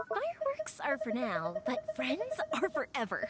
Fireworks are for now, but friends are forever.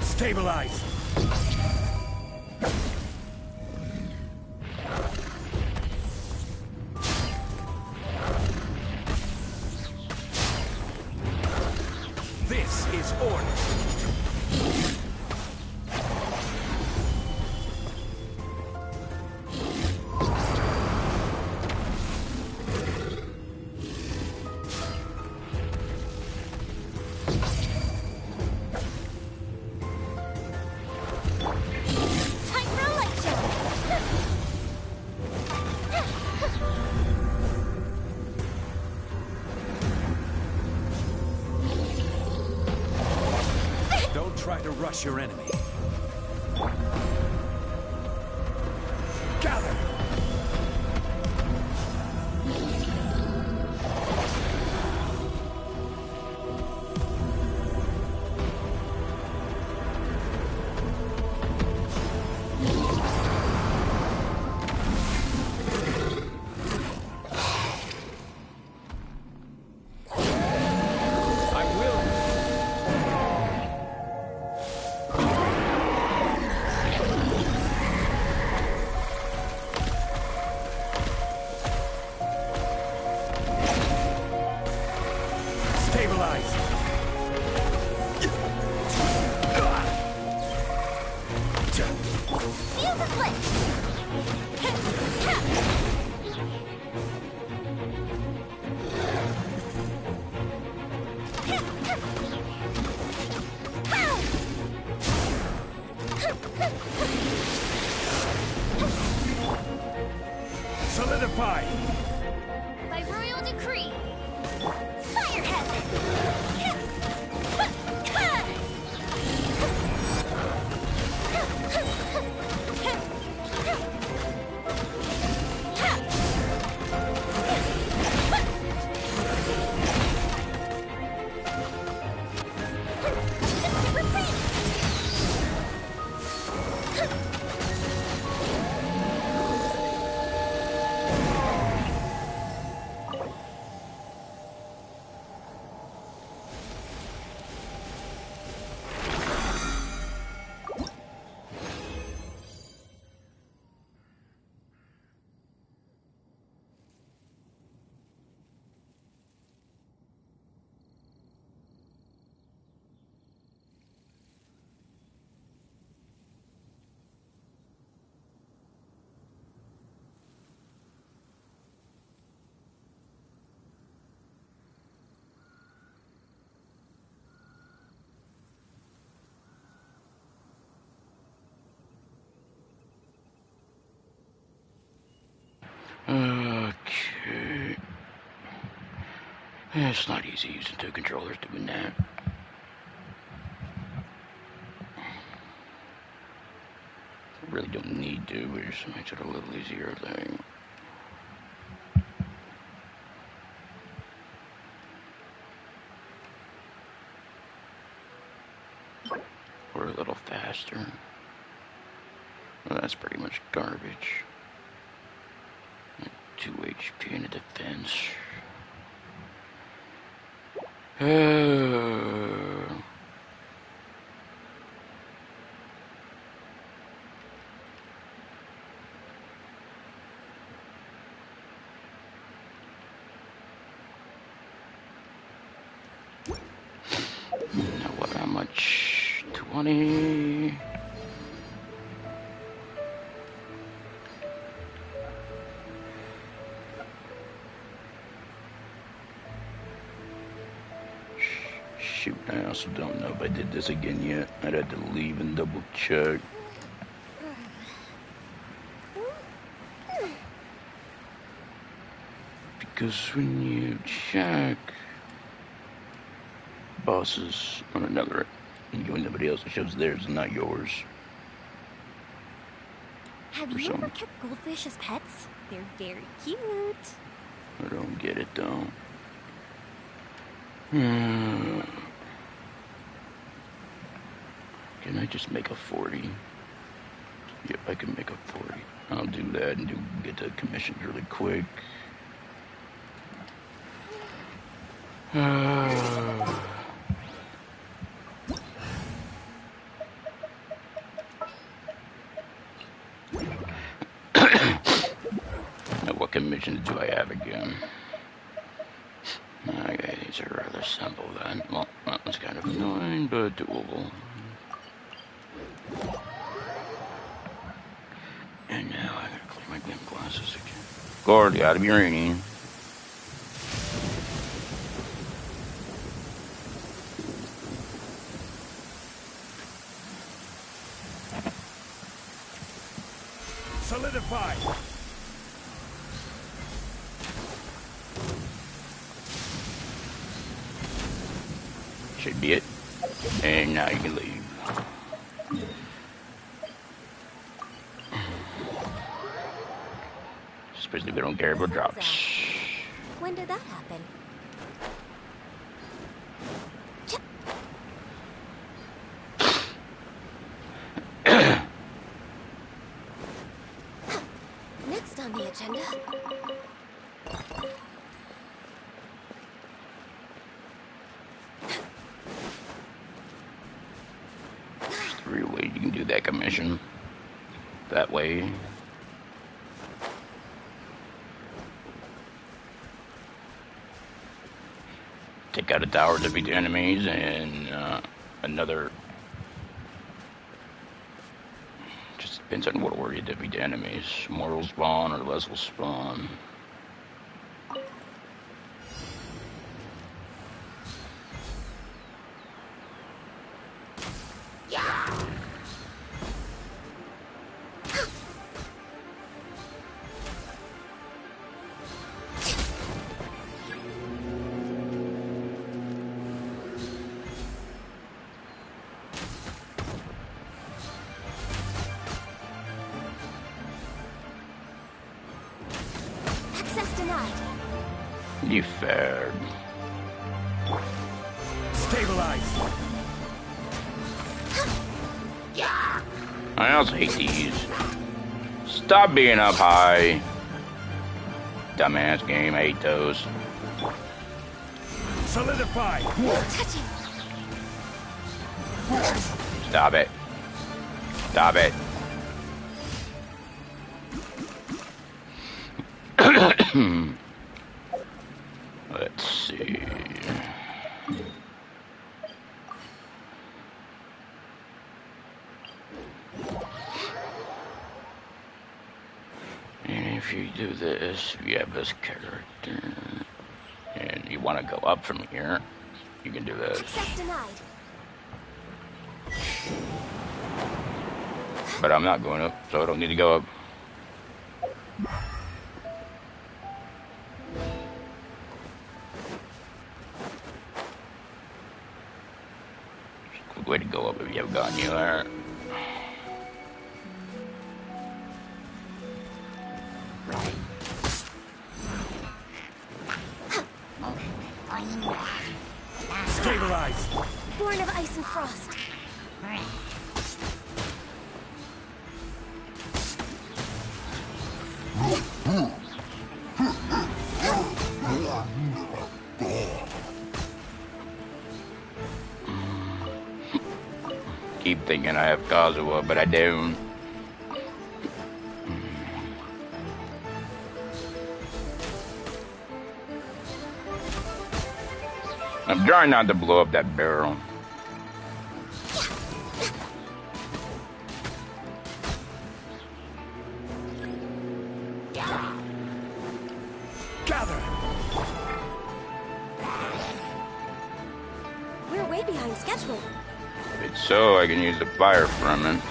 Stabilize! This is order. Try to rush your enemy. Gather! Solidify! By royal decree, fire hazard! Okay. It's not easy using two controllers doing that. Really don't need to, but it just makes it a little easier thing. Or a little faster. Well, that's pretty much garbage. 2 HP in a defense. Now what, how much? 20? Shoot, I also don't know if I did this again yet. I'd have to leave and double check. Because when you check bosses on another, and you and nobody else, it shows theirs and not yours. Have you ever kept goldfish as pets? They're very cute. I don't get it though. Can I just make a 40? Yep, I can make a 40. I'll do that and get the commissions really quick. Now, what commissions do I have again? Okay, these are rather simple then. Well, that was kind of annoying, but doable. And now I gotta clean my dim glasses again. Lord, gotta be raining. Solidify. Should be it. And now you can leave. Especially if we don't care about drops. When did that happen? Next on the agenda. 3 ways you can do that commission. That way. Take out a tower to defeat the enemies, and another. Just depends on what order you defeat the enemies. More will spawn or less will spawn. You fared. Stabilize. I also hate these. Stop being up high. Dumbass game, I hate those. Solidify. Stop it. Stop it. Let's see. And if you do this, if you have this character, and you want to go up from here, you can do this. But I'm not going up, so I don't need to go up. Quick way to go up if you haven't gotten anywhere. Stabilize. Born of ice and frost. Keep thinking I have Kazuha, but I don't. I'm trying not to blow up that barrel. We're way behind schedule. If it's so, I can use the fire from it.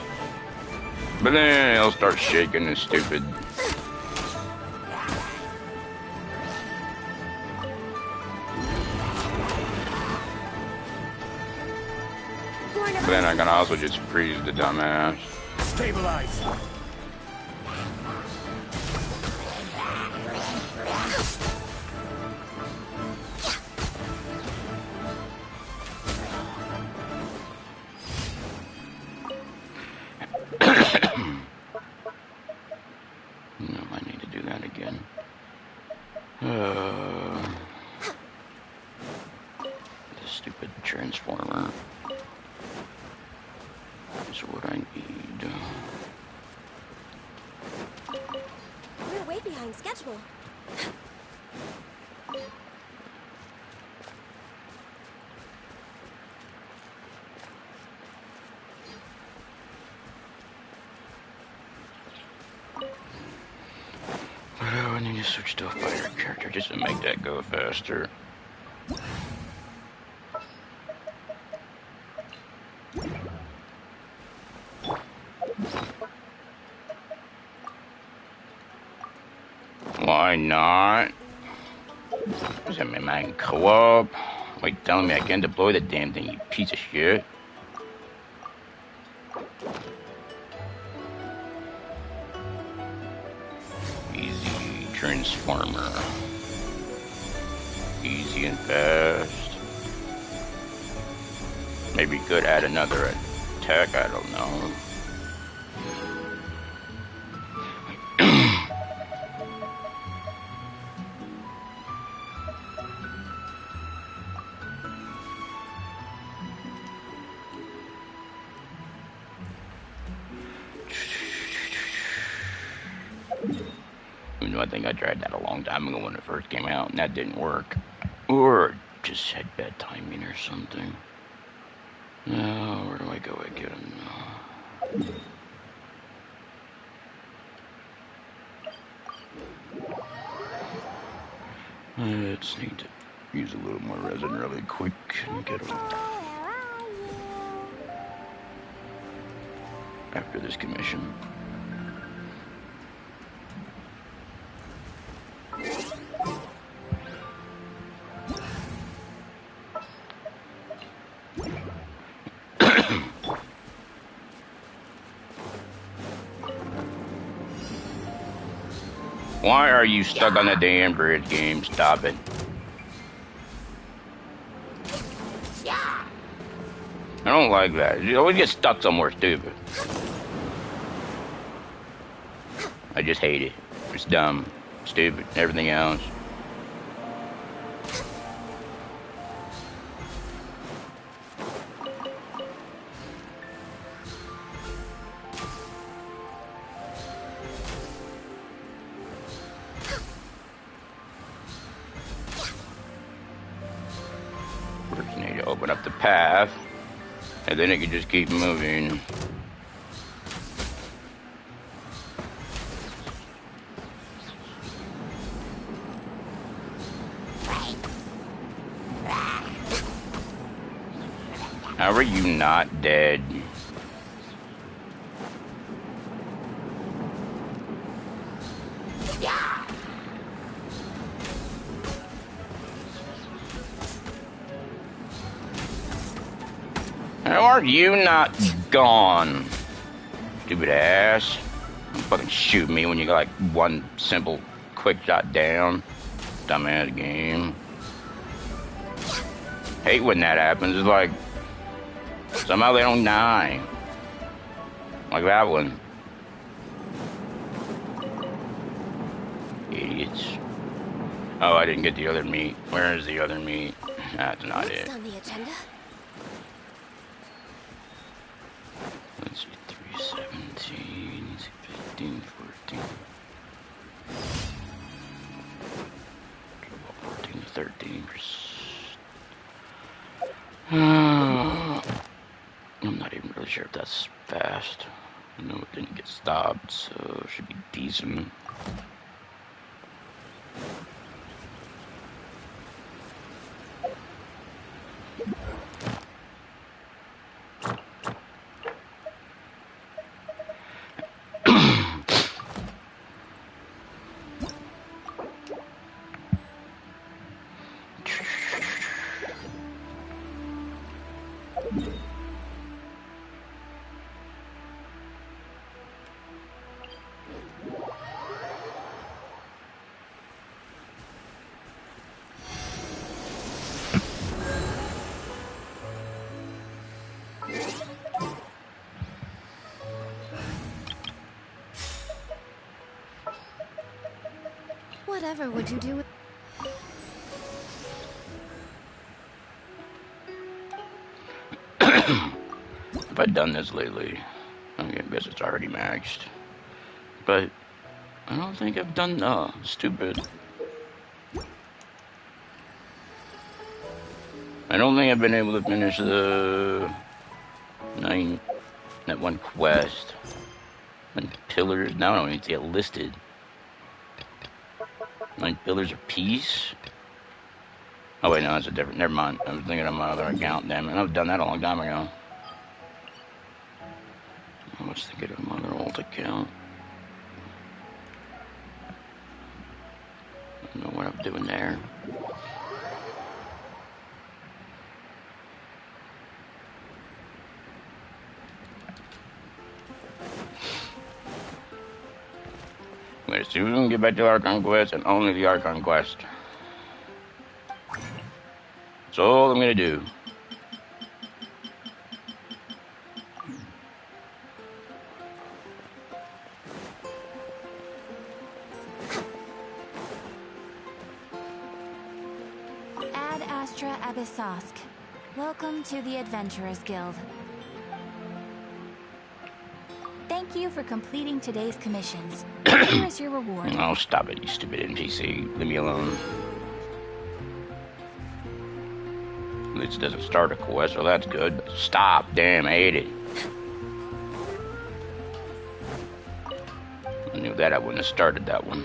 But then he'll start shaking and stupid. But then I can also just freeze the dumbass. Stabilize. No, I need to do that again. The stupid transformer is what I need. We're way behind schedule. Oh, I need to switch to a fighter character just to make that go faster. Why not? Does that mean I can co-op? Wait, telling me I can't deploy the damn thing, you piece of shit. Easy transformer. Easy and fast. Maybe could add another attack, I don't know. Even though I think I tried that a long time ago when it first came out, and that didn't work. Or just had bad timing or something. No, where do I go again? Let's need to use a little more resin really quick and get them after this commission. Why are you stuck on the damn bridge game? Stop it. I don't like that. You always get stuck somewhere stupid. I just hate it. It's dumb, stupid, everything else. First, you need to open up the path, and then it can just keep moving. How are you not dead? How are you not gone? Stupid ass. Don't fucking shoot me when you got like one simple quick shot down. Dumbass game. Hate when that happens. It's like somehow they don't die. Like that one. Idiots. Oh, I didn't get the other meat. Where is the other meat? That's not it. Next on the agenda. Let's see, 317, 15, 14. 14 to 13. I'm not even really sure if that's fast. I know it didn't get stopped, so it should be decent. Whatever would you do with... Have I done this lately? I guess it's already maxed. But I don't think I've done stupid. I don't think I've been able to finish that one quest. And pillars. Now I don't even see it listed. 9 pillars of peace. Oh wait, no, that's a different. Never mind. I was thinking of my other account. Damn it, I've done that a long time ago. I was thinking of my other old account. I don't know what I'm doing there. Wait, as soon as we get back to the Archon quest, and only the Archon quest. That's all I'm gonna do. Ad Astra Abyssosk. Welcome to the Adventurers Guild. Thank you for completing today's commissions. Here is your reward. Oh, stop it, you stupid NPC. Leave me alone. At least it doesn't start a quest, so that's good. Stop, damn, I hate it. I knew that I wouldn't have started that one.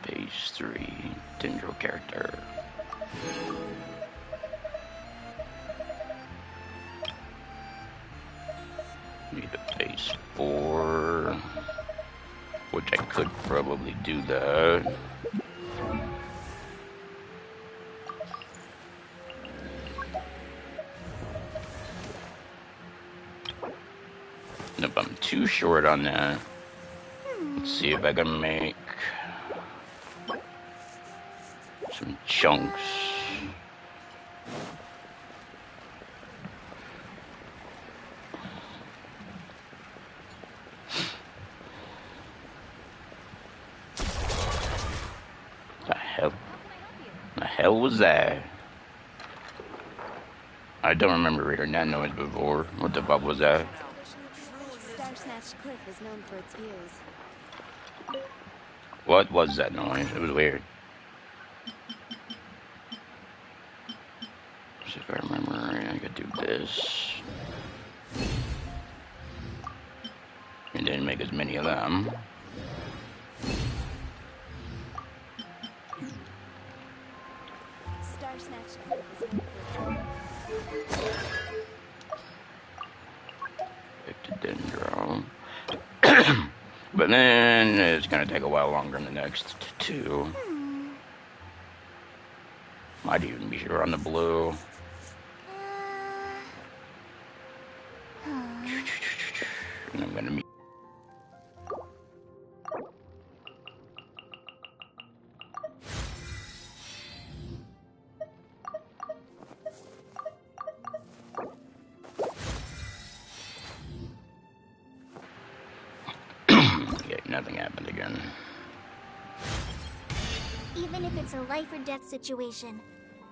Phase 3, Tendril character. Need a phase 4, which I could probably do that. If I'm too short on that, let's see if I can make some chunks. The hell was that? I don't remember hearing that noise before. What the fuck was that? Starsnatch Cliff is known for its views. What was that noise? It was weird. So if I remember right, I could do this. And then make as many of them. Starsnatch Cliff is known for its Dendro. But then it's gonna take a while longer than the next two. Might even be sure on the blue. And I'm gonna meet. Nothing happened again. Even if it's a life or death situation,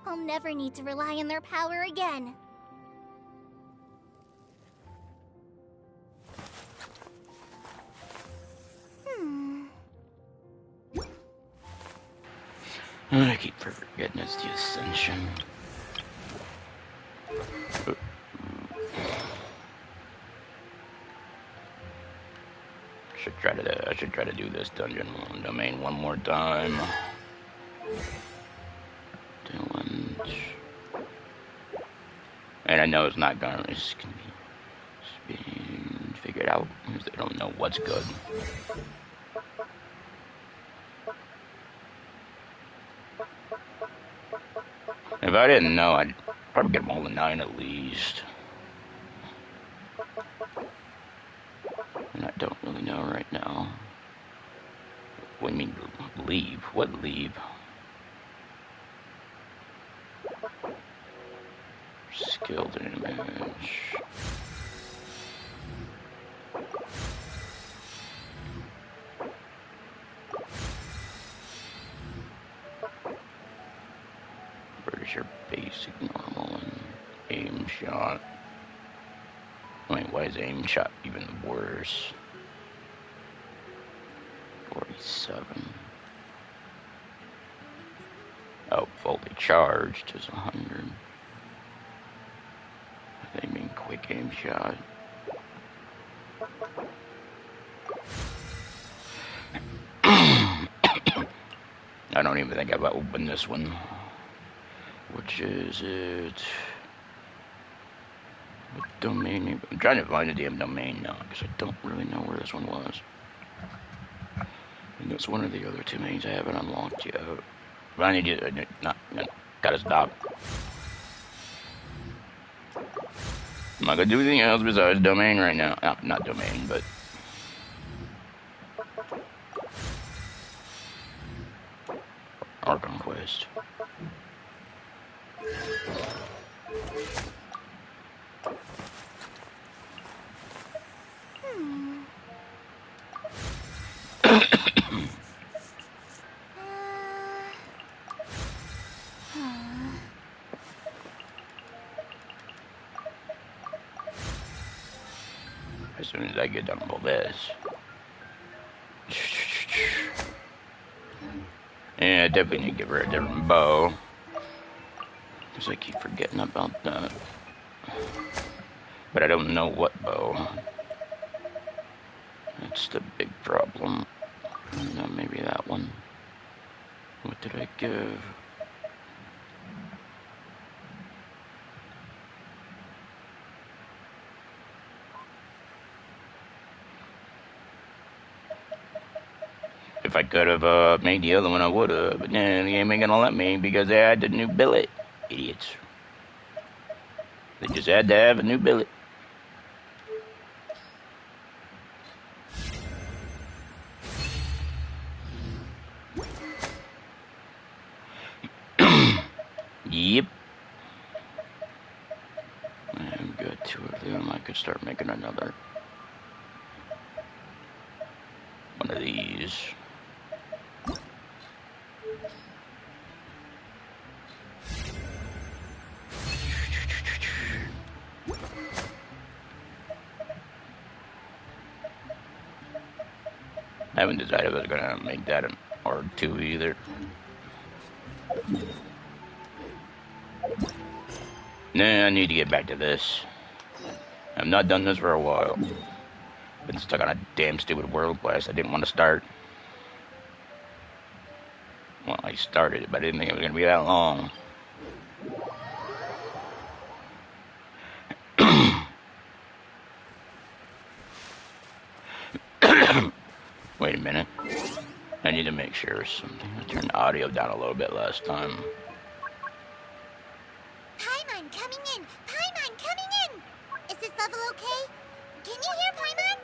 I'll never need to rely on their power again. I keep forgetting it's the Ascension. I should try to do this dungeon domain one more time. And I know it's gonna be being figured out because they don't know what's good. If I didn't know, I'd probably get them all to 9 at least. And I don't really know right now. What do you mean, leave? What leave? Skilled image. Where's your basic, normal, and aim shot? Wait, why is aim shot even worse? 47. Oh, fully charged is 100. They mean quick aim shot. I don't even think I've opened this one. Which is it? What domain? I'm trying to find the damn domain now because I don't really know where this one was. And that's one of the other two mains I haven't unlocked yet. But I need to, gotta stop. I'm not gonna do anything else besides domain right now. Not domain, but... Archon quest. As soon as I get done with all this. Yeah, I definitely need to get rid of a different bow. Because I keep forgetting about that. But I don't know what bow. That's the big problem. No, maybe that one. What did I give? If I could have made the other one, I would have. But then the game ain't gonna let me because they had the new billet. Idiots. They just had to have a new billet. Yep. I've got 2 of them. I could start making another one of these. I haven't decided if I was gonna make that an R2 either. Nah, I need to get back to this. I've not done this for a while. Been stuck on a damn stupid world quest I didn't want to start. Well, I started it, but I didn't think it was gonna be that long. Wait a minute. I need to make sure something. I turned the audio down a little bit last time. Paimon coming in! Paimon coming in! Is this level okay? Can you hear Paimon?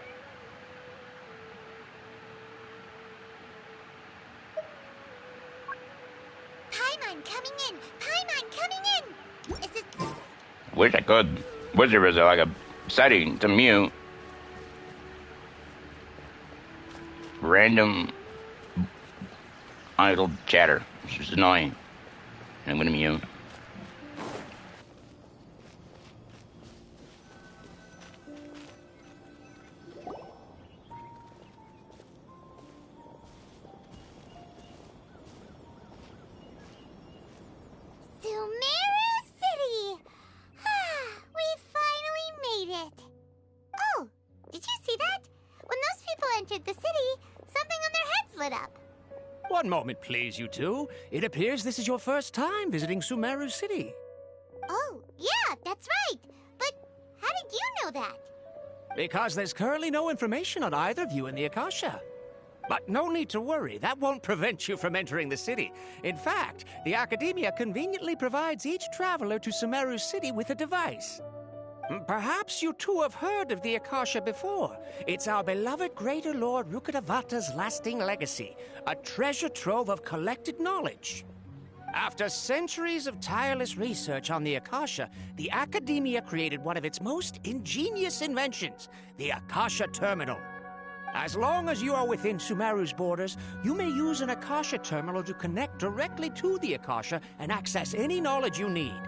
Paimon coming in! Paimon coming in! Is this... Wish I could. Wish there was like a setting to mute random idle chatter. It's just annoying. And I'm gonna mute. Sumeru City! We finally made it! Oh, did you see that? When those people entered the city, something on their heads lit up. One moment, please, you two. It appears this is your first time visiting Sumeru City. Oh, yeah, that's right. But how did you know that? Because there's currently no information on either of you in the Akasha. But no need to worry, that won't prevent you from entering the city. In fact, the Academia conveniently provides each traveler to Sumeru City with a device. Perhaps you too have heard of the Akasha before. It's our beloved Greater Lord Rukkhadevata's lasting legacy, a treasure trove of collected knowledge. After centuries of tireless research on the Akasha, the Academia created one of its most ingenious inventions, the Akasha Terminal. As long as you are within Sumeru's borders, you may use an Akasha Terminal to connect directly to the Akasha and access any knowledge you need.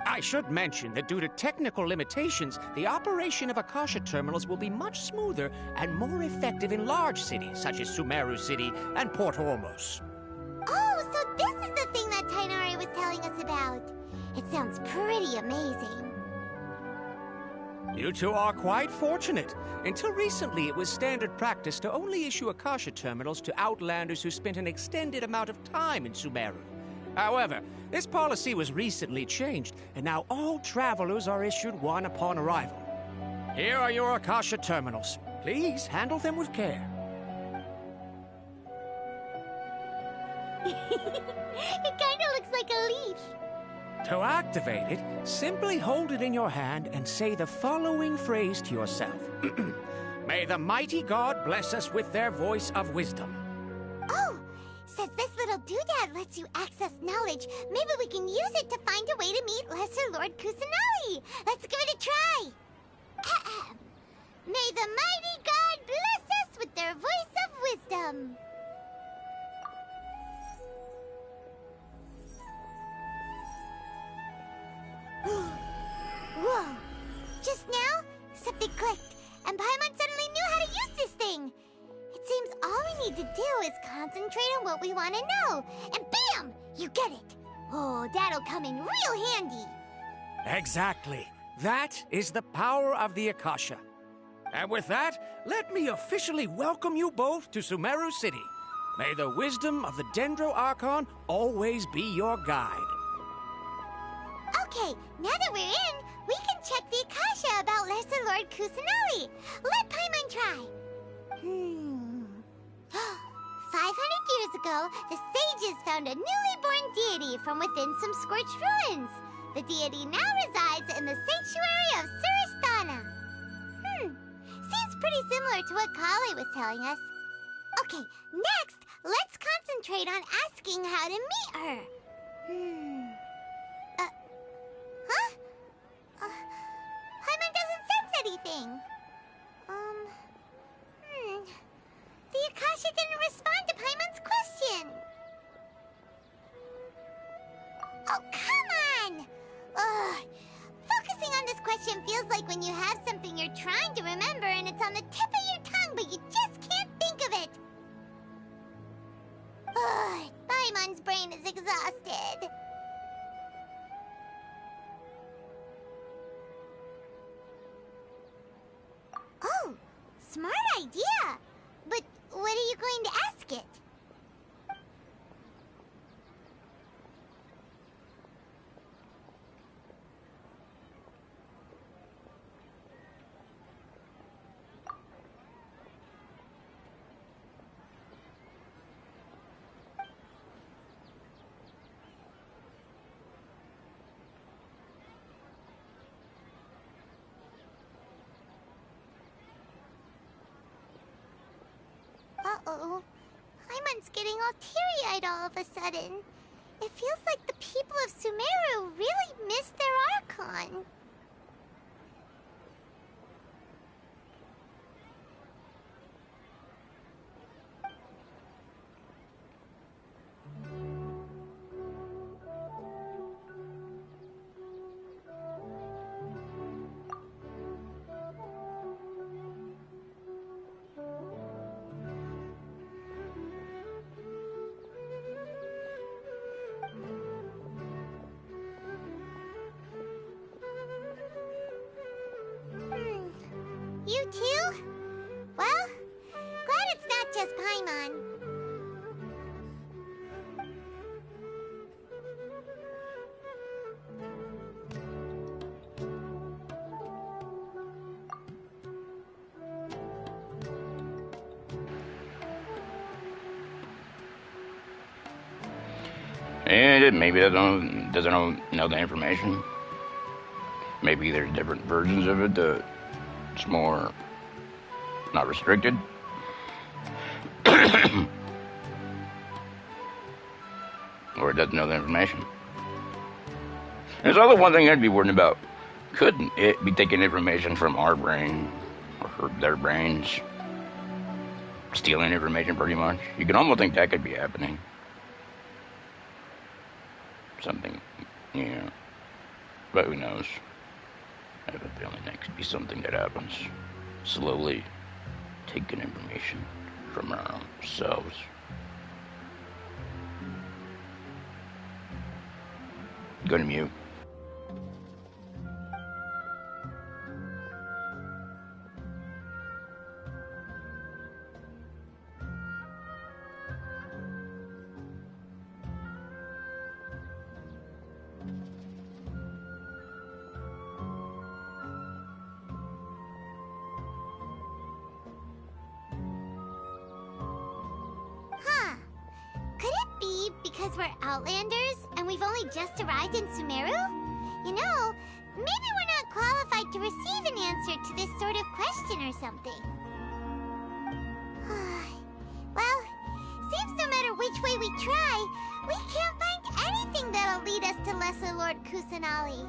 I should mention that due to technical limitations, the operation of Akasha terminals will be much smoother and more effective in large cities such as Sumeru City and Port Ormos. Oh, so this is the thing that Tainari was telling us about. It sounds pretty amazing. You two are quite fortunate. Until recently, it was standard practice to only issue Akasha terminals to outlanders who spent an extended amount of time in Sumeru. However, this policy was recently changed, and now all travelers are issued one upon arrival. Here are your Akasha terminals. Please handle them with care. It kinda looks like a leaf. To activate it, simply hold it in your hand and say the following phrase to yourself. May the mighty God bless us with their voice of wisdom. Oh, since this little doodad lets you access knowledge, maybe we can use it to find a way to meet Lesser Lord Kusanali. Let's give it a try. May the mighty God bless us with their voice of wisdom. Whoa! Just now, something clicked, and Paimon suddenly knew how to use this thing. It seems all we need to do is concentrate on what we want to know, and bam! You get it. Oh, that'll come in real handy. Exactly. That is the power of the Akasha. And with that, let me officially welcome you both to Sumeru City. May the wisdom of the Dendro Archon always be your guide. Okay, now that we're in, we can check the Akasha about Lesser Lord Kusanali. Let Paimon try. 500 years ago, the sages found a newly born deity from within some scorched ruins. The deity now resides in the sanctuary of Suristana. Seems pretty similar to what Kali was telling us. Okay, next, let's concentrate on asking how to meet her. Paimon doesn't sense anything. The Akasha didn't respond to Paimon's question. Oh, come on! Ugh. Focusing on this question feels like when you have something you're trying to remember and it's on the tip of your tongue, but you just can't think of it. Ugh. Paimon's brain is exhausted. Oh, smart idea. But what are you going to ask it? Uh-oh. Paimon's getting all teary-eyed all of a sudden. It feels like the people of Sumeru really miss their Archon. You too? Well, glad it's not just Paimon. And maybe they doesn't know the information. Maybe maybe there's different versions of it that it's more not restricted. Or it doesn't know the information. There's also one thing I'd be worried about. Couldn't it be taking information from our brain or their brains? Stealing information pretty much. You can almost think that could be happening. Something, yeah. But who knows? I have a feeling that could be something that happens. Slowly taking information from ourselves. Go to mute. Huh. Could it be because we're Outlanders and we've only just arrived in Sumeru? You know, maybe we're not qualified to receive an answer to this sort of question or something. Well, seems no matter which way we try, we can't find anything that'll lead us to Lesser Lord Kusanali.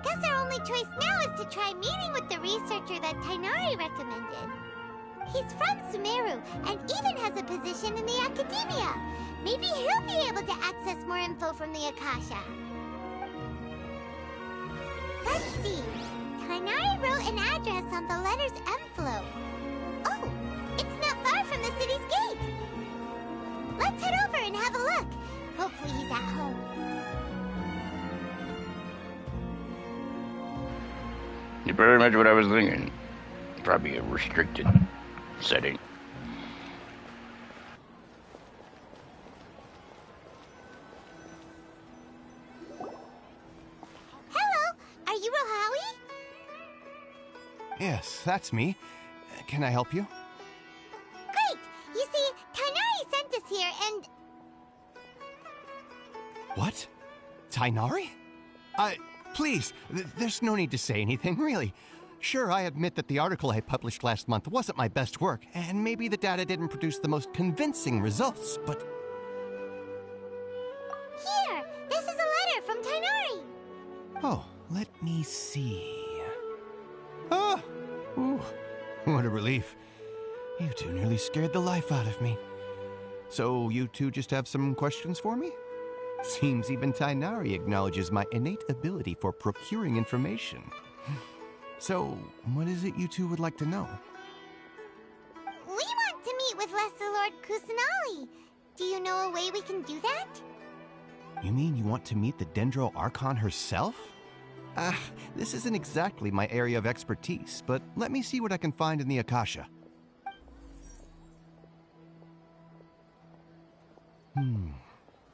Guess our only choice now is to try meeting with the researcher that Tainari recommended. He's from Sumeru and even has a position in the academia. Maybe he'll be able to access more info from the Akasha. Let's see. Tainari wrote an address on the letter's envelope. Oh, it's not far from the city's gate. Let's head over and have a look. Hopefully he's at home. You're pretty much what I was thinking. Probably a restricted setting. Hello, are you Rohawi? Yes, that's me. Can I help you? Great! You see, Tainari sent us here and... What? Tainari? Please, there's no need to say anything, really. Sure, I admit that the article I published last month wasn't my best work, and maybe the data didn't produce the most convincing results, but... Here! This is a letter from Tainari! Oh, let me see... Oh! Ooh, what a relief. You two nearly scared the life out of me. So, you two just have some questions for me? Seems even Tainari acknowledges my innate ability for procuring information. So, what is it you two would like to know? We want to meet with Lesser Lord Kusanali. Do you know a way we can do that? You mean you want to meet the Dendro Archon herself? This isn't exactly my area of expertise, but let me see what I can find in the Akasha.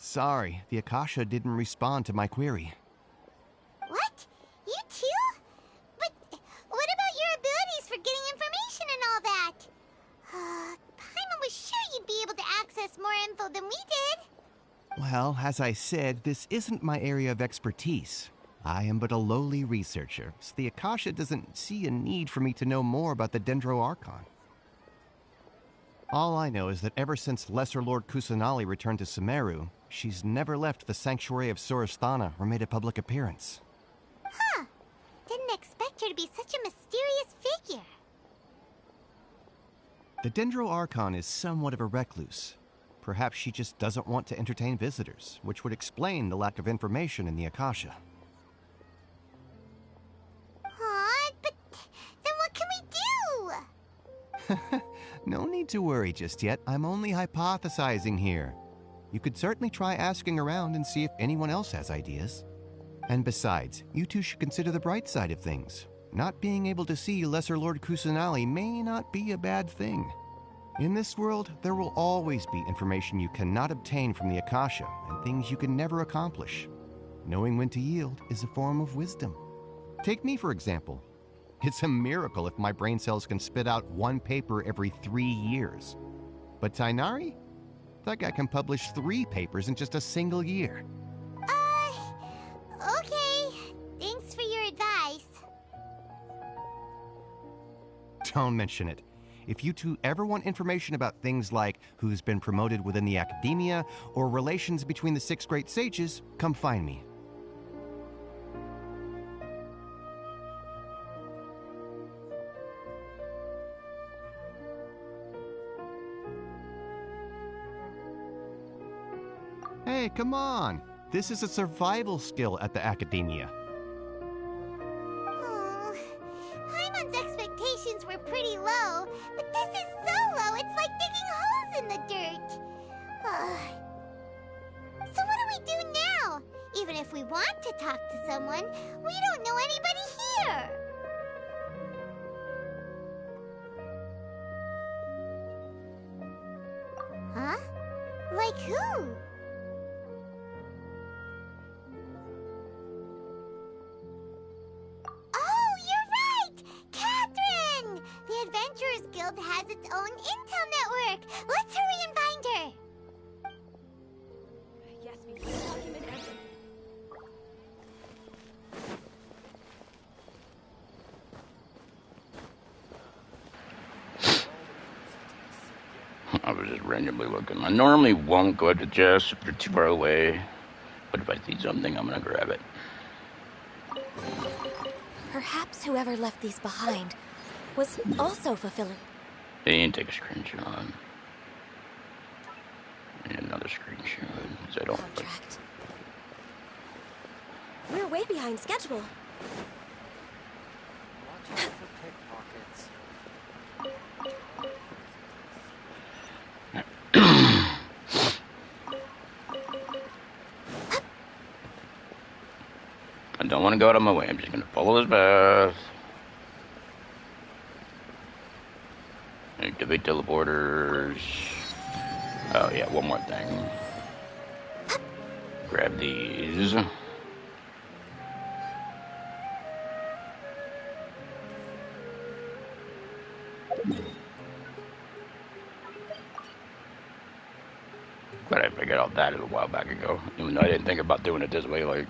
Sorry, the Akasha didn't respond to my query. What? You too? But what about your abilities for getting information and all that? Paimon was sure you'd be able to access more info than we did. Well, as I said, this isn't my area of expertise. I am but a lowly researcher, so the Akasha doesn't see a need for me to know more about the Dendro Archon. All I know is that ever since Lesser Lord Kusanali returned to Sumeru, she's never left the Sanctuary of Sorasthana or made a public appearance. Huh. Didn't expect her to be such a mysterious figure. The Dendro Archon is somewhat of a recluse. Perhaps she just doesn't want to entertain visitors, which would explain the lack of information in the Akasha. But then what can we do? No need to worry just yet. I'm only hypothesizing here. You could certainly try asking around and see if anyone else has ideas. And besides, you two should consider the bright side of things. Not being able to see Lesser Lord Kusanali may not be a bad thing. In this world, there will always be information you cannot obtain from the Akasha and things you can never accomplish. Knowing when to yield is a form of wisdom. Take me, for example. It's a miracle if my brain cells can spit out one paper every 3 years. But Tainari? That guy can publish 3 papers in just a single year. Okay. Don't mention it. If you two ever want information about things like who's been promoted within the academia or relations between the 6 great sages, come find me. Hey, come on! This is a survival skill at the academia. Oh, Paimon's expectations were pretty low, but this is so low, it's like digging holes in the dirt. So what do we do now? Even if we want to talk to someone, we don't know anybody here. Huh? Like who? Oh, you're right! Catherine! The Adventurers Guild has its own intel network. Let's hurry and find her. Yes, we need to document everything. I was just randomly looking. I normally won't go up to chests if they're too far away, but if I see something, I'm gonna grab it. Perhaps whoever left these behind was also fulfilling. They didn't take a screenshot. And another screenshot, because I don't... Contract. We're way behind schedule. Watch out for pickpockets. I don't want to go out of my way. I'm just going to follow this path. Activate teleporters. Oh, yeah, one more thing. Grab these. But I figured out that a while back ago. Even though I didn't think about doing it this way, like,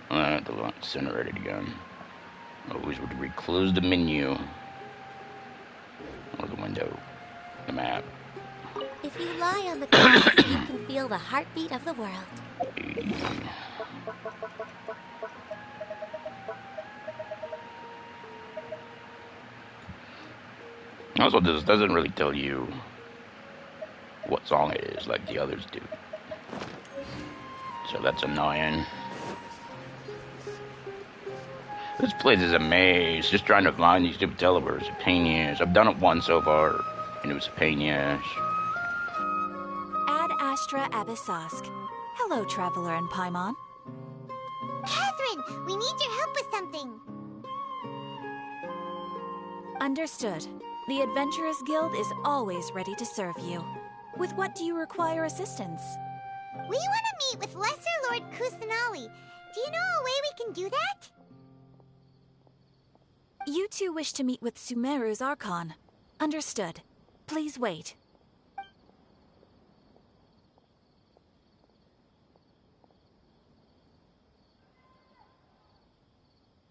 the incinerated again. Always would reclose the menu. Or the window. The map. If you lie on the grass, you can feel the heartbeat of the world. Also, this doesn't really tell you what song it is like the others do. So that's annoying. This place is a maze. Just trying to find these stupid teleporters is a pain in the ass. I've done it once so far, and it was a pain in the ass. Ad Astra Abyssosk. Hello, Traveler and Paimon. Catherine, we need your help with something. Understood. The Adventurers Guild is always ready to serve you. With what do you require assistance? We want to meet with Lesser Lord Kusanali. Do you know a way we can do that? You two wish to meet with Sumeru's Archon. Understood. Please wait.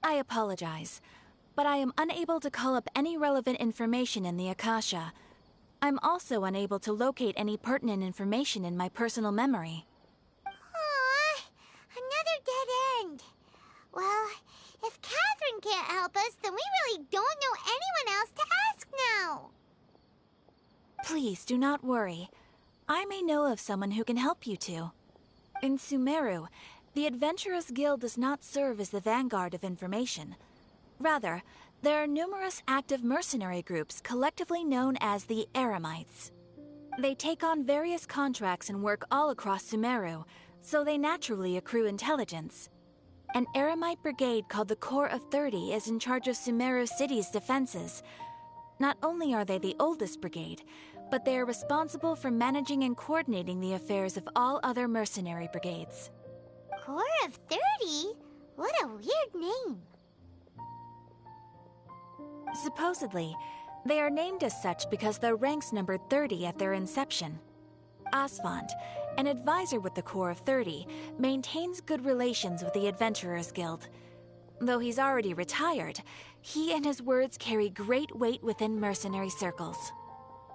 I apologize, but I am unable to call up any relevant information in the Akasha. I'm also unable to locate any pertinent information in my personal memory. Aww, another dead end. Well, if Catherine can't help us, then we really don't know anyone else to ask now. Please do not worry. I may know of someone who can help you two. In Sumeru, the Adventurers Guild does not serve as the vanguard of information. Rather, there are numerous active mercenary groups collectively known as the Eremites. They take on various contracts and work all across Sumeru, so they naturally accrue intelligence. An Eremite brigade called the Corps of 30 is in charge of Sumeru City's defenses. Not only are they the oldest brigade, but they are responsible for managing and coordinating the affairs of all other mercenary brigades. Corps of 30? What a weird name. Supposedly, they are named as such because their ranks numbered 30 at their inception. Asphont, an advisor with the Corps of 30, maintains good relations with the Adventurers Guild. Though he's already retired, he and his words carry great weight within mercenary circles.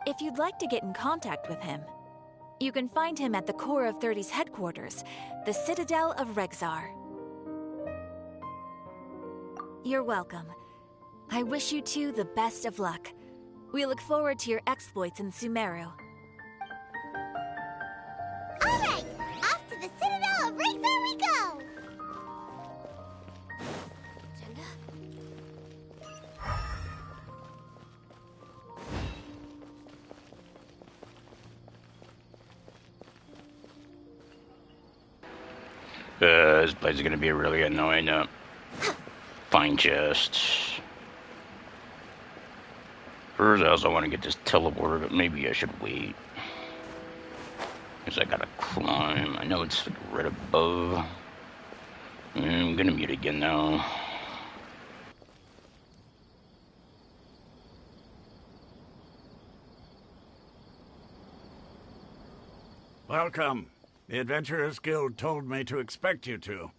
If you'd like to get in contact with him, you can find him at the Corps of 30's headquarters, the Citadel of Rexar. You're welcome. I wish you two the best of luck. We look forward to your exploits in Sumeru. All right, off to the Citadel of Rexar we go! This place is gonna be really annoying. Fine chest. First, I also want to get this teleporter, but maybe I should wait. Because I gotta climb. I know it's right above. I'm gonna mute again now. Welcome. The Adventurers Guild told me to expect you two.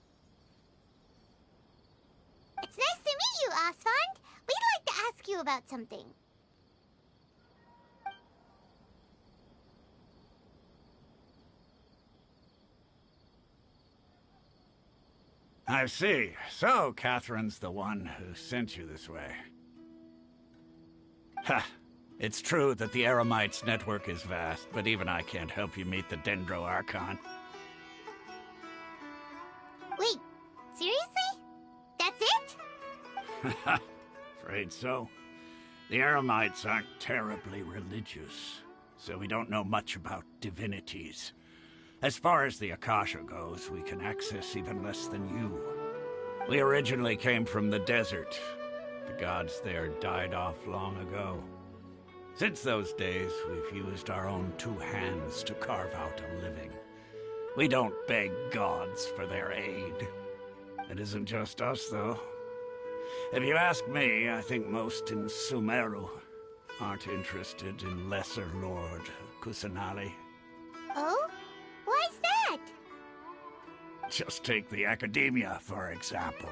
It's nice to meet you, Osfond. We'd like to ask you about something. I see. So, Catherine's the one who sent you this way. Ha! It's true that the Eremites' network is vast, but even I can't help you meet the Dendro Archon. Wait, seriously? That's it? Afraid so. The Eremites aren't terribly religious, so we don't know much about divinities. As far as the Akasha goes, we can access even less than you. We originally came from the desert. The gods there died off long ago. Since those days, we've used our own two hands to carve out a living. We don't beg gods for their aid. It isn't just us, though. If you ask me, I think most in Sumeru aren't interested in Lesser Lord Kusanali. Oh? Why's that? Just take the Academia, for example.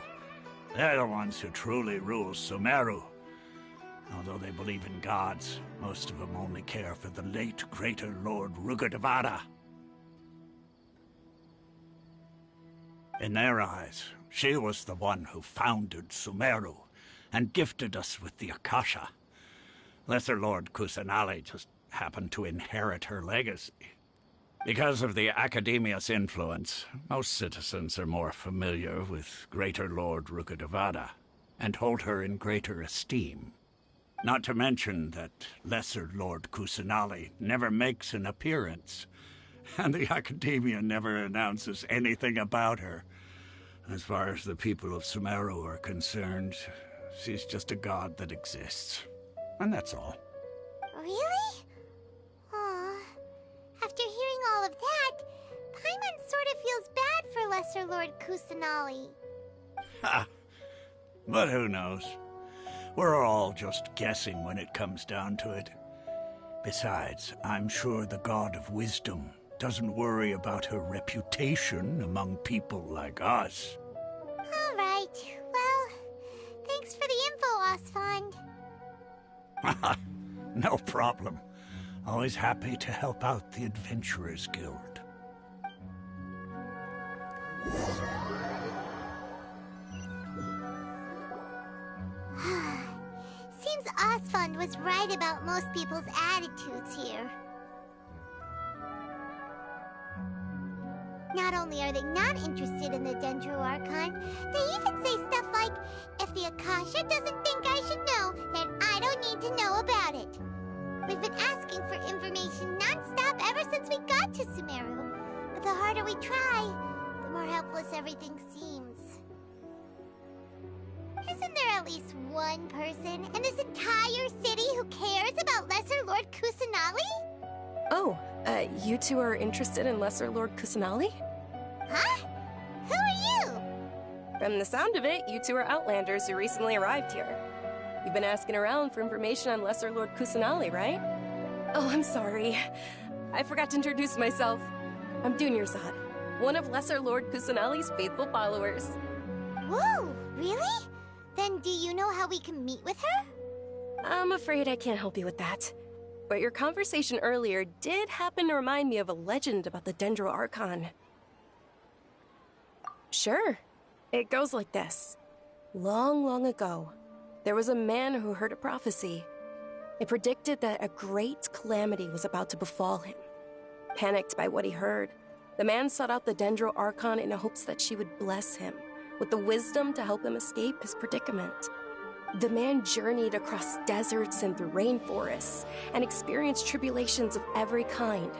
They're the ones who truly rule Sumeru. Although they believe in gods, most of them only care for the late Greater Lord Rukkhadevata. In their eyes, she was the one who founded Sumeru and gifted us with the Akasha. Lesser Lord Kusanali just happened to inherit her legacy. Because of the Academia's influence, most citizens are more familiar with Greater Lord Rukkhadevata and hold her in greater esteem. Not to mention that Lesser Lord Kusanali never makes an appearance, and the Academia never announces anything about her. As far as the people of Sumeru are concerned, she's just a god that exists. And that's all. Really? Aw. After hearing all of that, Paimon sort of feels bad for Lesser Lord Kusanali. Ha! But who knows? We're all just guessing when it comes down to it. Besides, I'm sure the God of Wisdom doesn't worry about her reputation among people like us. All right. Well, thanks for the info, Osfond. No problem. Always happy to help out the Adventurers Guild. Seems Osfond was right about most people's attitudes here. Not only are they not interested in the Dendro Archon, they even say stuff like, if the Akasha doesn't think I should know, then I don't need to know about it. We've been asking for information non-stop ever since we got to Sumeru. But the harder we try, the more helpless everything seems. Isn't there at least one person in this entire city who cares about Lesser Lord Kusanali? Oh, you two are interested in Lesser Lord Kusanali? Huh? Who are you? From the sound of it, you two are Outlanders who recently arrived here. You've been asking around for information on Lesser Lord Kusanali, right? Oh, I'm sorry. I forgot to introduce myself. I'm Dunyarzad, one of Lesser Lord Kusanali's faithful followers. Whoa, Really? Then do you know how we can meet with her? I'm afraid I can't help you with that. But your conversation earlier did happen to remind me of a legend about the Dendro Archon. Sure. It goes like this. Long, long ago, there was a man who heard a prophecy. It predicted that a great calamity was about to befall him. Panicked by what he heard, the man sought out the Dendro Archon in hopes that she would bless him with the wisdom to help him escape his predicament. The man journeyed across deserts and through rainforests and experienced tribulations of every kind.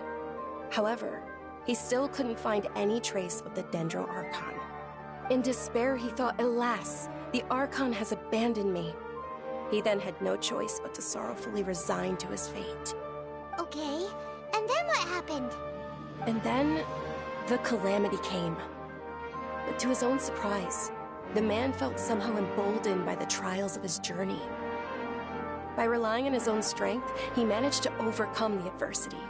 However, he still couldn't find any trace of the Dendro Archon. In despair, he thought, alas, the Archon has abandoned me. He then had no choice but to sorrowfully resign to his fate. Okay, and then what happened? And then, the calamity came. But to his own surprise, the man felt somehow emboldened by the trials of his journey. By relying on his own strength, he managed to overcome the adversity.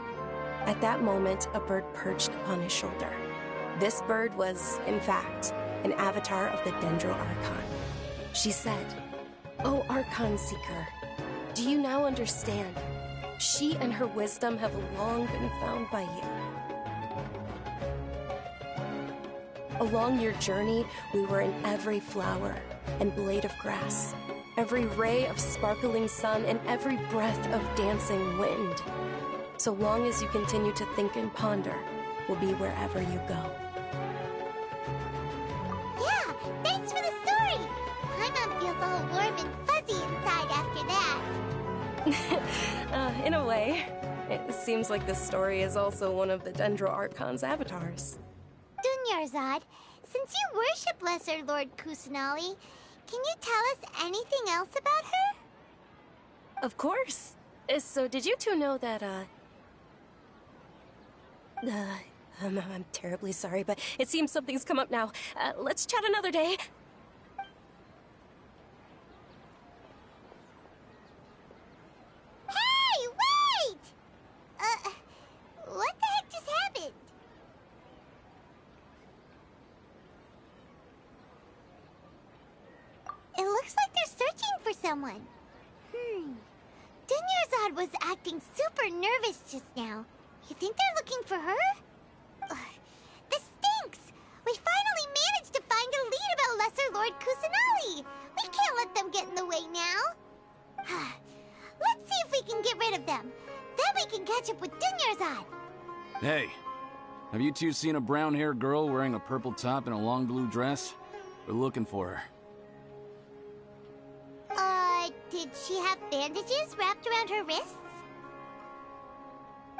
At that moment, a bird perched upon his shoulder. This bird was, in fact, an avatar of the Dendro Archon. She said, "O Archon Seeker, do you now understand? She and her wisdom have long been found by you. Along your journey, we were in every flower and blade of grass, every ray of sparkling sun, and every breath of dancing wind. So long as you continue to think and ponder, we'll be wherever you go." Yeah, thanks for the story! My mom feels all warm and fuzzy inside after that. In a way, it seems like this story is also one of the Dendro Archon's avatars. Dunyarzad, since you worship Lesser Lord Kusanali, can you tell us anything else about her? Of course. So did you two know that, I'm terribly sorry, but it seems something's come up now. Let's chat another day. Hey, wait! What the heck just happened? It looks like they're searching for someone. Dunyarzad was acting super nervous just now. You think they're looking for her? This stinks! We finally managed to find a lead about Lesser Lord Kusanali! We can't let them get in the way now. Let's see if we can get rid of them. Then we can catch up with Dunyarzad. Hey, have you two seen a brown-haired girl wearing a purple top and a long blue dress? We're looking for her. Did she have bandages wrapped around her wrists?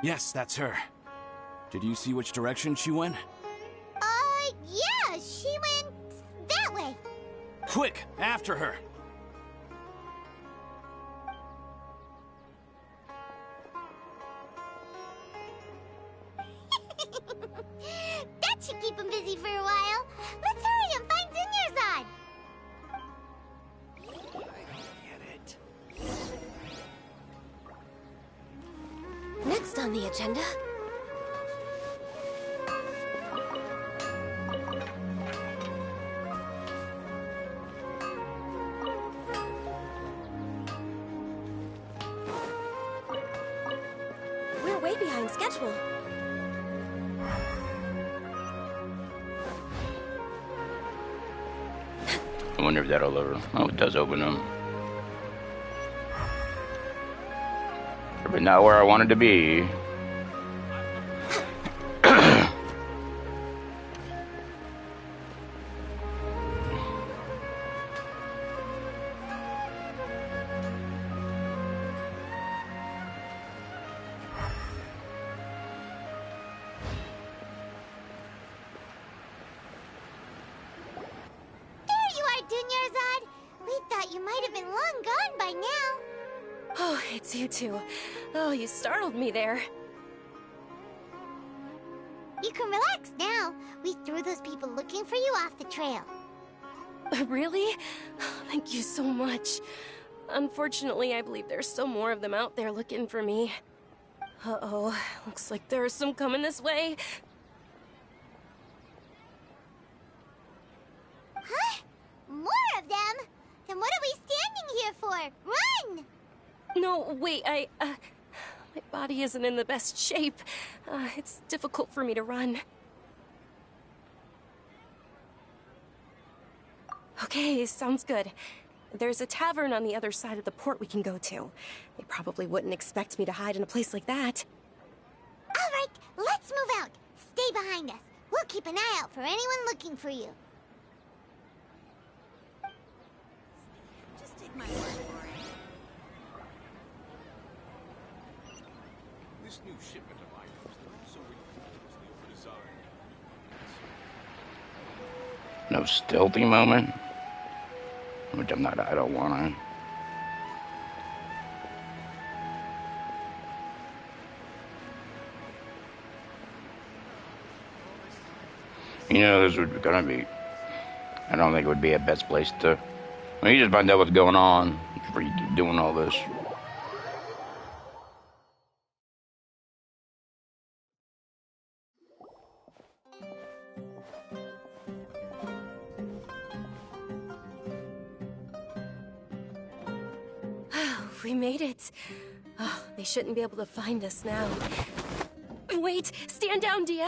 Yes, that's her. Did you see which direction she went? Yeah, she went that way. Quick, after her! That should keep him busy for a while. Let's hurry and find Dunyarzad. Next on the agenda... We're way behind schedule. I wonder if that'll ever... Oh, it does open them. But not where I wanted to be. Dunyarzad, we thought you might have been long gone by now. Oh, it's you two. Oh, you startled me there. You can relax now. We threw those people looking for you off the trail. Really? Thank you so much. Unfortunately, I believe there's still more of them out there looking for me. Uh-oh, looks like there's some coming this way. Huh? More of for? Run! No, wait, my body isn't in the best shape. It's difficult for me to run. Okay, sounds good. There's a tavern on the other side of the port we can go to. They probably wouldn't expect me to hide in a place like that. All right, let's move out. Stay behind us. We'll keep an eye out for anyone looking for you. Just take my word for it. This new shipment of items also informs the design. No stealthy moment? Which I don't want to. You know, this would gonna be. I don't think it would be a best place to. You just find out what's going on before you keep doing all this. We made it. Oh, they shouldn't be able to find us now. Wait, stand down, Dia.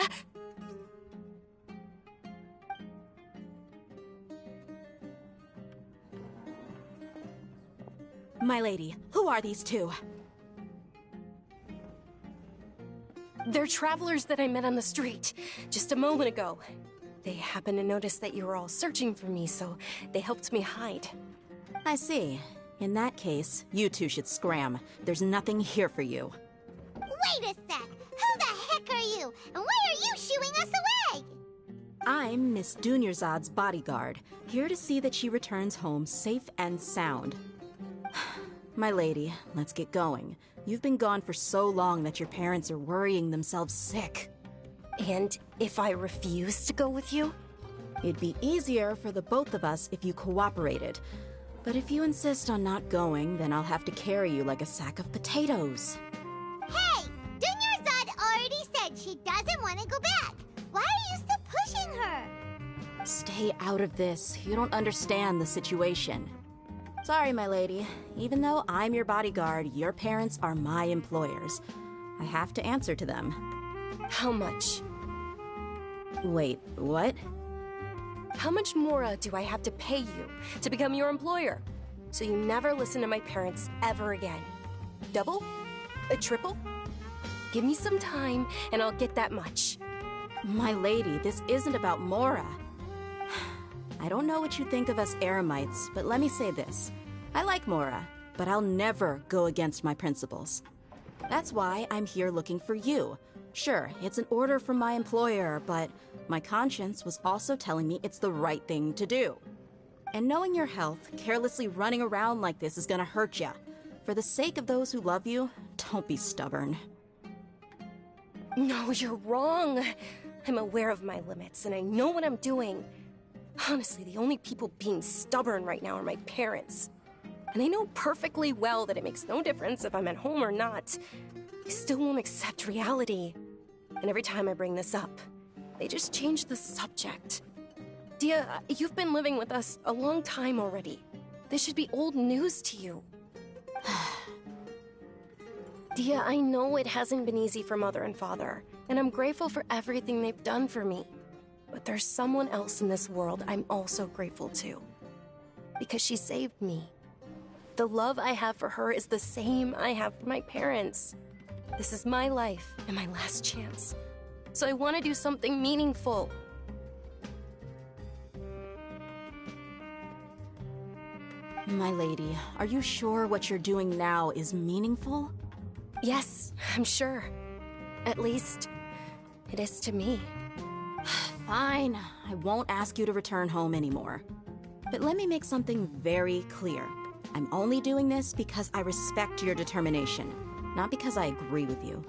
My lady, who are these two? They're travelers that I met on the street just a moment ago. They happened to notice that you were all searching for me, so they helped me hide. I see. In that case, you two should scram. There's nothing here for you. Wait a sec! Who the heck are you? And why are you shooing us away? I'm Miss Dunyarzad's bodyguard, here to see that she returns home safe and sound. My lady, let's get going. You've been gone for so long that your parents are worrying themselves sick. And if I refuse to go with you? It'd be easier for the both of us if you cooperated. But if you insist on not going, then I'll have to carry you like a sack of potatoes. Hey! Dunyarzad already said she doesn't want to go back. Why are you still pushing her? Stay out of this. You don't understand the situation. Sorry, my lady. Even though I'm your bodyguard, your parents are my employers. I have to answer to them. How much? Wait, what? How much more do I have to pay you to become your employer? So you never listen to my parents ever again. Double? A triple? Give me some time and I'll get that much. My lady, this isn't about Mora. I don't know what you think of us Eremites, but let me say this. I like Mora, but I'll never go against my principles. That's why I'm here looking for you. Sure, it's an order from my employer, but my conscience was also telling me it's the right thing to do. And knowing your health, carelessly running around like this is gonna hurt ya. For the sake of those who love you, don't be stubborn. No, you're wrong. I'm aware of my limits, and I know what I'm doing. Honestly, the only people being stubborn right now are my parents. And I know perfectly well that it makes no difference if I'm at home or not. They still won't accept reality. And every time I bring this up, they just change the subject. Dia, you've been living with us a long time already. This should be old news to you. Dia, I know it hasn't been easy for Mother and Father, and I'm grateful for everything they've done for me. But there's someone else in this world I'm also grateful to. Because she saved me. The love I have for her is the same I have for my parents. This is my life and my last chance. So I want to do something meaningful. My lady, are you sure what you're doing now is meaningful? Yes, I'm sure. At least, it is to me. Fine, I won't ask you to return home anymore. But let me make something very clear. I'm only doing this because I respect your determination, not because I agree with you.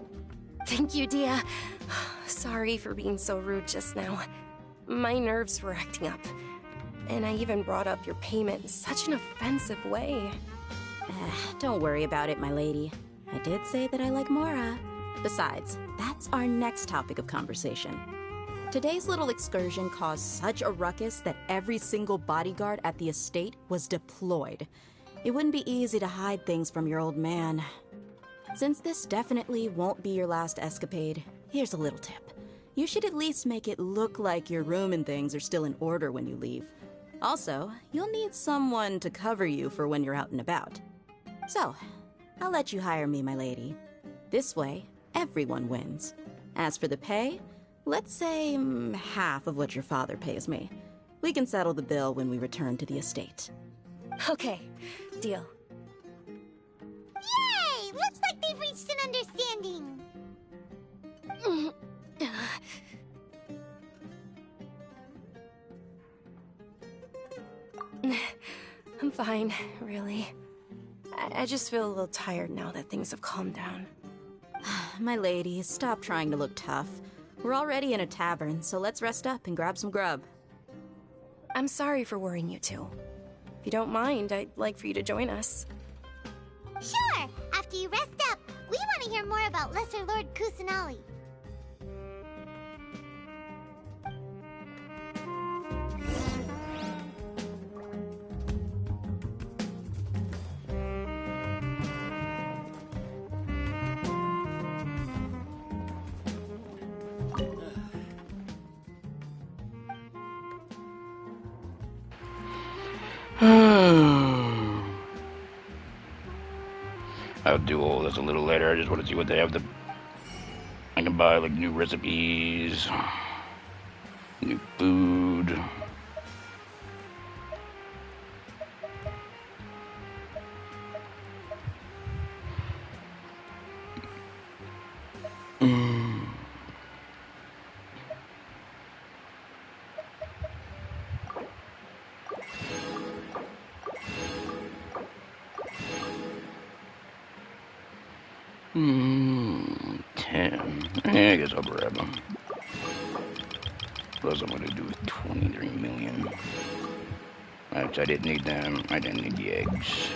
Thank you, Dia. Sorry for being so rude just now. My nerves were acting up. And I even brought up your payment in such an offensive way. Don't worry about it, my lady. I did say that I like Mora. Besides, that's our next topic of conversation. Today's little excursion caused such a ruckus that every single bodyguard at the estate was deployed. It wouldn't be easy to hide things from your old man. Since this definitely won't be your last escapade, here's a little tip. You should at least make it look like your room and things are still in order when you leave. Also, you'll need someone to cover you for when you're out and about. So, I'll let you hire me, my lady. This way, everyone wins. As for the pay, let's say half of what your father pays me. We can settle the bill when we return to the estate. Okay, deal. Yay! Looks like they've reached an understanding. I'm fine, really. I just feel a little tired now that things have calmed down. My lady, stop trying to look tough. We're already in a tavern, so let's rest up and grab some grub. I'm sorry for worrying you two. If you don't mind, I'd like for you to join us. Sure! After you rest up, we want to hear more about Lesser Lord Kusanali. I'll do all this a little later. I just want to see what they have. I can buy like new recipes, new food. I guess I'll grab them. Plus I'm gonna do with 23 million. Which I didn't need them. I didn't need the eggs.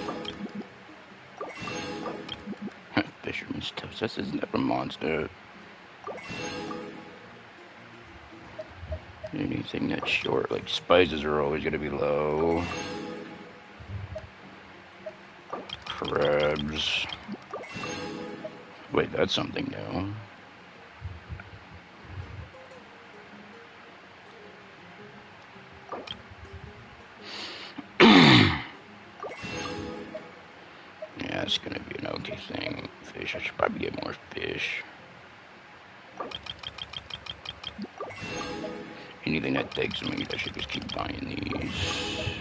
Fisherman's toast. This isn't a monster. Anything that's short, like spices are always gonna be low. Crabs. Wait, that's something new. Yeah, it's gonna be an okay thing. Fish, I should probably get more fish. Anything that takes meat, I should just keep buying these.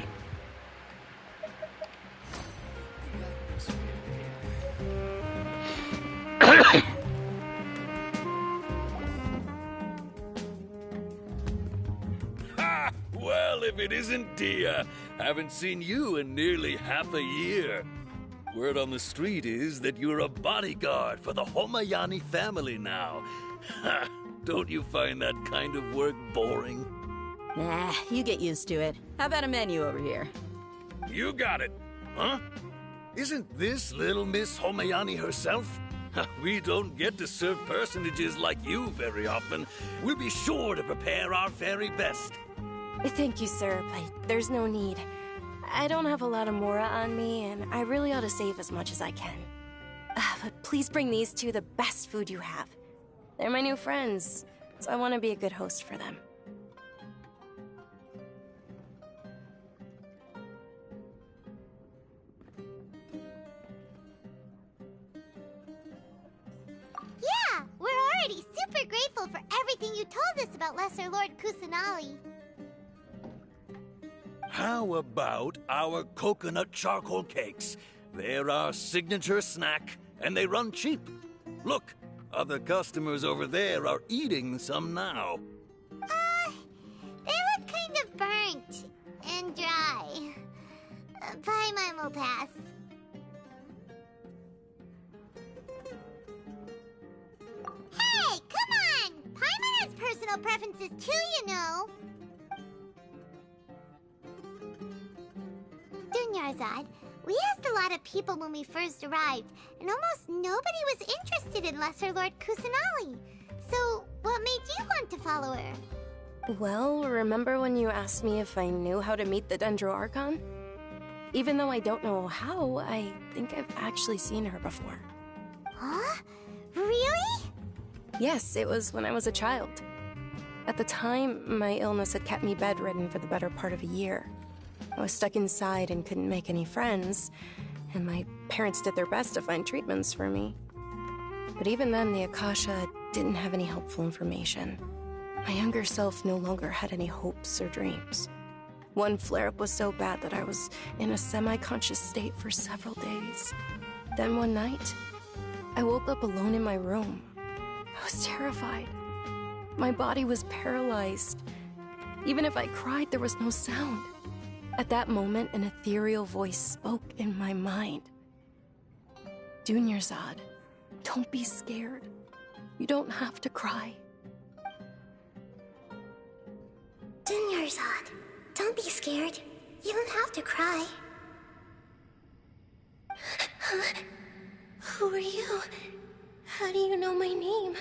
Ha! Well, if it isn't Dia. Haven't seen you in nearly half a year. Word on the street is that you're a bodyguard for the Homayani family now. Ha! Don't you find that kind of work boring? Nah, you get used to it. How about a menu over here? You got it. Huh? Isn't this little Miss Homayani herself? We don't get to serve personages like you very often. We'll be sure to prepare our very best. Thank you, sir, but there's no need. I don't have a lot of Mora on me, and I really ought to save as much as I can. But please bring these two the best food you have. They're my new friends, so I want to be a good host for them. Yeah, we're already super grateful for everything you told us about Lesser Lord Kusanali. How about our coconut charcoal cakes? They're our signature snack, and they run cheap. Look, other customers over there are eating some now. They look kind of burnt and dry. Buy mine will pass. Hey, come on! Paimon has personal preferences too, you know. Dunyarzad, we asked a lot of people when we first arrived, and almost nobody was interested in Lesser Lord Kusanali. So, what made you want to follow her? Well, remember when you asked me if I knew how to meet the Dendro Archon? Even though I don't know how, I think I've actually seen her before. Huh? Really? Yes, it was when I was a child. At the time, my illness had kept me bedridden for the better part of a year. I was stuck inside and couldn't make any friends, and my parents did their best to find treatments for me. But even then, the Akasha didn't have any helpful information. My younger self no longer had any hopes or dreams. One flare-up was so bad that I was in a semi-conscious state for several days. Then one night, I woke up alone in my room. I was terrified. My body was paralyzed. Even if I cried, there was no sound. At that moment, an ethereal voice spoke in my mind. Dunyarzad, don't be scared. You don't have to cry. Dunyarzad, don't be scared. You don't have to cry. Who are you? How do you know my name?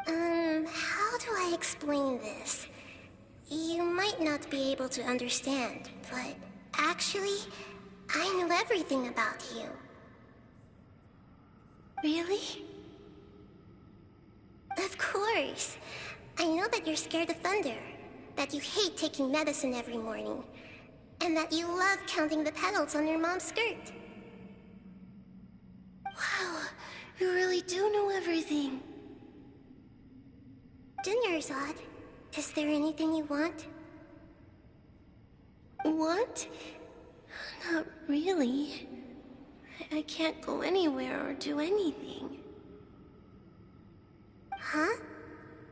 How do I explain this? You might not be able to understand, but actually, I know everything about you. Really? Of course. I know that you're scared of thunder, that you hate taking medicine every morning, and that you love counting the petals on your mom's skirt. Wow, you really do know everything. Dunyarzad, is there anything you want? Want? Not really. I can't go anywhere or do anything. Huh?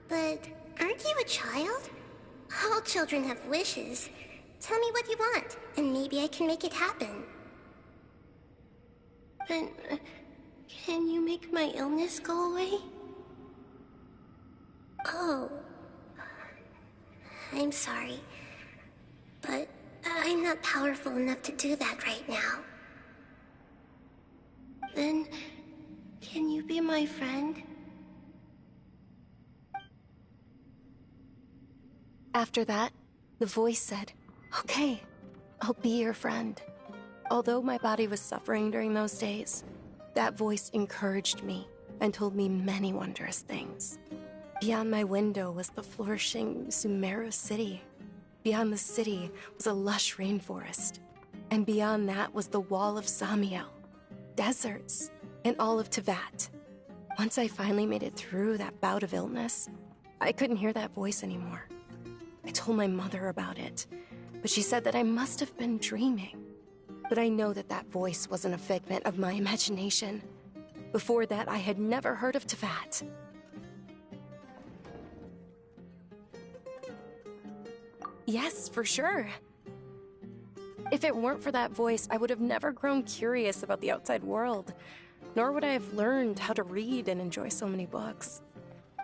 But aren't you a child? All children have wishes. Tell me what you want, and maybe I can make it happen. But, can you make my illness go away? Oh. I'm sorry. But I'm not powerful enough to do that right now. Then, can you be my friend? After that, the voice said, "Okay, I'll be your friend." Although my body was suffering during those days, that voice encouraged me and told me many wondrous things. Beyond my window was the flourishing Sumeru city. Beyond the city was a lush rainforest. And beyond that was the wall of Samiel, deserts, and all of Tevat. Once I finally made it through that bout of illness, I couldn't hear that voice anymore. I told my mother about it, but she said that I must have been dreaming. But I know that that voice wasn't a figment of my imagination. Before that, I had never heard of Tevat. Yes, for sure. If it weren't for that voice, I would have never grown curious about the outside world, nor would I have learned how to read and enjoy so many books.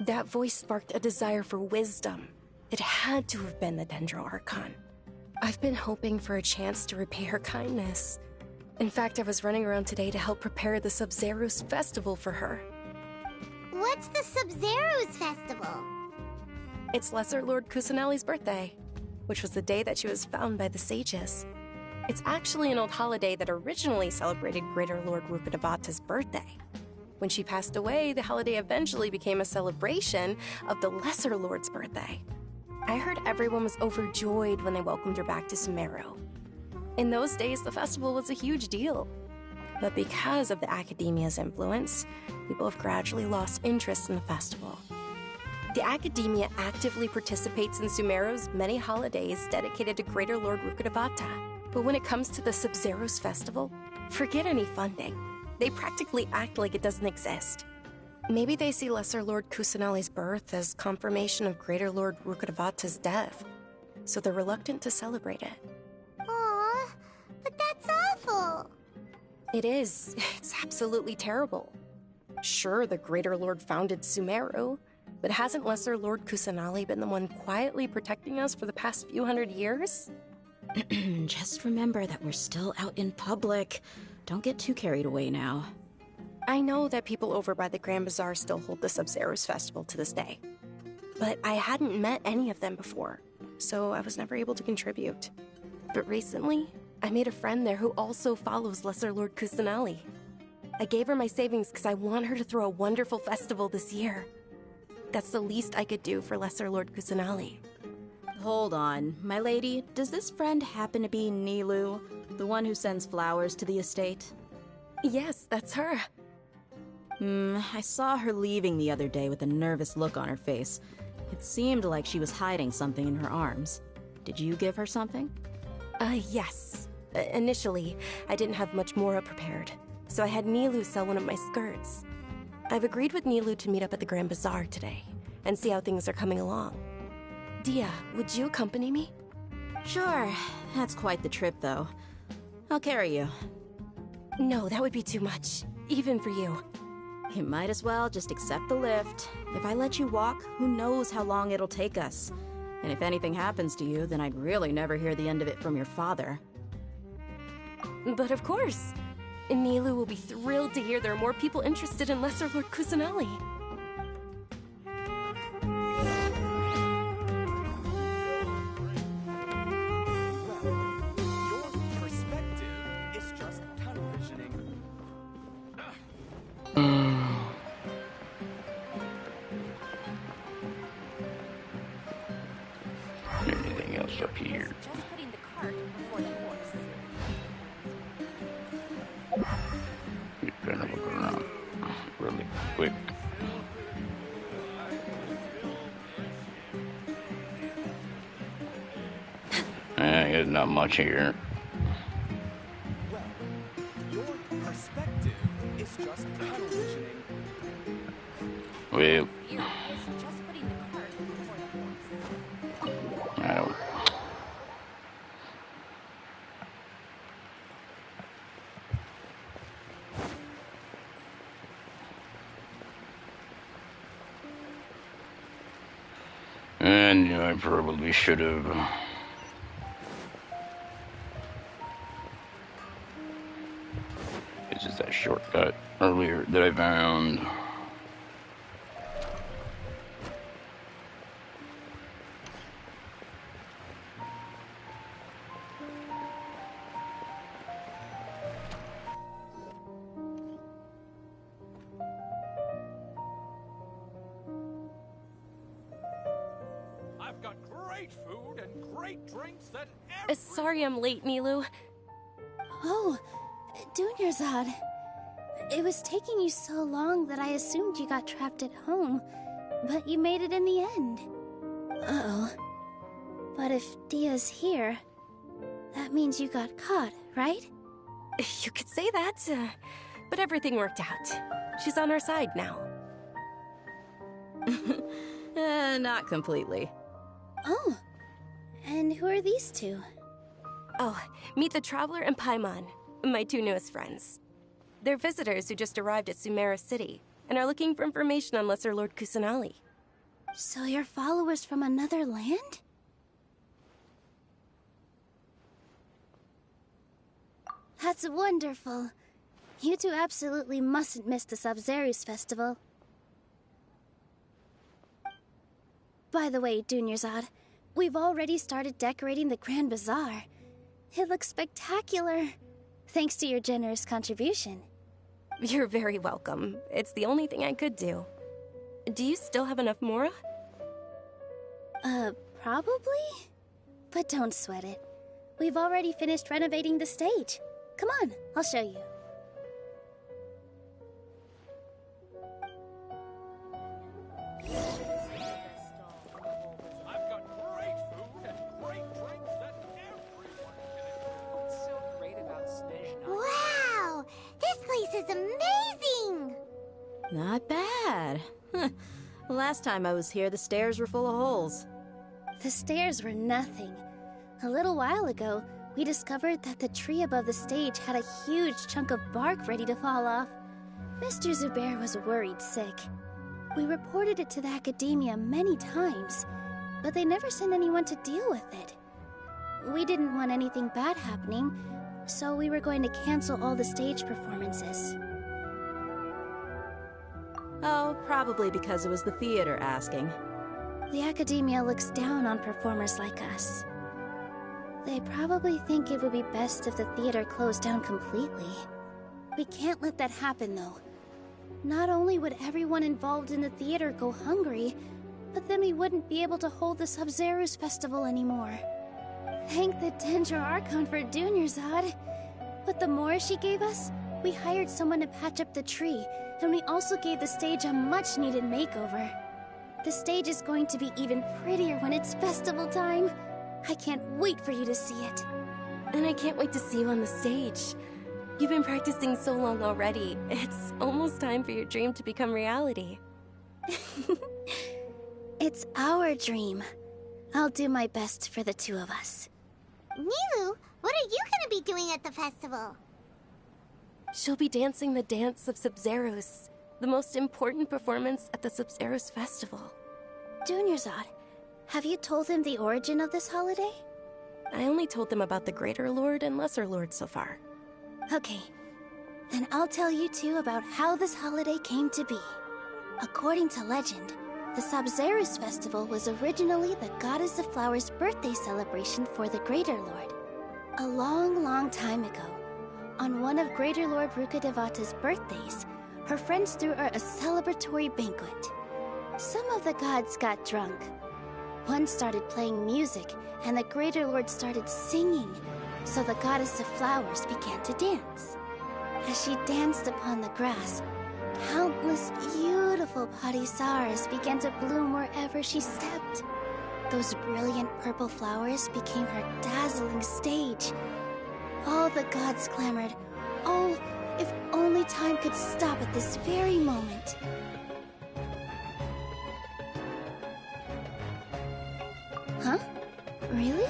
That voice sparked a desire for wisdom. It had to have been the Dendro Archon. I've been hoping for a chance to repay her kindness. In fact, I was running around today to help prepare the Sub-Zerus festival for her. What's the Sub-Zerus festival? It's Lesser Lord Kusanali's birthday, which was the day that she was found by the sages. It's actually an old holiday that originally celebrated Greater Lord Rukkhadevata's birthday. When she passed away, the holiday eventually became a celebration of the Lesser Lord's birthday. I heard everyone was overjoyed when they welcomed her back to Sumeru. In those days, the festival was a huge deal. But because of the Academia's influence, people have gradually lost interest in the festival. The Academia actively participates in Sumeru's many holidays dedicated to Greater Lord Rukkhadevata. But when it comes to the Sub-Zerus festival, forget any funding. They practically act like it doesn't exist. Maybe they see Lesser Lord Kusanali's birth as confirmation of Greater Lord Rukkhadevata's death, so they're reluctant to celebrate it. Aww, but that's awful. It is. It's absolutely terrible. Sure, the Greater Lord founded Sumeru, but hasn't Lesser Lord Kusanali been the one quietly protecting us for the past few hundred years? Just remember that we're still out in public. Don't get too carried away now. I know that people over by the Grand Bazaar still hold the Sub-Zerus festival to this day. But I hadn't met any of them before, so I was never able to contribute. But recently, I made a friend there who also follows Lesser Lord Kusanali. I gave her my savings because I want her to throw a wonderful festival this year. That's the least I could do for Lesser Lord Kusanali. Hold on, my lady. Does this friend happen to be Nilu, the one who sends flowers to the estate? Yes, that's her. I saw her leaving the other day with a nervous look on her face. It seemed like she was hiding something in her arms. Did you give her something? Yes. Initially, I didn't have much Mora prepared, so I had Nilu sell one of my skirts. I've agreed with Nilu to meet up at the Grand Bazaar today, and see how things are coming along. Dia, would you accompany me? Sure. That's quite the trip, though. I'll carry you. No, that would be too much, even for you. You might as well just accept the lift. If I let you walk, who knows how long it'll take us. And if anything happens to you, then I'd really never hear the end of it from your father. But of course. Nilu will be thrilled to hear there are more people interested in Lesser Lord Kusanali. Anything else up here? Just putting the cart before the horse. Just trying to look around really quick. There's not much here. Well, your perspective is just tunnel visioning. Well, Here is just putting the cart before the horse. I don't. And I probably should have. It's just that shortcut earlier that I found. I've got great food and great drinks that Sorry I'm late, Nilu. Oh, Dunyarzad. It was taking you so long that I assumed you got trapped at home, but you made it in the end. Uh-oh. But if Dia's here, that means you got caught, right? You could say that, but everything worked out. She's on our side now. Not completely. Oh, and who are these two? Oh, meet the Traveler and Paimon, my two newest friends. They're visitors who just arrived at Sumeru City and are looking for information on Lesser Lord Kusanali. So you're followers from another land? That's wonderful. You two absolutely mustn't miss the Sabzerus festival. By the way, Dunyarzad, we've already started decorating the Grand Bazaar. It looks spectacular, thanks to your generous contribution. You're very welcome. It's the only thing I could do. Do you still have enough Mora? Probably? But don't sweat it. We've already finished renovating the stage. Come on, I'll show you. I've got great food and great drinks that everyone can. What's so great about Snezhna? Wow! This place is amazing! Not bad. The last time I was here, the stairs were full of holes. The stairs were nothing. A little while ago, we discovered that the tree above the stage had a huge chunk of bark ready to fall off. Mr. Zubair was worried sick. We reported it to the academia many times, but they never sent anyone to deal with it. We didn't want anything bad happening, so we were going to cancel all the stage performances. Oh, probably because it was the theater asking. The academia looks down on performers like us. They probably think it would be best if the theater closed down completely. We can't let that happen, though. Not only would everyone involved in the theater go hungry, but then we wouldn't be able to hold the Sub-Zero's festival anymore. Thank the Dendro Archon for Dunyarzad. With the more she gave us, we hired someone to patch up the tree, and we also gave the stage a much-needed makeover. The stage is going to be even prettier when it's festival time. I can't wait for you to see it. And I can't wait to see you on the stage. You've been practicing so long already. It's almost time for your dream to become reality. It's our dream. I'll do my best for the two of us. Nilu, what are you gonna be doing at the festival? She'll be dancing the dance of Sub-Zeros, the most important performance at the Sub-Zeros festival. Dunyarzad, have you told him the origin of this holiday? I only told them about the Greater Lord and Lesser Lord so far. Okay, then I'll tell you two about how this holiday came to be. According to legend, the Sub-Zeros festival was originally the Goddess of Flowers' birthday celebration for the Greater Lord. A long, long time ago, on one of Greater Lord Rukkhadevata's birthdays, her friends threw her a celebratory banquet. Some of the gods got drunk. One started playing music, and the Greater Lord started singing, so the Goddess of Flowers began to dance. As she danced upon the grass, countless beautiful parisaras began to bloom wherever she stepped. Those brilliant purple flowers became her dazzling stage. All the gods clamored, "Oh, if only time could stop at this very moment." Huh? Really?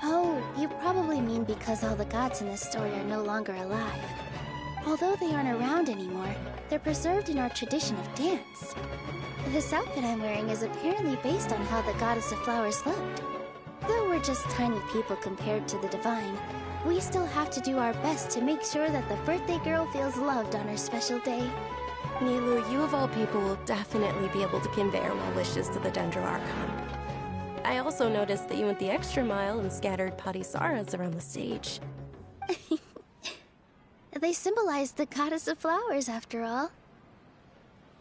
Oh, you probably mean because all the gods in this story are no longer alive. Although they aren't around anymore, they're preserved in our tradition of dance. This outfit I'm wearing is apparently based on how the Goddess of Flowers looked. Though we're just tiny people compared to the Divine, we still have to do our best to make sure that the birthday girl feels loved on her special day. Nilu, you of all people will definitely be able to convey our well wishes to the Dendro Archon. I also noticed that you went the extra mile and scattered parisaras around the stage. They symbolize the Goddess of Flowers, after all.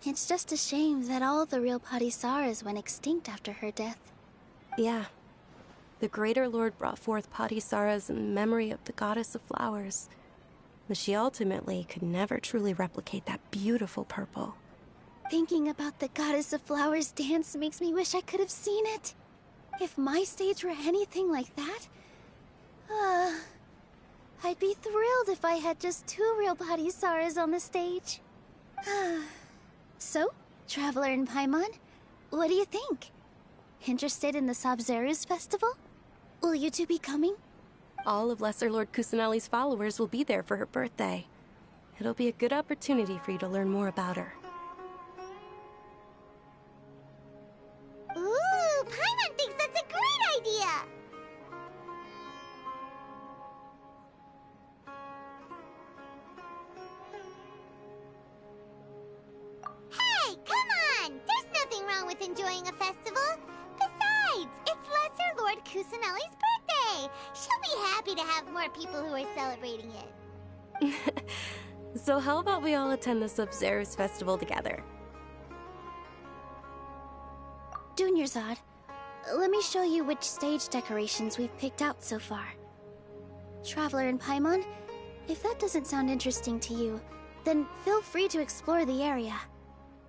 It's just a shame that all the real parisaras went extinct after her death. Yeah. The Greater Lord brought forth parisaras in memory of the Goddess of Flowers, but she ultimately could never truly replicate that beautiful purple. Thinking about the Goddess of Flowers dance makes me wish I could have seen it. If my stage were anything like that, I'd be thrilled if I had just 2 real parisaras on the stage. So, Traveler and Paimon, what do you think? Interested in the Sub-Zeros festival? Will you two be coming? All of Lesser Lord Kusanali's followers will be there for her birthday. It'll be a good opportunity for you to learn more about her. Ooh, Paimon thinks that's a great idea! Hey, come on! There's nothing wrong with enjoying a festival. Besides, it's Lesser Lord Kusanali's birthday. She'll be happy to have more people who are celebrating it. So how about we all attend the Sub-Zeros festival together? Dunyarzad, let me show you which stage decorations we've picked out so far. Traveler and Paimon, if that doesn't sound interesting to you, then feel free to explore the area.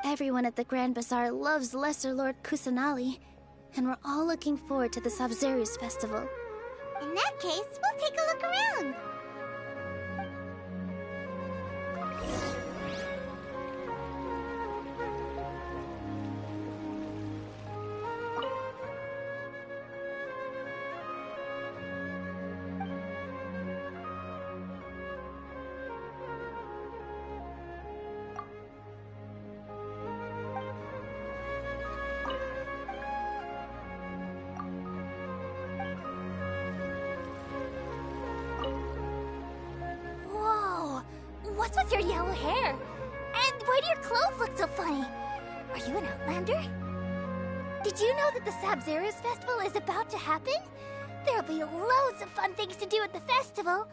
Everyone at the Grand Bazaar loves Lesser Lord Kusanali, and we're all looking forward to the Sub-Zeros festival. In that case, we'll take a look around. What's with your yellow hair? And why do your clothes look so funny? Are you an outlander? Did you know that the Sub-Zeros festival is about to happen? There'll be loads of fun things to do at the festival.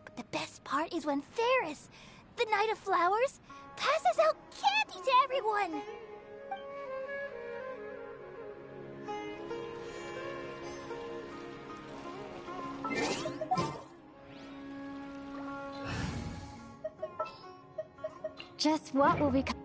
But the best part is when Ferris, the Knight of Flowers, passes out candy to everyone. Just what will become...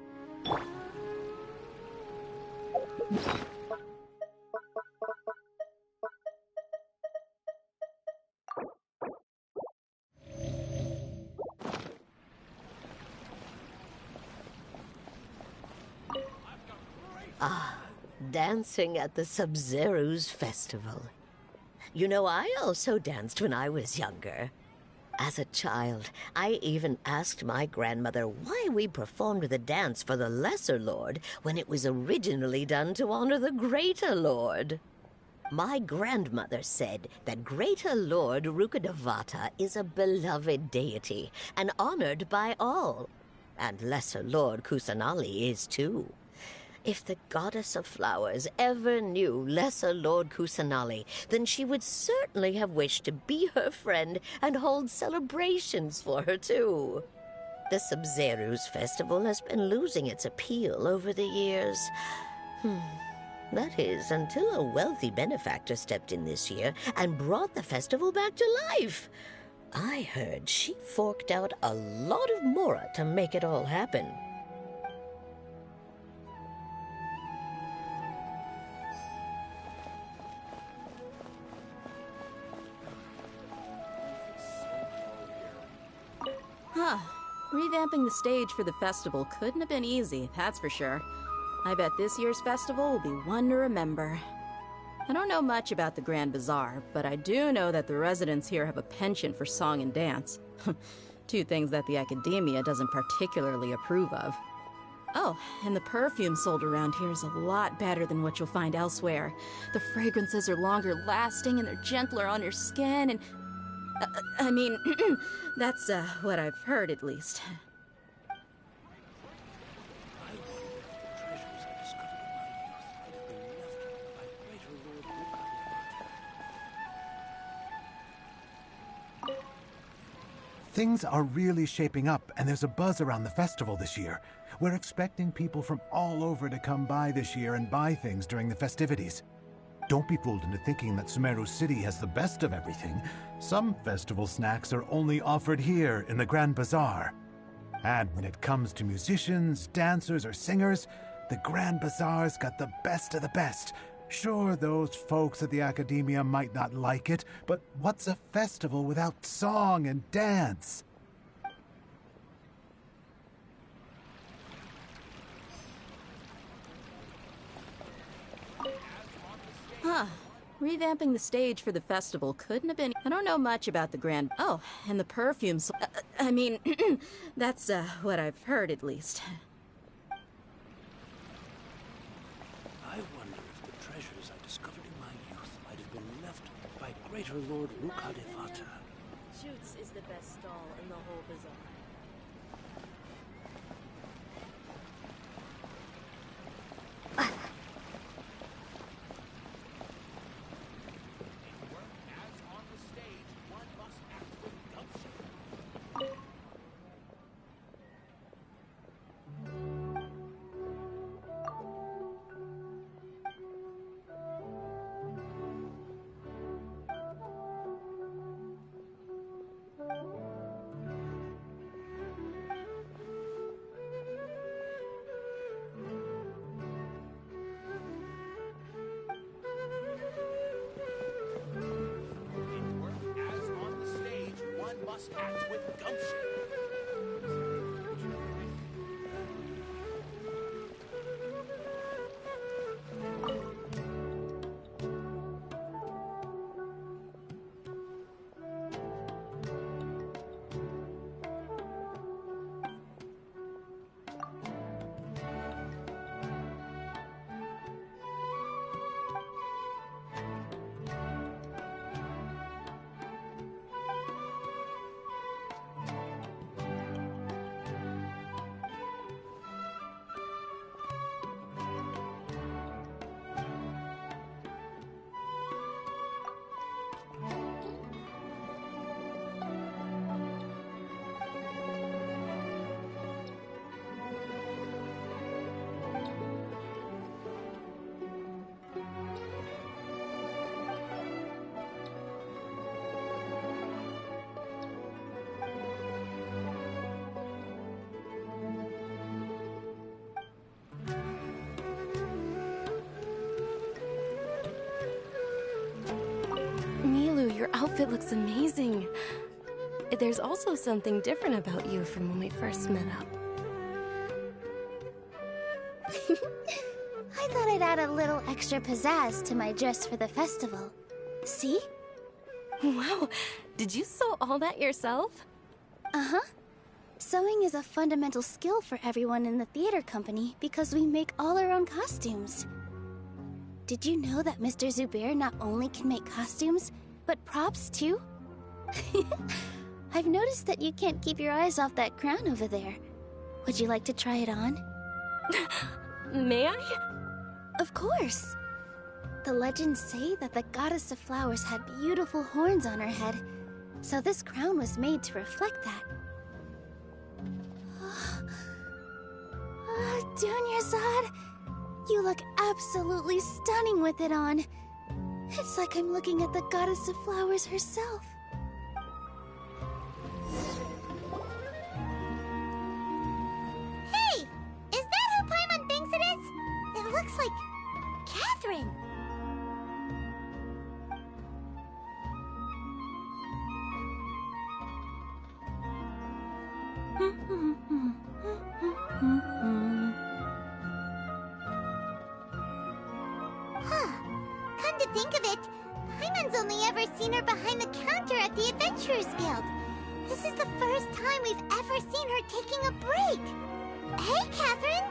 Dancing at the Sub-Zero's festival. You know, I also danced when I was younger. As a child, I even asked my grandmother why we performed the dance for the Lesser Lord when it was originally done to honor the Greater Lord. My grandmother said that Greater Lord Rukkhadevata is a beloved deity and honored by all. And Lesser Lord Kusanali is too. If the Goddess of Flowers ever knew Lesser Lord Kusanali, then she would certainly have wished to be her friend and hold celebrations for her, too. The Sub-Zero's festival has been losing its appeal over the years. That is, until a wealthy benefactor stepped in this year and brought the festival back to life. I heard she forked out a lot of mora to make it all happen. Huh. Revamping the stage for the festival couldn't have been easy, that's for sure. I bet this year's festival will be one to remember. I don't know much about the Grand Bazaar, but I do know that the residents here have a penchant for song and dance. Two things that the academia doesn't particularly approve of. Oh, and the perfume sold around here is a lot better than what you'll find elsewhere. The fragrances are longer lasting and they're gentler on your skin and... I mean, that's what I've heard at least. Things are really shaping up, and there's a buzz around the festival this year. We're expecting people from all over to come by this year and buy things during the festivities. Don't be fooled into thinking that Sumeru City has the best of everything. Some festival snacks are only offered here in the Grand Bazaar. And when it comes to musicians, dancers, or singers, the Grand Bazaar's got the best of the best. Sure, those folks at the academia might not like it, but what's a festival without song and dance? Huh. Revamping the stage for the festival couldn't have been... I don't know much about the Grand... Oh, and the perfumes... I mean, that's what I've heard at least. I wonder if the treasures I discovered in my youth might have been left by Greater Lord Rukkhadevata. Shoots is the best stall in the whole bazaar. Must act with gumption. outfit looks amazing. There's also something different about you from when we first met up. I thought I'd add a little extra pizzazz to my dress for the festival. See? Wow, did you sew all that yourself? Uh-huh. Sewing is a fundamental skill for everyone in the theater company because we make all our own costumes. Did you know that Mr. Zubair not only can make costumes, but props too? I've noticed that you can't keep your eyes off that crown over there. Would you like to try it on? May I? Of course. The legends say that the goddess of flowers had beautiful horns on her head, so this crown was made to reflect that. Dunyarzad, you look absolutely stunning with it on. It's like I'm looking at the goddess of flowers herself. Hey! Is that who Paimon thinks it is? It looks like Catherine. Huh. Come to think of it, Paimon's only ever seen her behind the counter at the Adventurers Guild. This is the first time we've ever seen her taking a break. Hey, Catherine!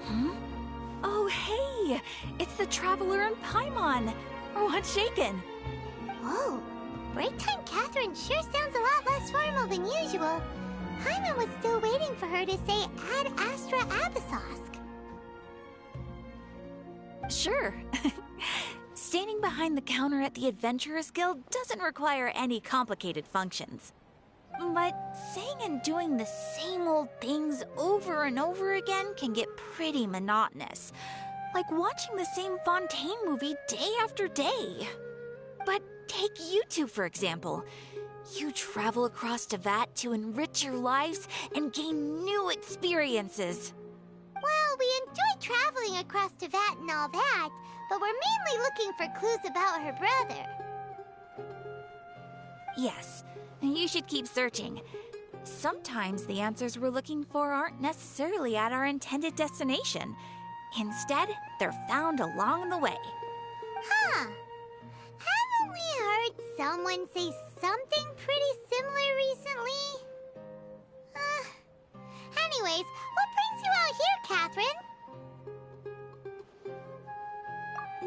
Hmm? Oh, hey! It's the Traveler and Paimon! What's shaken? Whoa. Break time Catherine sure sounds a lot less formal than usual. Paimon was still waiting for her to say Ad Astra Abyssosque. Sure. Standing behind the counter at the Adventurers Guild doesn't require any complicated functions. But saying and doing the same old things over and over again can get pretty monotonous. Like watching the same Fontaine movie day after day. But take you two, for example. You travel across Teyvat to enrich your lives and gain new experiences. Well, we enjoy traveling across Teyvat and all that, but we're mainly looking for clues about her brother. Yes, you should keep searching. Sometimes the answers we're looking for aren't necessarily at our intended destination. Instead, they're found along the way. Huh. Haven't we heard someone say something pretty similar recently? Anyways, what brings you out here, Catherine?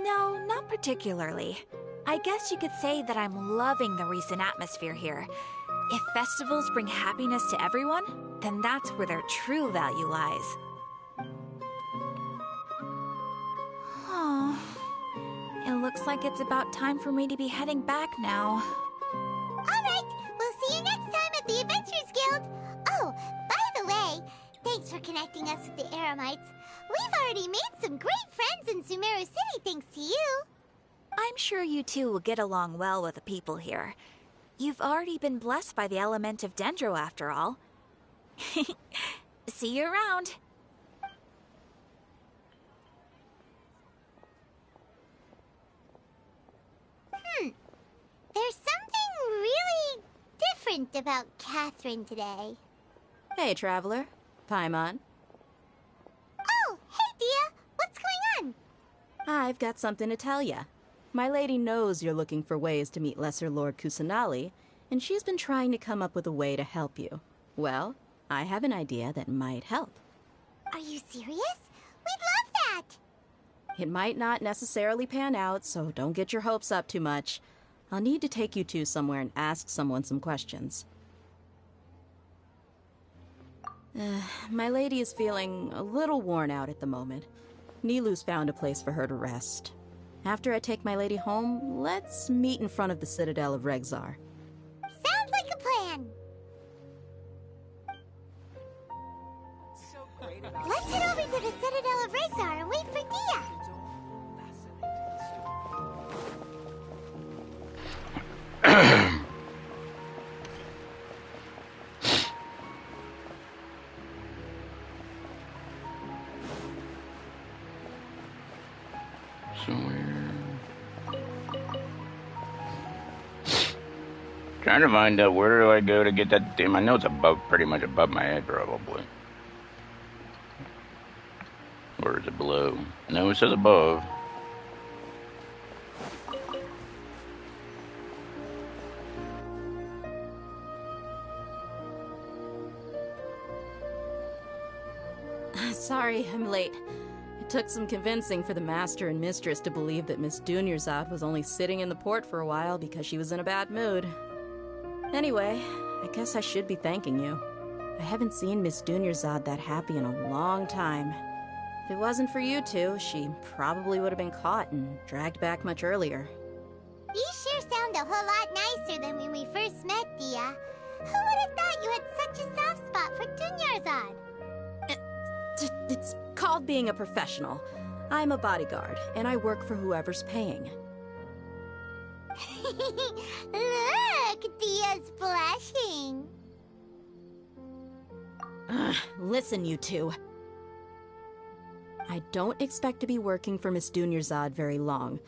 No, not particularly. I guess you could say that I'm loving the recent atmosphere here. If festivals bring happiness to everyone, then that's where their true value lies. Oh, it looks like it's about time for me to be heading back now. Alright, we'll see you next time at the Adventurers Guild. Oh, by the way, thanks for connecting us with the Eremites. We've already made some great friends in Sumeru City thanks to you. I'm sure you two will get along well with the people here. You've already been blessed by the element of Dendro, after all. See you around. There's something really different about Catherine today. Hey, Traveler. Paimon. Oh, hey, Dia. What's going on? I've got something to tell ya. My lady knows you're looking for ways to meet Lesser Lord Kusanali, and she's been trying to come up with a way to help you. Well, I have an idea that might help. Are you serious? We'd love that! It might not necessarily pan out, so don't get your hopes up too much. I'll need to take you two somewhere and ask someone some questions. My lady is feeling a little worn out at the moment. Nilu's found a place for her to rest. After I take my lady home, let's meet in front of the Citadel of Regzar. Sounds like a plan! Let's head over to the Citadel of Regzar and wait for Dia! trying to find out where do I go to get that thing. I know it's pretty much above my head, probably. Or is it below? No, it says above. Sorry, I'm late. It took some convincing for the master and mistress to believe that Miss Dunyarzad was only sitting in the port for a while because she was in a bad mood. Anyway, I guess I should be thanking you. I haven't seen Miss Dunyarzad that happy in a long time. If it wasn't for you two, she probably would have been caught and dragged back much earlier. You sure sound a whole lot nicer than when we first met, Dia. Who would have thought you had such a soft spot for Dunyarzad? It's called being a professional. I'm a bodyguard, and I work for whoever's paying. Look, Dia's blushing. Listen, you two. I don't expect to be working for Miss Dunyarzad very long,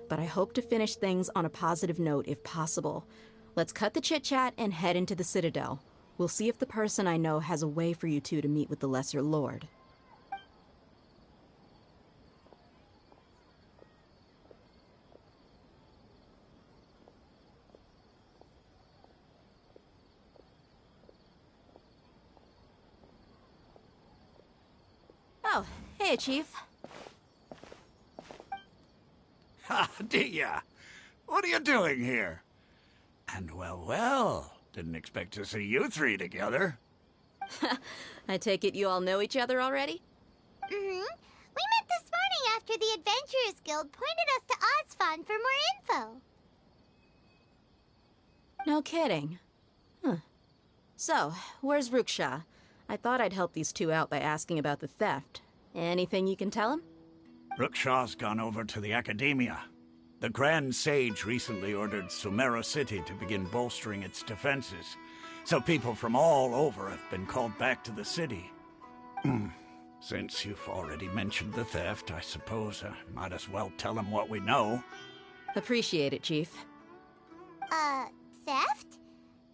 but I hope to finish things on a positive note if possible. Let's cut the chit-chat and head into the Citadel. We'll see if the person I know has a way for you two to meet with the Lesser Lord. Oh, hey, Chief. Ha, Dia! What are you doing here? And well, didn't expect to see you three together. I take it you all know each other already? Mm-hmm. We met this morning after the Adventurers Guild pointed us to Ozfon for more info. No kidding. Huh. So, where's Ruksha? I thought I'd help these two out by asking about the theft. Anything you can tell him? Ruksha's gone over to the Academia. The Grand Sage recently ordered Sumeru City to begin bolstering its defenses, so people from all over have been called back to the city. Since you've already mentioned the theft, I suppose I might as well tell him what we know. Appreciate it, Chief. Theft?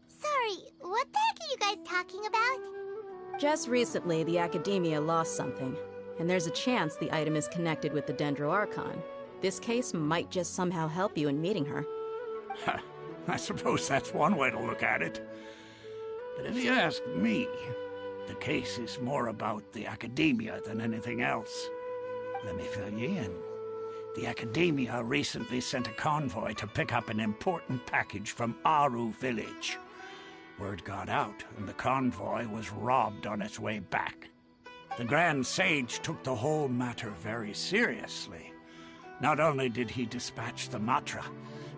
Sorry, what the heck are you guys talking about? Just recently, the Academia lost something, and there's a chance the item is connected with the Dendro Archon. This case might just somehow help you in meeting her. I suppose that's one way to look at it. But if you ask me, the case is more about the Academia than anything else. Let me fill you in. The Academia recently sent a convoy to pick up an important package from Aru village. Word got out, and the convoy was robbed on its way back. The Grand Sage took the whole matter very seriously. Not only did he dispatch the Matra,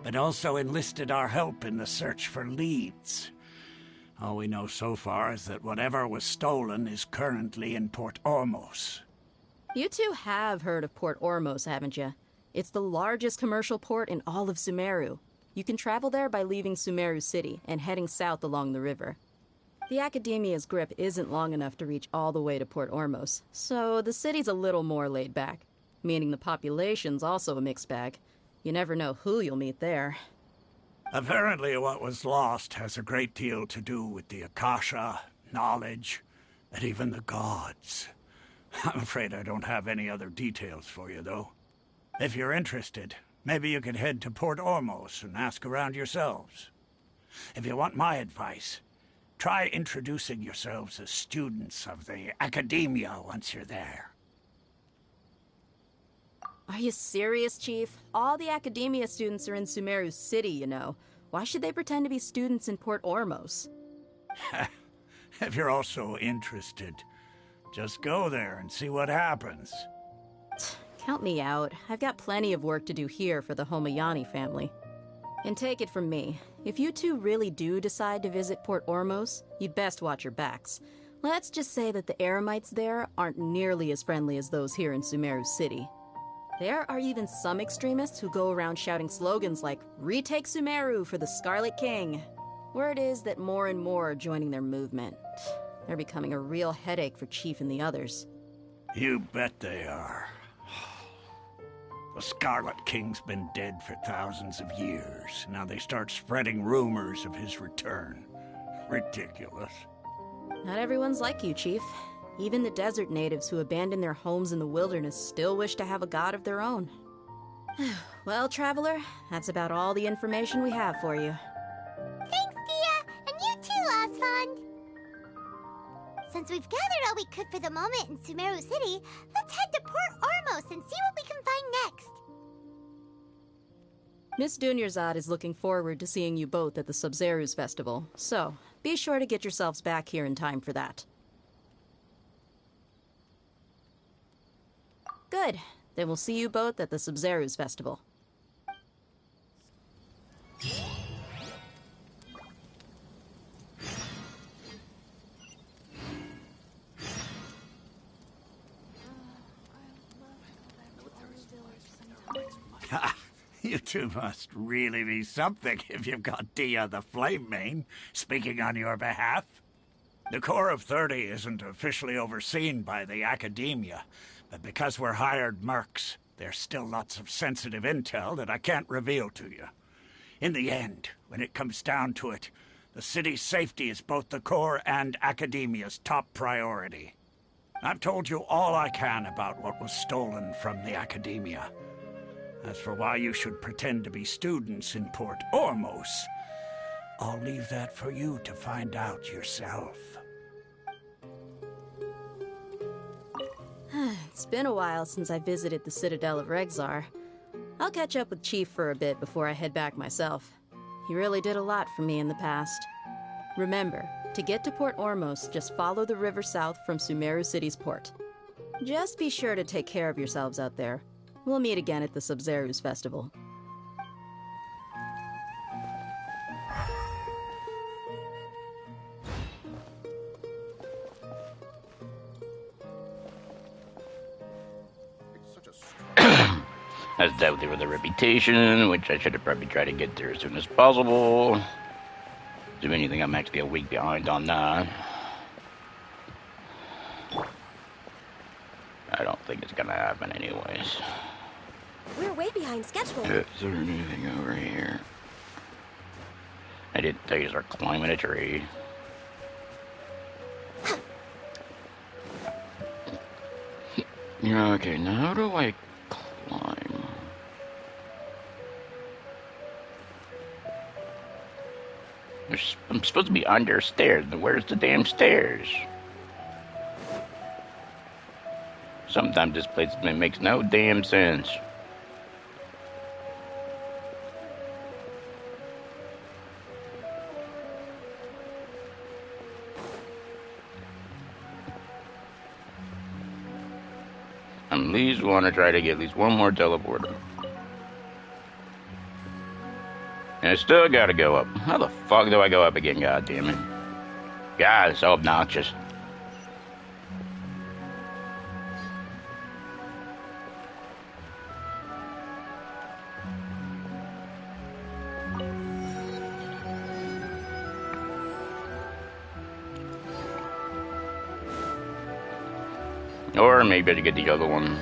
but also enlisted our help in the search for leads. All we know so far is that whatever was stolen is currently in Port Ormos. You two have heard of Port Ormos, haven't you? It's the largest commercial port in all of Sumeru. You can travel there by leaving Sumeru City and heading south along the river. The Academia's grip isn't long enough to reach all the way to Port Ormos, so the city's a little more laid back, meaning the population's also a mixed bag. You never know who you'll meet there. Apparently what was lost has a great deal to do with the Akasha, knowledge, and even the gods. I'm afraid I don't have any other details for you, though. If you're interested, maybe you could head to Port Ormos and ask around yourselves. If you want my advice, try introducing yourselves as students of the Academia once you're there. Are you serious, Chief? All the Academia students are in Sumeru City, you know. Why should they pretend to be students in Port Ormos? If you're also interested, just go there and see what happens. Count me out. I've got plenty of work to do here for the Homayani family. And take it from me, if you two really do decide to visit Port Ormos, you'd best watch your backs. Let's just say that the Eremites there aren't nearly as friendly as those here in Sumeru City. There are even some extremists who go around shouting slogans like, "Retake Sumeru for the Scarlet King." Word is that more and more are joining their movement. They're becoming a real headache for Chief and the others. You bet they are. The Scarlet King's been dead for thousands of years. Now they start spreading rumors of his return. Ridiculous. Not everyone's like you, Chief. Even the desert natives who abandoned their homes in the wilderness still wish to have a god of their own. Well, Traveler, that's about all the information we have for you. Thanks, Dia! And you too, Osfond! Since we've gathered all we could for the moment in Sumeru City, let's head to Port Ormos and see what we can find next. Miss Dunyarzad is looking forward to seeing you both at the Sub-Zeru's Festival, so be sure to get yourselves back here in time for that. Good. Then we'll see you both at the Sub-Zeru's Festival. You two must really be something if you've got Dia the Flame Mane speaking on your behalf. The Corps of 30 isn't officially overseen by the Academia, but because we're hired mercs, there's still lots of sensitive intel that I can't reveal to you. In the end, when it comes down to it, the city's safety is both the Corps and Academia's top priority. I've told you all I can about what was stolen from the Academia. As for why you should pretend to be students in Port Ormos, I'll leave that for you to find out yourself. It's been a while since I visited the Citadel of Regzar. I'll catch up with Chief for a bit before I head back myself. He really did a lot for me in the past. Remember, to get to Port Ormos, just follow the river south from Sumeru City's port. Just be sure to take care of yourselves out there. We'll meet again at the Sub-Zeru's Festival. That's definitely with a reputation, which I should have probably tried to get there as soon as possible. Do anything, I'm actually a week behind on that. I don't think it's gonna happen anyways. We're way behind schedule. Is there anything over here? I didn't tell you to start climbing a tree. Okay, now how do I climb? I'm supposed to be under stairs, but where's the damn stairs? Sometimes this place makes no damn sense. I at least want to try to get at least one more teleporter. And I still gotta go up. How the fuck do I go up again, god damn it? God, it's so obnoxious. Or maybe to get the other one.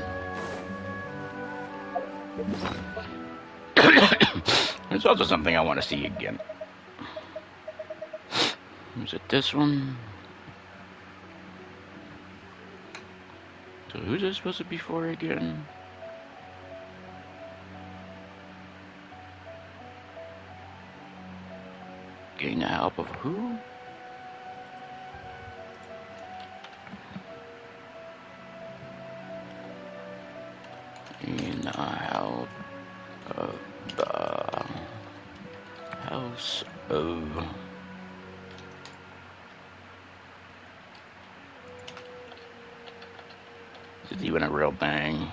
There's also something I want to see again. Is it this one? So who's this supposed to be for again? Gain the help of who? In the help of the House of... Is it even a real thing?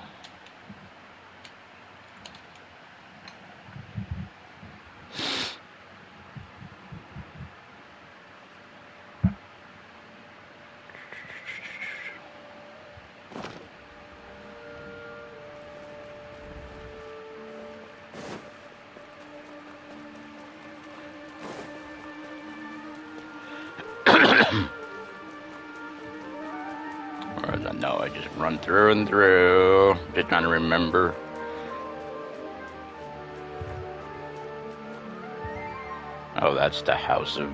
No, I just run through and through. Just trying to remember Oh, that's the house of...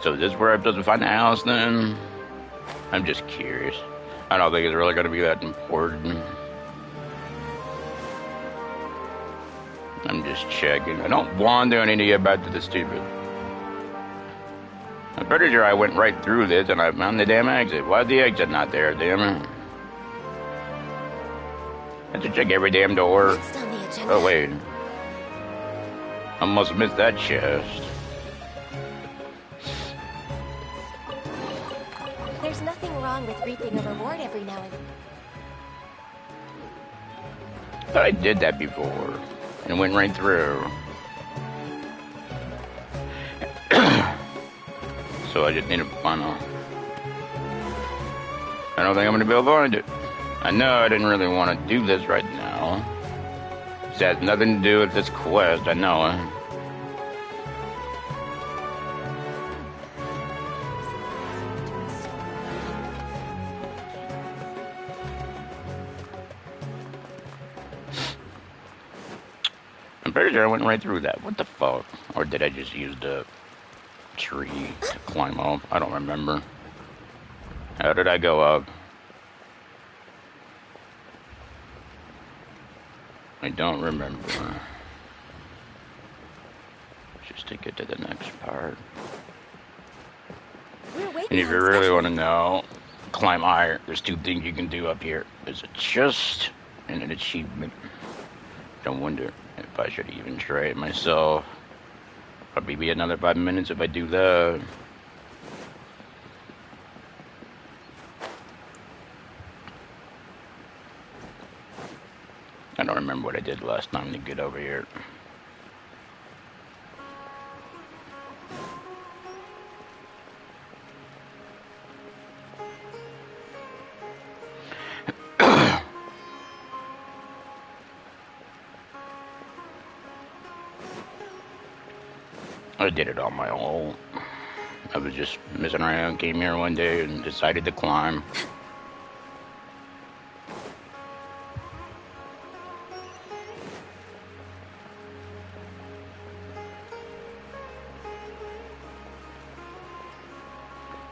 So is this where I'm supposed to find the house then? I'm just curious. I don't think it's really going to be that important. I'm just checking. I don't want to do anything about this stupid. I'm pretty sure I went right through this and I found the damn exit. Why is the exit not there, damn it? I have to check every damn door. Oh, wait. I must have missed that chest. There's nothing wrong with reaping a reward every now and then. I thought I did that before. And went right through. So I just need to find out. I don't think I'm going to be able to find it. I know I didn't really want to do this right now. This has nothing to do with this quest, I know it. I'm pretty sure I went right through that. What the fuck? Or did I just use the tree to climb up? I don't remember. How did I go up? I don't remember. Just to get to the next part. And if you really want to know, climb higher. There's two things you can do up here. There's a chest and an achievement. Don't wonder if I should even try it myself. Probably be another 5 minutes if I do that. I don't remember what I did last time to get over here. I did it on my own. I was just messing around, came here one day and decided to climb.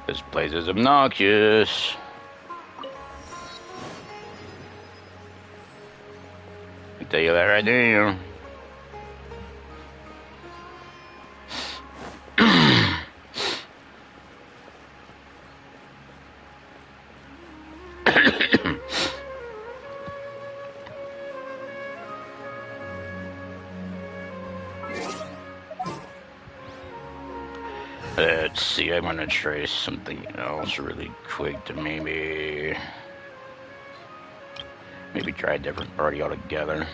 This place is obnoxious. I tell you that right now. Let's see, I'm gonna try something else really quick to maybe try a different party altogether.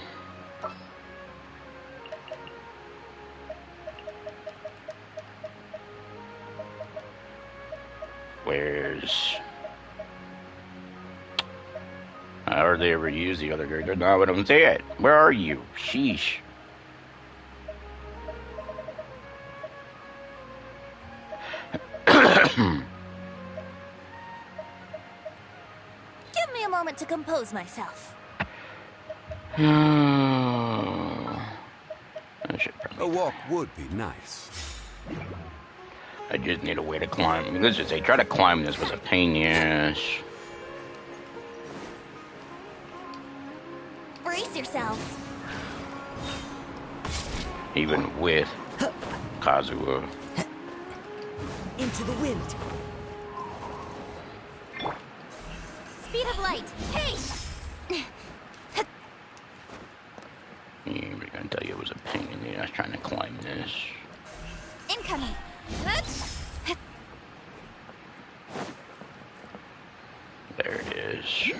Where's... I hardly ever use the other character. No, but I'm saying, where are you? Sheesh. Give me a moment to compose myself. A walk would be nice. I just need a way to climb. Let's just say, try to climb this was a pain in the ass. Brace yourselves. Even with Kazuha. Into the wind. Speed of light. Hey! Yeah, we're gonna tell you it was a pain in the ass trying to climb this. Incoming. There it is.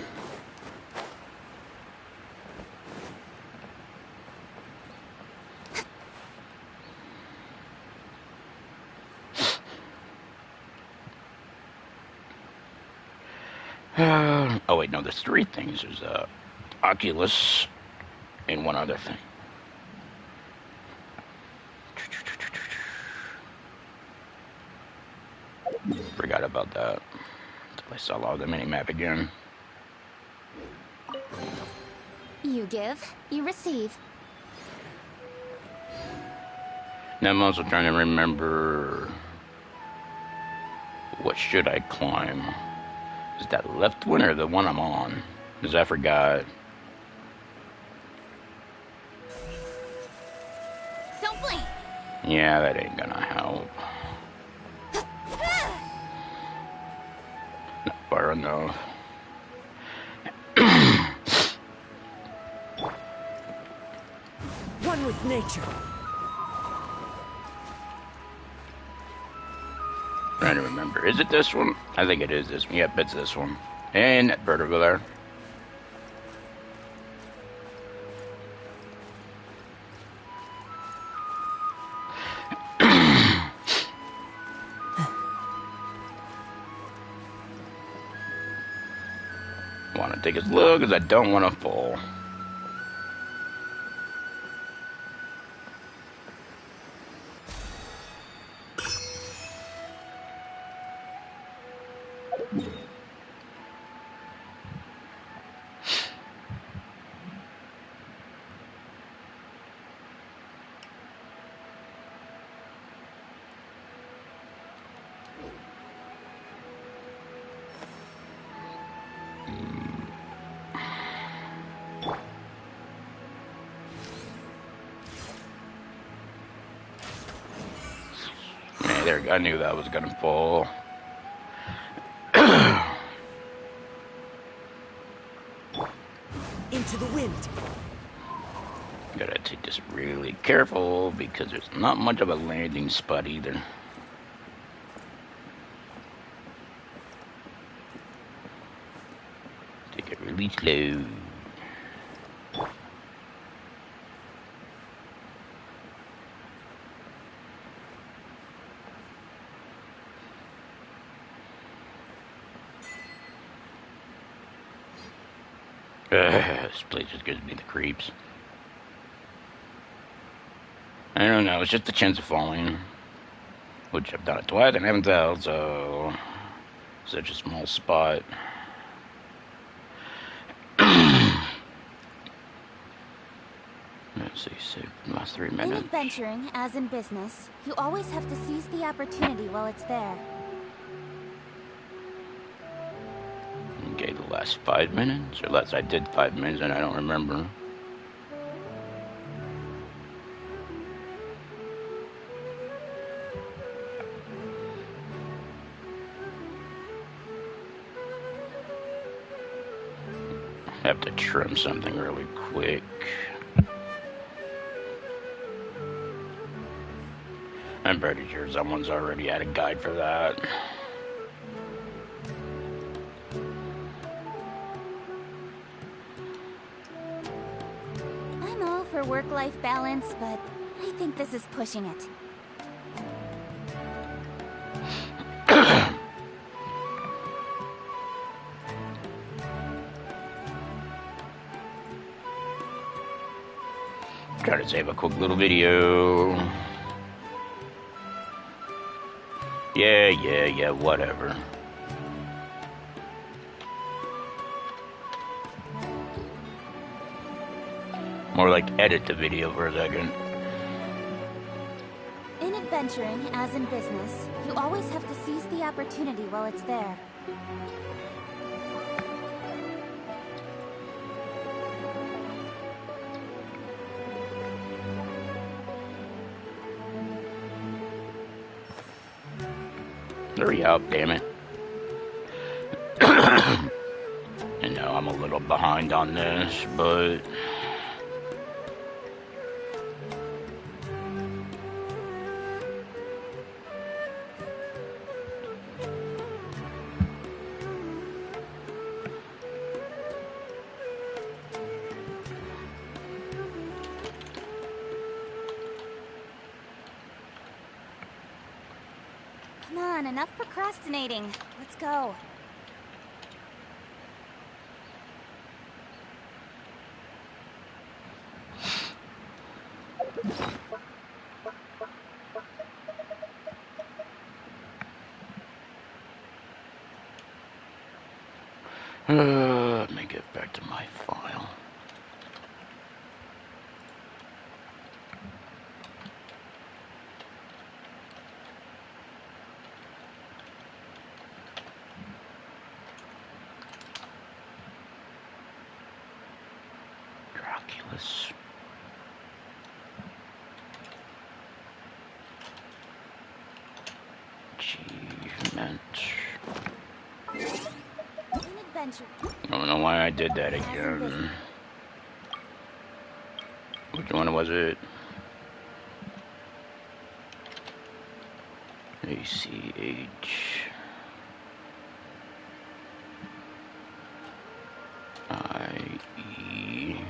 Oh wait, no, there's three things. There's Oculus and one other thing. Forgot about that. Until I saw all the mini-map again. You give, you receive. Now I'm also trying to remember what should I climb. Is that left one or the one I'm on? Because I forgot. Don't blink. Yeah, that ain't gonna help. Not far enough. One with nature. Trying to remember. Is it this one? I think it is this one. Yep, it's this one. And that bird over there. Want to take as low because I don't want to fall. Man, there, I knew that was gonna fall. Into the wind. Gotta take this really careful because there's not much of a landing spot either. Take it really slow. This place just gives me the creeps. I don't know, it's just a chance of falling. Which I've done it twice and I haven't failed, so... Such a small spot. Let's see, save the last 3 In minutes. adventuring, as in business, you always have to seize the opportunity while it's there. Okay, the last 5 minutes? Or less, I did 5 minutes and I don't remember. I have to trim something really quick. I'm pretty sure someone's already had a guide for that. I'm all for work-life balance, but I think this is pushing it. Try to save a quick little video. Yeah, whatever. More like edit the video for a second. In adventuring, as in business, you always have to seize the opportunity while it's there. Hurry up, damn it. You know, I'm a little behind on this, but... Come on, enough procrastinating. Let's go. Let me get back to my file. Palace. Achievement. An adventure. I don't know why I did that again. Which one was it? ACH. IE.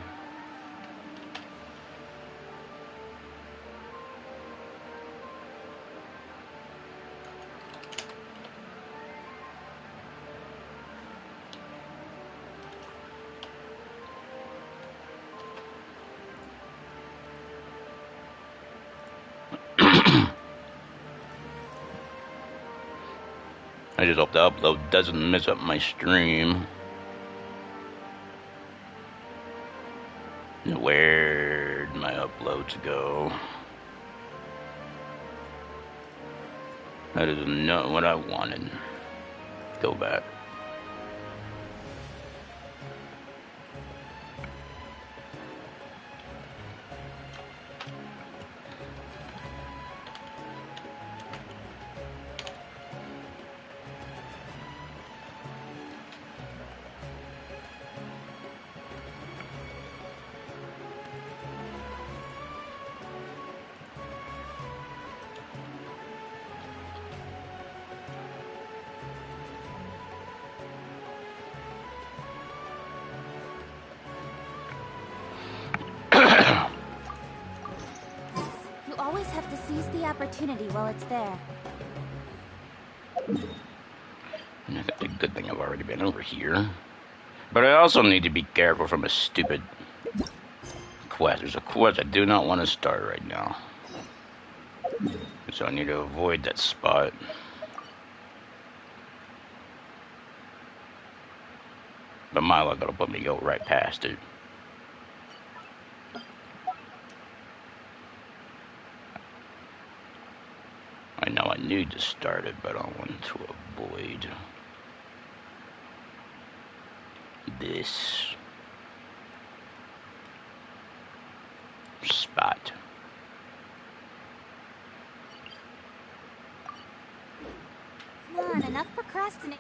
I just hope the upload doesn't mess up my stream. Where'd my uploads go? That is not what I wanted. Go back. You always have to seize the opportunity while it's there. It's a good thing I've already been over here. But I also need to be careful from a stupid quest. There's a quest I do not want to start right now. So I need to avoid that spot. But my luck, it'll put me go right past it. I know I need to start it, but I want to avoid this spot. Come on, enough procrastinating.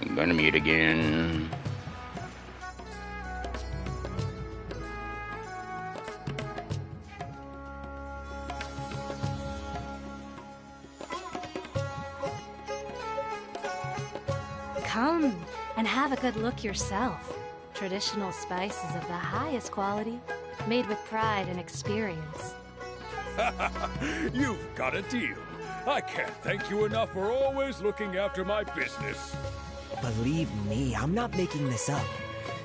I'm gonna mute again. Come and have a good look yourself. Traditional spices of the highest quality, made with pride and experience. You've got a deal. I can't thank you enough for always looking after my business. Believe me, I'm not making this up.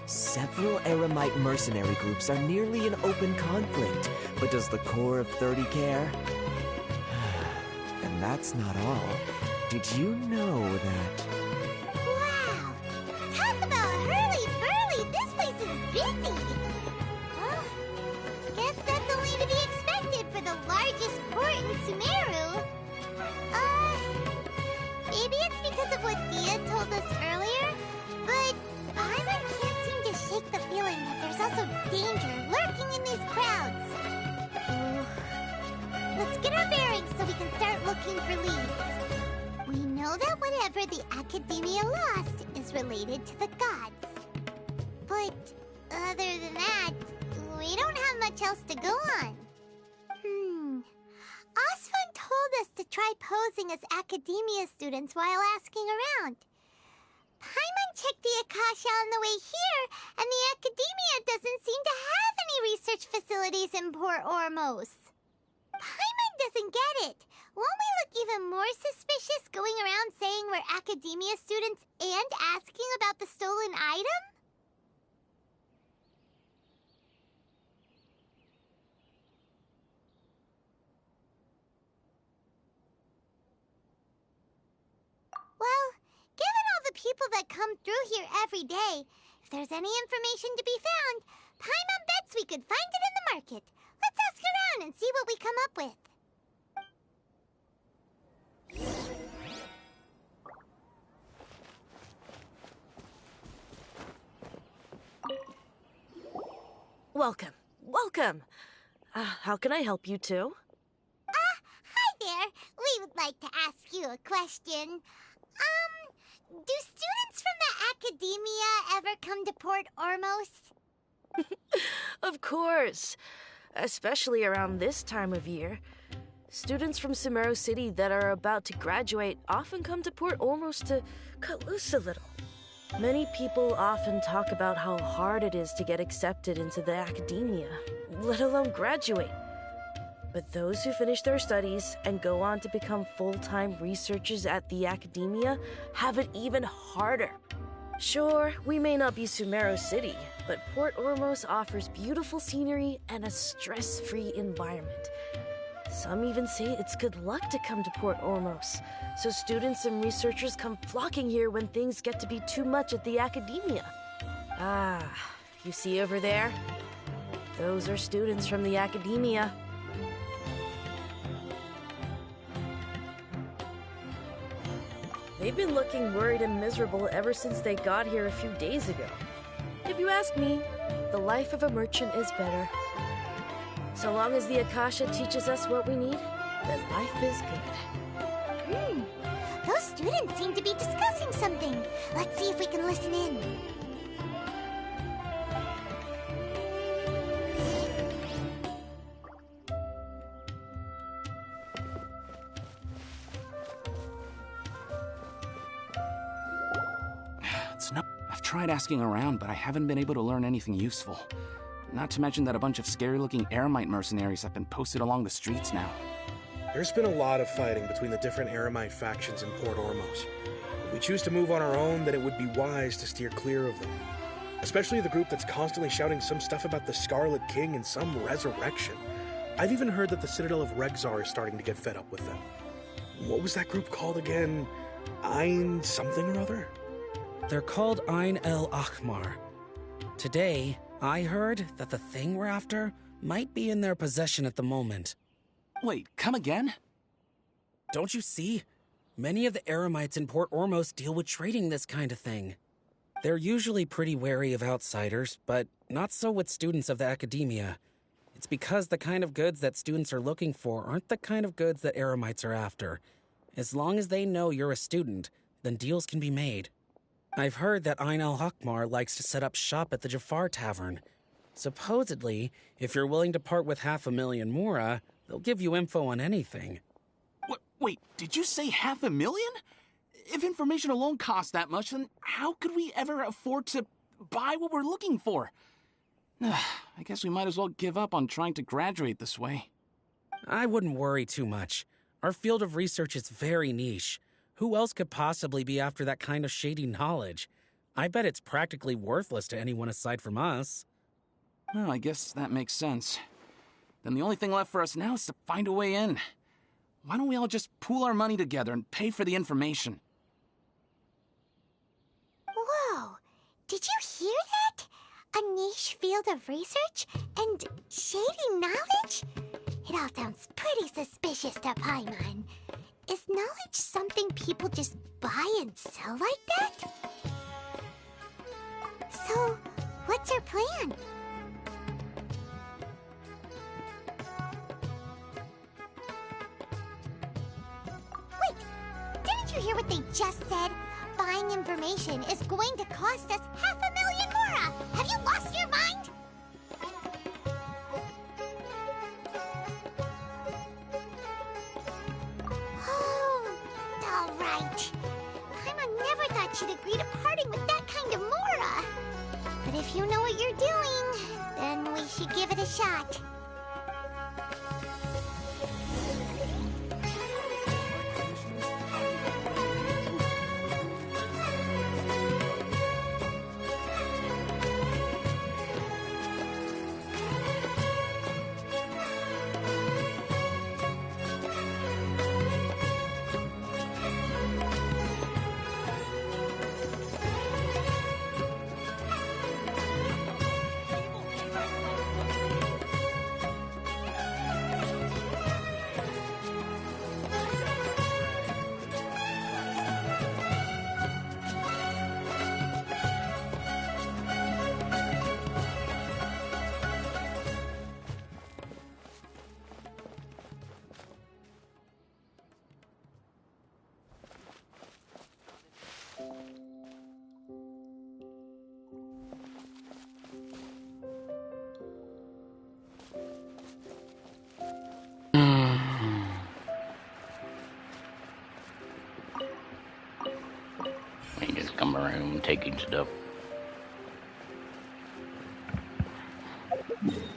Several Eremite mercenary groups are nearly in open conflict, but does the core of 30 care? And that's not all. Did you know that... Wow! Talk about hurly-burly! This place is busy! Well, guess that's only to be expected for the largest port in Sumeru. Maybe it's because of what Dia told us earlier, but Paimon can't seem to shake the feeling that there's also danger lurking in these crowds. Let's get our bearings so we can start looking for leads. We know that whatever the Academia lost is related to the gods. But other than that, we don't have much else to go on. Osfun told us to try posing as Academia students while asking around. Paimon checked the Akasha on the way here, and the Academia doesn't seem to have any research facilities in Port Ormos. Paimon doesn't get it. Won't we look even more suspicious going around saying we're Academia students and asking about the stolen item? Well, given all the people that come through here every day, if there's any information to be found, Paimon bets we could find it in the market. Let's ask around and see what we come up with. Welcome. Welcome. How can I help you two? Hi there. We would like to ask you a question. Do students from the Academia ever come to Port Ormos? Of course. Especially around this time of year. Students from Sumeru City that are about to graduate often come to Port Ormos to cut loose a little. Many people often talk about how hard it is to get accepted into the Academia, let alone graduate. But those who finish their studies and go on to become full-time researchers at the Academia have it even harder. Sure, we may not be Sumeru City, but Port Ormos offers beautiful scenery and a stress-free environment. Some even say it's good luck to come to Port Ormos, so students and researchers come flocking here when things get to be too much at the Academia. Ah, you see over there? Those are students from the Academia. They've been looking worried and miserable ever since they got here a few days ago. If you ask me, the life of a merchant is better. So long as the Akasha teaches us what we need, then life is good. Those students seem to be discussing something. Let's see if we can listen in. I've tried asking around, but I haven't been able to learn anything useful. Not to mention that a bunch of scary-looking Eremite mercenaries have been posted along the streets now. There's been a lot of fighting between the different Eremite factions in Port Ormos. If we choose to move on our own, then it would be wise to steer clear of them. Especially the group that's constantly shouting some stuff about the Scarlet King and some resurrection. I've even heard that the Citadel of Regzar is starting to get fed up with them. What was that group called again? Ein something or other? They're called Ein el Ahmar. Today, I heard that the thing we're after might be in their possession at the moment. Wait, come again? Don't you see? Many of the Eremites in Port Ormos deal with trading this kind of thing. They're usually pretty wary of outsiders, but not so with students of the Academia. It's because the kind of goods that students are looking for aren't the kind of goods that Eremites are after. As long as they know you're a student, then deals can be made. I've heard that Ein el-Hakmar likes to set up shop at the Jafar Tavern. Supposedly, if you're willing to part with 500,000 Mora, they'll give you info on anything. Wait, did you say 500,000? If information alone costs that much, then how could we ever afford to buy what we're looking for? I guess we might as well give up on trying to graduate this way. I wouldn't worry too much. Our field of research is very niche. Who else could possibly be after that kind of shady knowledge? I bet it's practically worthless to anyone aside from us. Well, I guess that makes sense. Then the only thing left for us now is to find a way in. Why don't we all just pool our money together and pay for the information? Whoa! Did you hear that? A niche field of research and shady knowledge? It all sounds pretty suspicious to Paimon. Is knowledge something people just buy and sell like that? So, what's your plan? Wait, didn't you hear what they just said? Buying information is going to cost us 500,000 Mora! Have you lost your mind? She'd agree to parting with that kind of Mora. But if you know what you're doing, then we should give it a shot. just come around taking stuff.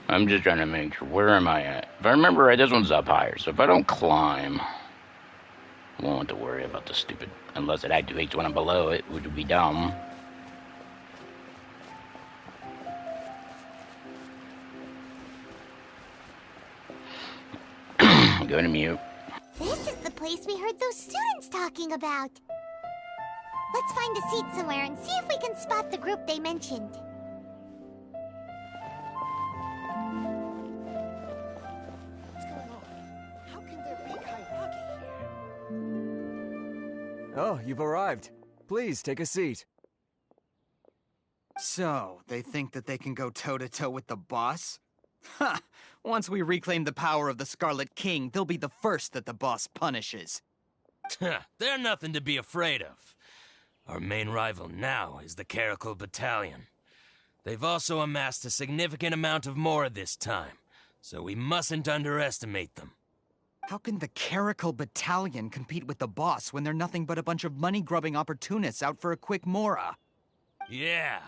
I'm just trying to make sure. Where am I at? If I remember right, this one's up higher. So if I don't climb, I won't have to worry about the stupid... Unless it activates when I'm below it, which would be dumb. Go to mute. This is the place we heard those students talking about. Let's find a seat somewhere and see if we can spot the group they mentioned. What's going on? How can there be Kairaki here? Oh, you've arrived. Please, take a seat. So, they think that they can go toe-to-toe with the boss? Ha! Once we reclaim the power of the Scarlet King, they'll be the first that the boss punishes. They're nothing to be afraid of. Our main rival now is the Caracal Battalion. They've also amassed a significant amount of more this time, so we mustn't underestimate them. How can the Caracal Battalion compete with the boss when they're nothing but a bunch of money-grubbing opportunists out for a quick mora? Yeah,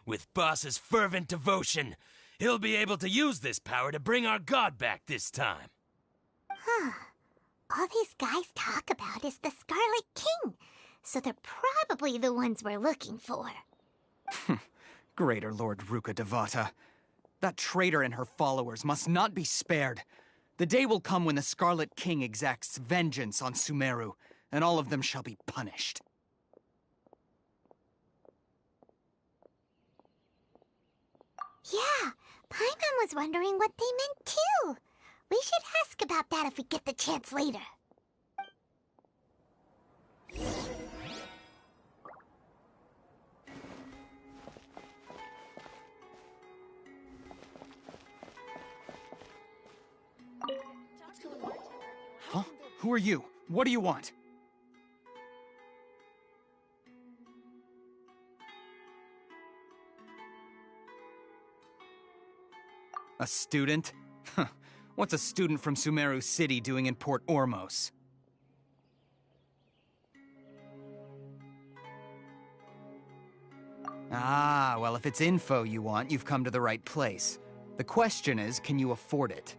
with Boss's fervent devotion, he'll be able to use this power to bring our god back this time. Huh. All these guys talk about is the Scarlet King, so they're probably the ones we're looking for. Greater Lord Ruka Devata. That traitor and her followers must not be spared. The day will come when the Scarlet King exacts vengeance on Sumeru, and all of them shall be punished. Yeah, Paimon was wondering what they meant too. We should ask about that if we get the chance later. Huh? Who are you? What do you want? A student? Huh. What's a student from Sumeru City doing in Port Ormos? Ah, well, if it's info you want, you've come to the right place. The question is, can you afford it?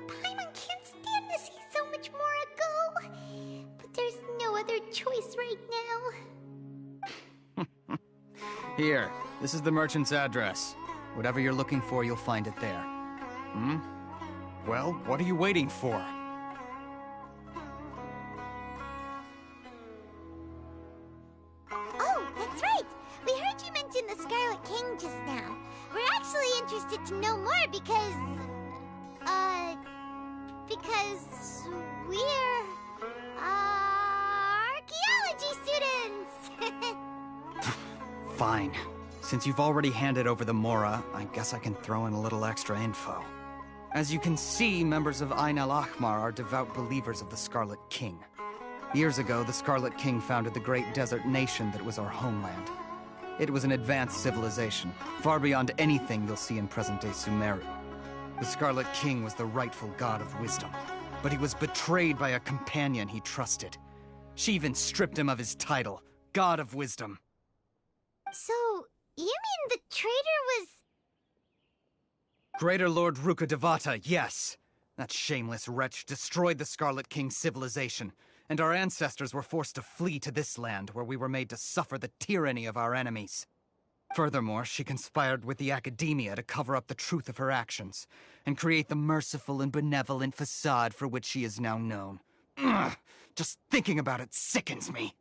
Paimon can't stand to see so much more go. But there's no other choice right now. Here, this is the merchant's address. Whatever you're looking for, you'll find it there. Hmm? Well, what are you waiting for? Oh, that's right! We heard you mention the Scarlet King just now. We're actually interested to know more because we're, archaeology students! Fine. Since you've already handed over the Mora, I guess I can throw in a little extra info. As you can see, members of Ain al-Ahmar are devout believers of the Scarlet King. Years ago, the Scarlet King founded the great desert nation that was our homeland. It was an advanced civilization, far beyond anything you'll see in present-day Sumeru. The Scarlet King was the rightful god of wisdom, but he was betrayed by a companion he trusted. She even stripped him of his title, God of Wisdom. So, you mean the traitor was... Greater Lord Ruka Devata, yes. That shameless wretch destroyed the Scarlet King's civilization, and our ancestors were forced to flee to this land where we were made to suffer the tyranny of our enemies. Furthermore, she conspired with the academia to cover up the truth of her actions, and create the merciful and benevolent facade for which she is now known. Ugh, just thinking about it sickens me.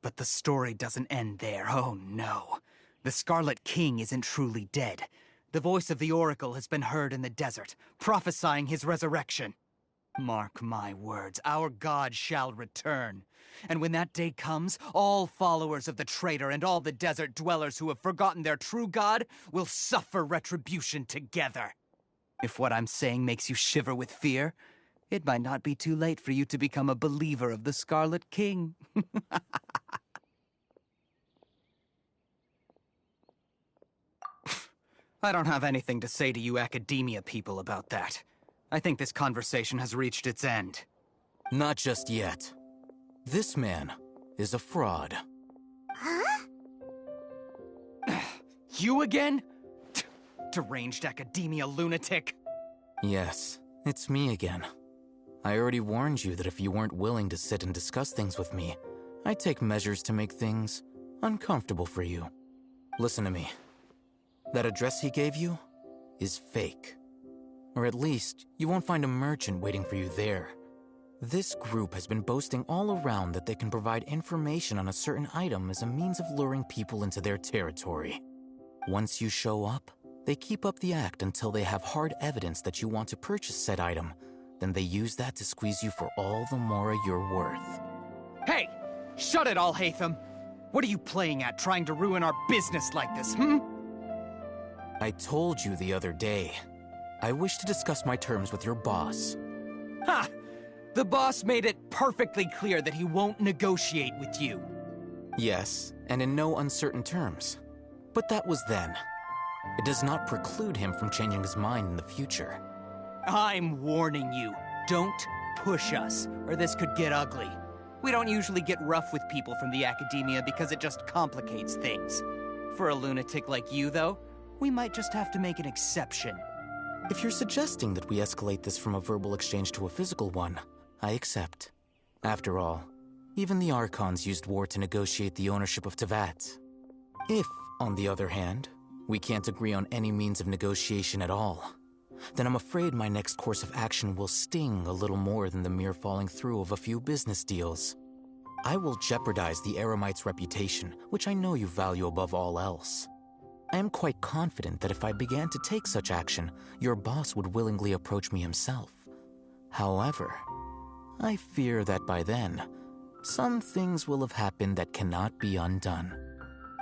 But the story doesn't end there, oh no. The Scarlet King isn't truly dead. The voice of the Oracle has been heard in the desert, prophesying his resurrection. Mark my words, our god shall return. And when that day comes, all followers of the traitor and all the desert dwellers who have forgotten their true god will suffer retribution together. If what I'm saying makes you shiver with fear, it might not be too late for you to become a believer of the Scarlet King. I don't have anything to say to you academia people about that. I think this conversation has reached its end. Not just yet. This man is a fraud. Huh? You again? Deranged academia lunatic. Yes, it's me again. I already warned you that if you weren't willing to sit and discuss things with me, I'd take measures to make things uncomfortable for you. Listen to me. That address he gave you is fake. Or at least, you won't find a merchant waiting for you there. This group has been boasting all around that they can provide information on a certain item as a means of luring people into their territory. Once you show up, they keep up the act until they have hard evidence that you want to purchase said item. Then they use that to squeeze you for all the mora you're worth. Hey! Shut it all, Hatham! What are you playing at, trying to ruin our business like this, hmm? I told you the other day. I wish to discuss my terms with your boss. Ha! The boss made it perfectly clear that he won't negotiate with you. Yes, and in no uncertain terms. But that was then. It does not preclude him from changing his mind in the future. I'm warning you. Don't push us, or this could get ugly. We don't usually get rough with people from the academia because it just complicates things. For a lunatic like you, though, we might just have to make an exception. If you're suggesting that we escalate this from a verbal exchange to a physical one, I accept. After all, even the Archons used war to negotiate the ownership of Teyvat. If, on the other hand, we can't agree on any means of negotiation at all, then I'm afraid my next course of action will sting a little more than the mere falling through of a few business deals. I will jeopardize the Eremite's reputation, which I know you value above all else. I am quite confident that if I began to take such action, your boss would willingly approach me himself. However, I fear that by then, some things will have happened that cannot be undone.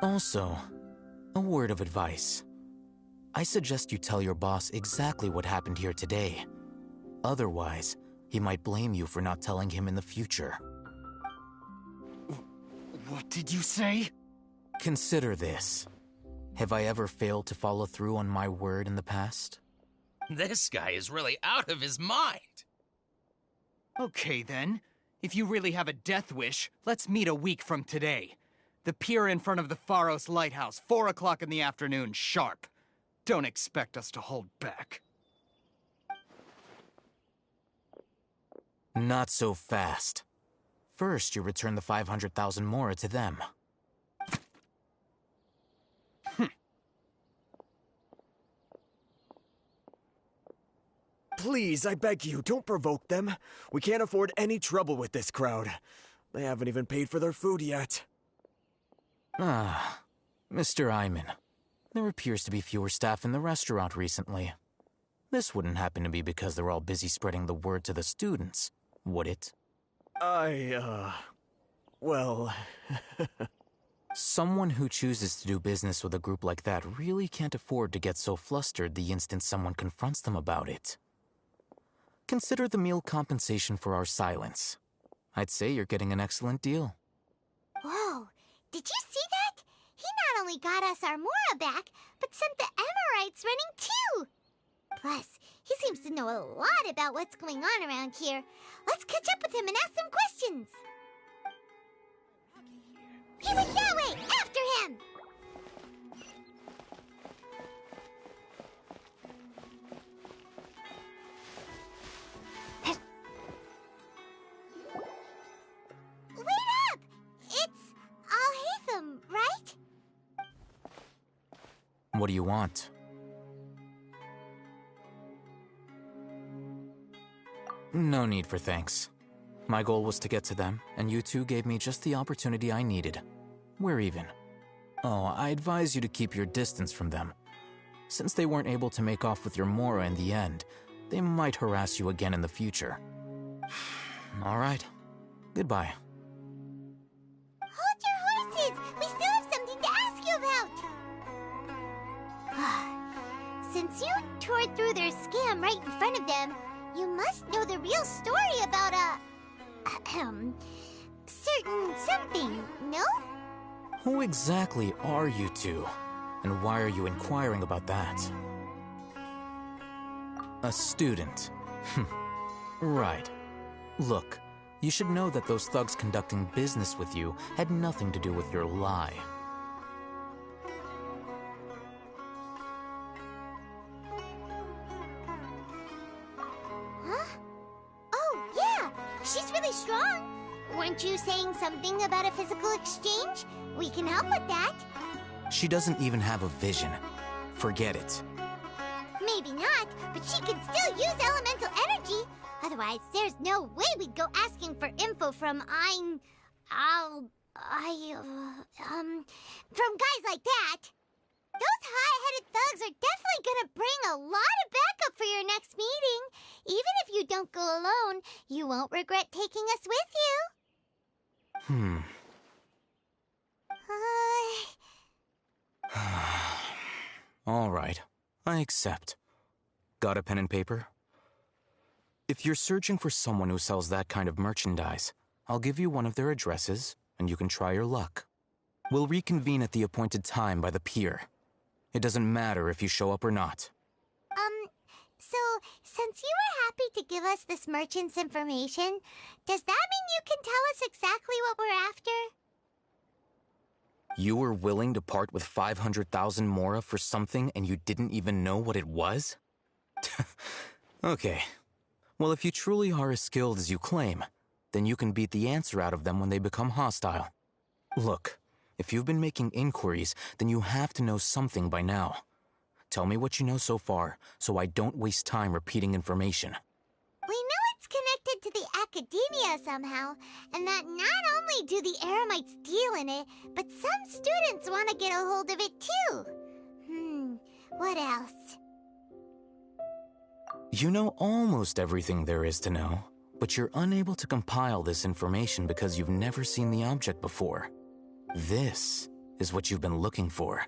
Also, a word of advice. I suggest you tell your boss exactly what happened here today. Otherwise, he might blame you for not telling him in the future. What did you say? Consider this. Have I ever failed to follow through on my word in the past? This guy is really out of his mind. Okay, then. If you really have a death wish, let's meet a week from today. The pier in front of the Pharos Lighthouse, 4 o'clock in the afternoon, sharp. Don't expect us to hold back. Not so fast. First, you return the 500,000 mora to them. Please, I beg you, don't provoke them. We can't afford any trouble with this crowd. They haven't even paid for their food yet. Ah, Mr. Iman. There appears to be fewer staff in the restaurant recently. This wouldn't happen to be because they're all busy spreading the word to the students, would it? Well... Someone who chooses to do business with a group like that really can't afford to get so flustered the instant someone confronts them about it. Consider the meal compensation for our silence. I'd say you're getting an excellent deal. Whoa, did you see that? He not only got us our Mora back, but sent the Emirites running too! Plus, he seems to know a lot about what's going on around here. Let's catch up with him and ask some questions. He went that way! After him! Wait up! It's Al-Hatham, right? What do you want? No need for thanks. My goal was to get to them, and you two gave me just the opportunity I needed. We're even. Oh, I advise you to keep your distance from them. Since they weren't able to make off with your Mora in the end, they might harass you again in the future. All right. Goodbye. Hold your horses! We still have something to ask you about! Since you tore through their scam right in front of them, you must know the real story about certain something, no? Who exactly are you two? And why are you inquiring about that? A student. Right. Look, you should know that those thugs conducting business with you had nothing to do with your lie. Huh? Oh, yeah! She's really strong! Weren't you saying something about a physical exchange? We can help with that. She doesn't even have a vision. Forget it. Maybe not, but she can still use elemental energy. Otherwise, there's no way we'd go asking for info from from guys like that. Those hot-headed thugs are definitely gonna bring a lot of backup for your next meeting. Even if you don't go alone, you won't regret taking us with you. All right, I accept. Got a pen and paper? If you're searching for someone who sells that kind of merchandise, I'll give you one of their addresses, and you can try your luck. We'll reconvene at the appointed time by the pier. It doesn't matter if you show up or not. So, since you were happy to give us this merchant's information, does that mean you can tell us exactly what we're after? You were willing to part with 500,000 mora for something and you didn't even know what it was? Okay. Well, if you truly are as skilled as you claim, then you can beat the answer out of them when they become hostile. Look, if you've been making inquiries, then you have to know something by now. Tell me what you know so far, so I don't waste time repeating information. We know it's connected to the academia somehow, and that not only do the Eremites deal in it, but some students want to get a hold of it too. What else? You know almost everything there is to know, but you're unable to compile this information because you've never seen the object before. This is what you've been looking for.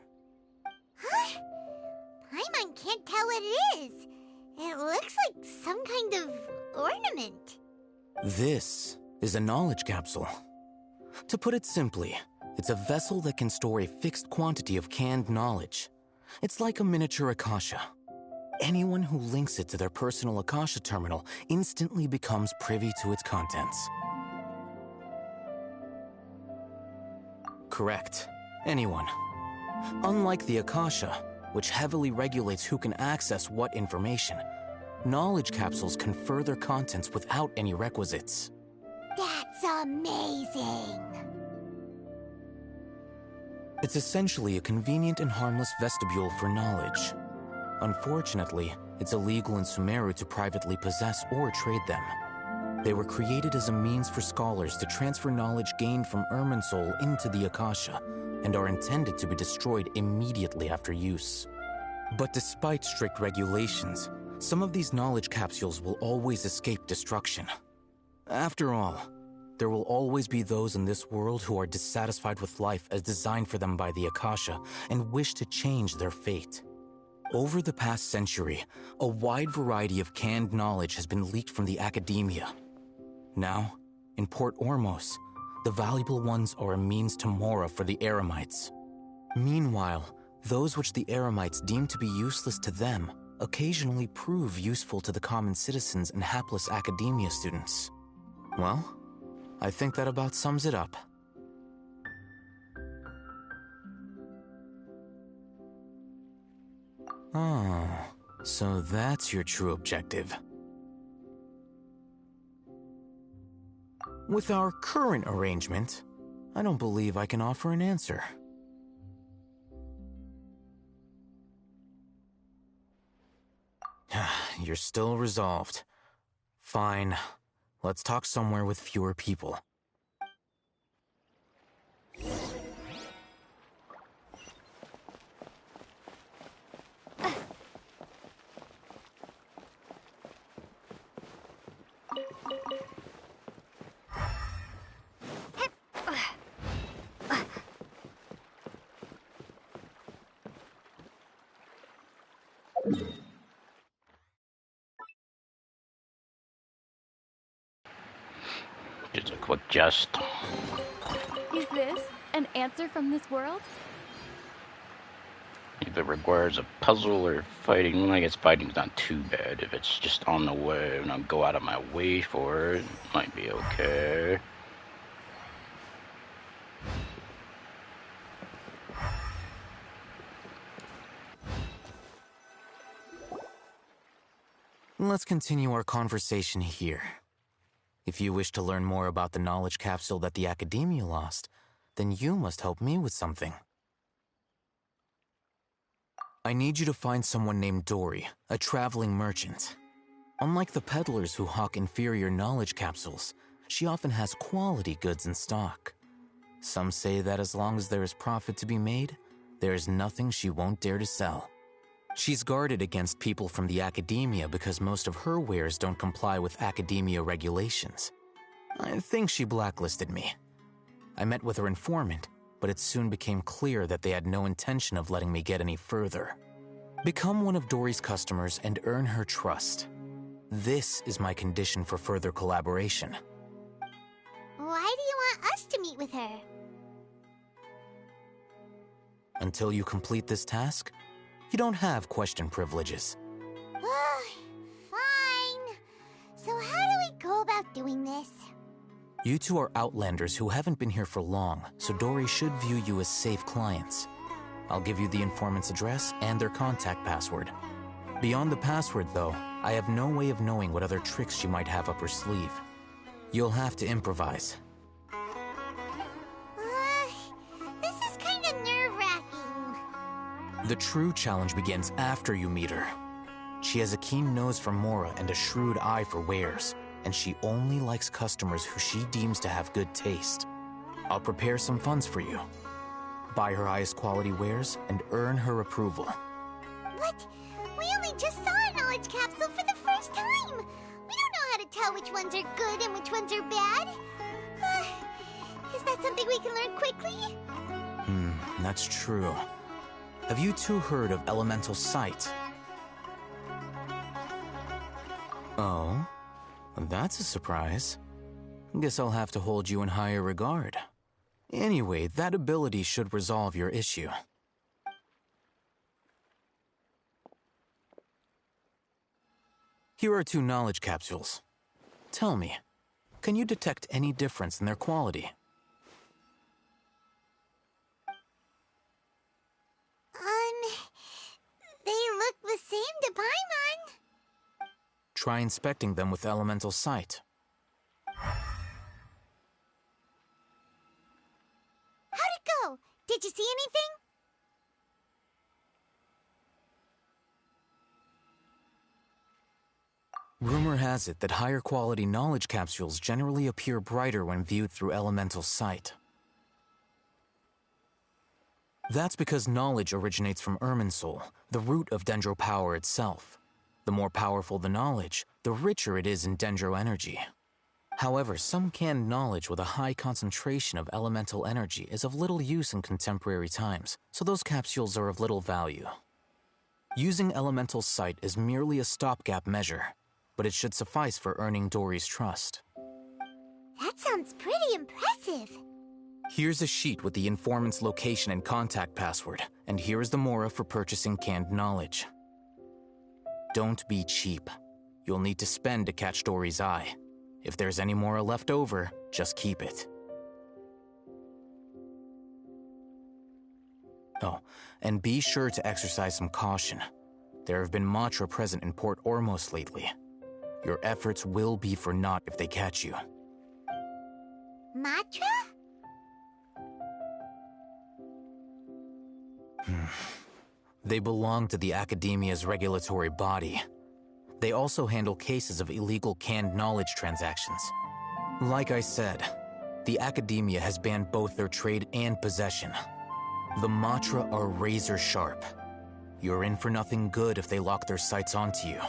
Huh? Paimon can't tell what it is. It looks like some kind of ornament. This is a knowledge capsule. To put it simply, it's a vessel that can store a fixed quantity of canned knowledge. It's like a miniature Akasha. Anyone who links it to their personal Akasha terminal instantly becomes privy to its contents. Correct. Anyone. Unlike the Akasha, which heavily regulates who can access what information, knowledge capsules confer their contents without any requisites. That's amazing! It's essentially a convenient and harmless vestibule for knowledge. Unfortunately, it's illegal in Sumeru to privately possess or trade them. They were created as a means for scholars to transfer knowledge gained from Irminsul into the Akasha, and are intended to be destroyed immediately after use. But despite strict regulations, some of these knowledge capsules will always escape destruction. After all, there will always be those in this world who are dissatisfied with life as designed for them by the Akasha and wish to change their fate. Over the past century, a wide variety of canned knowledge has been leaked from the academia. Now, in Port Ormos, the valuable ones are a means to mora for the Eremites. Meanwhile, those which the Eremites deem to be useless to them occasionally prove useful to the common citizens and hapless academia students. Well, I think that about sums it up. Oh, so that's your true objective. With our current arrangement, I don't believe I can offer an answer. You're still resolved. Fine. Let's talk somewhere with fewer people. Just a quick jest. Is this an answer from this world? if it requires a puzzle or fighting. Well, I guess fighting's not too bad. If it's just on the way and I'll go out of my way for it, might be okay. Let's continue our conversation here. If you wish to learn more about the knowledge capsule that the Academia lost, then you must help me with something. I need you to find someone named Dory, a traveling merchant. Unlike the peddlers who hawk inferior knowledge capsules, she often has quality goods in stock. Some say that as long as there is profit to be made, there is nothing she won't dare to sell. She's guarded against people from the Academia because most of her wares don't comply with Academia regulations. I think she blacklisted me. I met with her informant, but it soon became clear that they had no intention of letting me get any further. Become one of Dory's customers and earn her trust. This is my condition for further collaboration. Why do you want us to meet with her? Until you complete this task, you don't have question privileges. Fine. So how do we go about doing this? You two are outlanders who haven't been here for long, so Dory should view you as safe clients. I'll give you the informant's address and their contact password. Beyond the password, though, I have no way of knowing what other tricks she might have up her sleeve. You'll have to improvise. This is kind of nerve-wracking. The true challenge begins after you meet her. She has a keen nose for Mora and a shrewd eye for wares, and she only likes customers who she deems to have good taste. I'll prepare some funds for you. Buy her highest quality wares and earn her approval. What? We only just saw a knowledge capsule for the first time! We don't know how to tell which ones are good and which ones are bad. Is that something we can learn quickly? That's true. Have you two heard of elemental sight? Oh? That's a surprise. Guess I'll have to hold you in higher regard. Anyway, that ability should resolve your issue. Here are 2 knowledge capsules. Tell me, can you detect any difference in their quality? They look the same to Paimon. Try inspecting them with elemental sight. How'd it go? Did you see anything? Rumor has it that higher quality knowledge capsules generally appear brighter when viewed through elemental sight. That's because knowledge originates from Irminsul, the root of Dendro power itself. The more powerful the knowledge, the richer it is in Dendro energy. However, some canned knowledge with a high concentration of elemental energy is of little use in contemporary times, so those capsules are of little value. Using elemental sight is merely a stopgap measure, but it should suffice for earning Dory's trust. That sounds pretty impressive. Here's a sheet with the informant's location and contact password, and here is the Mora for purchasing canned knowledge. Don't be cheap. You'll need to spend to catch Dory's eye. If there's any Mora left over, just keep it. Oh, and be sure to exercise some caution. There have been Matra present in Port Ormos lately. Your efforts will be for naught if they catch you. Matra? They belong to the Academia's regulatory body. They also handle cases of illegal canned knowledge transactions. Like I said, the Academia has banned both their trade and possession. The Matra are razor sharp. You're in for nothing good if they lock their sights onto you.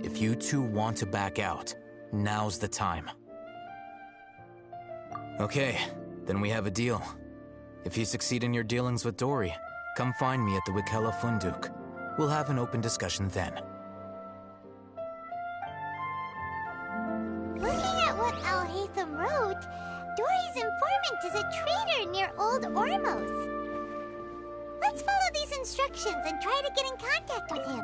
If you two want to back out, now's the time. Okay, then we have a deal. If you succeed in your dealings with Dory, come find me at the Wikela Funduk. We'll have an open discussion then. Looking at what Al-Haytham wrote, Dory's informant is a trader near Old Ormos. Let's follow these instructions and try to get in contact with him.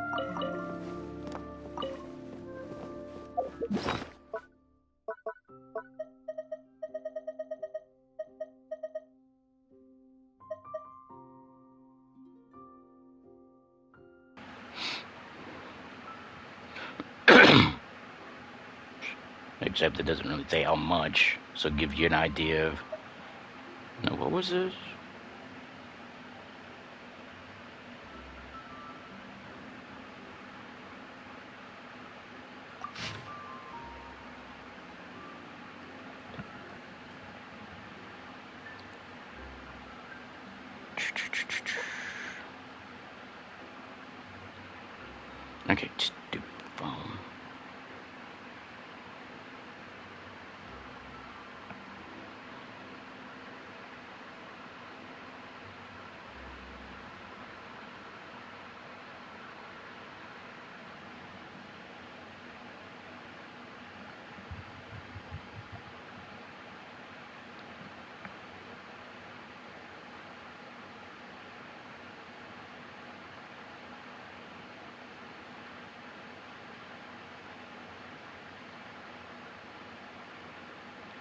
Except it doesn't really say how much, so it gives you an idea of... No, what was this? Okay, stupid phone.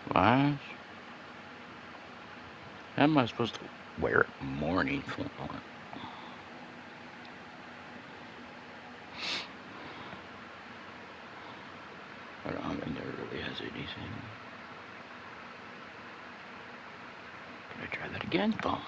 What? How am I supposed to wear it morning for? I don't think there really has anything. Can I try that again? Phone.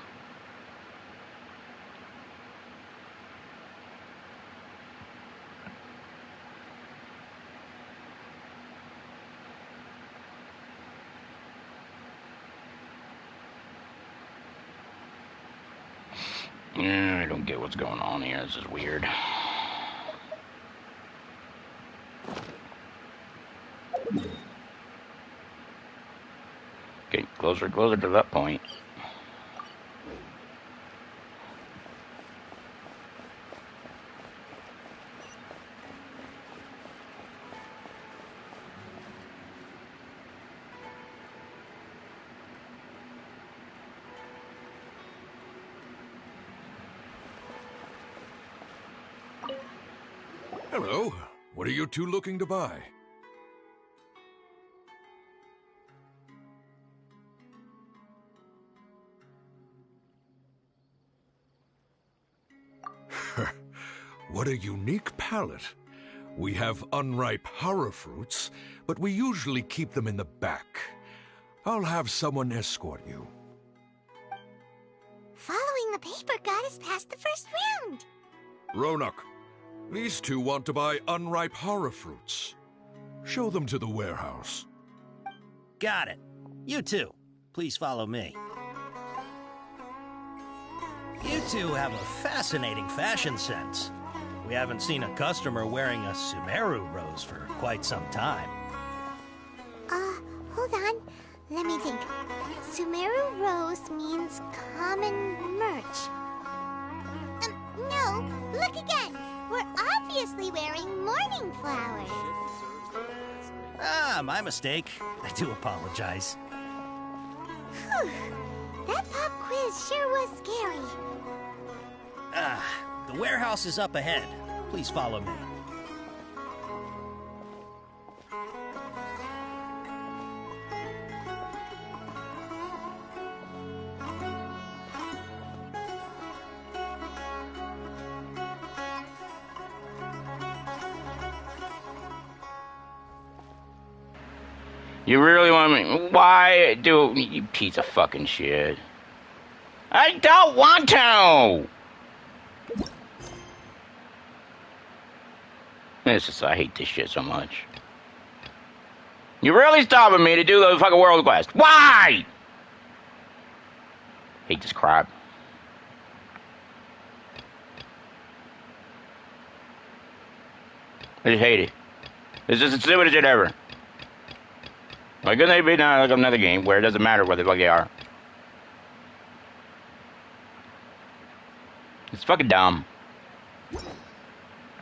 Yeah, I don't get what's going on here. This is weird. Getting closer and closer to that point. Hello. What are you two looking to buy? What a unique palate. We have unripe horror fruits, but we usually keep them in the back. I'll have someone escort you. Following the paper got us past the first round. Ronak, these two want to buy unripe horror fruits. Show them to the warehouse. Got it. You two, please follow me. You two have a fascinating fashion sense. We haven't seen a customer wearing a Sumeru rose for quite some time. Hold on. Let me think. Sumeru rose means common merch. No, look again. We're obviously wearing morning flowers. Ah, my mistake. I do apologize. Whew. That pop quiz sure was scary. The warehouse is up ahead. Please follow me. You really want me? Why do you piece of fucking shit? I don't want to! I hate this shit so much. You're really stopping me to do the fucking world quest. Why? Hate this crap. I just hate it. This is the stupidest shit ever. Why couldn't they be now like another game where it doesn't matter what the fuck they are? It's fucking dumb.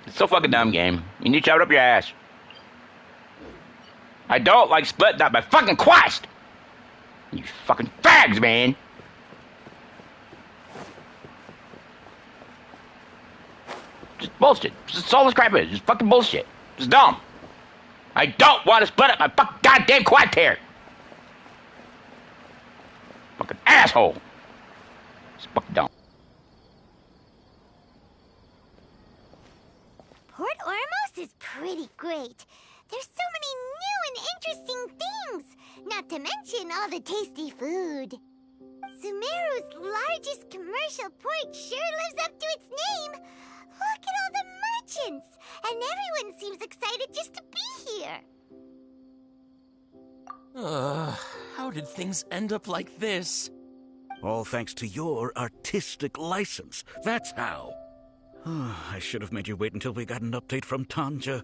It's so fucking dumb, game. You need to shove it up your ass. I don't like splitting up my fucking quest! You fucking fags, man! Just bullshit. Just all this crap is. Just fucking bullshit. It's dumb. I don't want to split up my fucking goddamn quad tier. Fucking asshole. It's fucking dumb. Port Ormos is pretty great. There's so many new and interesting things, not to mention all the tasty food. Sumeru's largest commercial port sure lives up to its name. Look at all the merchants, and everyone seems excited just to be here. How did things end up like this? All thanks to your artistic license. That's how. I should have made you wait until we got an update from Tanja.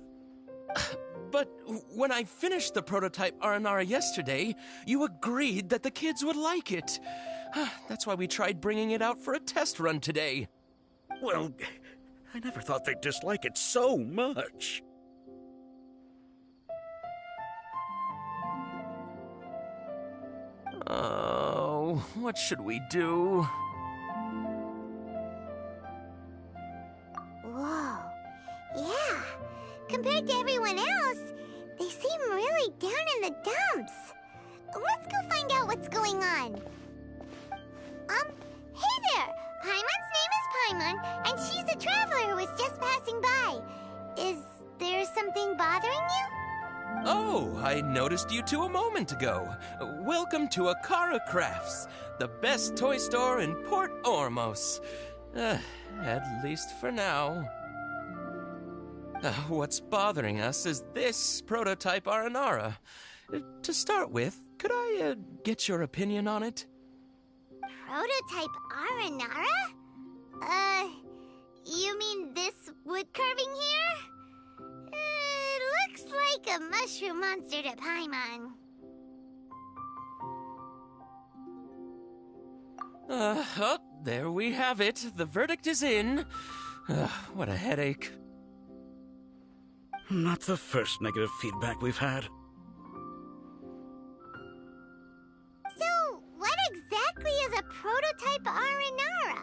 But when I finished the prototype Aranara yesterday, you agreed that the kids would like it. That's why we tried bringing it out for a test run today. Well, I never thought they'd dislike it so much. Oh, what should we do? Whoa. Yeah. Compared to everyone else, they seem really down in the dumps. Let's go find out what's going on. Hey there! Paimon's name is Paimon, and she's a traveler who was just passing by. Is there something bothering you? Oh, I noticed you two a moment ago. Welcome to Akara Crafts, the best toy store in Port Ormos. At least for now. What's bothering us is this prototype Aranara. To start with, could I get your opinion on it? Prototype Aranara? You mean this wood carving here? It looks like a mushroom monster to Paimon. Oh, there we have it. The verdict is in. What a headache. Not the first negative feedback we've had. So, what exactly is a prototype Aranara?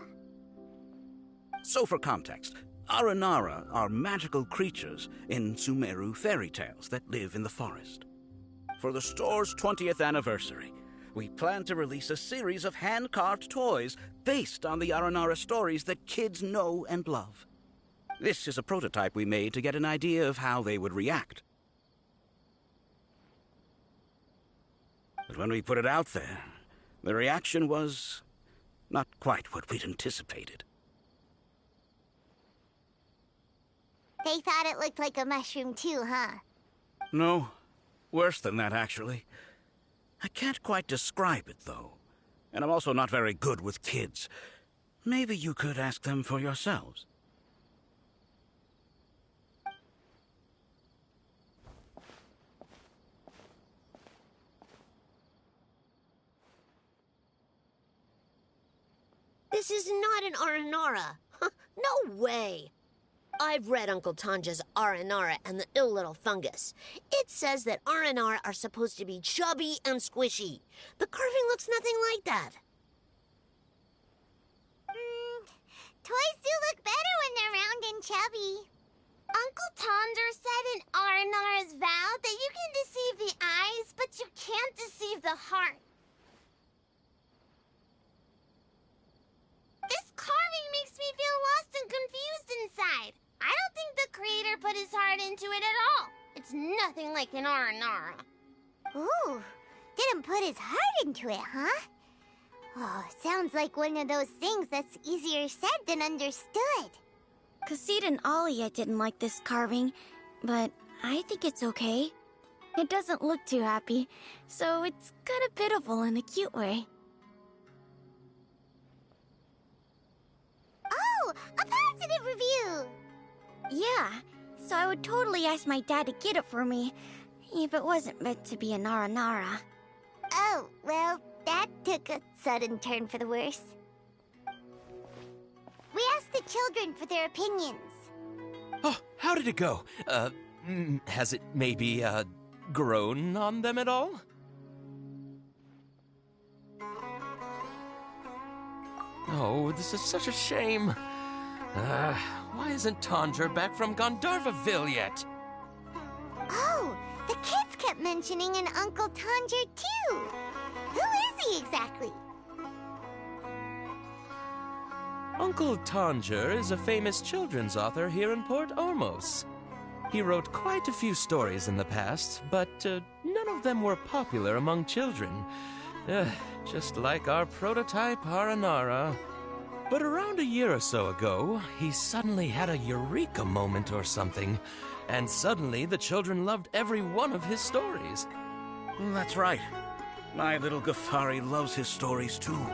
So for context, Aranara are magical creatures in Sumeru fairy tales that live in the forest. For the store's 20th anniversary, we plan to release a series of hand-carved toys based on the Aranara stories that kids know and love. This is a prototype we made to get an idea of how they would react. But when we put it out there, the reaction was not quite what we'd anticipated. They thought it looked like a mushroom too, huh? No, worse than that, actually. I can't quite describe it, though. And I'm also not very good with kids. Maybe you could ask them for yourselves. This is not an Aranara. No way. I've read Uncle Tanja's Aranara and the Ill Little Fungus. It says that Aranara are supposed to be chubby and squishy. The carving looks nothing like that. Toys do look better when they're round and chubby. Uncle Tonder said in Aranara's vow that you can deceive the eyes, but you can't deceive the heart. This carving makes me feel lost and confused inside. I don't think the creator put his heart into it at all. It's nothing like an Aranara. Ooh, didn't put his heart into it, huh? Oh, sounds like one of those things that's easier said than understood. Kassid and Alia didn't like this carving, but I think it's okay. It doesn't look too happy, so it's kind of pitiful in a cute way. Oh, a positive review! Yeah, so I would totally ask my dad to get it for me, if it wasn't meant to be a Aranara. Oh, well, that took a sudden turn for the worse. We asked the children for their opinions. Oh, how did it go? Has it maybe, grown on them at all? Oh, this is such a shame. Why isn't Tanger back from Gandharvaville yet? Oh, the kids kept mentioning an Uncle Tanger, too. Who is he exactly? Uncle Tanger is a famous children's author here in Port Ormos. He wrote quite a few stories in the past, but none of them were popular among children. Just like our prototype Aranara. But around a year or so ago, he suddenly had a eureka moment or something, and suddenly the children loved every one of his stories. That's right. My little Ghaffari loves his stories too.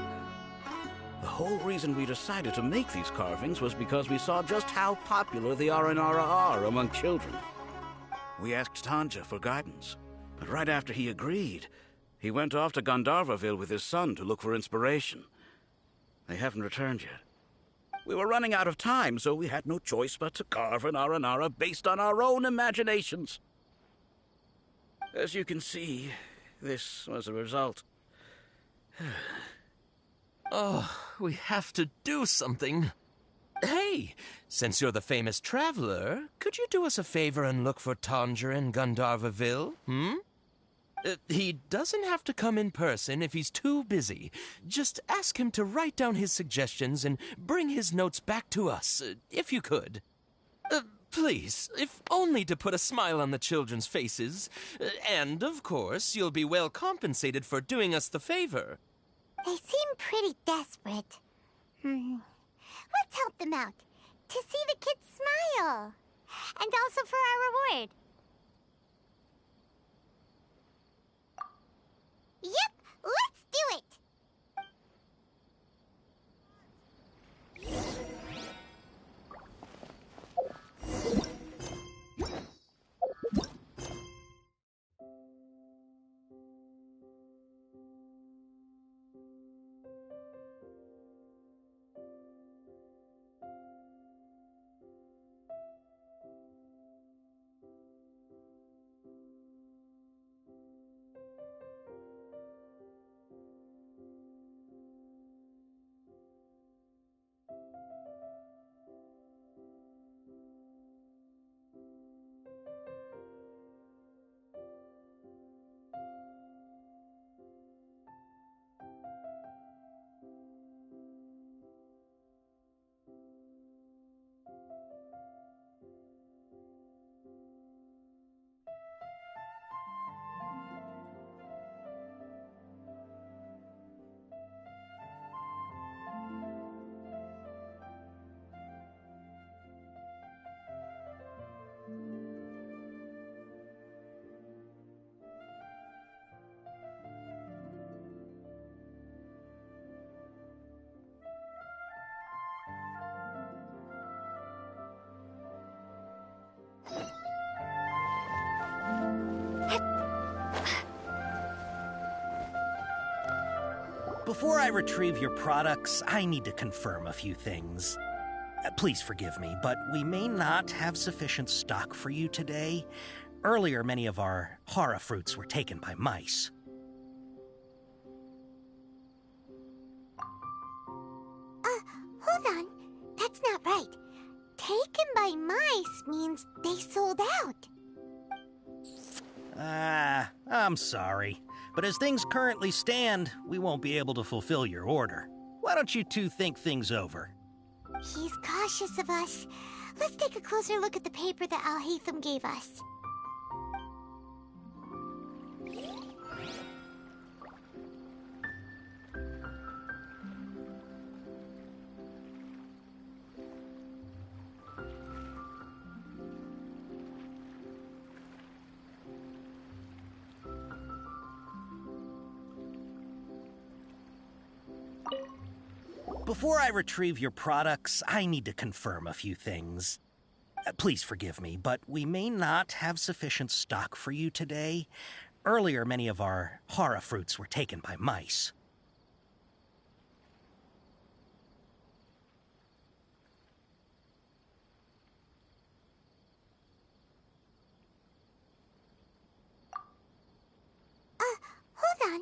The whole reason we decided to make these carvings was because we saw just how popular the Aranara are among children. We asked Tanja for guidance, but right after he agreed, he went off to Gandharvaville with his son to look for inspiration. They haven't returned yet. We were running out of time, so we had no choice but to carve an Aranara based on our own imaginations. As you can see, this was the result. Oh, we have to do something. Hey, since you're the famous traveler, could you do us a favor and look for Tanger in Gandharvaville, he doesn't have to come in person if he's too busy. Just ask him to write down his suggestions and bring his notes back to us, if you could. Please, if only to put a smile on the children's faces. And, of course, you'll be well compensated for doing us the favor. They seem pretty desperate. Let's help them out. To see the kids smile. And also for our reward. Yep, let's do it! Before I retrieve your products, I need to confirm a few things. Please forgive me, but we may not have sufficient stock for you today. Earlier, many of our hara fruits were taken by mice. Hold on. That's not right. Taken by mice means they sold out. I'm sorry. But as things currently stand, we won't be able to fulfill your order. Why don't you two think things over? He's cautious of us. Let's take a closer look at the paper that Al-Haytham gave us. Before I retrieve your products, I need to confirm a few things. Please forgive me, but we may not have sufficient stock for you today. Earlier, many of our hara fruits were taken by mice. Hold on.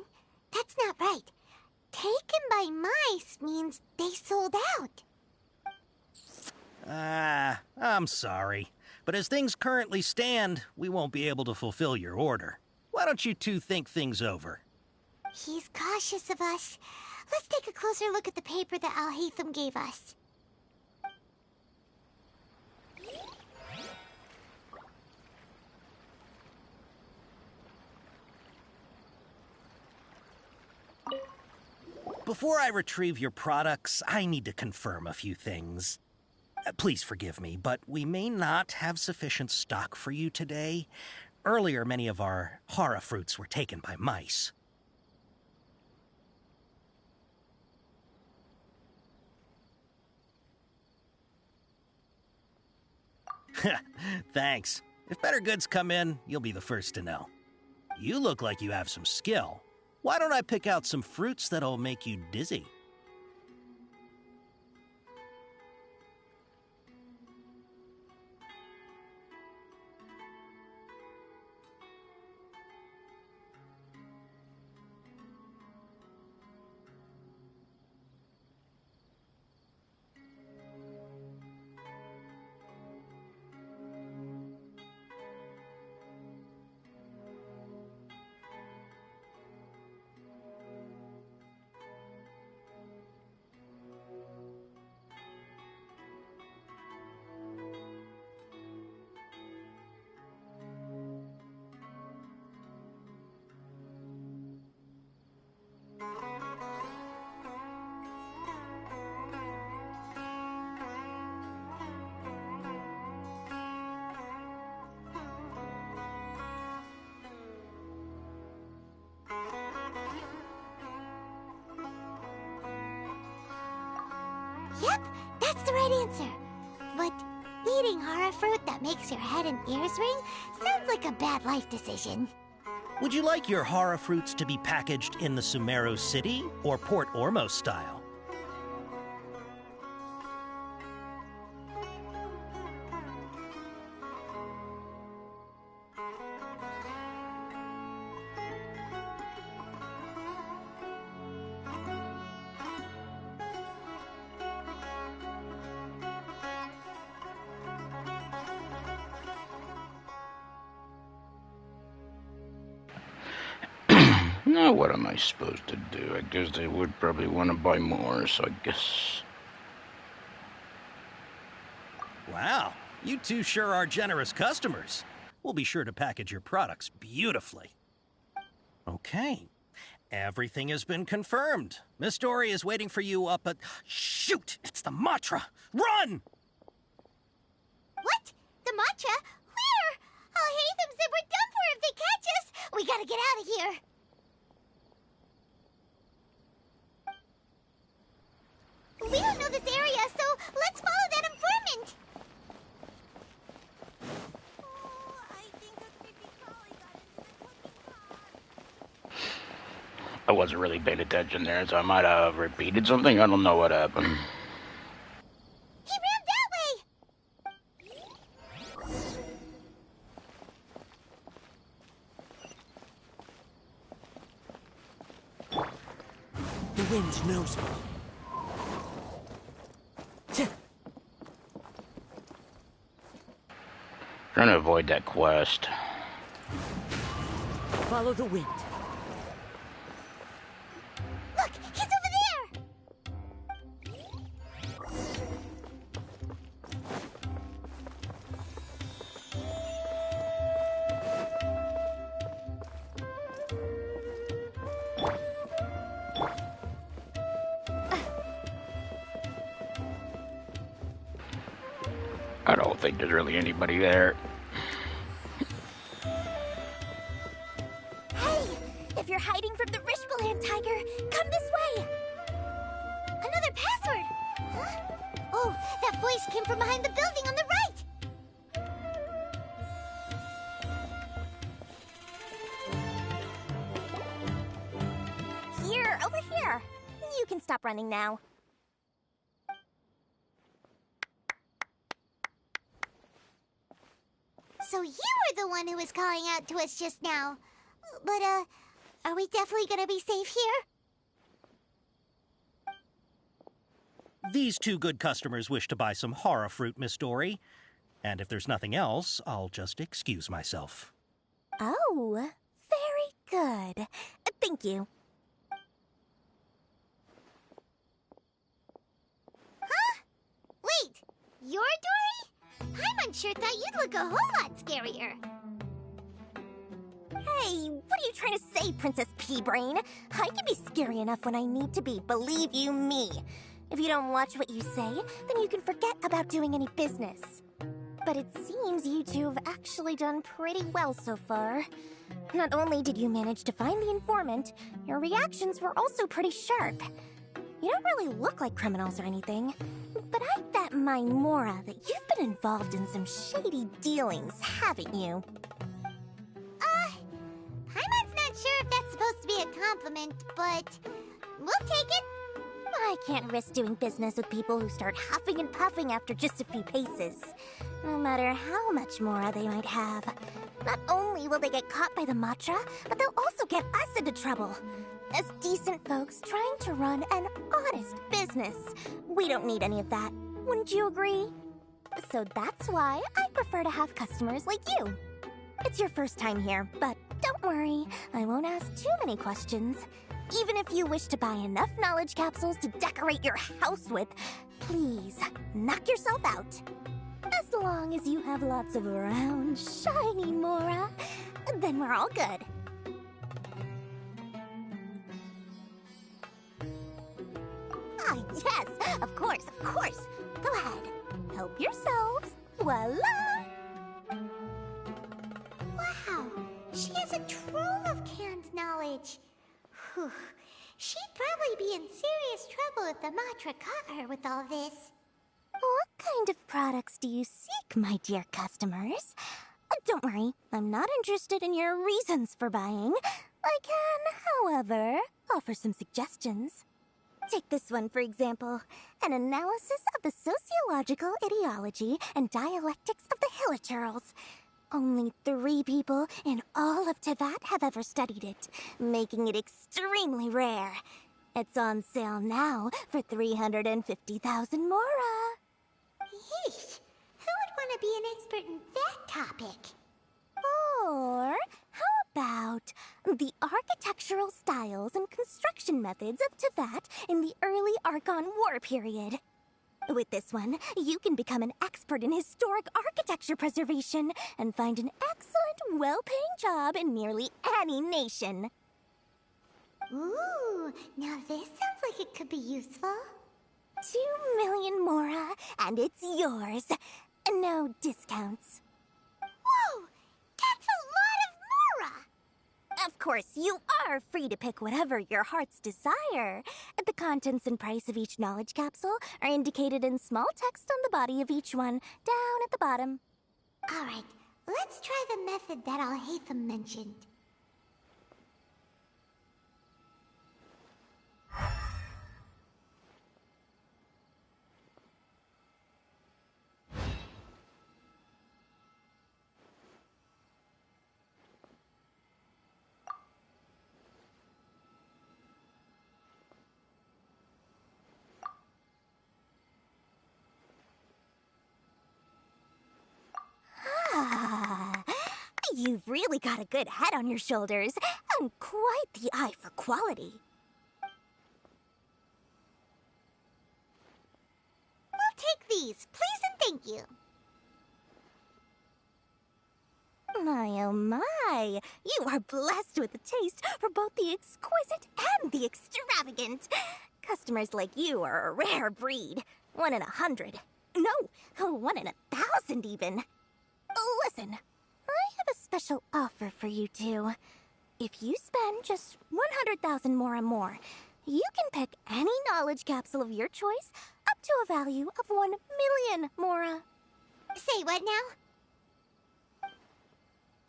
That's not right. Taken by mice means they sold out. I'm sorry, but as things currently stand, we won't be able to fulfill your order. Why don't you two think things over? He's cautious of us. Let's take a closer look at the paper that Al-Haytham gave us. Before I retrieve your products, I need to confirm a few things. Please forgive me, but we may not have sufficient stock for you today. Earlier, many of our hara fruits were taken by mice. Thanks. If better goods come in, you'll be the first to know. You look like you have some skill. Why don't I pick out some fruits that'll make you dizzy? Yep, that's the right answer. But eating hara fruit that makes your head and ears ring sounds like a bad life decision. Would you like your hara fruits to be packaged in the Sumeru City or Port Ormos style? Now what am I supposed to do? I guess they would probably want to buy more, so I guess... Wow, you two sure are generous customers. We'll be sure to package your products beautifully. Okay, everything has been confirmed. Miss Dory is waiting for you up at... Shoot! It's the Matra! Run! What? The Matra? Where? Al-Haytham said we're done for if they catch us. We gotta get out of here. We don't know this area, so let's follow that informant. I wasn't really paying attention there, so I might have repeated something. I don't know what happened. He ran that way. The wind knows me. Trying to avoid that quest. Follow the wind. Look, he's over there. I don't think there's really anybody there. Hey, if you're hiding from the Rishbaland tiger, come this way. Another password. Huh? Oh, that voice came from behind the building on the right. Here, over here. You can stop running now. So you were the one who was calling out to us just now. But, are we definitely gonna be safe here? These two good customers wish to buy some hara fruit, Miss Dory. And if there's nothing else, I'll just excuse myself. Oh, very good. Thank you. Huh? Wait, you're Dory? Paimon sure thought you'd look a whole lot scarier. Hey, what are you trying to say, Princess Pea-Brain? I can be scary enough when I need to be, believe you me. If you don't watch what you say, then you can forget about doing any business. But it seems you two have actually done pretty well so far. Not only did you manage to find the informant, your reactions were also pretty sharp. You don't really look like criminals or anything, but I bet my Mora that you've been involved in some shady dealings, haven't you? Paimon's not sure if that's supposed to be a compliment, but we'll take it. I can't risk doing business with people who start huffing and puffing after just a few paces. No matter how much Mora they might have. Not only will they get caught by the Matra, but they'll also get us into trouble. As decent folks trying to run an honest business, we don't need any of that. Wouldn't you agree? So that's why I prefer to have customers like you. It's your first time here, but don't worry, I won't ask too many questions. Even if you wish to buy enough knowledge capsules to decorate your house with, please, knock yourself out. As long as you have lots of round, shiny Mora, then we're all good. Ah, yes, of course, of course. Go ahead, help yourselves. Voila! Wow, she has a trove of canned knowledge. Whew. She'd probably be in serious trouble if the Matra caught her with all this. What kind of products do you seek, my dear customers? Don't worry, I'm not interested in your reasons for buying. I can, however, offer some suggestions. Take this one, for example. An analysis of the sociological ideology and dialectics of the Hilichurls. Only 3 people in all of Teyvat have ever studied it, making it extremely rare. It's on sale now for 350,000 Mora. Yeesh, who would want to be an expert in that topic? Or how about the architectural styles and construction methods of Teyvat in the early Archon War period? With this one, you can become an expert in historic architecture preservation and find an excellent, well-paying job in nearly any nation. Ooh, now this sounds like it could be useful. 2 million Mora, and it's yours. No discounts. Whoa! That's a lot of Mora! Of course, you are free to pick whatever your heart's desire. The contents and price of each knowledge capsule are indicated in small text on the body of each one, down at the bottom. Alright, let's try the method that Alhaitham mentioned. You've really got a good head on your shoulders, and quite the eye for quality. We'll take these, please and thank you. My oh my, you are blessed with a taste for both the exquisite and the extravagant. Customers like you are a rare breed. 1 in 100. No, 1 in 1,000 even. Listen, I have a special offer for you two. If you spend just 100,000 more, you can pick any knowledge capsule of your choice up to a value of 1 million Mora. Say what now?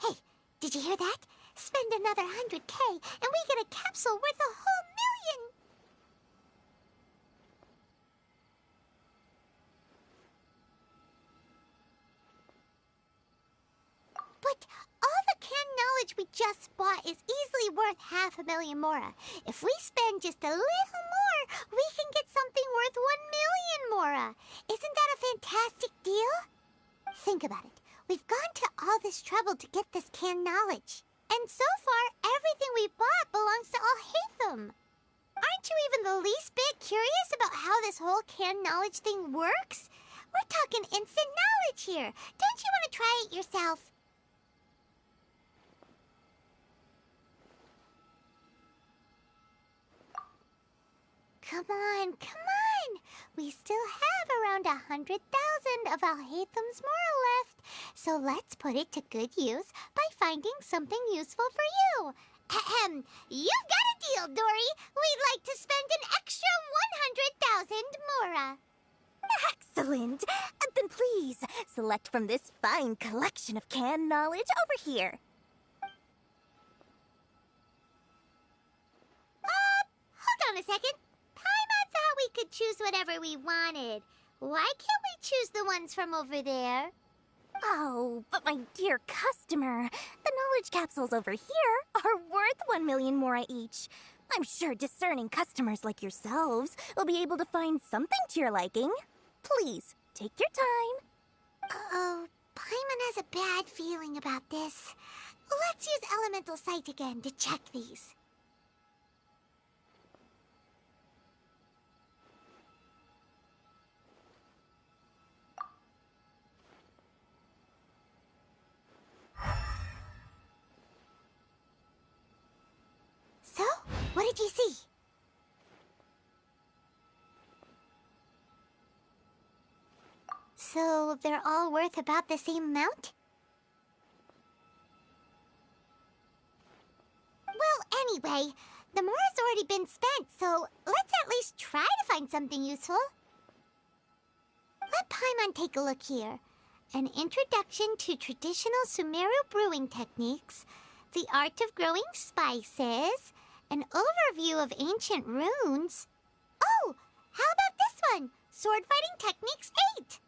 Hey, did you hear that? Spend another 100K and we get a capsule worth a whole million! But all the canned knowledge we just bought is easily worth 500,000 Mora. If we spend just a little more, we can get something worth 1 million Mora. Isn't that a fantastic deal? Think about it. We've gone to all this trouble to get this canned knowledge. And so far, everything we bought belongs to Alhaitham. Aren't you even the least bit curious about how this whole canned knowledge thing works? We're talking instant knowledge here. Don't you want to try it yourself? Come on, come on! We still have around 100,000 of Alhaitham's moral left, so let's put it to good use by finding something useful for you. Ahem, you've got a deal, Dory. We'd like to spend an extra 100,000 mora. Excellent! Then please, select from this fine collection of canned knowledge over here. Hold on a second. Paimon thought we could choose whatever we wanted. Why can't we choose the ones from over there? Oh, but my dear customer, the knowledge capsules over here are worth 1 million mora each. I'm sure discerning customers like yourselves will be able to find something to your liking. Please, take your time. Uh-oh, Paimon has a bad feeling about this. Let's use Elemental Sight again to check these. So, what did you see? So, they're all worth about the same amount? Well, anyway, the mora's already been spent, so let's at least try to find something useful. Let Paimon take a look here. An introduction to traditional Sumeru brewing techniques, the art of growing spices, an overview of ancient runes. Oh, how about this one? Sword Fighting Techniques 8.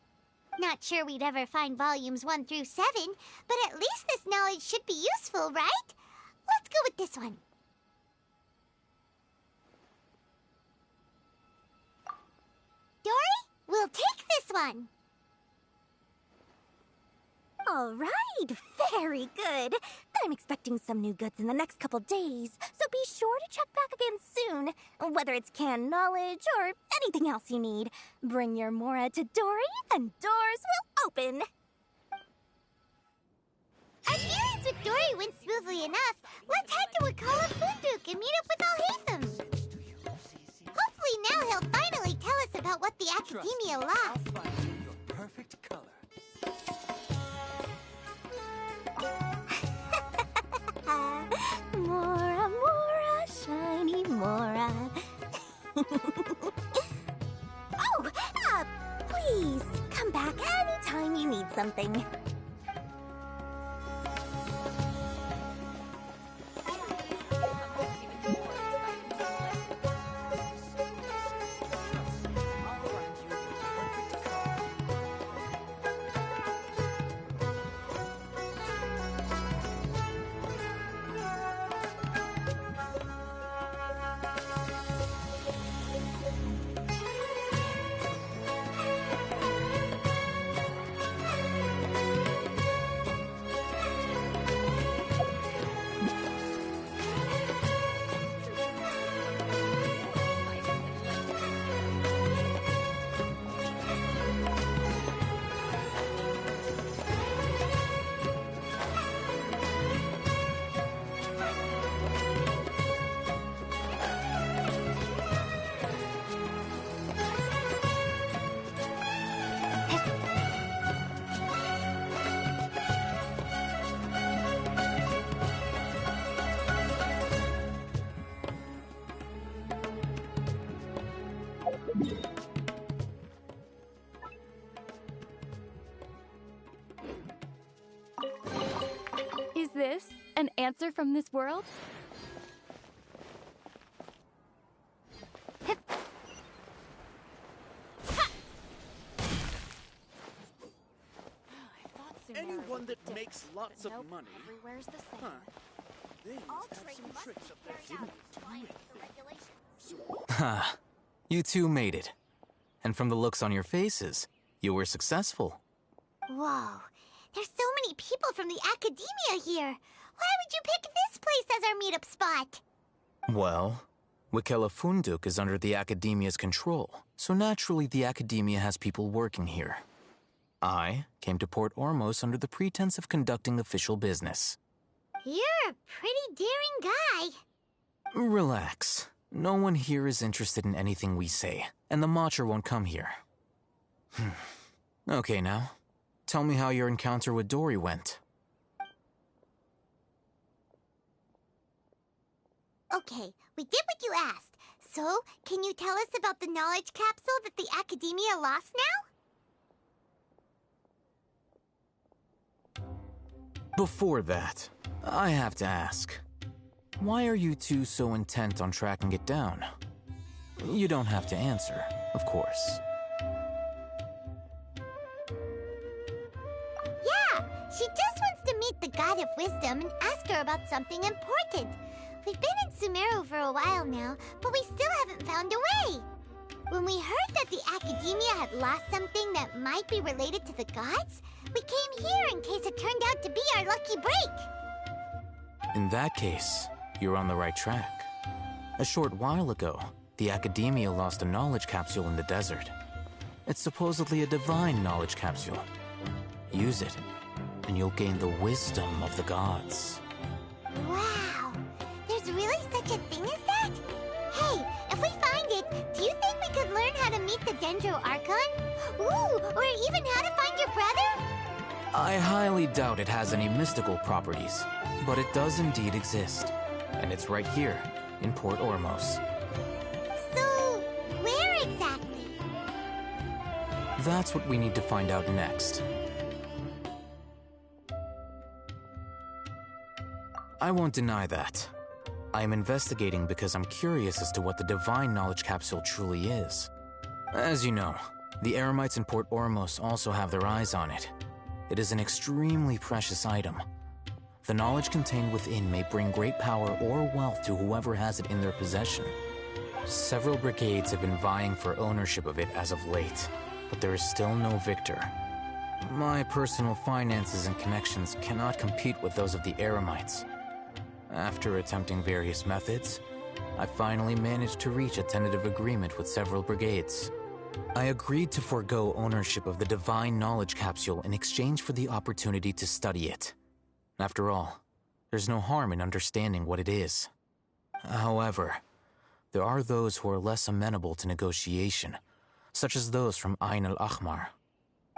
Not sure we'd ever find volumes 1 through 7, but at least this knowledge should be useful, right? Let's go with this one. Dory, we'll take this one. All right, very good. I'm expecting some new goods in the next couple days, so be sure to check back again soon. Whether it's canned knowledge or anything else you need, bring your mora to Dory and doors will open. Our dealings with Dory went smoothly enough. Let's head to Wakala Funduk and meet up with Alhaitham. Hopefully now he'll finally tell us about what the Academia lost. I'll find you your perfect color. Mora, Mora, shiny Mora. Oh, please, come back anytime you need something. Is this an answer from this world? Anyone that makes lots of money. Everywhere's the same. Huh. They must have some tricks up their sleeve. Ha, you two made it. And from the looks on your faces, you were successful. Whoa, there's so many people from the academia here. Why would you pick this place as our meetup spot? Well, Wikelafunduk is under the academia's control, so naturally the academia has people working here. I came to Port Ormos under the pretense of conducting official business. You're a pretty daring guy. Relax. No one here is interested in anything we say, and the Matcha won't come here. Okay now, tell me how your encounter with Dory went. Okay, we did what you asked. So, can you tell us about the knowledge capsule that the academia lost now? Before that, I have to ask, why are you two so intent on tracking it down? You don't have to answer, of course. Yeah, she just wants to meet the God of Wisdom and ask her about something important. We've been in Sumeru for a while now, but we still haven't found a way. When we heard that the academia had lost something that might be related to the gods, we came here in case it turned out to be our lucky break. In that case, you're on the right track. A short while ago, the academia lost a knowledge capsule in the desert. It's supposedly a divine knowledge capsule. Use it, and you'll gain the wisdom of the gods. Wow! There's really such a thing as that? Hey, if we find it, do you think we could learn how to meet the Dendro Archon? Ooh, or even how to find your brother? I highly doubt it has any mystical properties, but it does indeed exist. And it's right here, in Port Ormos. So, where exactly? That's what we need to find out next. I won't deny that. I am investigating because I'm curious as to what the divine knowledge capsule truly is. As you know, the Eremites in Port Ormos also have their eyes on it. It is an extremely precious item. The knowledge contained within may bring great power or wealth to whoever has it in their possession. Several brigades have been vying for ownership of it as of late, but there is still no victor. My personal finances and connections cannot compete with those of the Eremites. After attempting various methods, I finally managed to reach a tentative agreement with several brigades. I agreed to forego ownership of the divine knowledge capsule in exchange for the opportunity to study it. After all, there's no harm in understanding what it is. However, there are those who are less amenable to negotiation, such as those from Ain al-Ahmar.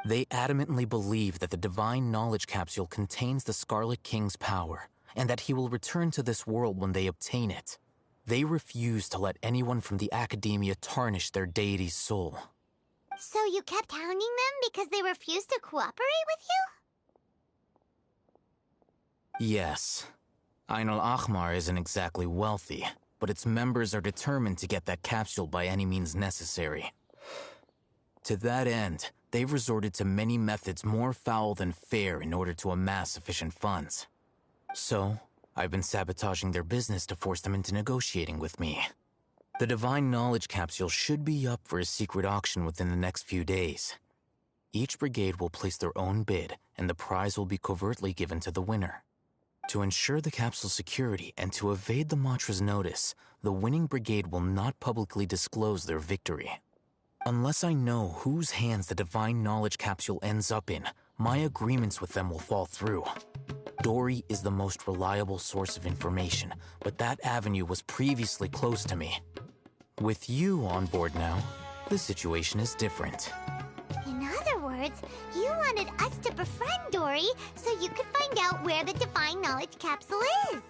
They adamantly believe that the divine knowledge capsule contains the Scarlet King's power, and that he will return to this world when they obtain it. They refuse to let anyone from the academia tarnish their deity's soul. So you kept hounding them because they refused to cooperate with you? Yes. Ain al-Ahmar isn't exactly wealthy, but its members are determined to get that capsule by any means necessary. To that end, they've resorted to many methods more foul than fair in order to amass sufficient funds. So, I've been sabotaging their business to force them into negotiating with me. The divine knowledge capsule should be up for a secret auction within the next few days. Each brigade will place their own bid, and the prize will be covertly given to the winner. To ensure the capsule's security and to evade the Matra's notice, the winning brigade will not publicly disclose their victory. Unless I know whose hands the divine knowledge capsule ends up in, my agreements with them will fall through. Dory is the most reliable source of information, but that avenue was previously closed to me. With you on board now, the situation is different. In other words, you wanted us to befriend Dory so you could find out where the divine knowledge capsule is.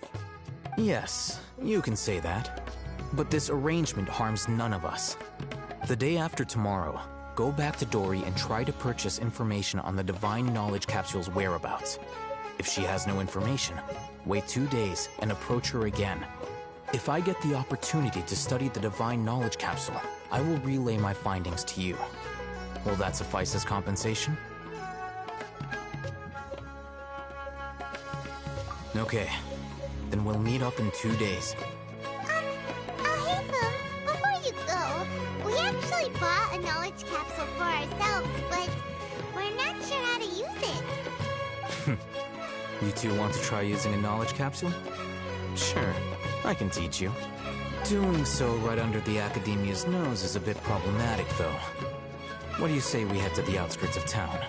Yes, you can say that. But this arrangement harms none of us. The day after tomorrow, go back to Dory and try to purchase information on the divine knowledge capsule's whereabouts. If she has no information, wait 2 days and approach her again. If I get the opportunity to study the divine knowledge capsule, I will relay my findings to you. Will that suffice as compensation? Okay, then we'll meet up in 2 days. Haytham, before you go, we actually bought a knowledge capsule for ourselves, but we're not sure how to use two want to try using a knowledge capsule? Sure, I can teach you. Doing so right under the Academia's nose is a bit problematic, though. What do you say we head to the outskirts of town?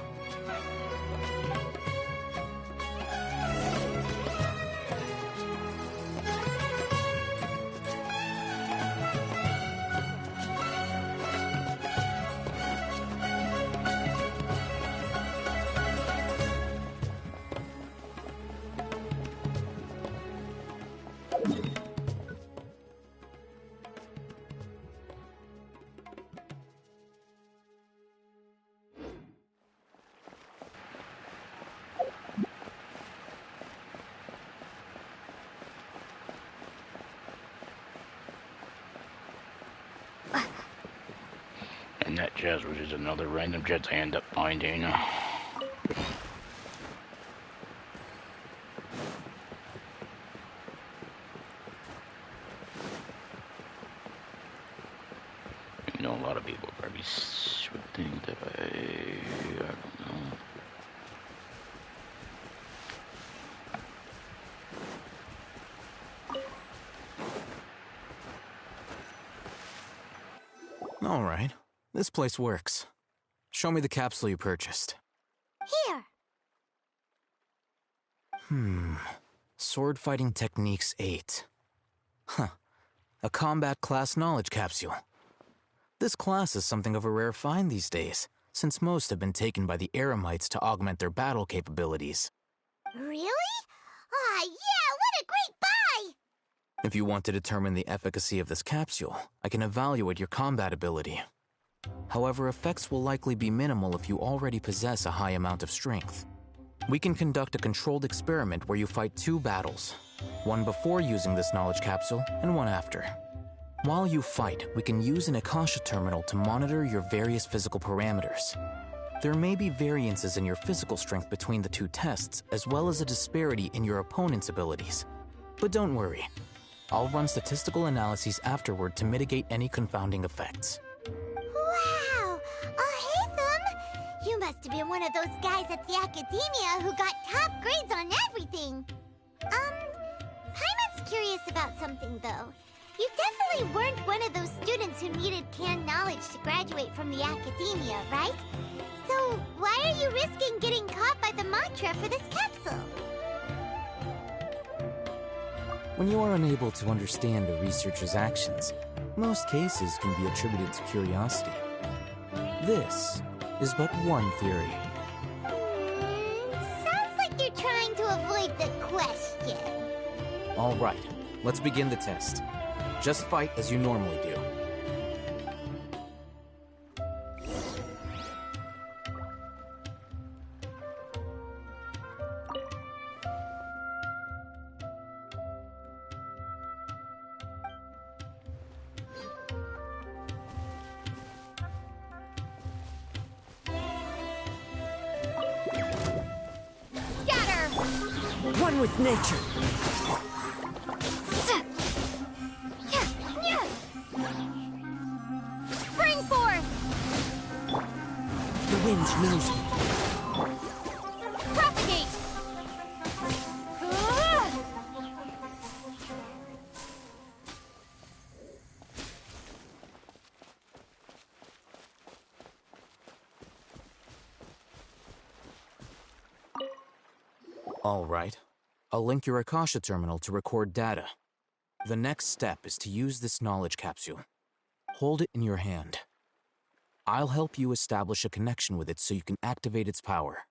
And that chest was just another random chest I end up finding. You know, a lot of people probably would think that I don't know. All right. This place works. Show me the capsule you purchased. Here. Sword Fighting Techniques 8. Huh. A combat class knowledge capsule. This class is something of a rare find these days, since most have been taken by the Eremites to augment their battle capabilities. Really? Ah, yeah, what a great buy! If you want to determine the efficacy of this capsule, I can evaluate your combat ability. However, effects will likely be minimal if you already possess a high amount of strength. We can conduct a controlled experiment where you fight 2 battles, one before using this knowledge capsule and one after. While you fight, we can use an Akasha terminal to monitor your various physical parameters. There may be variances in your physical strength between the 2 tests, as well as a disparity in your opponent's abilities. But don't worry. I'll run statistical analyses afterward to mitigate any confounding effects. Wow! Haytham! You must have been one of those guys at the Academia who got top grades on everything. Paimon's curious about something, though. You definitely weren't one of those students who needed canned knowledge to graduate from the Academia, right? So, why are you risking getting caught by the Matra for this capsule? When you are unable to understand a researcher's actions, most cases can be attributed to curiosity. This is but one theory. Sounds like you're trying to avoid the question. All right, let's begin the test. Just fight as you normally do. One with nature. Spring forth! The wind knows me. Propagate! All right. I'll link your Akasha terminal to record data. The next step is to use this knowledge capsule. Hold it in your hand. I'll help you establish a connection with it so you can activate its power.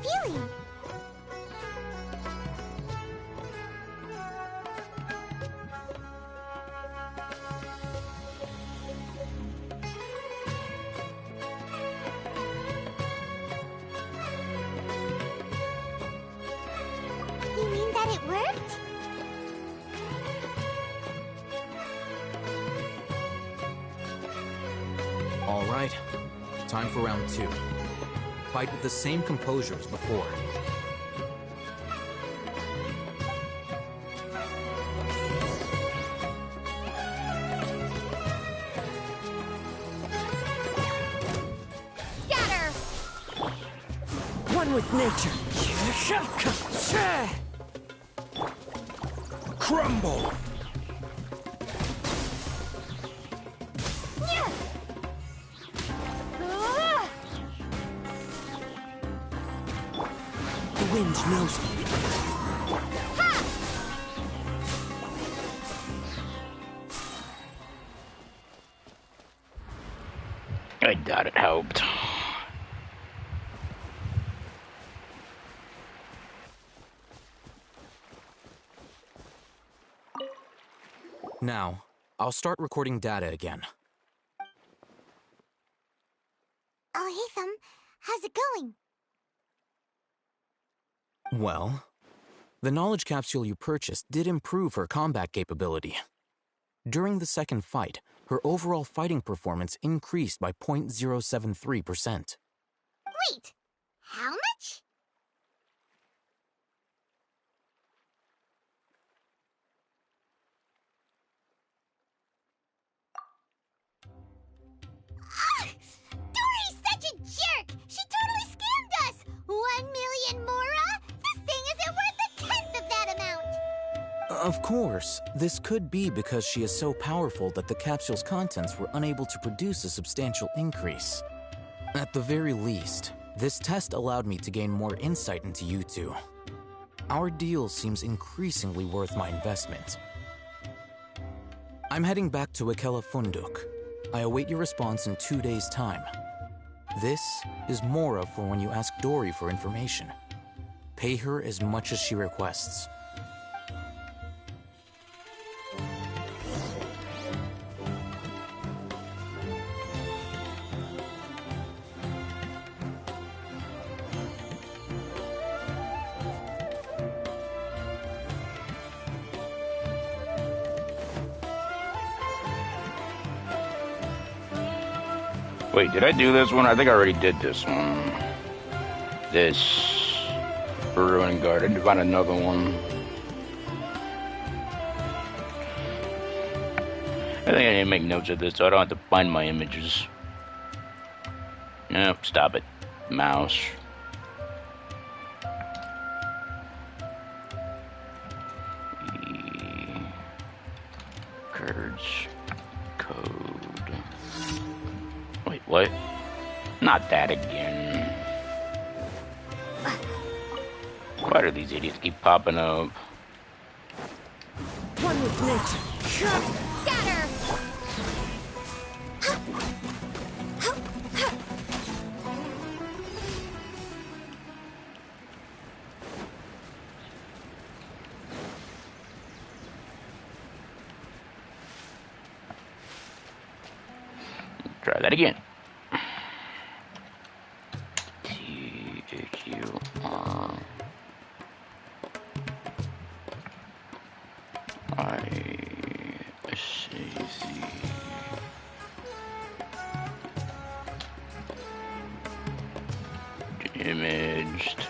feeling? You mean that it worked? All right. Time for round 2. Fight with the same composure as before. Scatter! One with nature. Crumble! The wind knows me. I doubt it helped. Now, I'll start recording data again. Oh, hey, Thumb. How's it going? Well, the knowledge capsule you purchased did improve her combat capability. During the second fight, her overall fighting performance increased by 0.073%. Wait, how much? Ah! Dory's such a jerk! She totally scammed us! 1 million mora? This thing isn't worth a tenth of that amount! Of course, this could be because she is so powerful that the capsule's contents were unable to produce a substantial increase. At the very least, this test allowed me to gain more insight into you two. Our deal seems increasingly worth my investment. I'm heading back to Ikela Funduk. I await your response in 2 days' time. This is Mora for when you ask Dory for information. Pay her as much as she requests. Wait, did I do this one? I think I already did this one. This Ruin Guard. I need to find another one. I think I need to make notes of this so I don't have to find my images. Nope, stop it. Mouse. Cards. Code. Wait, what? Not that again. Why do these idiots keep popping up? One with nature. Scatter! Try that again. T-A-Q-R I-C-Z Imaged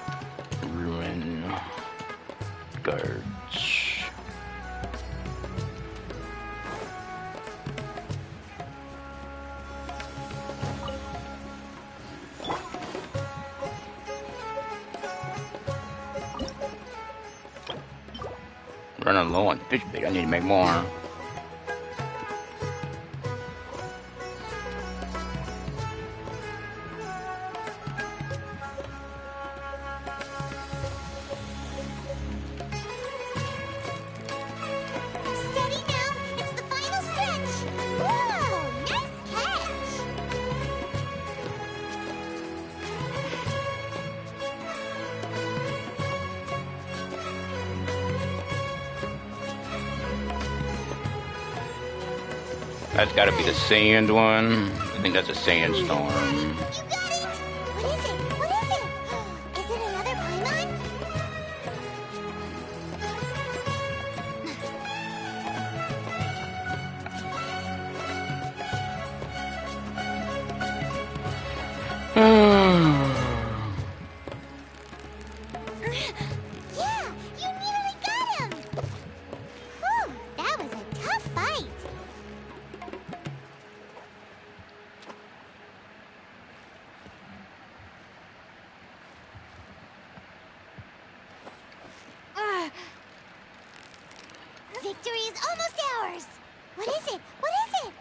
Ruin Guards. Running low on fish bait. I need to make more. Steady now! It's the final stretch! Whoa! Nice catch! That's gotta be the sand one. I think that's a sandstorm. You got it! What is it? What is it? Is it another Paimon? Yeah, you nearly got him! Whew, that was a tough fight. Victory is almost ours! What is it? What is it?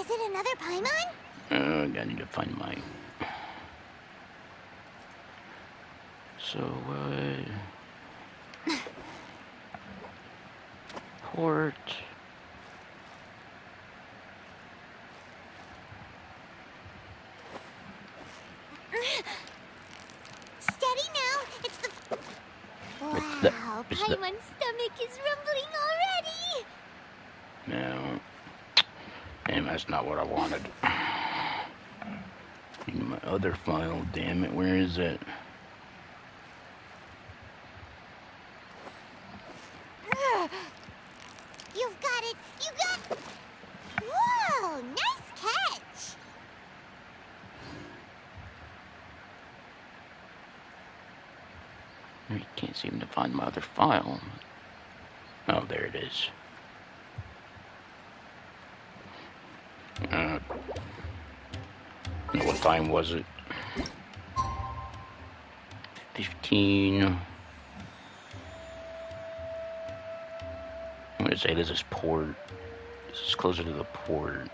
Is it another Paimon? I need to find my... So, port... Steady now! It's the... Wow, it's the- Paimon's stomach is rumbling already! No. Damn, that's not what I wanted. Need my other file, damn it, where is it? You've got it! You got... Whoa! Nice catch! I can't seem to find my other file. Oh, there it is. What time was it? 15. I'm gonna say this is port. This is closer to the port.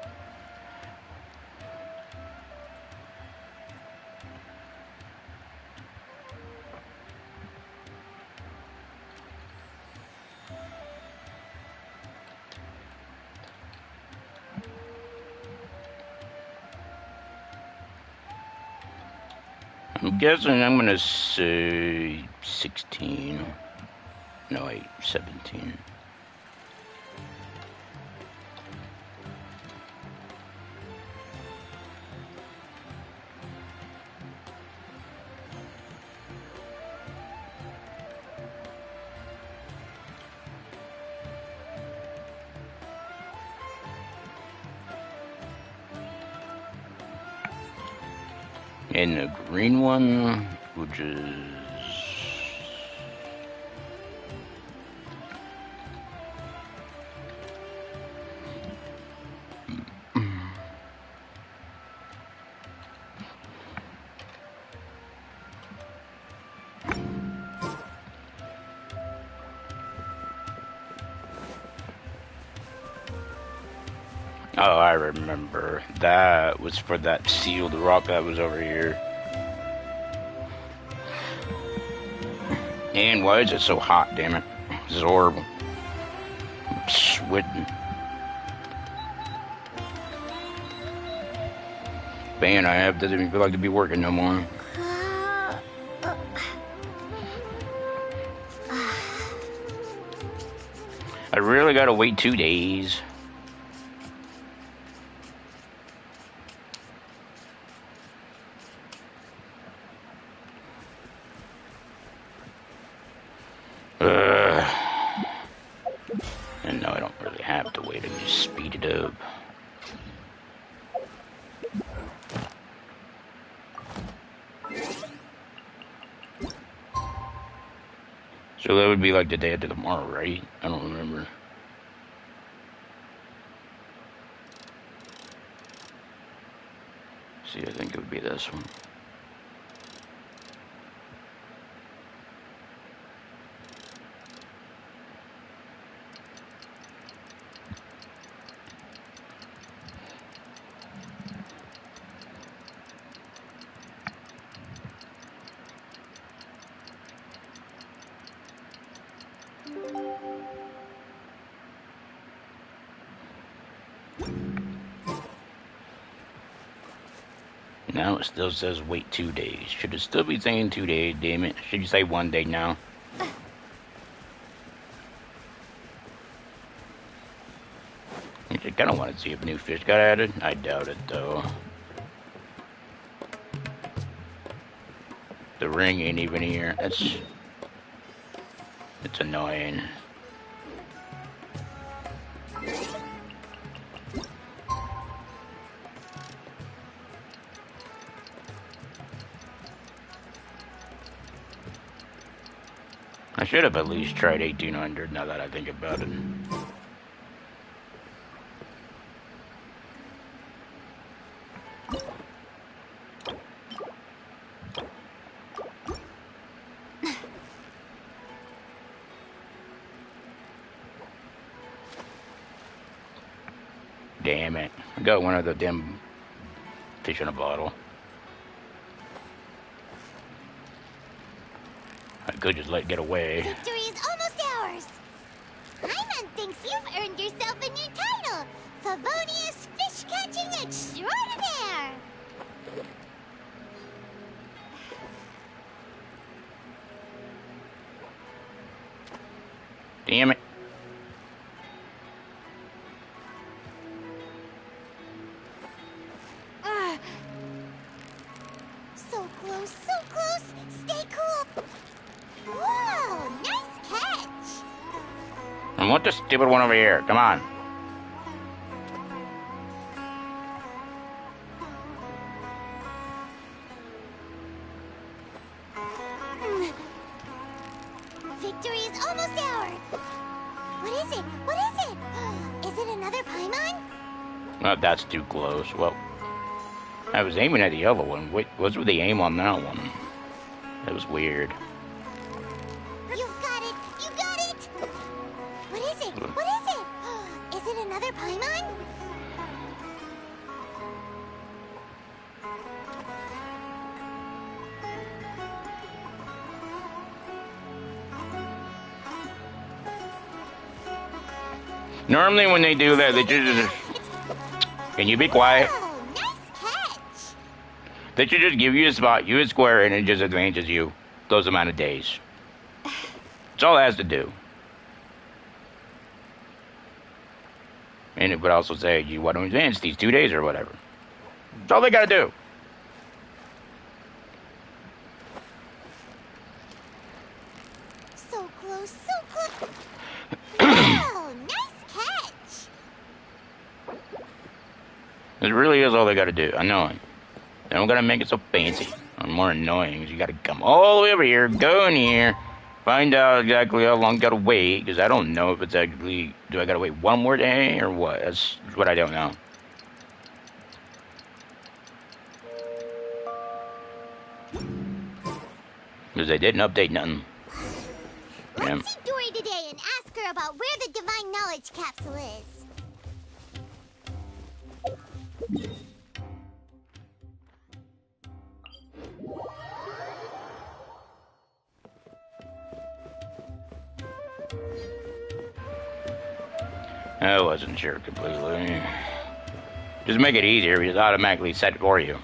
I'm guessing I'm gonna say 16. No, wait, 17. And the green one, which is... Oh, I remember. That was for that sealed rock that was over here. And why is it so hot, damn it? This is horrible. I'm sweating. Man, doesn't even feel like to be working no more. I really gotta wait 2 days. And no, I don't really have to wait. I can just speed it up. So that would be like the day after tomorrow, right? I don't remember. See, I think it would be this one. Now it still says wait 2 days. Should it still be saying 2 days, damn it? Should you say 1 day now? I kind of want to see if new fish got added. I doubt it, though. The ring ain't even here. It's annoying. I should have at least tried 1800 now that I think about it. Damn it. I got one of the damn fish in a bottle. I could just let it get away. Victory is almost ours! Paimon thinks you've earned yourself a new title, Favonius Fish-Catching Extraordinaire! Damn it. So close, so close! Stay cool! Whoa, nice catch! I want the stupid one over here. Come on. Victory is almost ours! What is it? What is it? Is it another Paimon? Well, that's too close. Well, I was aiming at the other one. What's with the aim on that one? That was weird. You've got it! You got it! What is it? What is it? Is it another Paimon? Normally when they do that, they just... Can you be quiet? They should just give you a spot, you a square, and it just advantages you those amount of days. That's all it has to do. And it would also say, you want to advance these 2 days or whatever. That's all they gotta do. So close, so close! Wow, nice catch! It really is all they gotta do. I know it. They don't gotta make it so fancy or more annoying. You gotta come all the way over here, go in here, find out exactly how long you gotta wait, because I don't know if it's actually... Do I gotta wait one more day or what? That's what I don't know. Because they didn't update nothing. Let's see Dory today and ask her about where the Divine Knowledge Capsule is. I wasn't sure completely. Just make it easier, just automatically set it for you.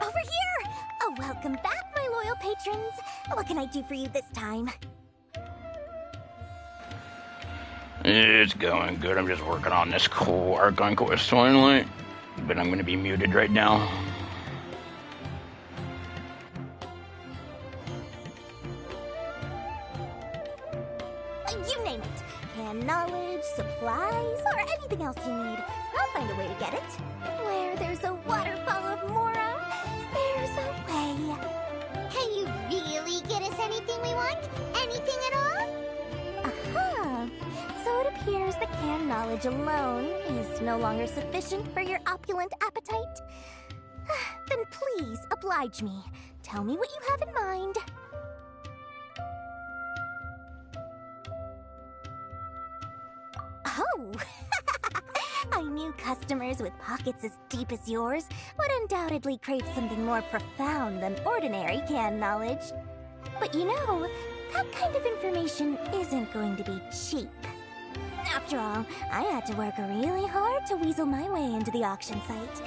Over here! Oh, welcome back, my loyal patrons. What can I do for you this time? It's going good. I'm just working on this cool Archon quest finally. But I'm gonna be muted right now. You name it. Can knowledge, supplies, or anything else you need. I'll find a way to get it. Where there's a waterfall of Mora, there's a way. Can you really get us anything we want? Anything at all? Aha! So it appears that canned knowledge alone is no longer sufficient for your opulent appetite. Then please oblige me. Tell me what you have in mind. Oh! I knew customers with pockets as deep as yours would undoubtedly crave something more profound than ordinary canned knowledge. But you know, that kind of information isn't going to be cheap. After all, I had to work really hard to weasel my way into the auction site.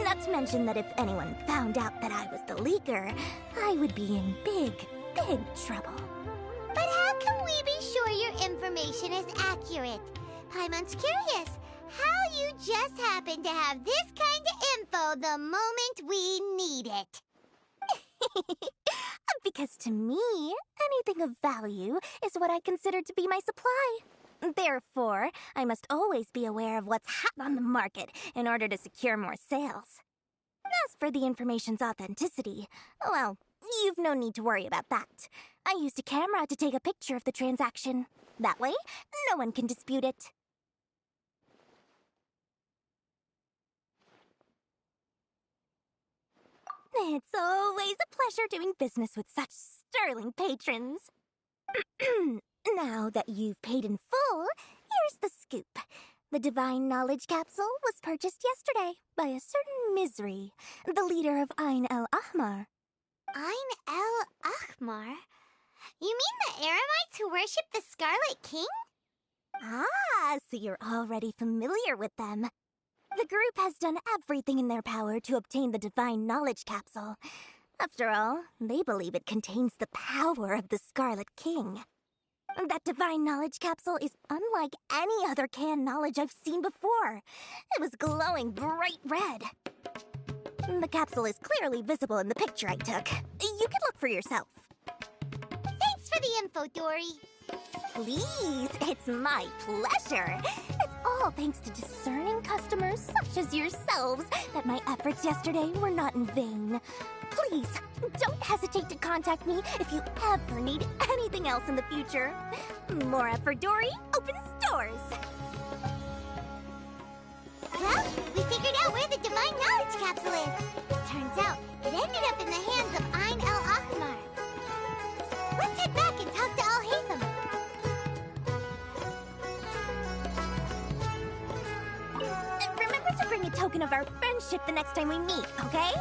Not to mention that if anyone found out that I was the leaker, I would be in big, big trouble. But how can we be sure your information is accurate? Paimon's curious how you just happen to have this kind of info the moment we need it. Because to me, anything of value is what I consider to be my supply. Therefore, I must always be aware of what's hot on the market in order to secure more sales. As for the information's authenticity, well, you've no need to worry about that. I used a camera to take a picture of the transaction. That way, no one can dispute it. It's always a pleasure doing business with such sterling patrons. Now that you've paid in full, here's the scoop. The Divine Knowledge Capsule was purchased yesterday by a certain Misery, the leader of Ain El Ahmar. Ain El Ahmar? You mean the Eremites who worship the Scarlet King? Ah, so you're already familiar with them. The group has done everything in their power to obtain the Divine Knowledge Capsule. After all, they believe it contains the power of the Scarlet King. That Divine Knowledge Capsule is unlike any other canned knowledge I've seen before. It was glowing bright red. The capsule is clearly visible in the picture I took. You can look for yourself. Thanks for the info, Dory. Please, it's my pleasure. It's all thanks to discerning customers such as yourselves that my efforts yesterday were not in vain. Please, don't hesitate to contact me if you ever need anything else in the future. More effort, Dory, opens doors. Well, we figured out where the Divine Knowledge Capsule is. Turns out, it ended up in the hands of Ain El Ahmar. Let's head back and talk to Al-Haytham. Remember to bring a token of our friendship the next time we meet, okay?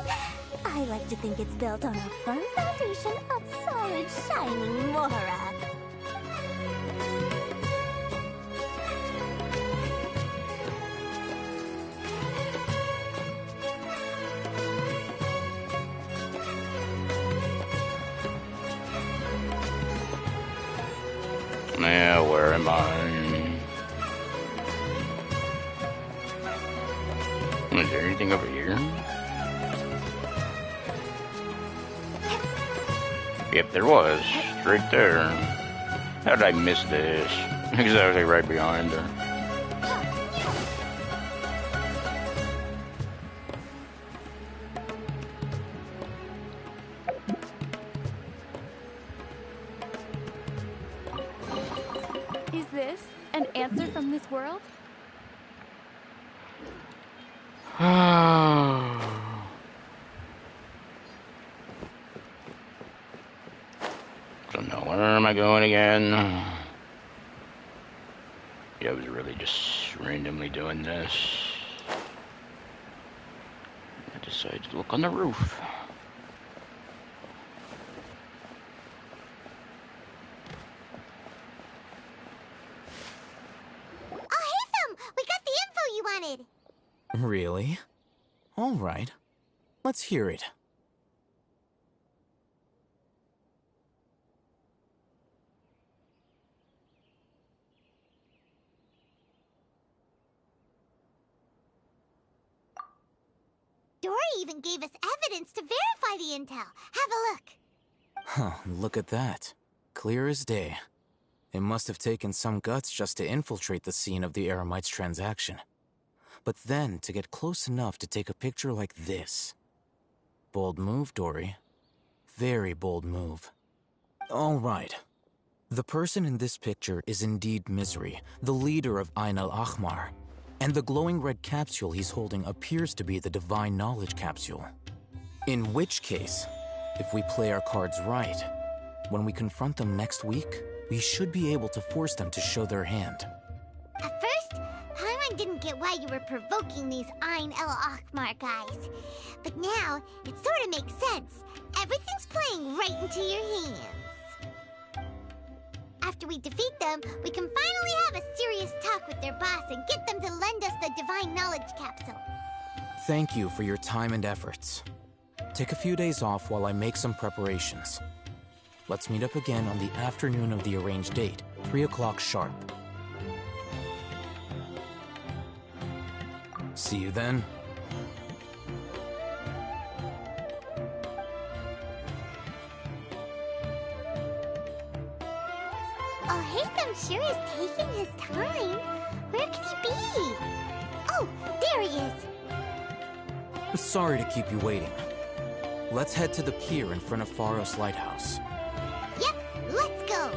I like to think it's built on a firm foundation of solid, shining Mora. Yeah, where am I? Is there anything over here? Yep, there was. Right there. How did I miss this? Because I was like right behind her. Is this an answer from this world? So now where am I going again? Yeah, I was really just randomly doing this. I decided to look on the roof. Al-Haytham, we got the info you wanted. Really? All right. Let's hear it. Dory even gave us evidence to verify the intel. Have a look. Huh, look at that. Clear as day. It must have taken some guts just to infiltrate the scene of the Eremites' transaction. But then to get close enough to take a picture like this. Bold move, Dory. Very bold move. All right. The person in this picture is indeed Misery, the leader of Ain El Ahmar. And the glowing red capsule he's holding appears to be the Divine Knowledge Capsule. In which case, if we play our cards right, when we confront them next week, we should be able to force them to show their hand. At first, Paimon didn't get why you were provoking these Ain El Ahmar guys. But now, it sort of makes sense. Everything's playing right into your hands. After we defeat them, we can finally have a serious talk with their boss and get them to lend us the Divine Knowledge Capsule. Thank you for your time and efforts. Take a few days off while I make some preparations. Let's meet up again on the afternoon of the arranged date, 3 o'clock sharp. See you then. Oh, Haytham sure is taking his time. Where could he be? Oh, there he is. Sorry to keep you waiting. Let's head to the pier in front of Faros Lighthouse. Yep, let's go.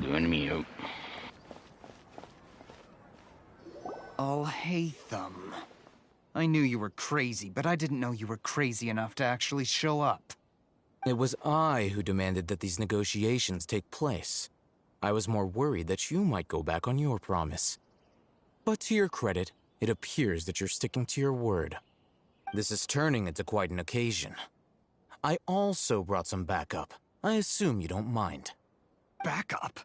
Doing me out. Haytham. I knew you were crazy, but I didn't know you were crazy enough to actually show up. It was I who demanded that these negotiations take place. I was more worried that you might go back on your promise. But to your credit, it appears that you're sticking to your word. This is turning into quite an occasion. I also brought some backup. I assume you don't mind. Backup?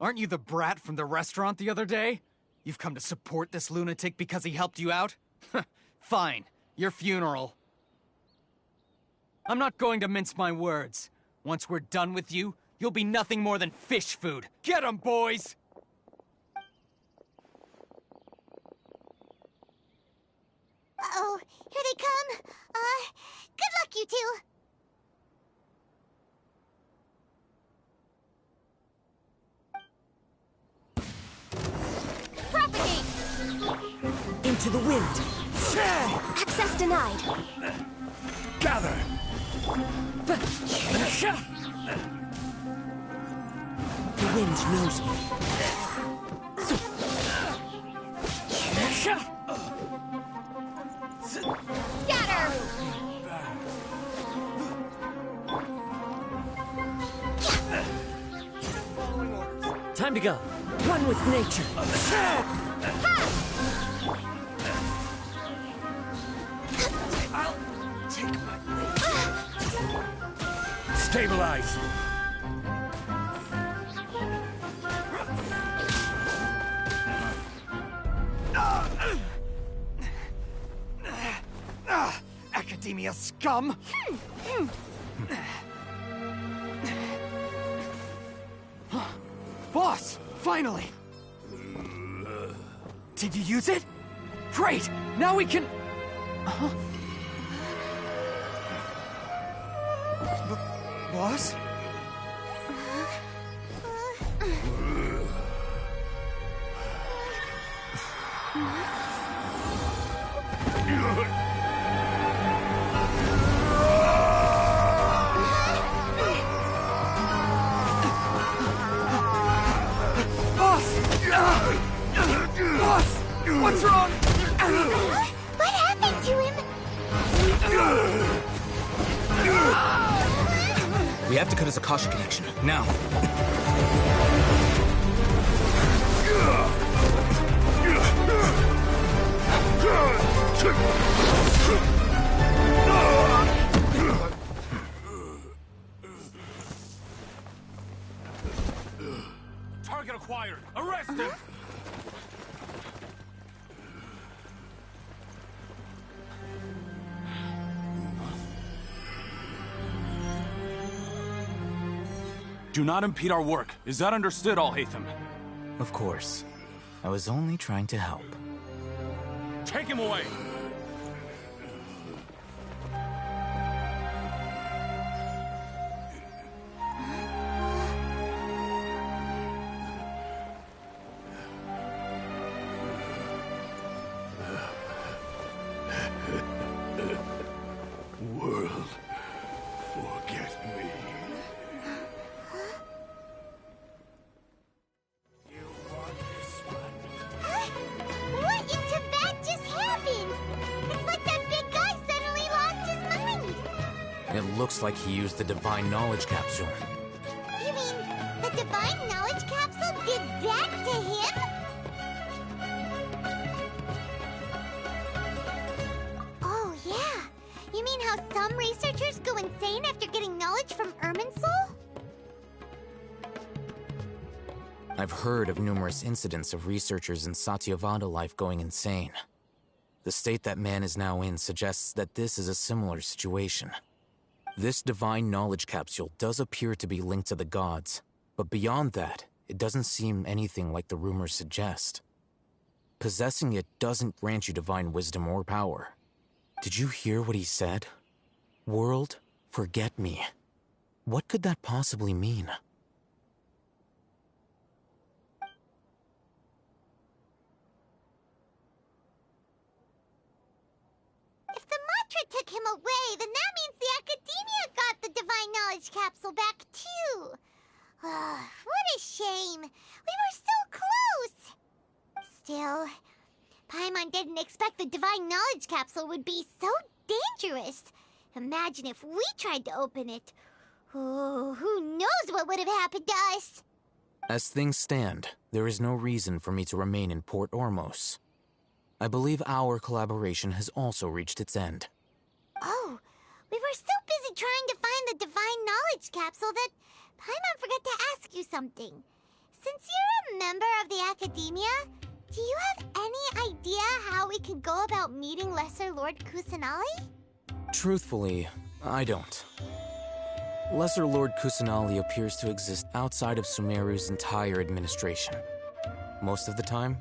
Aren't you the brat from the restaurant the other day? You've come to support this lunatic because he helped you out? Fine. Your funeral. I'm not going to mince my words. Once we're done with you, you'll be nothing more than fish food. Get 'em, boys! Uh-oh, here they come. Good luck, you two. Propagate! Into the wind. Access denied. Gather! The wind knows me. Scatter! Time to go. One with nature. I'll take my Stabilize! Academia scum! Boss! Finally! Did you use it? Great! Now we can... Boss? Boss! What's wrong? What happened to him? We have to cut his Akasha connection, now. Target acquired. Arrest him. Do not impede our work. Is that understood, Al-Haytham? Of course. I was only trying to help. Take him away! looks like he used the Divine Knowledge Capsule. You mean the Divine Knowledge Capsule did that to him? Oh, yeah. You mean how some researchers go insane after getting knowledge from Irminsul? I've heard of numerous incidents of researchers in Satyavada life going insane. The state that man is now in suggests that this is a similar situation. This Divine Knowledge Capsule does appear to be linked to the gods, but beyond that, it doesn't seem anything like the rumors suggest. Possessing it doesn't grant you divine wisdom or power. Did you hear what he said? World, forget me. What could that possibly mean? If the mantra took him away, then that means the Academia got the Divine Knowledge Capsule back, too. What a shame. We were so close. Still, Paimon didn't expect the Divine Knowledge Capsule would be so dangerous. Imagine if we tried to open it. Oh, who knows what would have happened to us? As things stand, there is no reason for me to remain in Port Ormos. I believe our collaboration has also reached its end. Oh, we were so busy trying to find the Divine Knowledge Capsule that Paimon forgot to ask you something. Since you're a member of the Academia, do you have any idea how we can go about meeting Lesser Lord Kusanali? Truthfully, I don't. Lesser Lord Kusanali appears to exist outside of Sumeru's entire administration. Most of the time,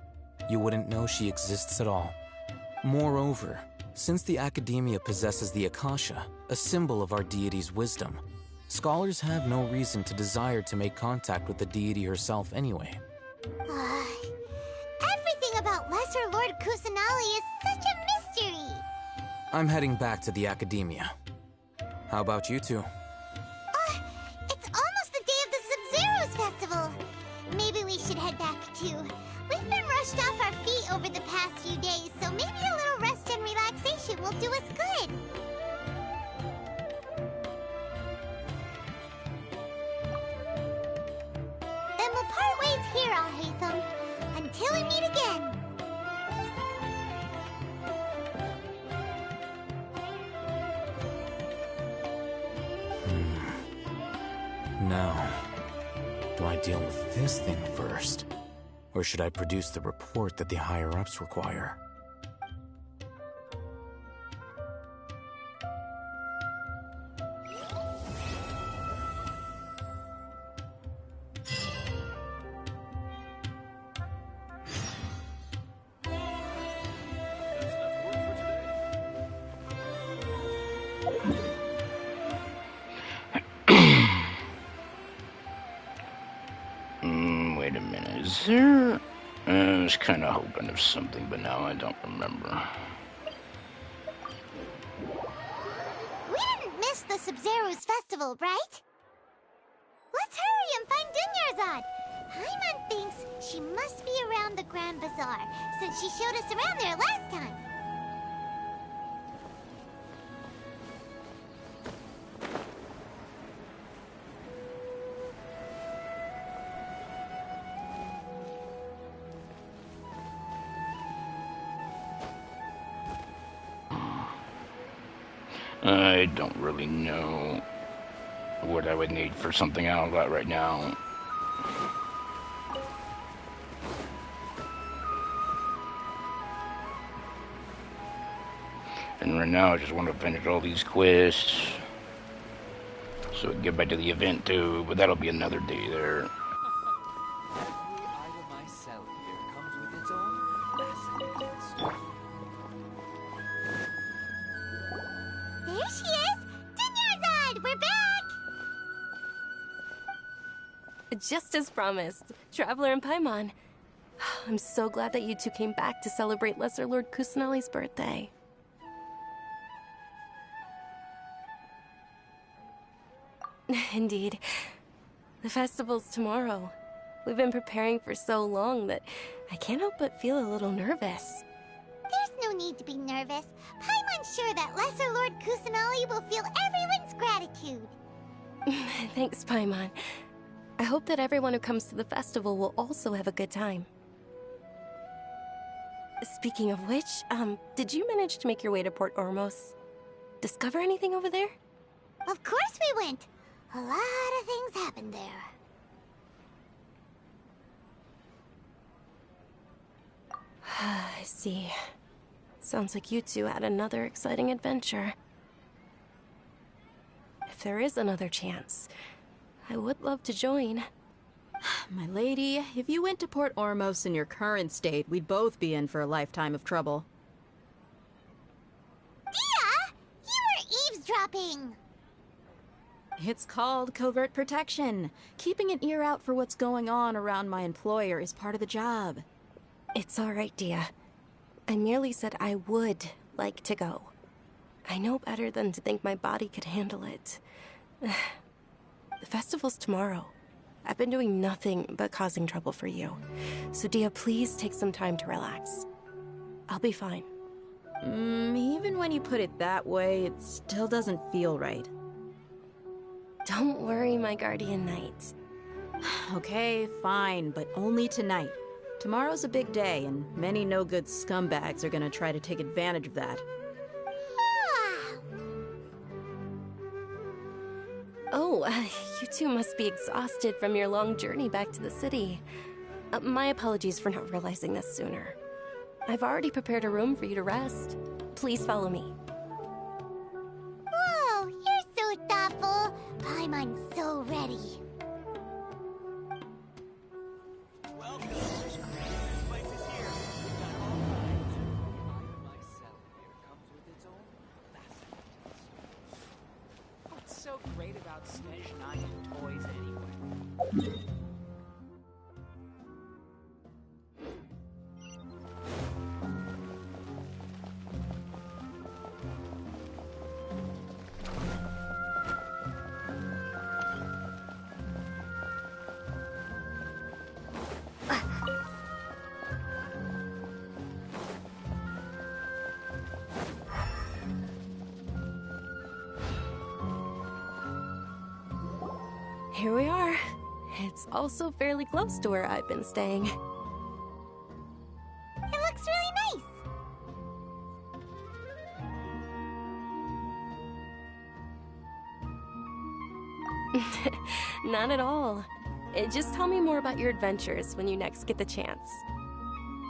you wouldn't know she exists at all. Moreover, since the Academia possesses the Akasha, a symbol of our deity's wisdom, scholars have no reason to desire to make contact with the deity herself anyway. Everything about Lesser Lord Kusanali is such a mystery! I'm heading back to the Academia. How about you two? It's almost the day of the Sub-Zero's festival. Maybe we should head back too. We've been rushed off our feet over the past few days, so maybe a little rest and relaxation will do us good. Then we'll part ways here, Al-Haytham, until we meet again. Now, do I deal with this thing first? Or should I produce the report that the higher-ups require? Wait a minute, is there... I was kind of hoping of something, but now I don't remember. We didn't miss the Sub-Zero's festival, right? Let's hurry and find Dunyarzad. Paimon thinks she must be around the Grand Bazaar, since she showed us around there last time. I don't really know what I would need for something out of that right now. And right now I just want to finish all these quests so we can get back to the event too, but that'll be another day there. Every item I sell here comes with its own fascinating story. There she is! Dunyarzad! We're back! Just as promised, Traveler and Paimon. I'm so glad that you two came back to celebrate Lesser Lord Kusanali's birthday. Indeed. The festival's tomorrow. We've been preparing for so long that I can't help but feel a little nervous. There's no need to be nervous. Paimon's sure that Lesser Lord Kusanali will feel everyone's gratitude. Thanks, Paimon. I hope that everyone who comes to the festival will also have a good time. Speaking of which, did you manage to make your way to Port Ormos? Discover anything over there? Of course we went. A lot of things happened there. I see. Sounds like you two had another exciting adventure. If there is another chance, I would love to join. My lady, if you went to Port Ormos in your current state, we'd both be in for a lifetime of trouble. Dia! You were eavesdropping! It's called covert protection. Keeping an ear out for what's going on around my employer is part of the job. It's all right, Dia. I merely said I would like to go. I know better than to think my body could handle it. The festival's tomorrow. I've been doing nothing but causing trouble for you. So, Dia, please take some time to relax. I'll be fine. Even when you put it that way, it still doesn't feel right. Don't worry, my guardian knight. Okay, fine, but only tonight. Tomorrow's a big day, and many no-good scumbags are gonna try to take advantage of that. Oh, you two must be exhausted from your long journey back to the city. My apologies for not realizing this sooner. I've already prepared a room for you to rest. Please follow me. Whoa, you're so thoughtful. Paimon's so ready. What's so great about Smash 9 toys anyway? Here we are. It's also fairly close to where I've been staying. It looks really nice. Not at all. Just tell me more about your adventures when you next get the chance.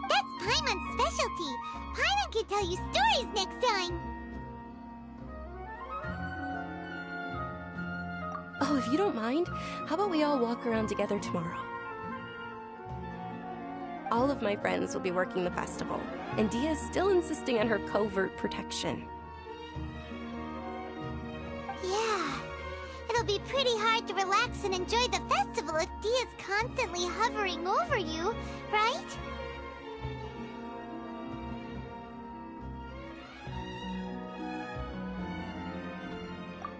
That's Paimon's specialty. Paimon can tell you stories next time. Oh, if you don't mind, how about we all walk around together tomorrow? All of my friends will be working the festival, and Dia is still insisting on her covert protection. Yeah, it'll be pretty hard to relax and enjoy the festival if Dia's constantly hovering over you, right?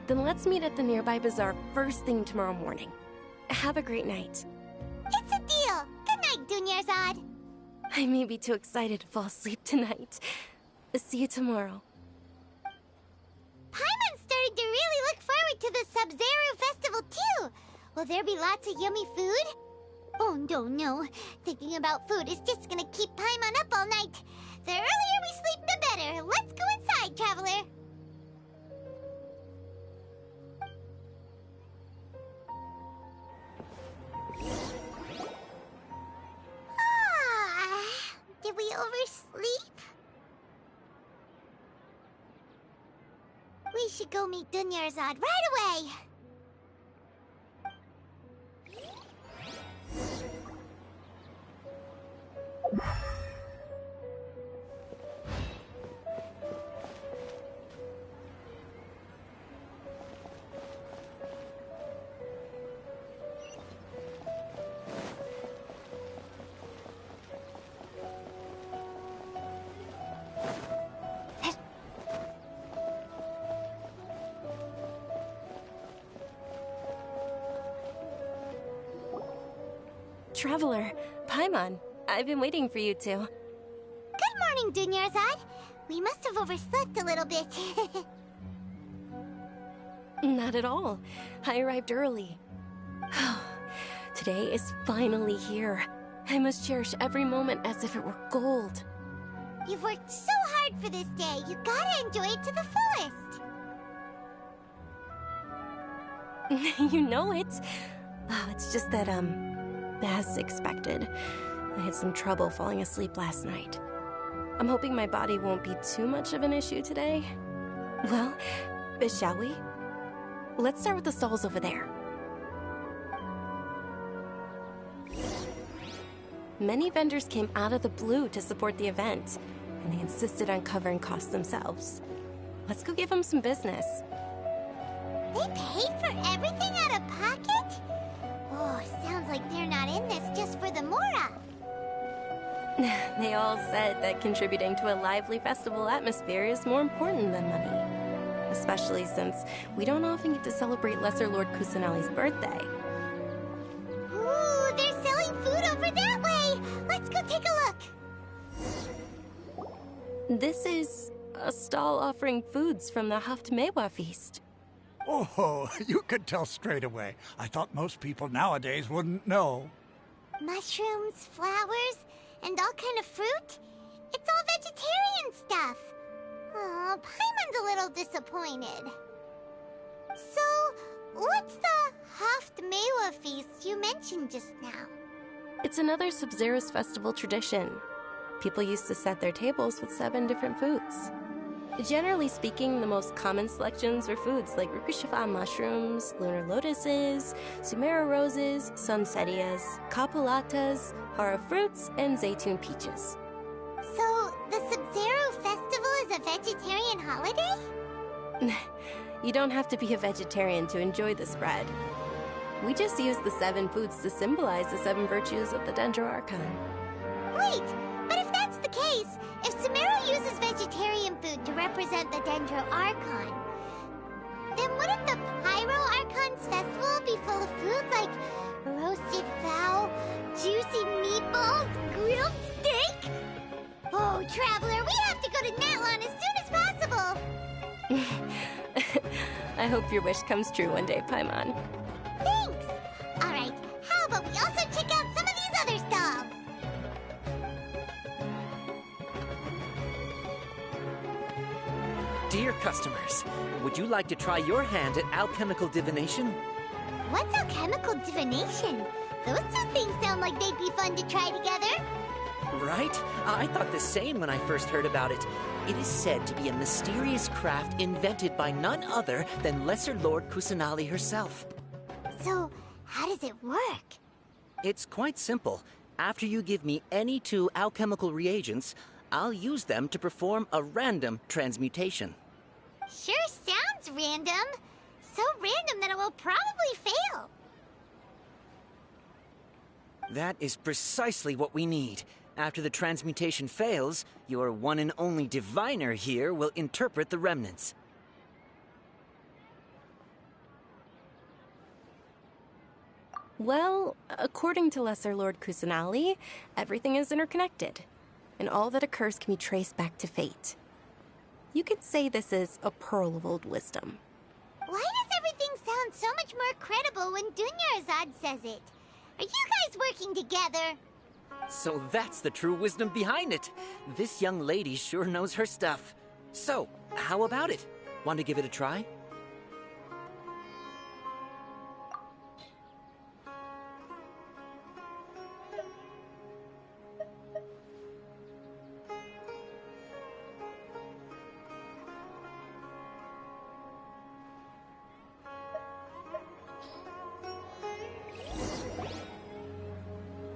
Then let's meet at the nearby bazaar first thing tomorrow morning. Have a great night. It's a deal. Good night, Dunyarzad. I may be too excited to fall asleep tonight. See you tomorrow. Paimon's starting to really look forward to the Sub-Zero festival too. Will there be lots of yummy food? Oh, no. Thinking about food is just gonna keep Paimon up all night. The earlier we sleep, the better. Let's go inside, traveler. Did we oversleep? We should go meet Dunyarzad right away. Traveler, Paimon, I've been waiting for you two. Good morning, Dunyarzad. We must have overslept a little bit. Not at all. I arrived early. Today is finally here. I must cherish every moment as if it were gold. You've worked so hard for this day. You gotta enjoy it to the fullest. You know it. Oh, it's just that, as expected, I had some trouble falling asleep last night. I'm hoping my body won't be too much of an issue today. Well, shall we? Let's start with the stalls over there. Many vendors came out of the blue to support the event, and they insisted on covering costs themselves. Let's go give them some business. They paid for everything out of pocket? Oh, sounds like they're not in this just for the Mora. They all said that contributing to a lively festival atmosphere is more important than money. Especially since we don't often get to celebrate Lesser Lord Kusanali's birthday. Ooh, they're selling food over that way! Let's go take a look! This is a stall offering foods from the Haftmewa feast. Oh, you could tell straight away. I thought most people nowadays wouldn't know. Mushrooms, flowers, and all kind of fruit? It's all vegetarian stuff. Oh, Paimon's a little disappointed. So, what's the Haftmewa feast you mentioned just now? It's another Sub-Zero's festival tradition. People used to set their tables with 7 different foods. Generally speaking, the most common selections were foods like Rukushifa mushrooms, lunar lotuses, Sumera roses, sunsetias, capulatas, hara fruits, and zaytun peaches. So, the Sub-Zero festival is a vegetarian holiday? You don't have to be a vegetarian to enjoy the spread. We just use the 7 foods to symbolize the 7 virtues of the Dendro Archon. Wait, but if that's the case, if Sumera uses vegetarian food to represent the Dendro Archon, then wouldn't the Pyro Archon's festival be full of food like roasted fowl, juicy meatballs, grilled steak? Oh, Traveler, we have to go to Natlan as soon as possible! I hope your wish comes true one day, Paimon. Thanks! Alright, how about we also check out some of these other stalls? Dear customers, would you like to try your hand at alchemical divination? What's alchemical divination? Those two things sound like they'd be fun to try together. Right? I thought the same when I first heard about it. It is said to be a mysterious craft invented by none other than Lesser Lord Kusanali herself. So, how does it work? It's quite simple. After you give me any 2 alchemical reagents, I'll use them to perform a random transmutation. Sure sounds random. So random that it will probably fail. That is precisely what we need. After the transmutation fails, your one and only diviner here will interpret the remnants. Well, according to Lesser Lord Kusanali, everything is interconnected, and all that occurs can be traced back to fate. You could say this is a pearl of old wisdom. Why does everything sound so much more credible when Dunyarzad says it? Are you guys working together? So that's the true wisdom behind it. This young lady sure knows her stuff. So, how about it? Want to give it a try?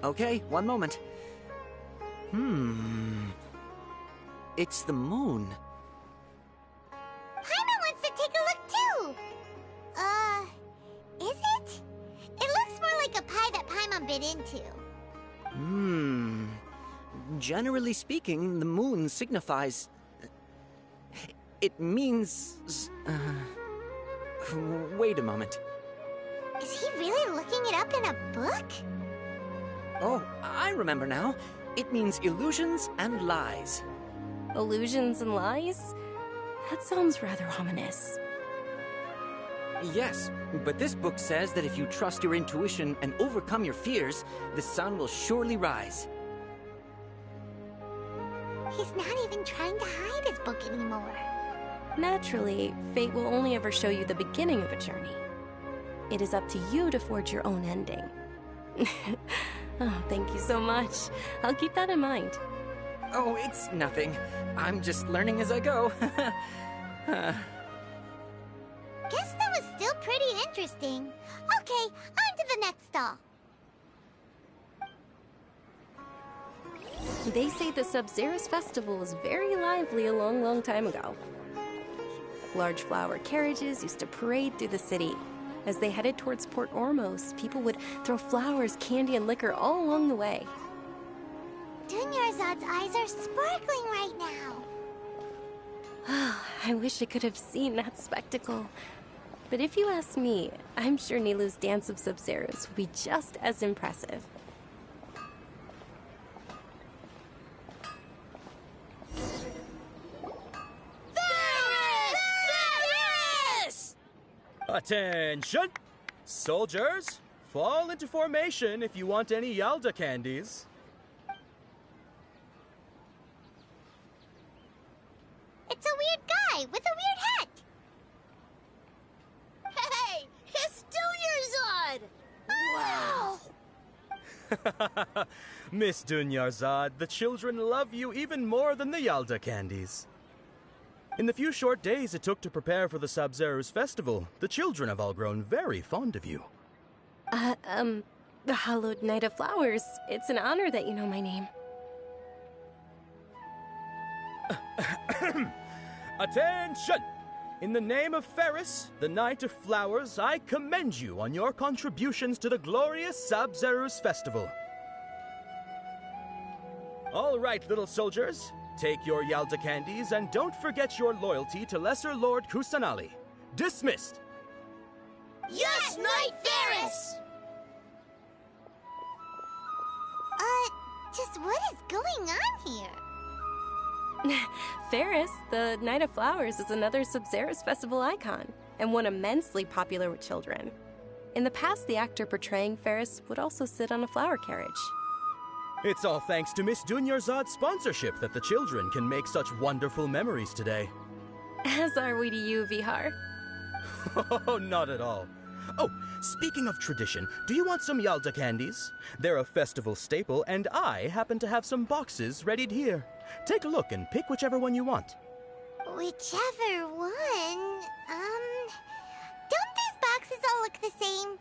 Okay, one moment. It's the moon. Paimon wants to take a look too! Is it? It looks more like a pie that Paimon bit into. Generally speaking, the moon signifies... It means... Wait a moment. Is he really looking it up in a book? Oh, I remember now. It means illusions and lies. Illusions and lies? That sounds rather ominous. Yes, but this book says that if you trust your intuition and overcome your fears, the sun will surely rise. He's not even trying to hide his book anymore. Naturally, fate will only ever show you the beginning of a journey. It is up to you to forge your own ending. Oh, thank you so much. I'll keep that in mind. Oh, it's nothing. I'm just learning as I go. Guess that was still pretty interesting. Okay, on to the next stall. They say the Sub-Zerus festival was very lively a long, long time ago. Large flower carriages used to parade through the city. As they headed towards Port Ormos, people would throw flowers, candy, and liquor all along the way. Dunyarzad's eyes are sparkling right now. I wish I could have seen that spectacle. But if you ask me, I'm sure Nilou's Dance of Sub-Zerus will be just as impressive. Attention! Soldiers, fall into formation if you want any Yalda candies. It's a weird guy with a weird hat. Hey, it's Dunyarzad! Wow! Miss Dunyarzad, the children love you even more than the Yalda candies. In the few short days it took to prepare for the Sub-Zerus festival, the children have all grown very fond of you. The Hallowed Knight of Flowers. It's an honor that you know my name. Attention! In the name of Ferris, the Knight of Flowers, I commend you on your contributions to the glorious Sub-Zerus festival. All right, little soldiers. Take your Yalda candies and don't forget your loyalty to Lesser Lord Kusanali. Dismissed! Yes, Knight Ferris! Just what is going on here? Ferris, the Knight of Flowers, is another Sub-Zerus festival icon, and one immensely popular with children. In the past, the actor portraying Ferris would also sit on a flower carriage. It's all thanks to Miss Dunyarzad's sponsorship that the children can make such wonderful memories today. As are we to you, Vihar. Oh, not at all. Oh, speaking of tradition, do you want some Yalda candies? They're a festival staple, and I happen to have some boxes readied here. Take a look and pick whichever one you want. Whichever one? Don't these boxes all look the same?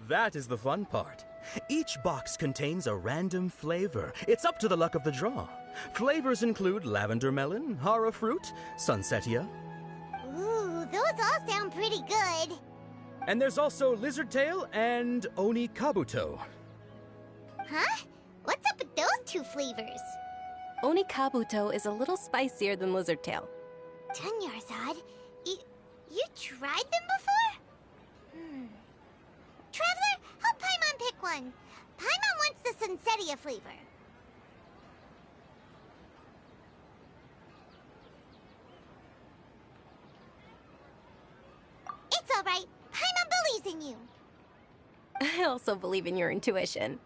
That is the fun part. Each box contains a random flavor. It's up to the luck of the draw. Flavors include lavender melon, hara fruit, sunsetia. Ooh, those all sound pretty good. And there's also lizard tail and oni kabuto. Huh? What's up with those two flavors? Oni kabuto is a little spicier than lizard tail. Dunyarzad, you tried them before? Traveler, help Paimon pick one. Paimon wants the sunsetia flavor. It's all right. Paimon believes in you. I also believe in your intuition.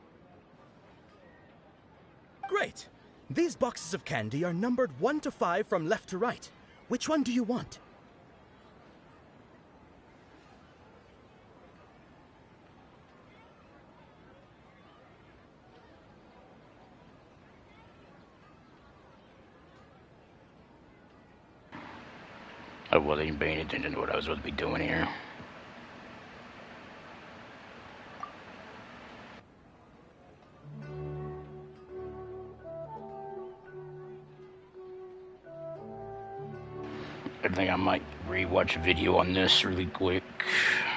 Great. These boxes of candy are numbered 1 to 5 from left to right. Which one do you want? I wasn't even paying attention to what I was supposed to be doing here. I think I might rewatch a video on this really quick,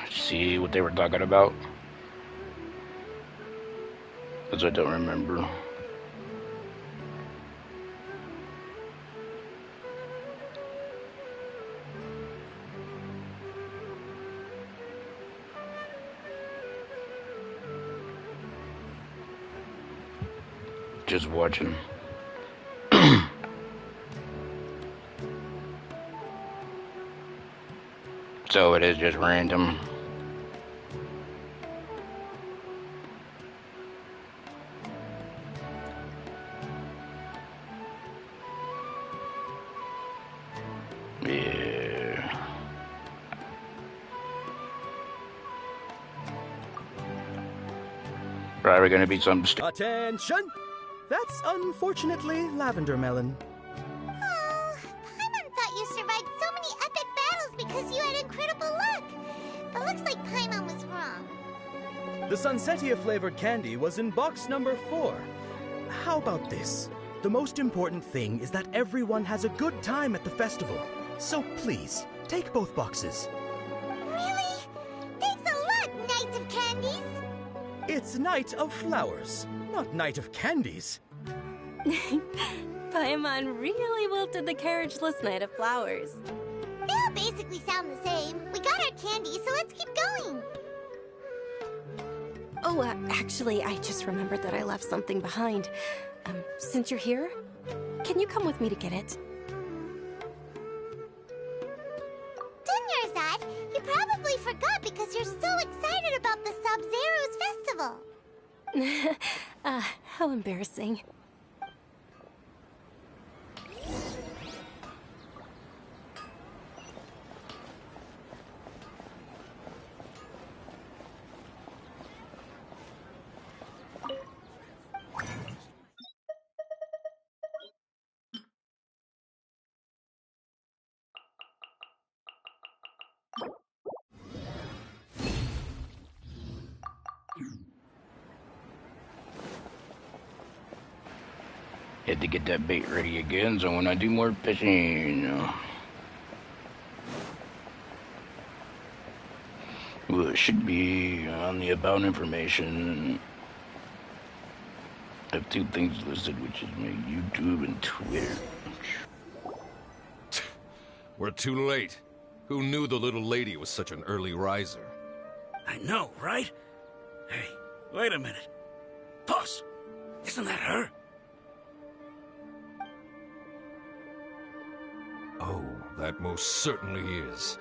see what they were talking about, because I don't remember. Just watching. So it is just random. Yeah. Probably gonna be some. Attention! That's unfortunately Lavender Melon. Oh, Paimon thought you survived so many epic battles because you had incredible luck. But looks like Paimon was wrong. The Sunsetia flavored candy was in box number 4. How about this? The most important thing is that everyone has a good time at the festival. So please, take both boxes. Really? Thanks a lot, Knight of Candies! It's Night of Flowers, not Night of Candies. Paimon really wilted the carriageless Knight of Flowers. They all basically sound the same. We got our candy, so let's keep going. Oh, actually, I just remembered that I left something behind. Since you're here, can you come with me to get it? Dunyarzad, you probably forgot because you're so excited about the Sub-Zero's festival. How embarrassing. Had to get that bait ready again, so when I do more fishing. Well, it should be on the about information. I have 2 things listed, which is my YouTube and Twitter. We're too late. Who knew the little lady was such an early riser? I know, right? Hey, wait a minute. Boss, isn't that her? Oh, that most certainly is.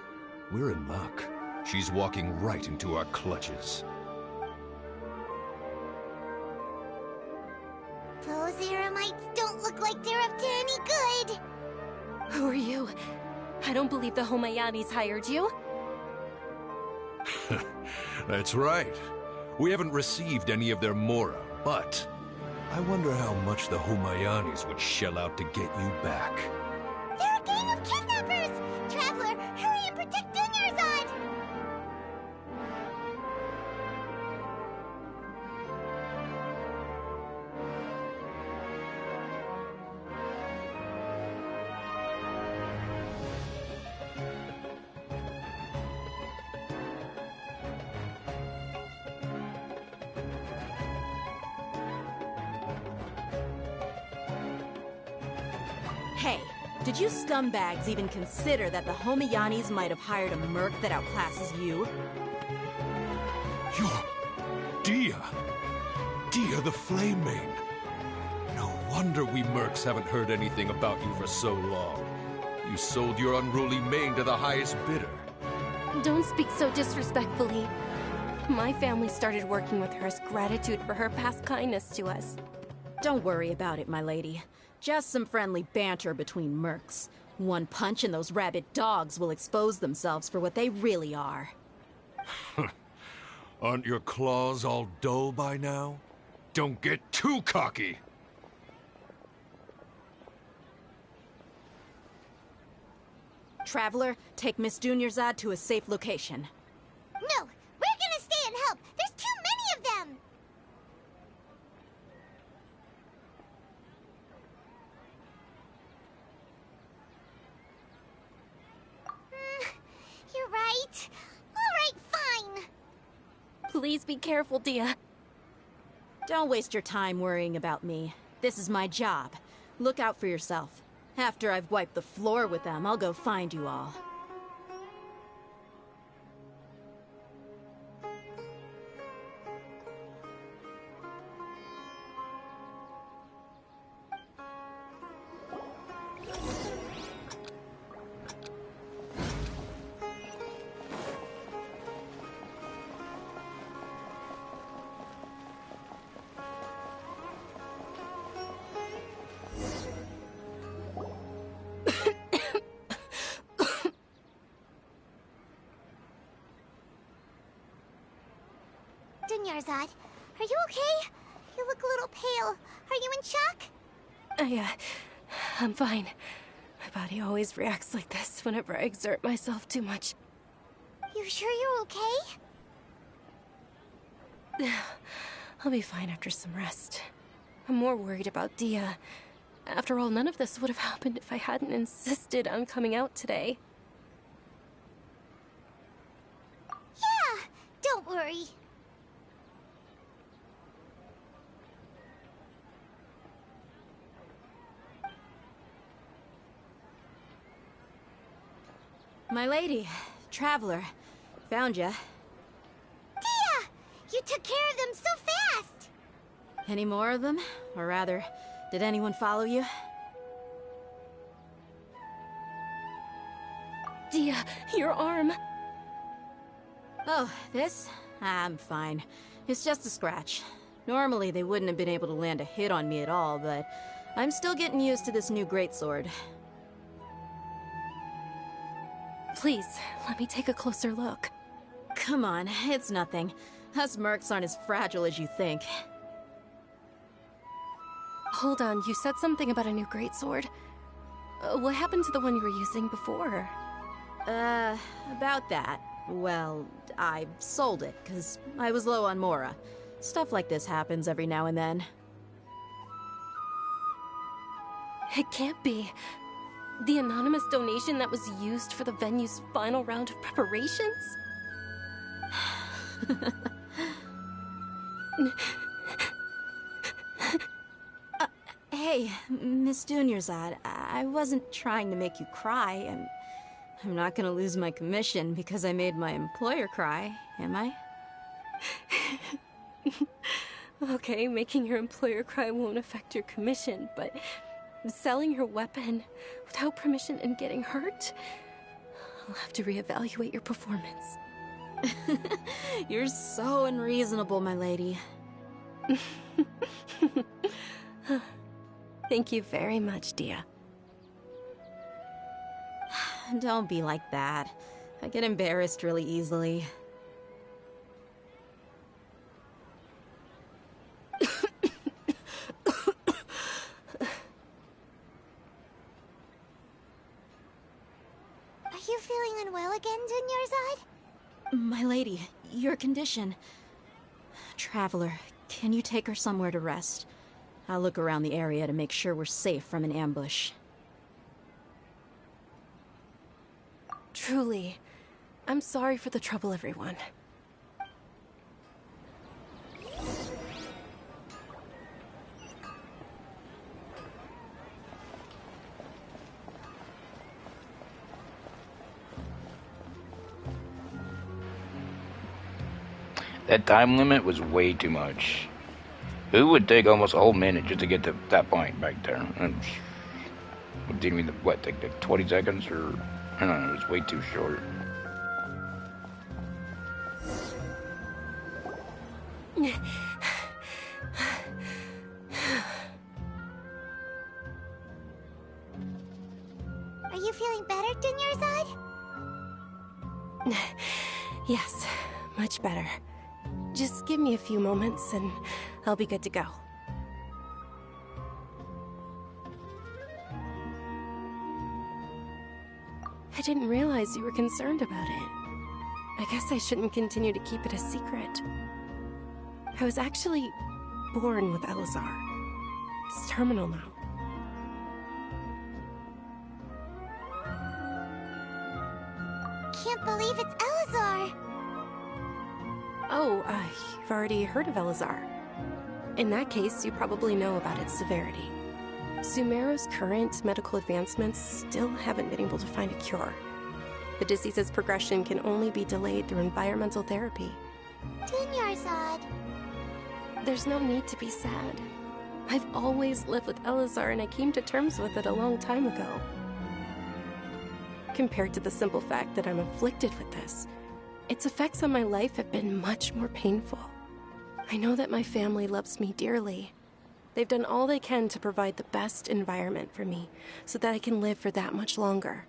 We're in luck. She's walking right into our clutches. Those Eremites don't look like they're up to any good. Who are you? I don't believe the Homayanis hired you. That's right. We haven't received any of their mora, but I wonder how much the Homayanis would shell out to get you back. They're a gang of kidnappers! Traveler, hurry and protect Dunyarzad! Hey, did you scumbags even consider that the Homayanis might have hired a merc that outclasses you? You're Dia! Dia the Flame Mane! No wonder we mercs haven't heard anything about you for so long. You sold your unruly mane to the highest bidder. Don't speak so disrespectfully. My family started working with her as gratitude for her past kindness to us. Don't worry about it, my lady. Just some friendly banter between mercs. One punch and those rabid dogs will expose themselves for what they really are. Aren't your claws all dull by now? Don't get too cocky! Traveler, take Miss Dunyarzad to a safe location. No! We're gonna stay and help! There's too many of them! You're right. All right, fine. Please be careful, Dia. Don't waste your time worrying about me. This is my job. Look out for yourself. After I've wiped the floor with them, I'll go find you all. Nyarzad. Are you okay? You look a little pale. Are you in shock? I'm fine. My body always reacts like this whenever I exert myself too much. You sure you're okay? I'll be fine after some rest. I'm more worried about Dia. After all, none of this would have happened if I hadn't insisted on coming out today. Yeah, don't worry. My lady, Traveler, found ya. Dia! You took care of them so fast! Any more of them? Or rather, did anyone follow you? Dia, your arm. Oh, this? I'm fine. It's just a scratch. Normally they wouldn't have been able to land a hit on me at all, but I'm still getting used to this new greatsword. Please, let me take a closer look. Come on, it's nothing. Us mercs aren't as fragile as you think. Hold on, you said something about a new greatsword. What happened to the one you were using before? About that. Well, I sold it, because I was low on Mora. Stuff like this happens every now and then. It can't be. The anonymous donation that was used for the venue's final round of preparations? Hey, Miss Dunyarzad, I wasn't trying to make you cry, and I'm not gonna lose my commission because I made my employer cry, am I? Okay, making your employer cry won't affect your commission, but selling your weapon without permission and getting hurt? I'll have to reevaluate your performance. You're so unreasonable, my lady. Thank you very much, Dia. Don't be like that. I get embarrassed really easily. Are you feeling unwell again, Dunyarzad? My lady, your condition. Traveler, can you take her somewhere to rest? I'll look around the area to make sure we're safe from an ambush. Truly, I'm sorry for the trouble, everyone. That time limit was way too much. It would take almost a whole minute just to get to that point back there. And it didn't even, what, take like 20 seconds or, I don't know, it was way too short. Are you feeling better, Dunyarzad? Yes, much better. Just give me a few moments and I'll be good to go. I didn't realize you were concerned about it. I guess I shouldn't continue to keep it a secret. I was actually born with Elazar. It's terminal now. Can't believe it's Elazar! Oh, you've already heard of Elazar. In that case, you probably know about its severity. Sumeru's current medical advancements still haven't been able to find a cure. The disease's progression can only be delayed through environmental therapy. Dunyarzad. There's no need to be sad. I've always lived with Elazar and I came to terms with it a long time ago. Compared to the simple fact that I'm afflicted with this, its effects on my life have been much more painful. I know that my family loves me dearly. They've done all they can to provide the best environment for me so that I can live for that much longer.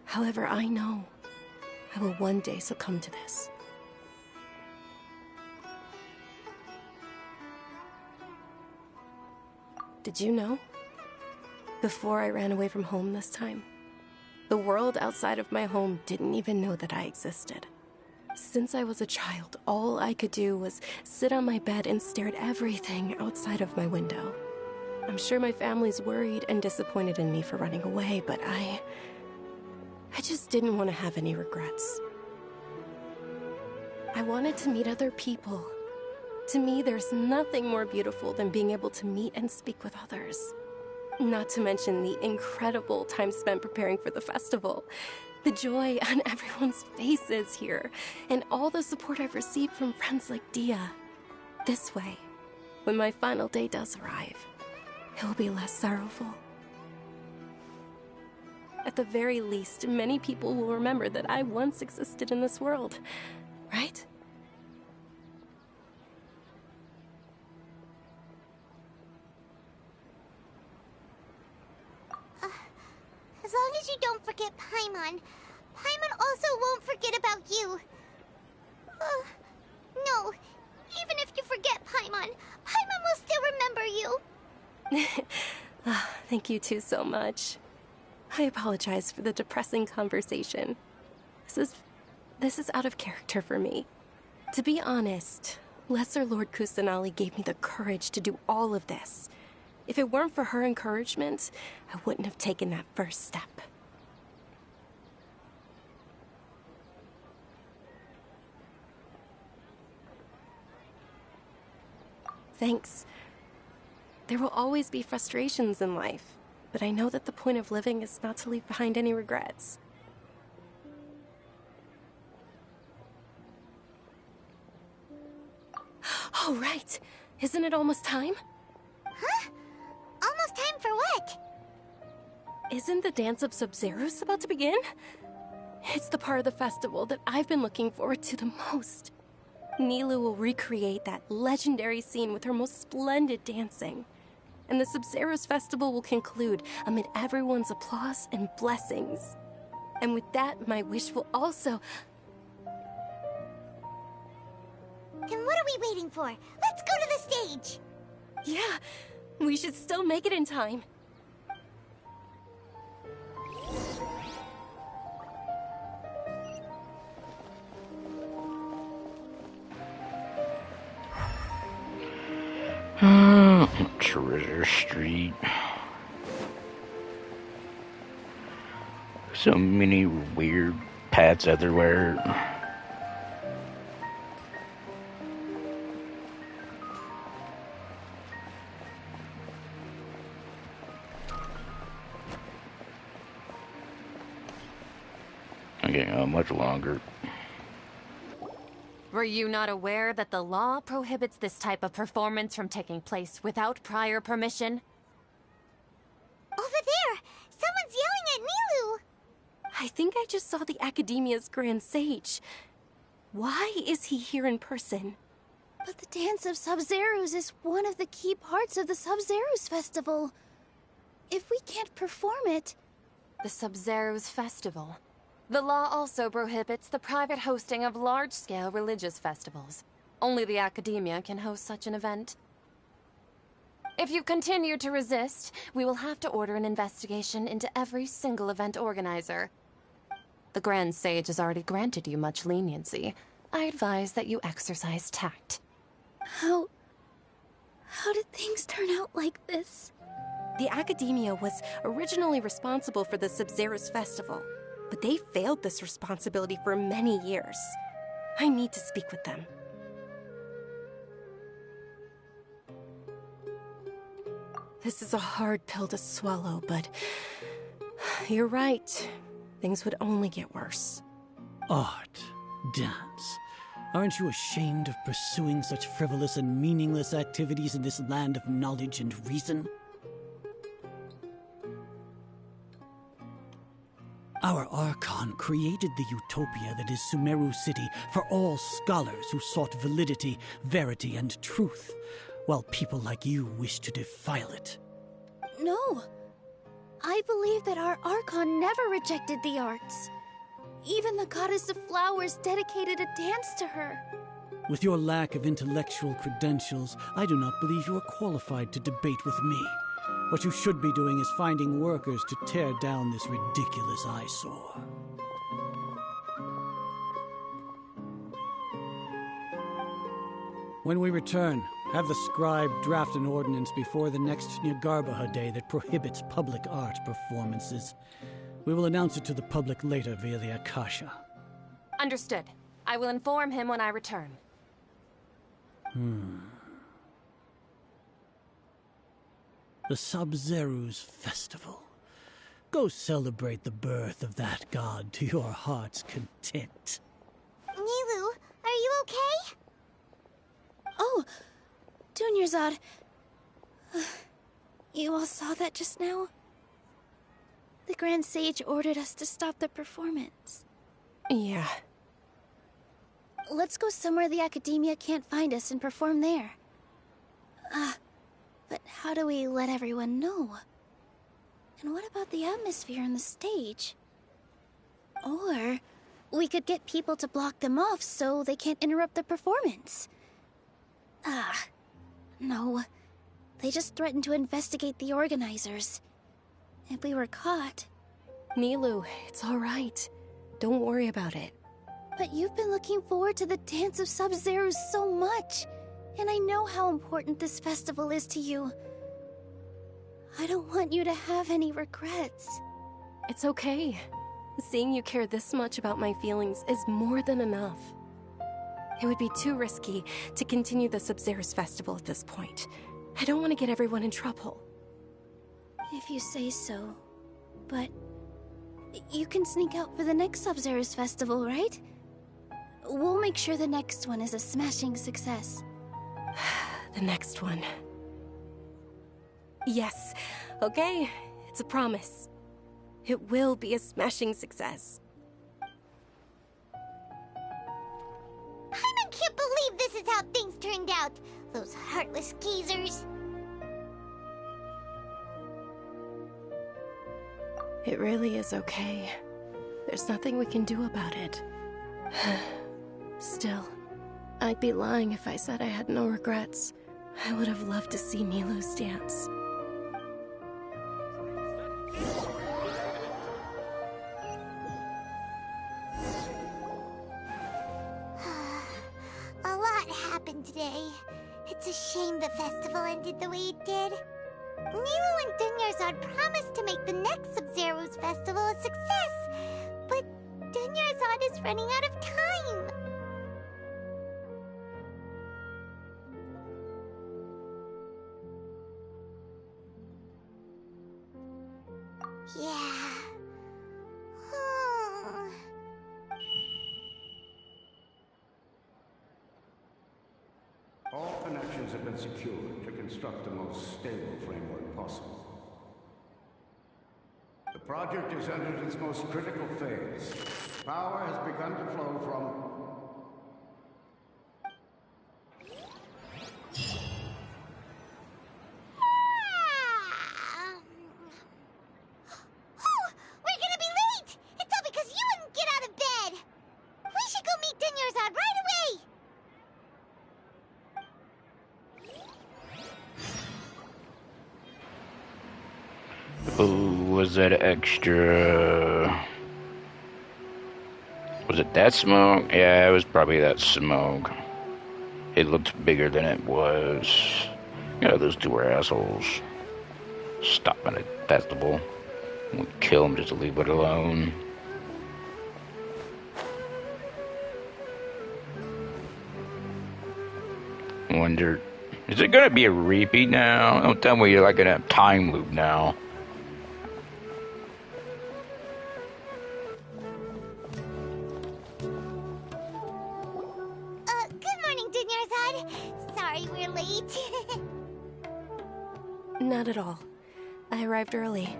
However, I know I will one day succumb to this. Did you know? Before I ran away from home this time, the world outside of my home didn't even know that I existed. Since I was a child, all I could do was sit on my bed and stare at everything outside of my window. I'm sure my family's worried and disappointed in me for running away, but I just didn't want to have any regrets. I wanted to meet other people. To me, there's nothing more beautiful than being able to meet and speak with others. Not to mention the incredible time spent preparing for the festival. The joy on everyone's faces here, and all the support I've received from friends like Dia. This way, when my final day does arrive, it will be less sorrowful. At the very least, many people will remember that I once existed in this world, right? As long as you don't forget Paimon, Paimon also won't forget about you. No, even if you forget Paimon, Paimon will still remember you. Thank you two so much. I apologize for the depressing conversation. This is out of character for me. To be honest, Lesser Lord Kusanali gave me the courage to do all of this. If it weren't for her encouragement, I wouldn't have taken that first step. Thanks. There will always be frustrations in life, but I know that the point of living is not to leave behind any regrets. Oh, right. Isn't it almost time? Huh? Almost time for what? Isn't the Dance of Sub-Zeros about to begin? It's the part of the festival that I've been looking forward to the most. Nilu will recreate that legendary scene with her most splendid dancing. And the Sub-Zeros festival will conclude amid everyone's applause and blessings. And with that, my wish will also... Then what are we waiting for? Let's go to the stage! Yeah, we should still make it in time. Treasure Street. So many weird paths everywhere. Okay, much longer. Were you not aware that the law prohibits this type of performance from taking place without prior permission? Over there! Someone's yelling at Nilu! I think I just saw the Academia's Grand Sage. Why is he here in person? But the Dance of Sub-Zeros is one of the key parts of the Sub-Zeros Festival. If we can't perform it... The Sub-Zeros Festival. The law also prohibits the private hosting of large-scale religious festivals. Only the Academia can host such an event. If you continue to resist, we will have to order an investigation into every single event organizer. The Grand Sage has already granted you much leniency. I advise that you exercise tact. How did things turn out like this? The Academia was originally responsible for the Sub-Zeros Festival, but they failed this responsibility for many years. I need to speak with them. This is a hard pill to swallow, but you're right. Things would only get worse. Art, dance. Aren't you ashamed of pursuing such frivolous and meaningless activities in this land of knowledge and reason? Our Archon created the utopia that is Sumeru City for all scholars who sought validity, verity, and truth, while people like you wish to defile it. No. I believe that our Archon never rejected the arts. Even the goddess of flowers dedicated a dance to her. With your lack of intellectual credentials, I do not believe you are qualified to debate with me. What you should be doing is finding workers to tear down this ridiculous eyesore. When we return, have the scribe draft an ordinance before the next Nyargarbaha Day that prohibits public art performances. We will announce it to the public later via the Akasha. Understood. I will inform him when I return. The Sub-Zeru's festival. Go celebrate the birth of that god to your heart's content. Nilu, are you okay? Oh, Dunyarzad. You all saw that just now? The Grand Sage ordered us to stop the performance. Yeah. Let's go somewhere the Academia can't find us and perform there. But how do we let everyone know? And what about the atmosphere on the stage? Or we could get people to block them off so they can't interrupt the performance. No. They just threatened to investigate the organizers. If we were caught... Nilu, it's all right. Don't worry about it. But you've been looking forward to the Dance of Sub-Zero so much. And I know how important this festival is to you. I don't want you to have any regrets. It's okay. Seeing you care this much about my feelings is more than enough. It would be too risky to continue the Sub-Zero's festival at this point. I don't want to get everyone in trouble. If you say so. But you can sneak out for the next Sub-Zero's festival, right? We'll make sure the next one is a smashing success. The next one. Yes. Okay. It's a promise. It will be a smashing success. I can't believe this is how things turned out. Those heartless geezers. It really is okay. There's nothing we can do about it. Still, I'd be lying if I said I had no regrets. I would have loved to see Nilu's dance. A lot happened today. It's a shame the festival ended the way it did. Nilu and Dunyarzad promised to make the next Sub-Zero's festival a success, but Dunyarzad is running out of time. Yeah. All connections have been secured to construct the most stable framework possible. The project has entered its most critical phase. Power has begun to flow from... We're gonna be late! It's all because you wouldn't get out of bed! We should go meet Dunyarzad right away! Oh, was that extra? Was it that smoke? Yeah, it was probably that smoke. It looked bigger than it was. Yeah, those two were assholes. Stopping at festival. We kill them just to leave it alone. Wonder, is it gonna be a repeat now? Don't tell me you're like in a time loop now. Good morning, Dunyarzad. Sorry we're late. Not at all. I arrived early.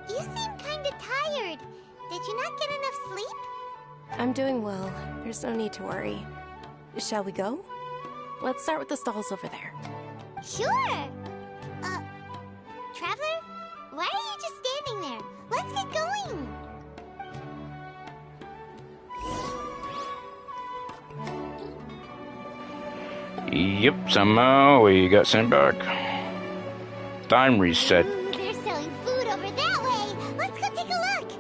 You seem kinda tired. Did you not get enough sleep? I'm doing well. There's no need to worry. Shall we go? Let's start with the stalls over there. Sure. Traveler? Why are you just standing there? Let's get going. Yep, somehow we got sent back. time reset. Ooh, they're selling food over that way. Let's go take a look.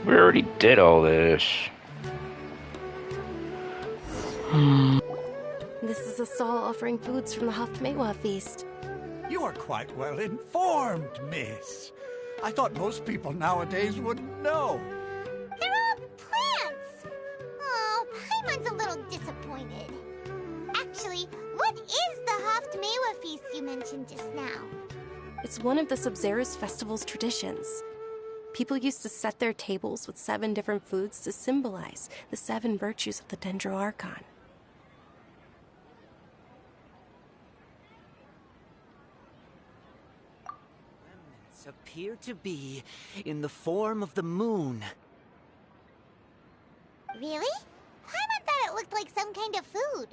We already did all this. This is a stall offering foods from the Haftmewa feast. You are quite well informed, miss. I thought most people nowadays wouldn't know. They're all plants. Oh, Paimon's a little disappointed. Actually, what is the Haftmewa feast you mentioned just now? It's one of the Sub-Zerus festival's traditions. People used to set their tables with 7 different foods to symbolize the 7 virtues of the Dendro Archon. Remnants appear to be in the form of the moon. Really? Paimon thought it looked like some kind of food.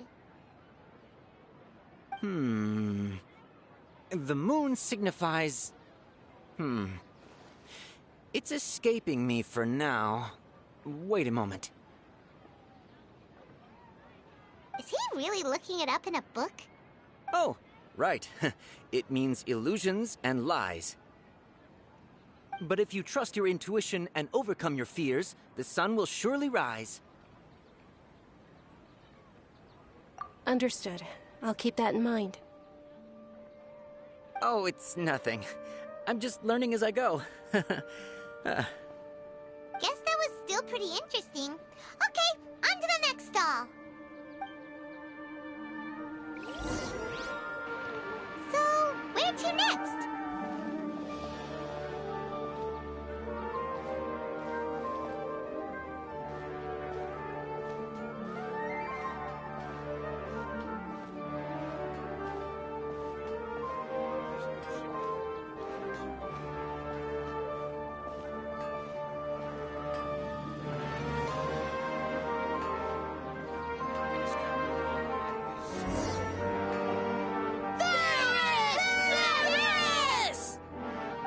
The moon signifies... It's escaping me for now. Wait a moment. Is he really looking it up in a book? Oh, right. It means illusions and lies. But if you trust your intuition and overcome your fears, the sun will surely rise. Understood. I'll keep that in mind. Oh, it's nothing. I'm just learning as I go. Guess that was still pretty interesting. Okay, on to the next stall. So, where to next?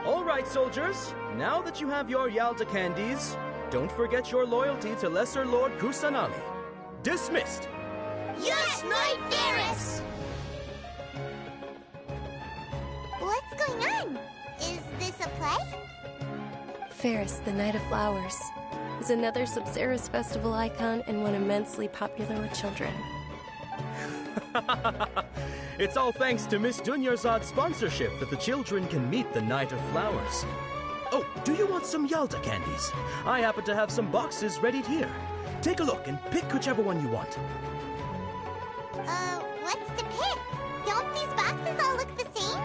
All right, soldiers. Now that you have your Yalta candies, don't forget your loyalty to Lesser Lord Kusanali. Dismissed. Yes, Knight Varys! What's going on? Is this a play? Ferris, the Knight of Flowers, is another Sub-Zerus festival icon and one immensely popular with children. It's all thanks to Miss Dunyarzad's sponsorship that the children can meet the Knight of Flowers. Oh, do you want some Yalta candies? I happen to have some boxes ready here. Take a look and pick whichever one you want. What's to pick? Don't these boxes all look the same?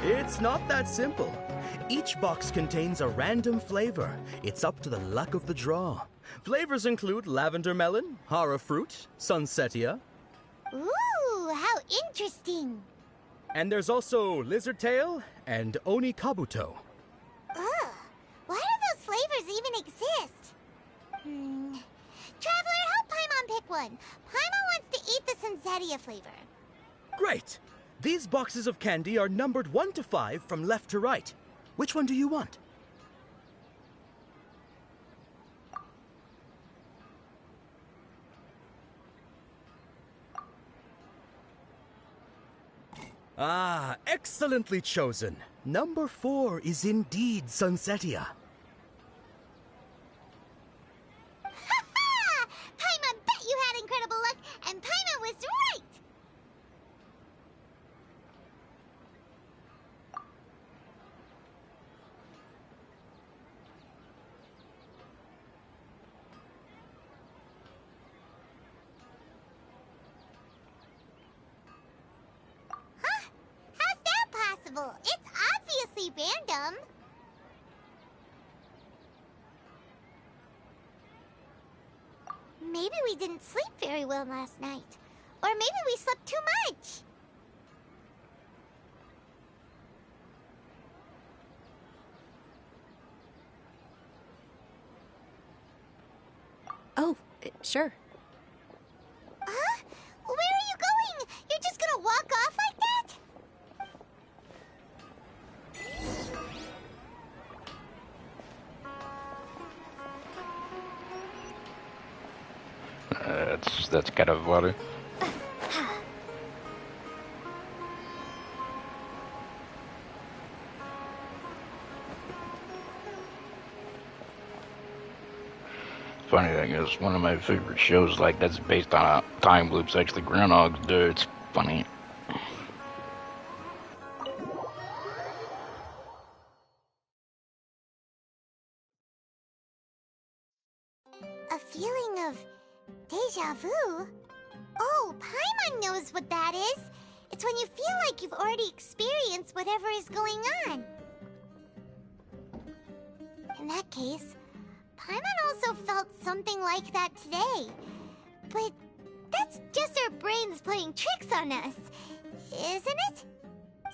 It's not that simple. Each box contains a random flavor. It's up to the luck of the draw. Flavors include lavender melon, hara fruit, sunsetia. Ooh, how interesting. And there's also lizard tail and oni kabuto. Ugh, why do those flavors even exist? Traveler, help Paimon pick one. Paimon wants to eat the sunsetia flavor. Great! These boxes of candy are numbered 1 to 5 from left to right. Which one do you want? Ah, excellently chosen. Number 4 is indeed Sunsetia. Ha-ha! Paimon bet you had incredible luck, and Paimon was right! How's that possible? It's obviously random. Maybe we didn't sleep very well last night. Or maybe we slept too much. Oh, sure. Huh? Where are you going? You're just gonna walk off like that? That's kind of funny. Funny thing is, one of my favorite shows like that's based on a time loop's actually Groundhog's Day. It's funny. A feeling of deja vu? Oh, Paimon knows what that is. It's when you feel like you've already experienced whatever is going on. In that case, Paimon also felt something like that today. But that's just our brains playing tricks on us, isn't it?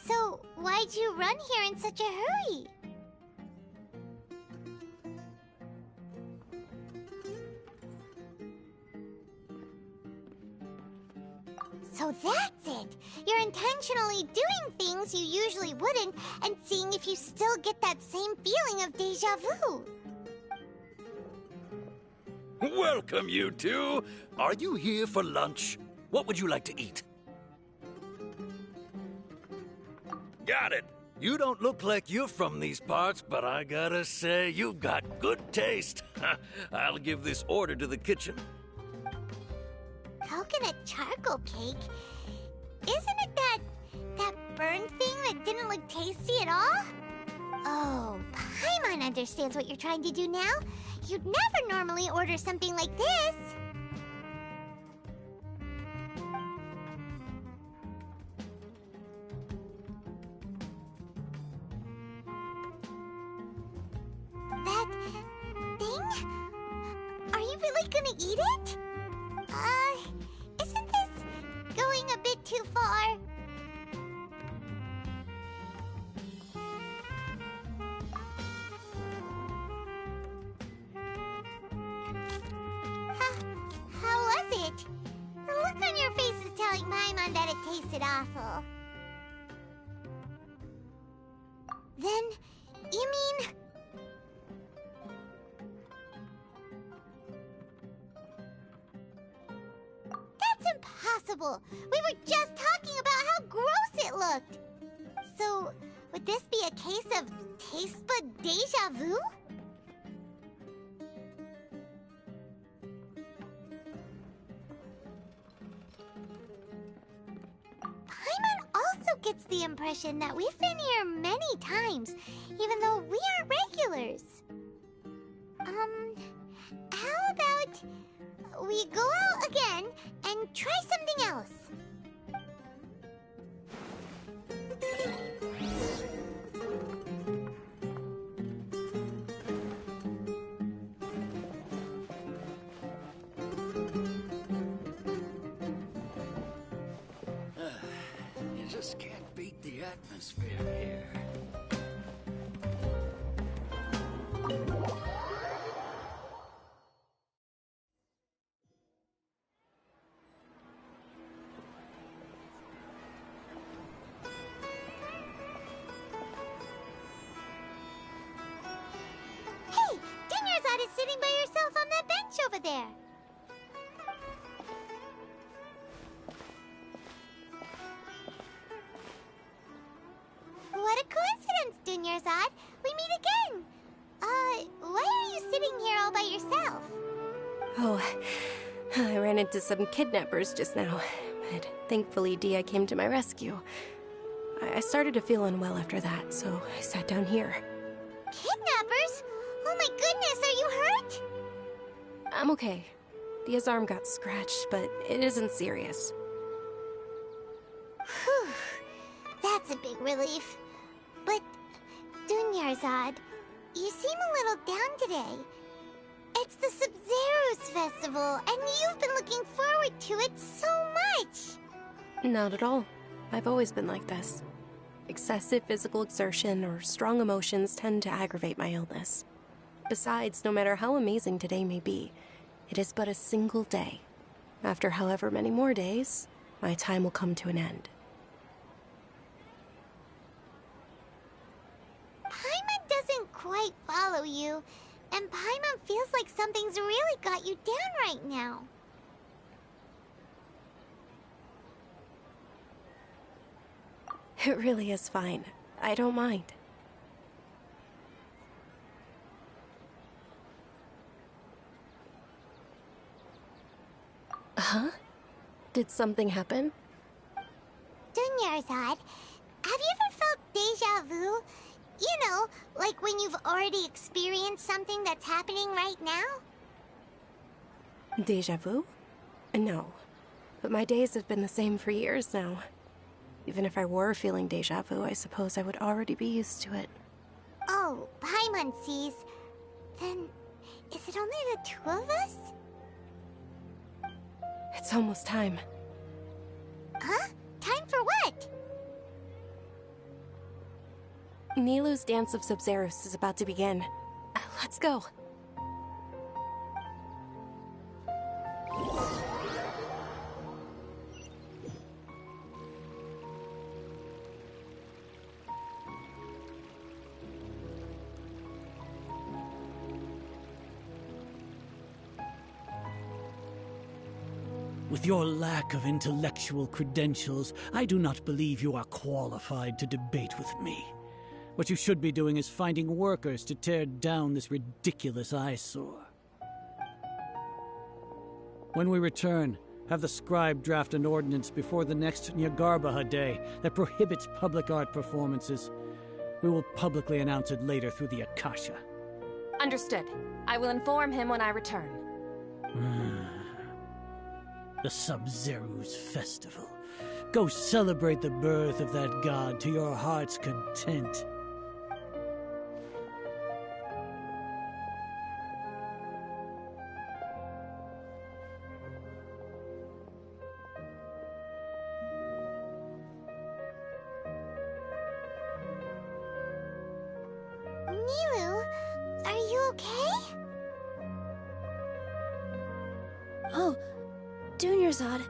So why'd you run here in such a hurry? So that's it! You're intentionally doing things you usually wouldn't and seeing if you still get that same feeling of deja vu. Welcome, you two. Are you here for lunch? What would you like to eat? Got it. You don't look like you're from these parts, but I gotta say, you've got good taste. I'll give this order to the kitchen. Coconut charcoal cake? Isn't it that burned thing that didn't look tasty at all? Oh, Paimon understands what you're trying to do now. You'd never normally order something like this. That thing? Are you really gonna eat it? Isn't this going a bit too far? How was it? The look on your face is telling Paimon that it tasted awful. Then, you mean... That's impossible! We were just talking about how gross it looked! So, would this be a case of taste bud deja vu? Paimon also gets the impression that we've been here many times, even though we aren't regulars. How about we go out again and try something else? You just can't beat the atmosphere here. Hey, Dingerzad is sitting by herself on that bench over there. What a coincidence, Dingerzad. We meet again. Why are you sitting here all by yourself? Oh, I ran into some kidnappers just now, but thankfully Dia came to my rescue. I started to feel unwell after that, so I sat down here. Kidnappers? Oh my goodness, are you hurt? I'm okay. Dia's arm got scratched, but it isn't serious. Whew. That's a big relief. But, Dunyarzad, you seem a little down today. It's the Sub-Zero's festival, and you've been looking forward to it so much! Not at all. I've always been like this. Excessive physical exertion or strong emotions tend to aggravate my illness. Besides, no matter how amazing today may be, it is but a single day. After however many more days, my time will come to an end. Paimon doesn't quite follow you, and Paimon feels like something's really got you down right now. It really is fine. I don't mind. Huh? Did something happen? Dunyarzad, have you ever felt deja vu? You know, like when you've already experienced something that's happening right now? Deja vu? No. But my days have been the same for years now. Even if I were feeling deja vu, I suppose I would already be used to it. Oh, Paimon sees. Then, is it only the two of us? It's almost time. Huh? Time for what? Nilou's Dance of Sub-Zerus is about to begin. Let's go. With your lack of intellectual credentials, I do not believe you are qualified to debate with me. What you should be doing is finding workers to tear down this ridiculous eyesore. When we return, have the scribe draft an ordinance before the next Nyagarbaha Day that prohibits public art performances. We will publicly announce it later through the Akasha. Understood. I will inform him when I return. The Sub-Zerus Festival. Go celebrate the birth of that god to your heart's content. Nilou, are you okay? Oh, Dunyarzad.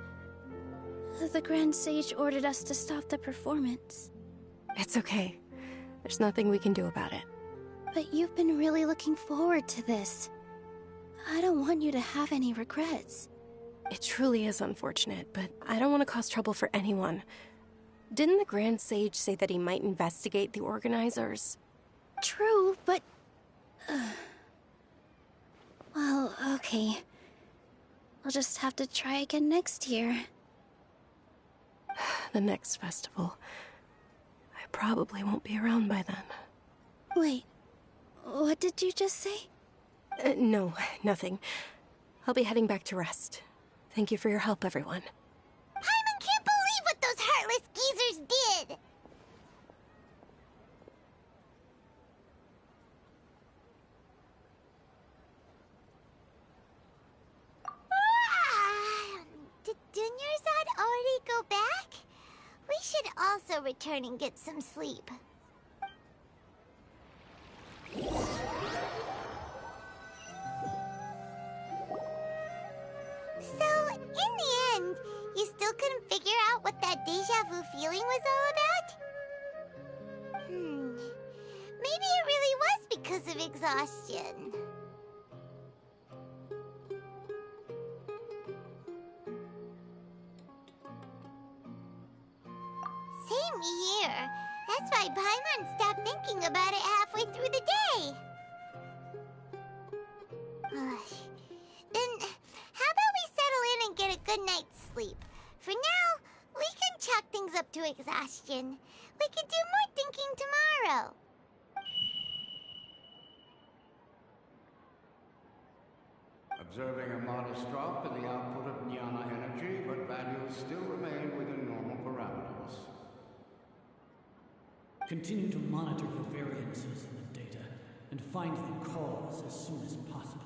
The Grand Sage ordered us to stop the performance. It's okay. There's nothing we can do about it. But you've been really looking forward to this. I don't want you to have any regrets. It truly is unfortunate, but I don't want to cause trouble for anyone. Didn't the Grand Sage say that he might investigate the organizers? True, but... well, okay. I'll just have to try again next year. The next festival. I probably won't be around by then. Wait, what did you just say? No, nothing. I'll be heading back to rest. Thank you for your help, everyone. Paimon can't believe what those heartless geezers did! Did Dunyarzad already go back? We should also return and get some sleep. So, in the end, you still couldn't figure out what that deja vu feeling was all about? Maybe it really was because of exhaustion. Same here. That's why Paimon stopped thinking about it halfway through the day. Then, how about we settle in and get a good night's sleep? For now, we can chalk things up to exhaustion. We can do more thinking tomorrow. Observing a modest drop in the output of Jnana energy, but values still remain within normal parameters. Continue to monitor the variances in the data and find the cause as soon as possible.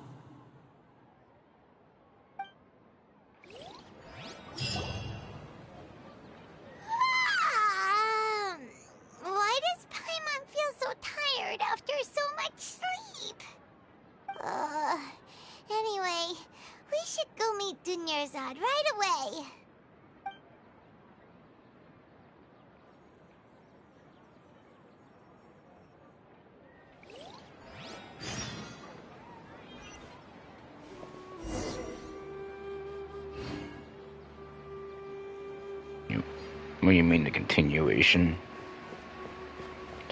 Why does Paimon feel so tired after so much sleep? Anyway, we should go meet Dunyarzad right away. What do you mean the continuation?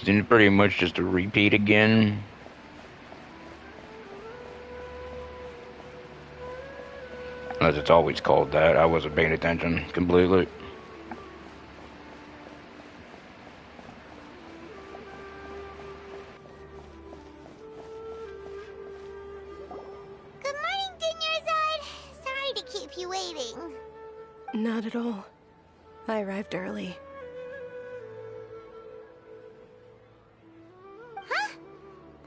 Seems pretty much just a repeat again. As it's always called that. I wasn't paying attention completely. Good morning, Dinyarzad. Sorry to keep you waiting. Not at all. I arrived early. Huh?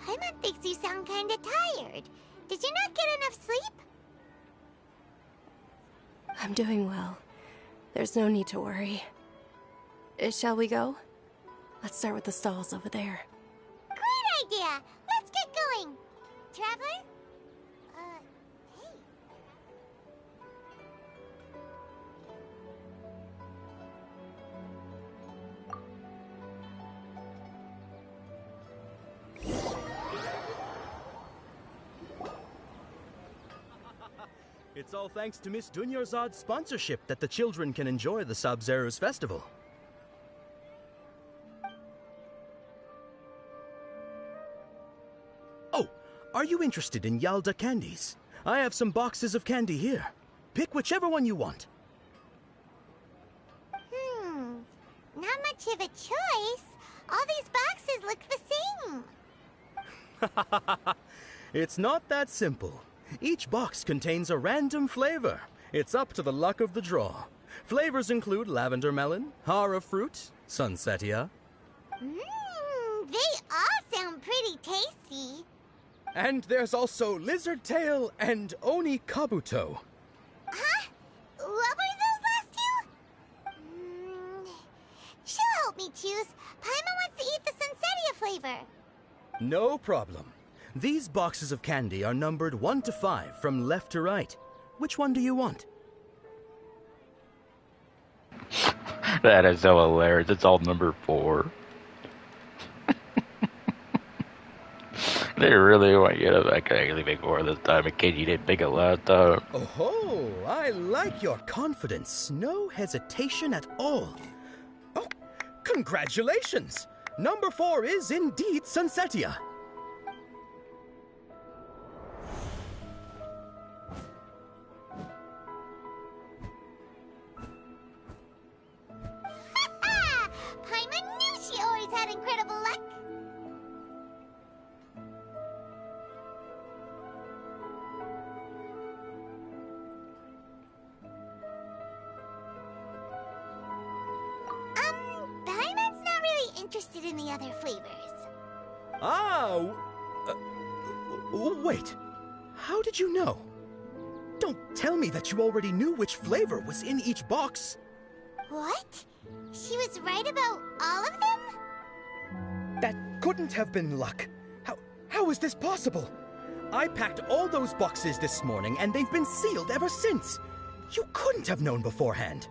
Paimon thinks you sound kinda tired. Did you not get enough sleep? I'm doing well. There's no need to worry. Shall we go? Let's start with the stalls over there. Great idea! Let's get going! Traveler? Hey. It's all thanks to Miss Dunyarzad's sponsorship that the children can enjoy the Sub-Zero's festival. Oh, are you interested in Yalda candies? I have some boxes of candy here. Pick whichever one you want. Not much of a choice. All these boxes look the same. It's not that simple. Each box contains a random flavor. It's up to the luck of the draw. Flavors include lavender melon, hara fruit, sunsetia. They all sound pretty tasty. And there's also lizard tail and oni kabuto. Huh? What were those last two? She'll help me choose. Paimon wants to eat the sunsetia flavor. No problem. These boxes of candy are numbered 1 to 5 from left to right. Which one do you want? That is so hilarious. It's all number 4. They really want you to actually pick 4 this time, in case you didn't pick it last time. Oh, I like your confidence. No hesitation at all. Oh, congratulations! Number 4 is indeed sunsetia. Paimon knew she always had incredible luck. Paimon's not really interested in the other flavors. Wait. How did you know? Don't tell me that you already knew which flavor was in each box. What? She was right about all of them? That couldn't have been luck. How is this possible? I packed all those boxes this morning, and they've been sealed ever since. You couldn't have known beforehand.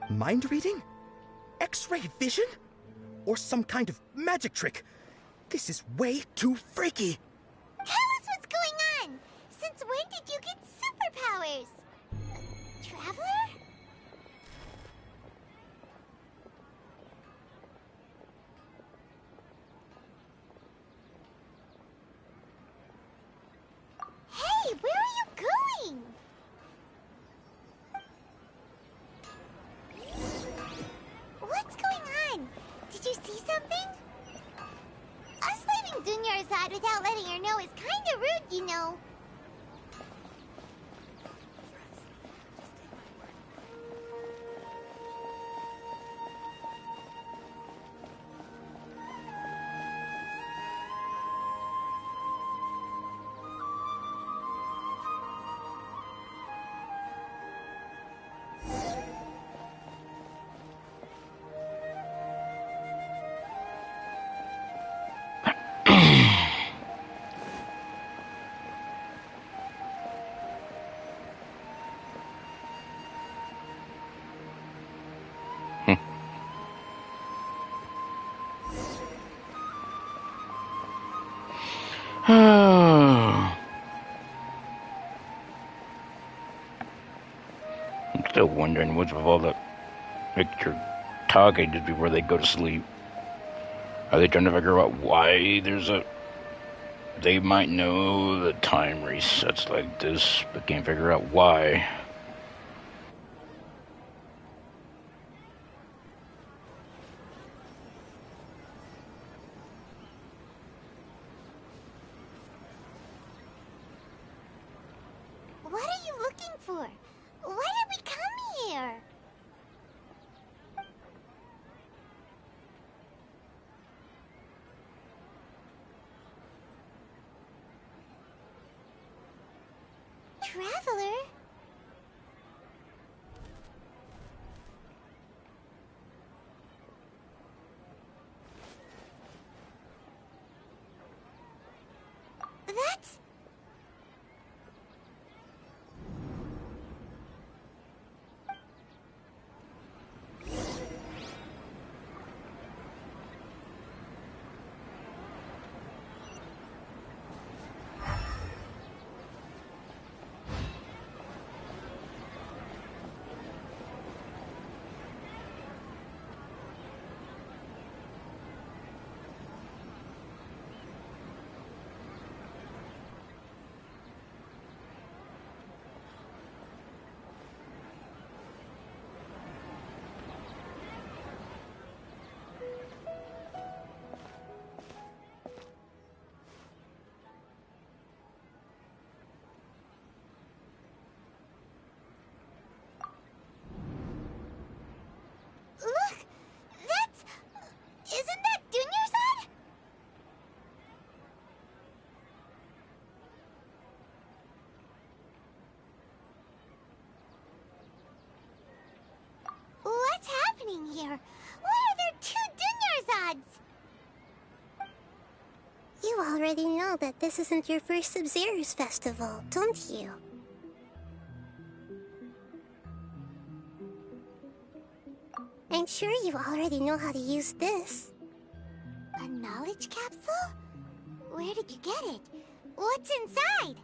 Mind reading? X-ray vision? Or some kind of magic trick? This is way too freaky. Tell us what's going on! Since when did you get superpowers? Traveler? Hey, where are you going? What's going on? Did you see something? Us leaving Dunyarzad without letting her know is kinda rude, you know. I'm still wondering what's with all the extra talking just before they go to sleep. Are they trying to figure out why there's a... They might know the time resets like this, but can't figure out why. What are you looking for? Why did we come here? Traveler? That's... Look! That's... Isn't that Dunyarzad? What's happening here? Why are there two Dunyarzads? You already know that this isn't your first Sub-Zero's festival, don't you? I'm sure you already know how to use this. A knowledge capsule? Where did you get it? What's inside?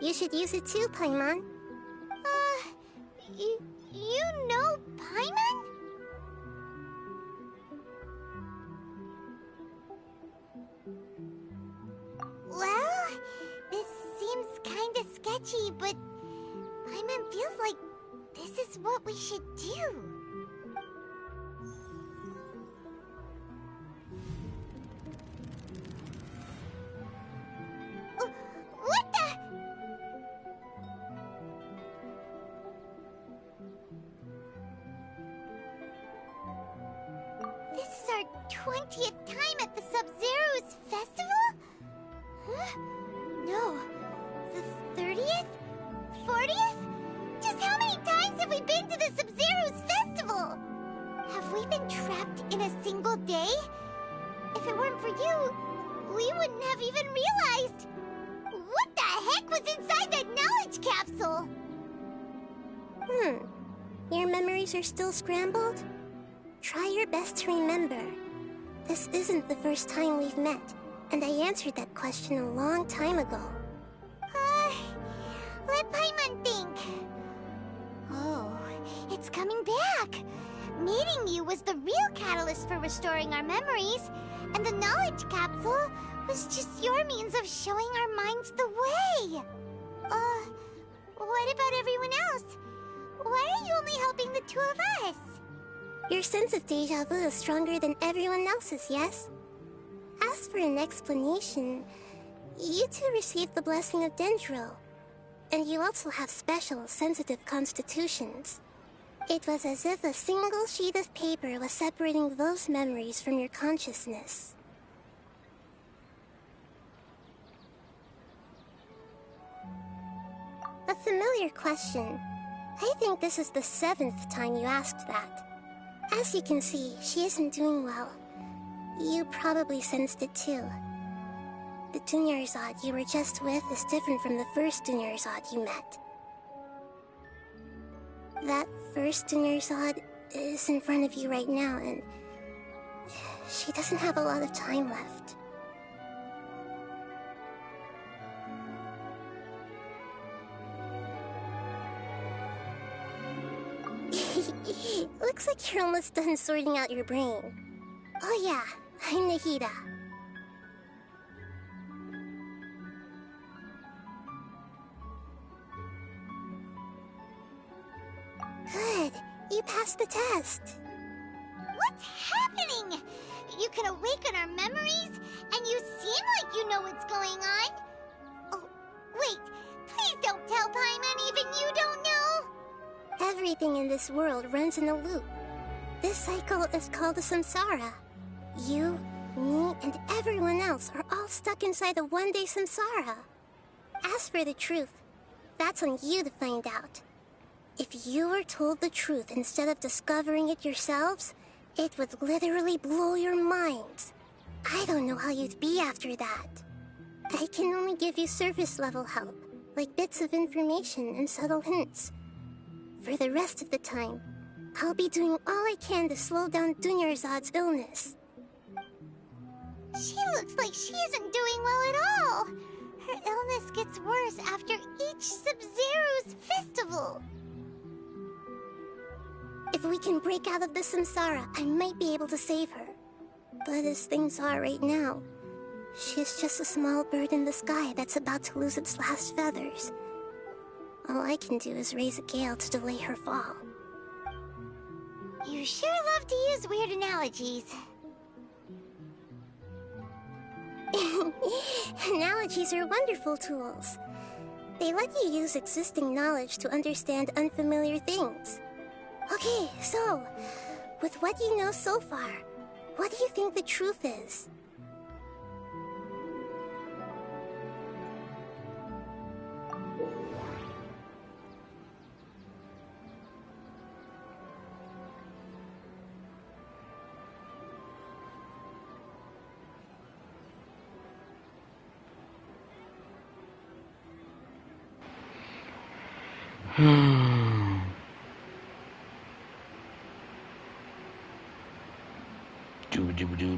You should use it too, Paimon. You know Paimon? Well, this seems kinda sketchy, but Paimon feels like this is what we should do. What the? This is our 20th time at the Sub-Zero's festival? Huh? No. The 30th? 40th? Just how many times have we been to the Sub-Zero's festival? Have we been trapped in a single day? If it weren't for you, we wouldn't have even realized. What the heck was inside that knowledge capsule? Your memories are still scrambled? Try your best to remember. This isn't the first time we've met, and I answered that question a long time ago. Let Paimon think. Oh, it's coming back. Meeting you was the real catalyst for restoring our memories, and the knowledge capsule was just your means of showing our minds the way. What about everyone else? Why are you only helping the two of us? Your sense of deja vu is stronger than everyone else's, yes? As for an explanation, you two received the blessing of Dendro, and you also have special, sensitive constitutions. It was as if a single sheet of paper was separating those memories from your consciousness. A familiar question. I think this is the 7th time you asked that. As you can see, she isn't doing well. You probably sensed it too. The Dunyarzad you were just with is different from the first Dunyarzad you met. That first Dunyarzad is in front of you right now, and she doesn't have a lot of time left. Looks like you're almost done sorting out your brain. Oh yeah, I'm Nahida. Good, you passed the test. What's happening? You can awaken our memories, and you seem like you know what's going on. Oh, wait, please don't tell Paimon even you don't know. Everything in this world runs in a loop. This cycle is called a samsara. You, me, and everyone else are all stuck inside a one-day samsara. As for the truth, that's on you to find out. If you were told the truth instead of discovering it yourselves, it would literally blow your minds. I don't know how you'd be after that. I can only give you surface-level help, like bits of information and subtle hints. For the rest of the time, I'll be doing all I can to slow down Dunyarzad's illness. She looks like she isn't doing well at all. Her illness gets worse after each Sub-Zero's festival. If we can break out of the samsara, I might be able to save her. But as things are right now, she's just a small bird in the sky that's about to lose its last feathers. All I can do is raise a gale to delay her fall. You sure love to use weird analogies. Analogies are wonderful tools. They let you use existing knowledge to understand unfamiliar things. Okay, so, with what you know so far, what do you think the truth is?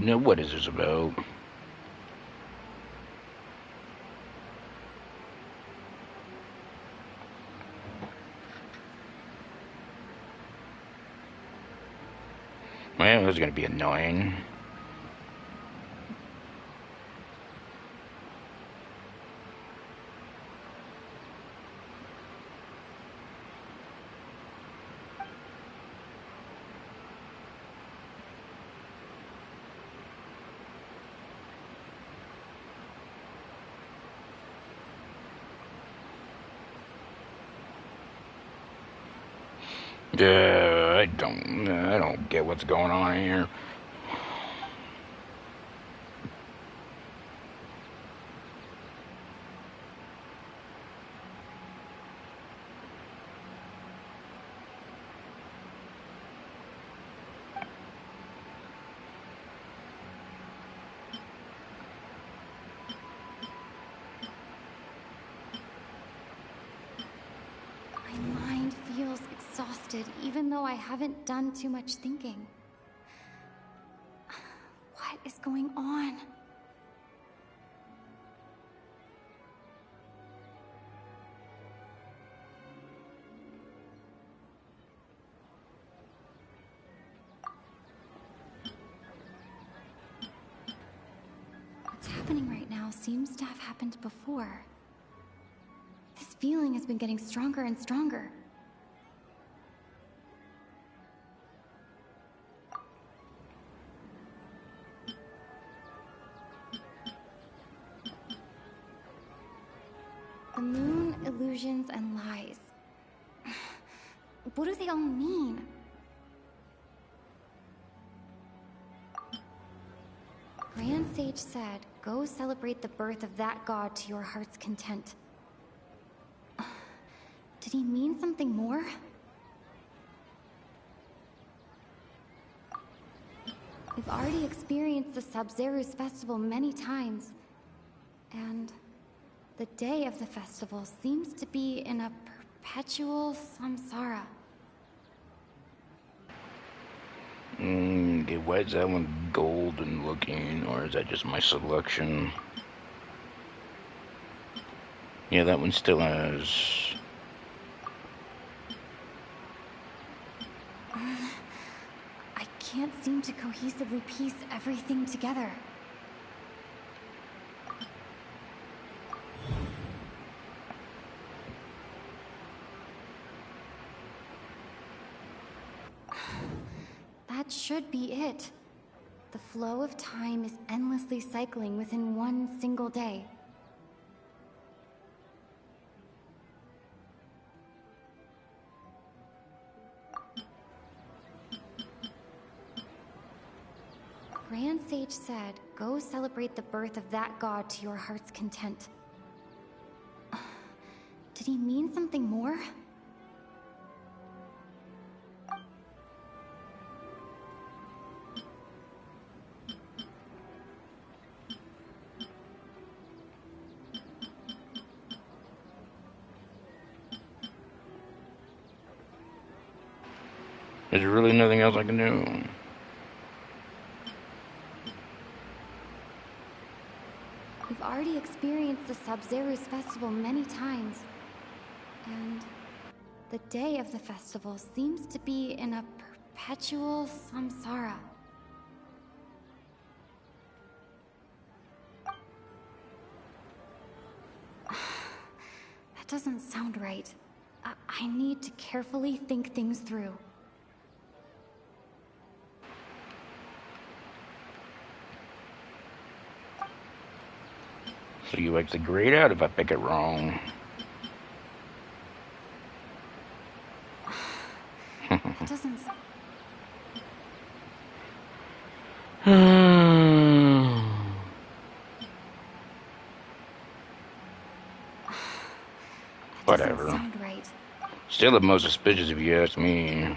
Now, what is this about? Well, this is gonna be annoying. I don't get what's going on here. My mind feels exhausted, even though I haven't done too much thinking. What is going on? What's happening right now seems to have happened before. This feeling has been getting stronger and stronger. The moon, illusions, and lies. What do they all mean? Grand Sage said, go celebrate the birth of that god to your heart's content. Did he mean something more? We've already experienced the Sub-Zero's festival many times, and the day of the festival seems to be in a perpetual samsara. Okay, why is that one golden looking, or is that just my selection? Yeah, that one still has... seem to cohesively piece everything together. That should be it. The flow of time is endlessly cycling within one single day. Grand Sage said, go celebrate the birth of that god to your heart's content. Did he mean something more? There's really nothing else I can do. We've already experienced the Sub-Zeru's festival many times. And the day of the festival seems to be in a perpetual samsara. That doesn't sound right. I need to carefully think things through. So you exit grayed out if I pick it wrong. It doesn't. Whatever. Sound right. Still the most suspicious if you ask me.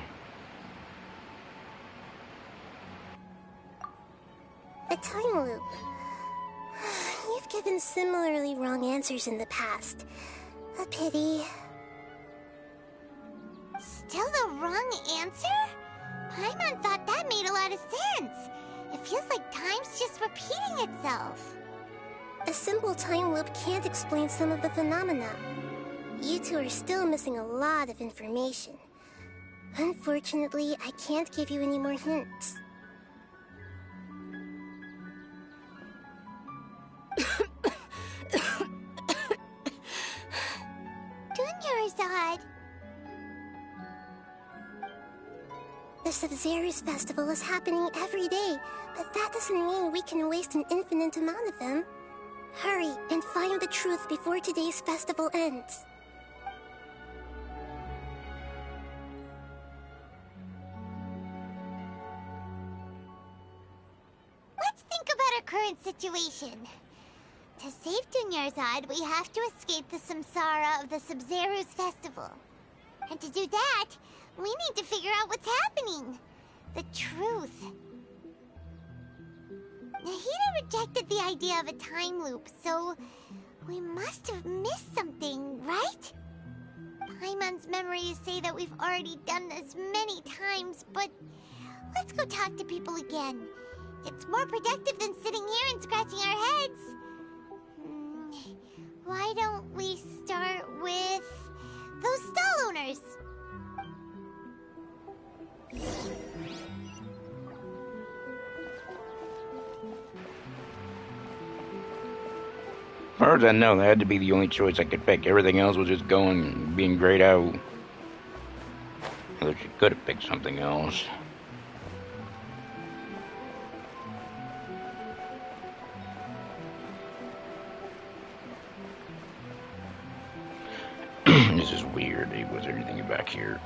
A time loop. You've given similarly wrong answers in the past. A pity. Still the wrong answer? Paimon thought that made a lot of sense. It feels like time's just repeating itself. A simple time loop can't explain some of the phenomena. You two are still missing a lot of information. Unfortunately, I can't give you any more hints. Dunyarzad. The Sub-Zeru's festival is happening every day, but that doesn't mean we can waste an infinite amount of them. Hurry and find the truth before today's festival ends. Let's think about our current situation. To save Dunyarzad, we have to escape the samsara of the Sub-Zeru's festival. And to do that, we need to figure out what's happening. The truth. Nahida rejected the idea of a time loop, so we must have missed something, right? Paimon's memories say that we've already done this many times, but let's go talk to people again. It's more productive than sitting here and scratching our heads. Why don't we start with those stall owners? As far as I know, that had to be the only choice I could pick. Everything else was just going, being grayed out. Although she could have picked something else. This is weird. Was there anything back here?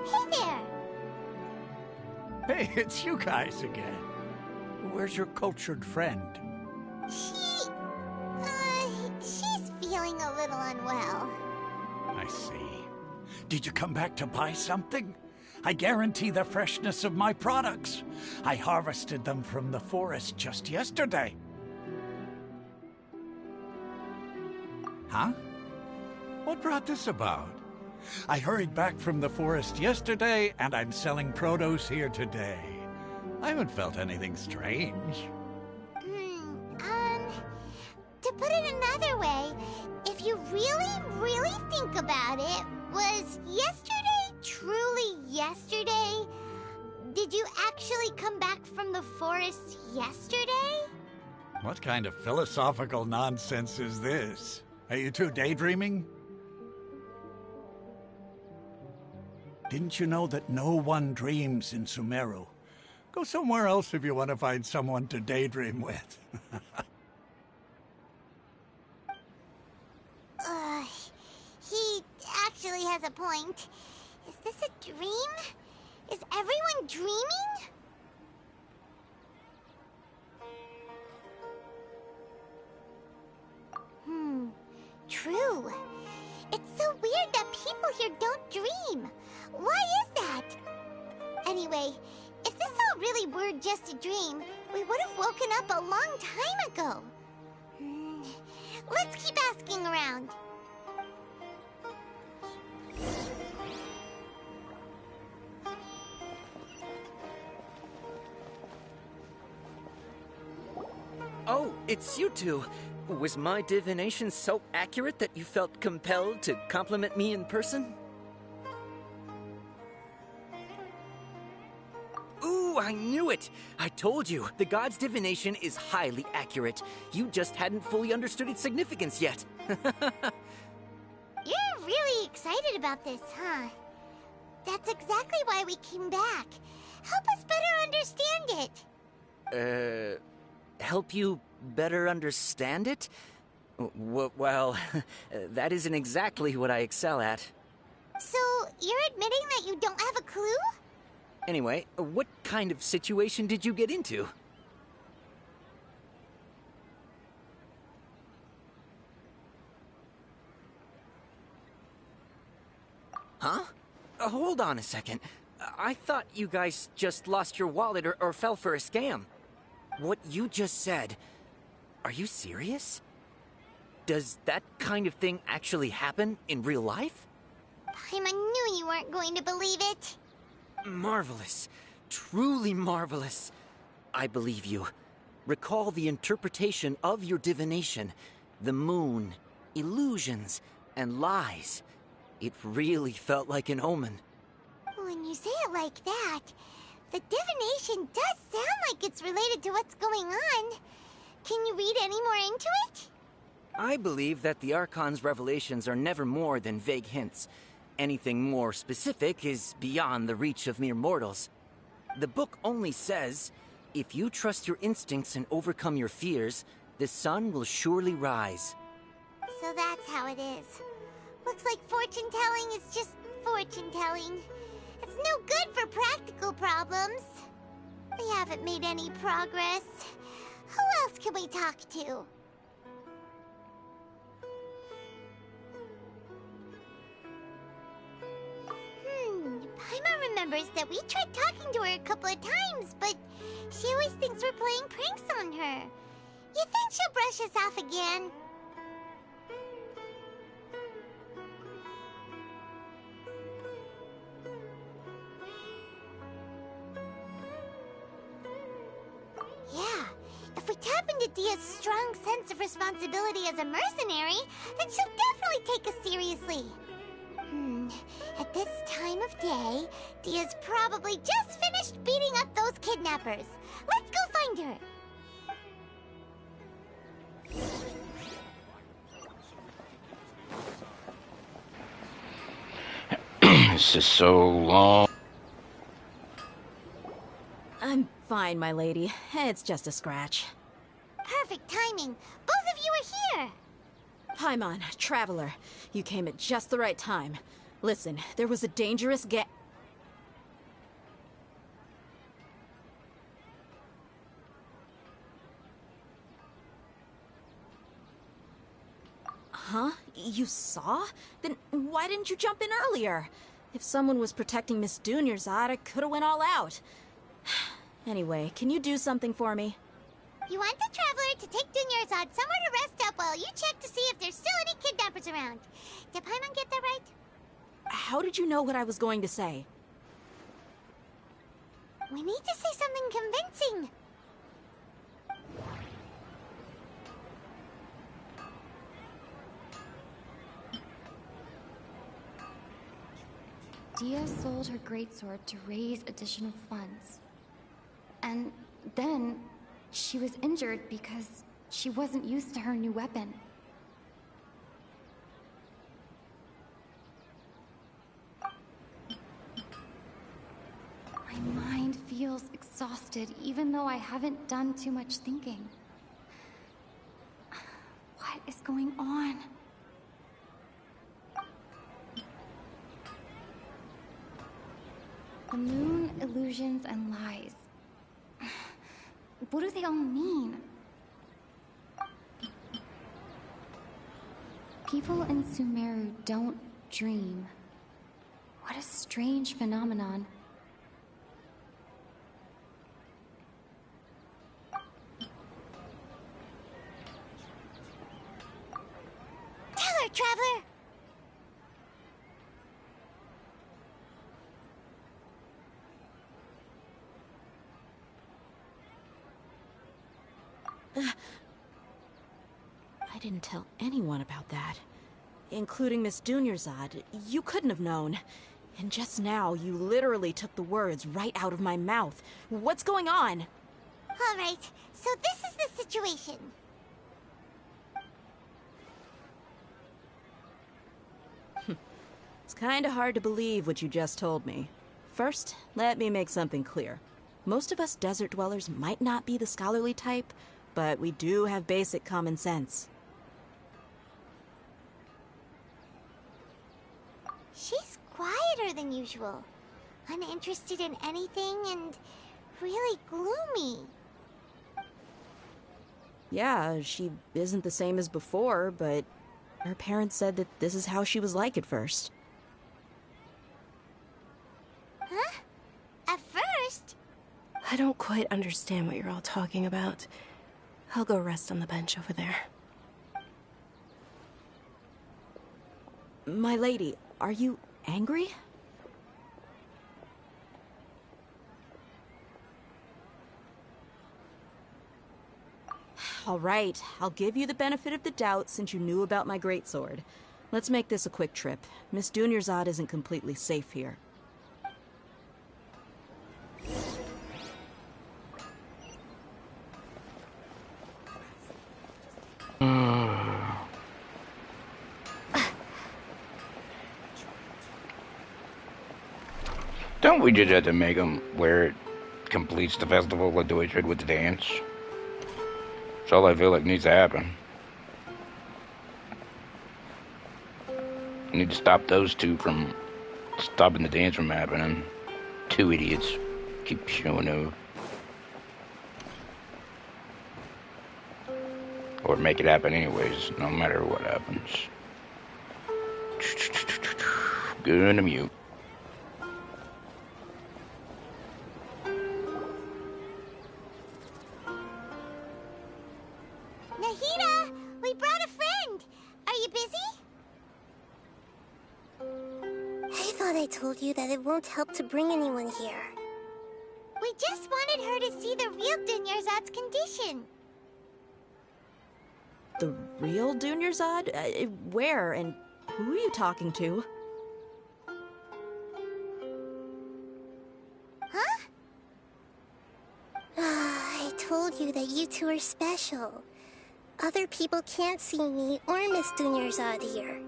Hey there! Hey, it's you guys again. Where's your cultured friend? She's feeling a little unwell. I see. Did you come back to buy something? I guarantee the freshness of my products. I harvested them from the forest just yesterday. Huh? What brought this about? I hurried back from the forest yesterday, and I'm selling produce here today. I haven't felt anything strange. To put it another way, if you really, really think about it, was yesterday actually come back from the forest yesterday? What kind of philosophical nonsense is this? Are you two daydreaming? Didn't you know that no one dreams in Sumeru? Go somewhere else if you want to find someone to daydream with. He actually has a point. Is this a dream? Is everyone dreaming? True. It's so weird that people here don't dream. Why is that? Anyway, if this all really were just a dream, we would have woken up a long time ago. Let's keep asking around. Oh, it's you two. Was my divination so accurate that you felt compelled to compliment me in person? Ooh, I knew it! I told you, the god's divination is highly accurate. You just hadn't fully understood its significance yet. You're really excited about this, huh? That's exactly why we came back. Help us better understand it. Help you better understand it? Well, that isn't exactly what I excel at. So, you're admitting that you don't have a clue? Anyway, what kind of situation did you get into? Huh? Hold on a second. I thought you guys just lost your wallet or fell for a scam. What you just said, are you serious? Does that kind of thing actually happen in real life? Paimon knew you weren't going to believe it. Marvelous. Truly marvelous. I believe you. Recall the interpretation of your divination. The moon, illusions, and lies. It really felt like an omen. When you say it like that, the divination does sound like it's related to what's going on. Can you read any more into it? I believe that the Archon's revelations are never more than vague hints. Anything more specific is beyond the reach of mere mortals. The book only says, if you trust your instincts and overcome your fears, the sun will surely rise. So that's how it is. Looks like fortune-telling is just fortune-telling. It's no good for practical problems. We haven't made any progress. Who else can we talk to? Paimon remembers that we tried talking to her a couple of times, but she always thinks we're playing pranks on her. You think she'll brush us off again? Yeah, if we tap into Dia's strong sense of responsibility as a mercenary, then she'll definitely take us seriously. At this time of day, Dia's probably just finished beating up those kidnappers. Let's go find her. This is so long. I'm fine, my lady. It's just a scratch. Perfect timing. Both of you are here. Paimon, Traveler, you came at just the right time. Listen, there was a dangerous Huh? You saw? Then why didn't you jump in earlier? If someone was protecting Miss Dunyarzad, I could have went all out. Anyway, can you do something for me? You want the Traveler to take Dunyarzad somewhere to rest up while you check to see if there's still any kidnappers around. Did Paimon get that right? How did you know what I was going to say? We need to say something convincing. Dia sold her greatsword to raise additional funds. And then she was injured because she wasn't used to her new weapon. My mind feels exhausted, even though I haven't done too much thinking. What is going on? The moon, illusions, and lies. What do they all mean? People in Sumeru don't dream. What a strange phenomenon. Tell her, Traveler! I didn't tell anyone about that. Including Miss Dunyarzad. You couldn't have known. And just now, you literally took the words right out of my mouth. What's going on? All right, so this is the situation. It's kinda hard to believe what you just told me. First, let me make something clear. Most of us desert dwellers might not be the scholarly type, but we do have basic common sense. She's quieter than usual. Uninterested in anything and really gloomy. Yeah, she isn't the same as before, but her parents said that this is how she was like at first. Huh? At first? I don't quite understand what you're all talking about. I'll go rest on the bench over there. My lady, are you angry? All right, I'll give you the benefit of the doubt since you knew about my greatsword. Let's make this a quick trip. Miss Dunyarzad isn't completely safe here. Don't we just have to make them where it completes the festival like the way it should with the dance? That's all I feel like needs to happen. We need to stop those two from stopping the dance from happening. Two idiots keep showing up. Or make it happen anyways, no matter what happens. Good to mute. Nahida! We brought a friend! Are you busy? I thought I told you that it won't help to bring anyone here. We just wanted her to see the real Dunyarzad's condition. The real Dunyarzad? Where and who are you talking to? Huh? I told you that you two are special. Other people can't see me or Miss Dunyarzad here.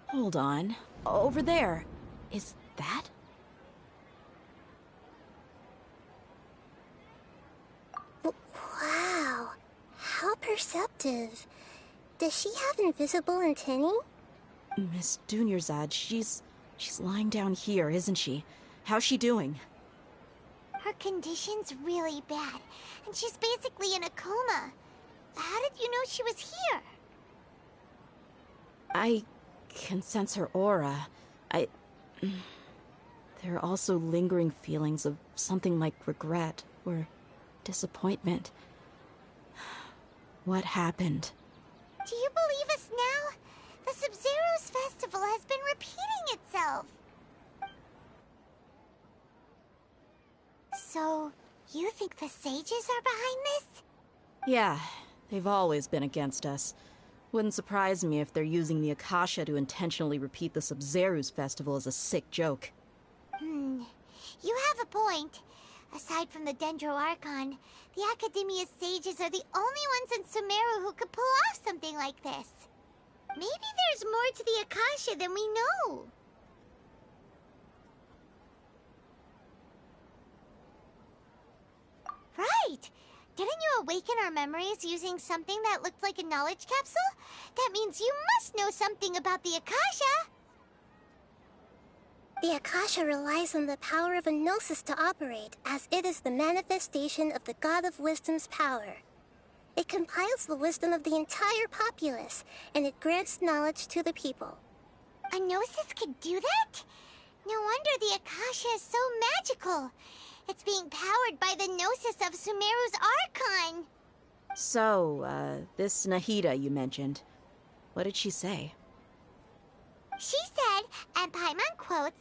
Hold on. Over there. Is that? Wow. How perceptive. Does she have invisible antennae? Miss Dunyarzad, she's lying down here, isn't she? How's she doing? Her condition's really bad, and she's basically in a coma. How did you know she was here? I can sense her aura. There are also lingering feelings of something like regret or disappointment. What happened? Do you believe us now? The Sub-Zero's festival has been repeating itself. So, You think the sages are behind this? Yeah, they've always been against us. Wouldn't surprise me if they're using the Akasha to intentionally repeat the Sub-Zeru's festival as a sick joke. You have a point. Aside from the Dendro Archon, the Academia's sages are the only ones in Sumeru who could pull off something like this. Maybe there's more to the Akasha than we know. Right! Didn't you awaken our memories using something that looked like a knowledge capsule? That means you must know something about the Akasha! The Akasha relies on the power of a gnosis to operate, as it is the manifestation of the God of Wisdom's power. It compiles the wisdom of the entire populace, and it grants knowledge to the people. A gnosis could do that? No wonder the Akasha is so magical. It's being powered by the gnosis of Sumeru's Archon. So, this Nahida you mentioned, what did she say? She said, and Paimon quotes,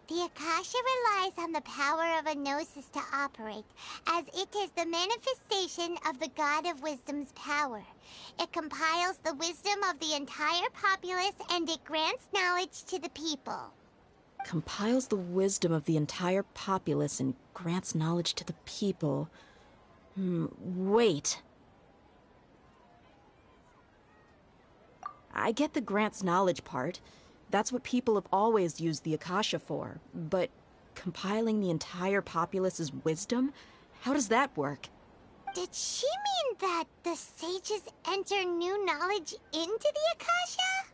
"The Akasha relies on the power of a gnosis to operate, as it is the manifestation of the God of Wisdom's power. It compiles the wisdom of the entire populace, and it grants knowledge to the people." Compiles the wisdom of the entire populace and grants knowledge to the people. Wait. I get the grants knowledge part. That's what people have always used the Akasha for. But compiling the entire populace's wisdom? How does that work? Did she mean that the sages enter new knowledge into the Akasha?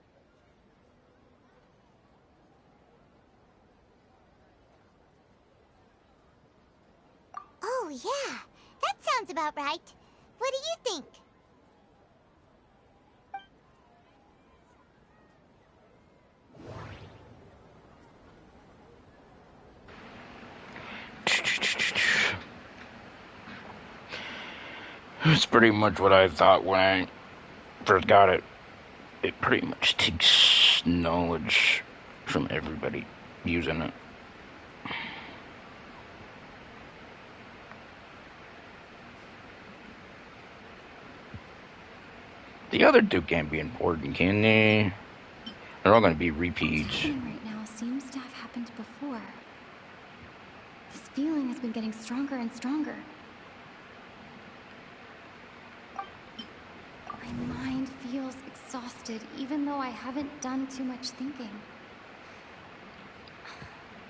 Oh, yeah. That sounds about right. What do you think? That's pretty much what I thought when I first got it. It pretty much takes knowledge from everybody using it. The other two can't be important, can they? They're all going to be repeats. What's happening right now seems to have happened before. This feeling has been getting stronger and stronger. My mind feels exhausted, even though I haven't done too much thinking.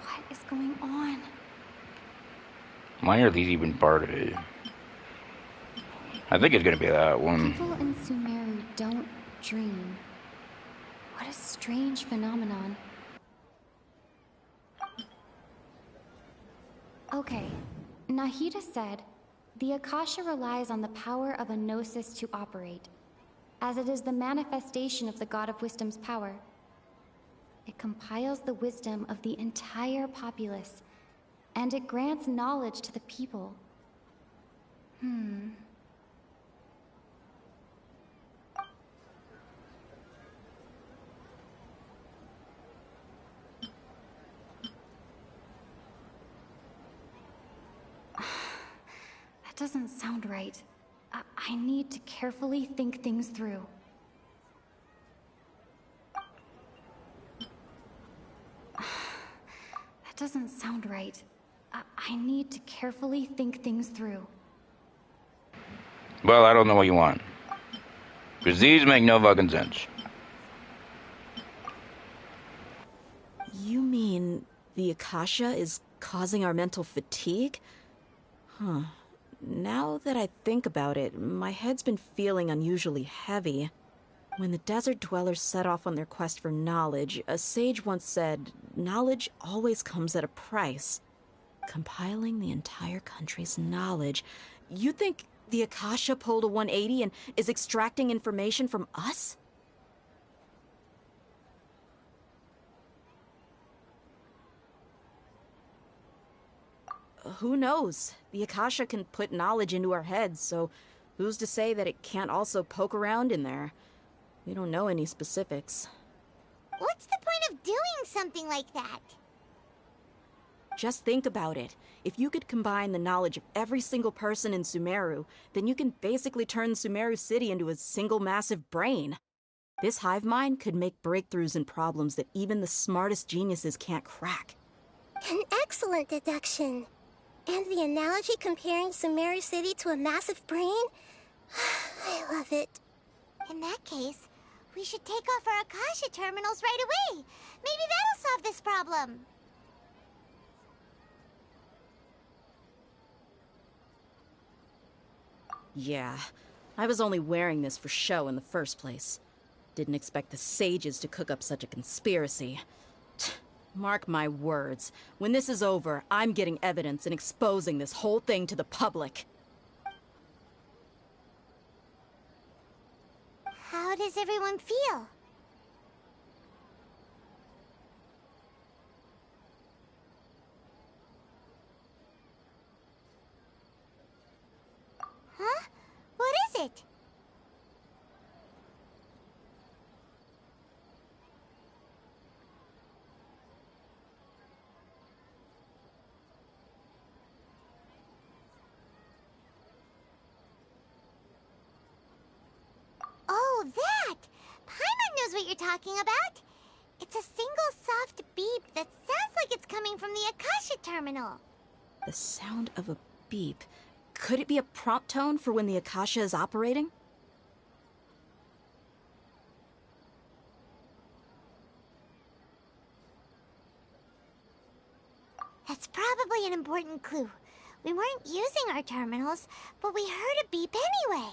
What is going on? Why are these even part of it? I think it's going to be that one. People in Sumeru don't dream. What a strange phenomenon. Okay, Nahida said, the Akasha relies on the power of a gnosis to operate, as it is the manifestation of the God of Wisdom's power. It compiles the wisdom of the entire populace, and it grants knowledge to the people. That doesn't sound right. I need to carefully think things through. That doesn't sound right. I need to carefully think things through. Well, I don't know what you want. Because these make no fucking sense. You mean the Akasha is causing our mental fatigue? Huh. Now that I think about it, my head's been feeling unusually heavy. When the desert dwellers set off on their quest for knowledge, a sage once said, knowledge always comes at a price. Compiling the entire country's knowledge. You think the Akasha pulled a 180 and is extracting information from us? Who knows? The Akasha can put knowledge into our heads, so who's to say that it can't also poke around in there? We don't know any specifics. What's the point of doing something like that? Just think about it. If you could combine the knowledge of every single person in Sumeru, then you can basically turn Sumeru City into a single massive brain. This hive mind could make breakthroughs in problems that even the smartest geniuses can't crack. An excellent deduction. And the analogy comparing Sumeru City to a massive brain? I love it. In that case, we should take off our Akasha terminals right away. Maybe that'll solve this problem. Yeah, I was only wearing this for show in the first place. Didn't expect the sages to cook up such a conspiracy. Mark my words, when this is over, I'm getting evidence and exposing this whole thing to the public. How does everyone feel? Huh? What is it? Oh, that! Paimon knows what you're talking about. It's a single soft beep that sounds like it's coming from the Akasha terminal. The sound of a beep. Could it be a prompt tone for when the Akasha is operating? That's probably an important clue. We weren't using our terminals, but we heard a beep anyway.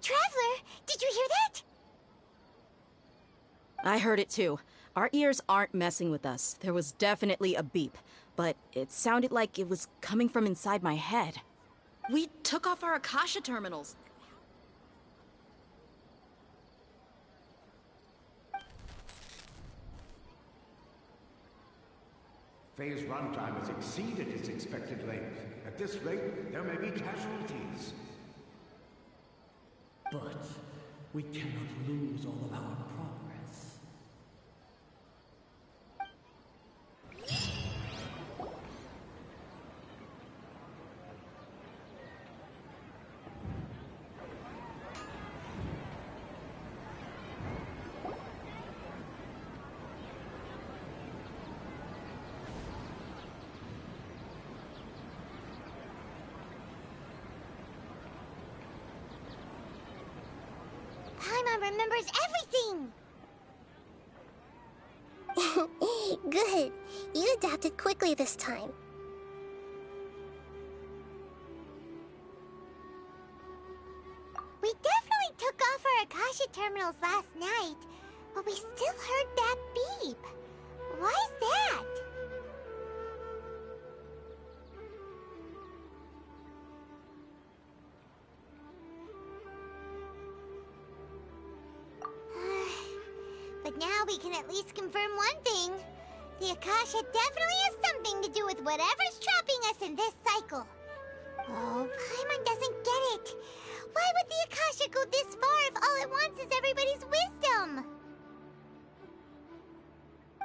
Traveler, did you hear that? I heard it too. Our ears aren't messing with us. There was definitely a beep, but it sounded like it was coming from inside my head. We took off our Akasha terminals. Phase runtime has exceeded its expected length. At this rate, there may be casualties. But we cannot lose all of our progress. Paimon remembers everything! Good. You adapted quickly this time. We definitely took off our Akasha terminals last night, but we still heard that beep. Why is that? But now we can at least confirm one thing. The Akasha definitely has something to do with whatever's trapping us in this cycle. Oh, Paimon doesn't get it. Why would the Akasha go this far if all it wants is everybody's wisdom?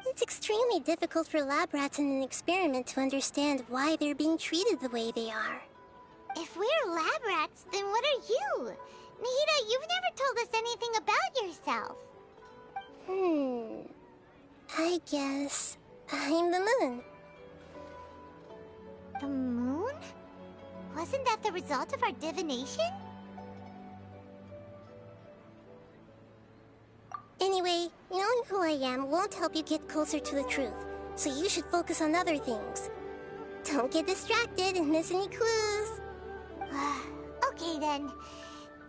It's extremely difficult for lab rats in an experiment to understand why they're being treated the way they are. If we're lab rats, then what are you? Nahida, you've never told us anything about yourself. I guess I'm the moon. The moon? Wasn't that the result of our divination? Anyway, knowing who I am won't help you get closer to the truth, so you should focus on other things. Don't get distracted and miss any clues. Okay then.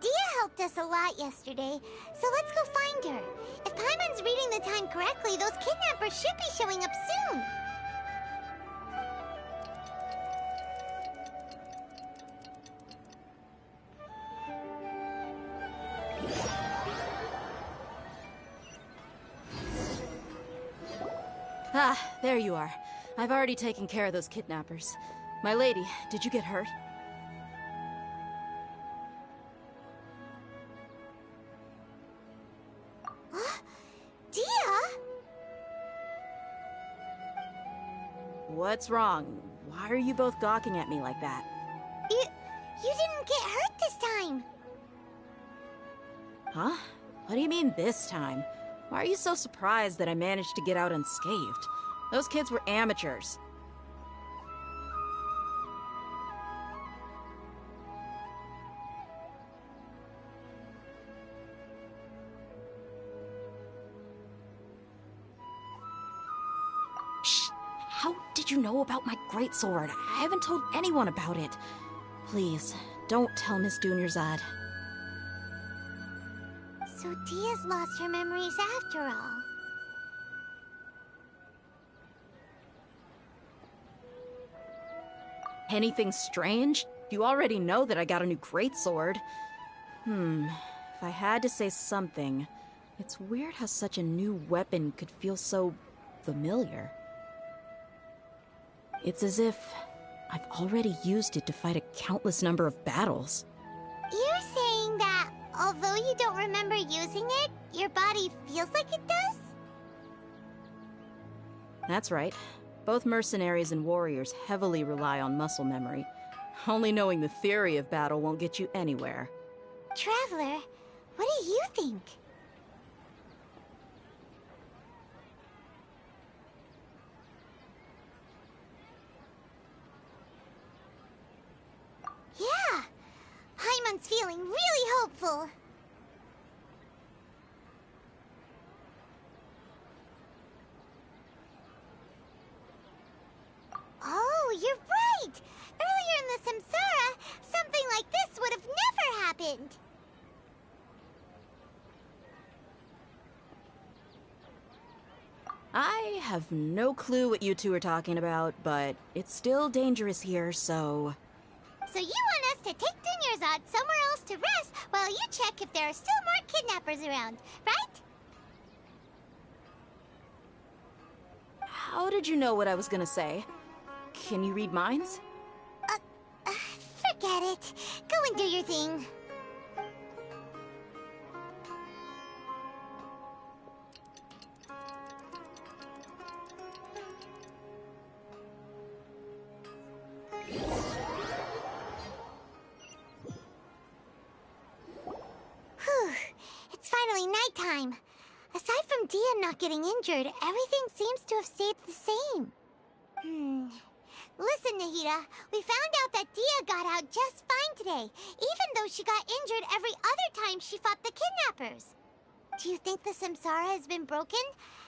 Dia helped us a lot yesterday, so let's go find her. If Paimon's reading the time correctly, those kidnappers should be showing up soon. Ah, there you are. I've already taken care of those kidnappers. My lady, did you get hurt? What's wrong? Why are you both gawking at me like that? You didn't get hurt this time. Huh? What do you mean this time? Why are you so surprised that I managed to get out unscathed? Those kids were amateurs. Shh! How did you know about my greatsword? I haven't told anyone about it. Please, don't tell Miss Dunyarzad. So Dia's lost her memories after all. Anything strange? You already know that I got a new greatsword. If I had to say something, it's weird how such a new weapon could feel so familiar. It's as if I've already used it to fight a countless number of battles. You're saying that although you don't remember using it, your body feels like it does? That's right. Both mercenaries and warriors heavily rely on muscle memory. Only knowing the theory of battle won't get you anywhere. Traveler, what do you think? Yeah! Paimon's feeling really hopeful. Oh, you're right! Earlier in the Samsara, something like this would have never happened. I have no clue what you two are talking about, but it's still dangerous here, so... So you want us to take Dunyarzad somewhere else to rest while you check if there are still more kidnappers around, right? How did you know what I was gonna say? Can you read minds? Forget it. Go and do your thing. Whew. It's finally nighttime. Aside from Dia not getting injured, everything seems to have stayed the same. Listen, Nahida, we found out that Dia got out just fine today, even though she got injured every other time she fought the kidnappers. Do you think the Samsara has been broken?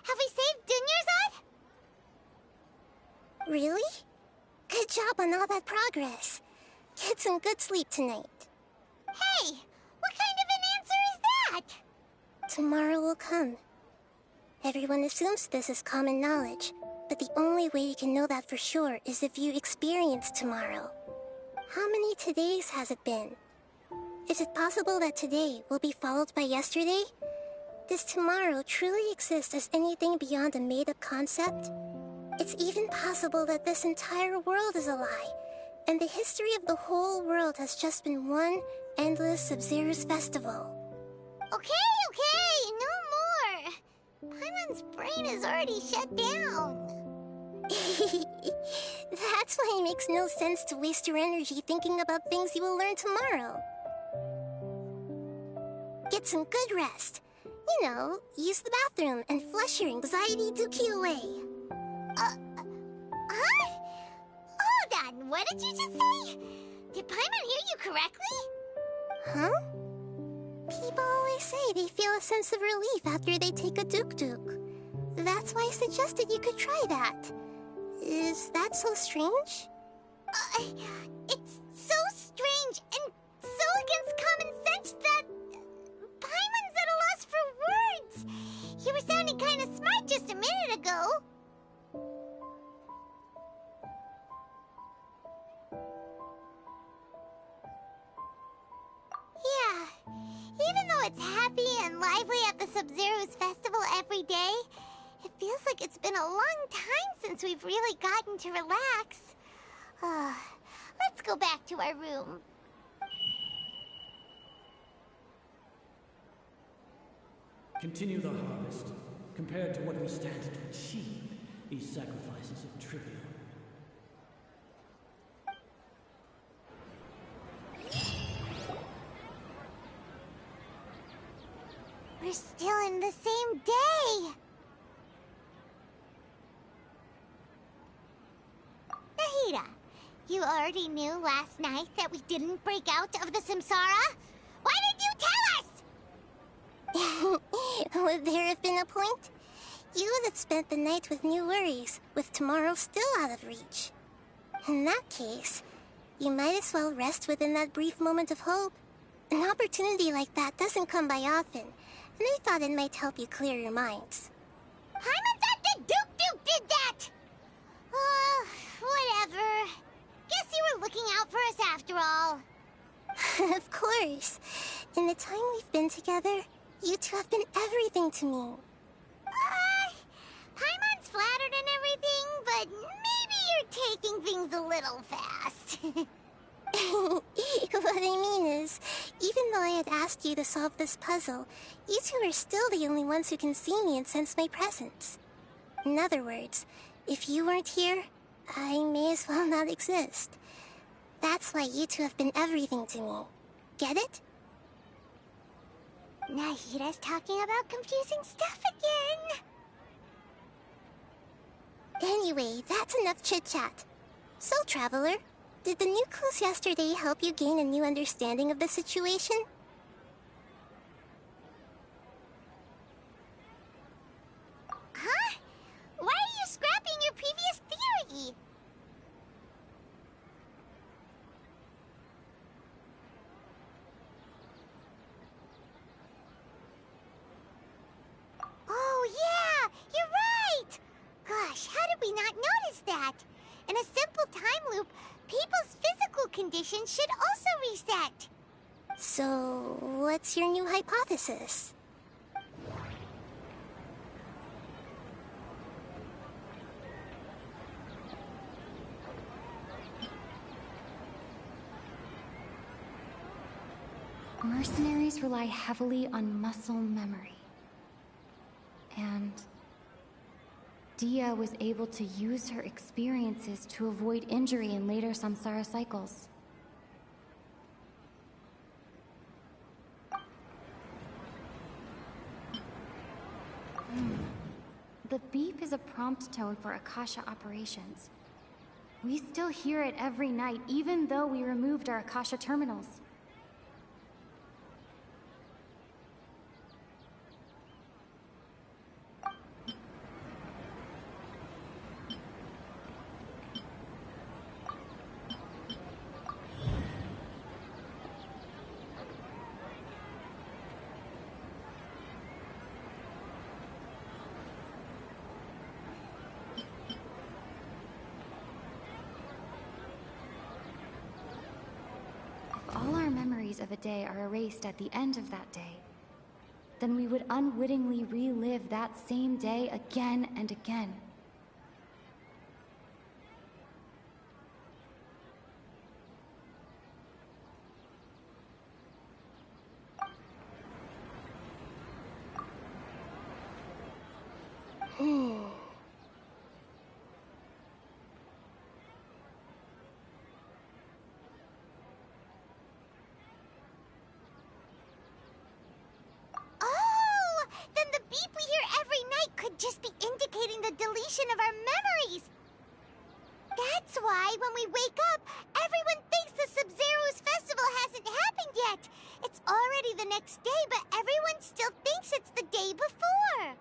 Have we saved Dunyarzad? Really? Good job on all that progress. Get some good sleep tonight. Hey, what kind of an answer is that? Tomorrow will come. Everyone assumes this is common knowledge, but the only way you can know that for sure is if you experience tomorrow. How many todays has it been? Is it possible that today will be followed by yesterday? Does tomorrow truly exist as anything beyond a made-up concept? It's even possible that this entire world is a lie, and the history of the whole world has just been one endless Sub-Zero's festival. Okay, no more. Paimon's brain is already shut down. That's why it makes no sense to waste your energy thinking about things you will learn tomorrow. Get some good rest. You know, use the bathroom and flush your anxiety dookie away. Huh? Hold on, what did you just say? Did Paimon hear you correctly? Huh? People always say they feel a sense of relief after they take a duk-duk. That's why I suggested you could try that. Is that so strange? It's so strange and so against common sense that Paimon's at a loss for words. You were sounding kind of smart just a minute ago. Yeah, even though it's happy and lively at the Sub-Zero's festival every day, it feels like it's been a long time since we've really gotten to relax. Let's go back to our room. Continue the harvest. Compared to what we stand to achieve, these sacrifices are trivial. still in the same day. Nahida, you already knew last night that we didn't break out of the Samsara? Why did you tell us? Would there have been a point? You would have spent the night with new worries, with tomorrow still out of reach. In that case, you might as well rest within that brief moment of hope. An opportunity like that doesn't come by often, and I thought it might help you clear your minds. Paimon thought the Duke did that! Whatever. Guess you were looking out for us after all. Of course. In the time we've been together, you two have been everything to me. Paimon's flattered and everything, but maybe you're taking things a little fast. What I mean is, even though I had asked you to solve this puzzle, you two are still the only ones who can see me and sense my presence. In other words, if you weren't here, I may as well not exist. That's why you two have been everything to me. Get it? Nahida's talking about confusing stuff again. Anyway, that's enough chit-chat. So, Traveler, did the new clues yesterday help you gain a new understanding of the situation? Huh? Why are you scrapping your previous theory? Oh, yeah! You're right! Gosh, how did we not notice that? In a simple time loop, people's physical conditions should also reset. So, what's your new hypothesis? Mercenaries rely heavily on muscle memory. And Dia was able to use her experiences to avoid injury in later samsara cycles. The beep is a prompt tone for Akasha operations. We still hear it every night, even though we removed our Akasha terminals. Of a day are erased at the end of that day, then we would unwittingly relive that same day again and again. Just be indicating the deletion of our memories. That's why when we wake up, everyone thinks the Sub-Zero's festival hasn't happened yet. It's already the next day, but everyone still thinks it's the day before.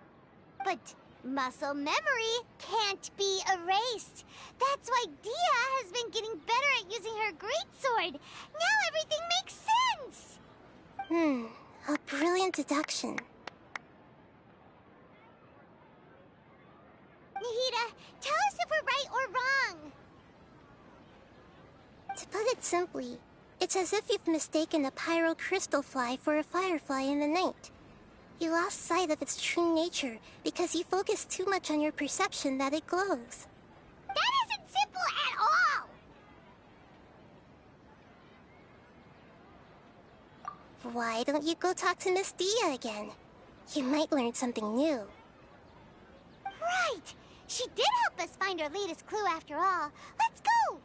But muscle memory can't be erased. That's why Dia has been getting better at using her greatsword. Now everything makes sense. A brilliant deduction. Nahida, tell us if we're right or wrong. To put it simply, it's as if you've mistaken a pyro crystal fly for a firefly in the night. You lost sight of its true nature because you focused too much on your perception that it glows. That isn't simple at all! Why don't you go talk to Miss Dia again? You might learn something new. Right! She did help us find our latest clue after all. Let's go!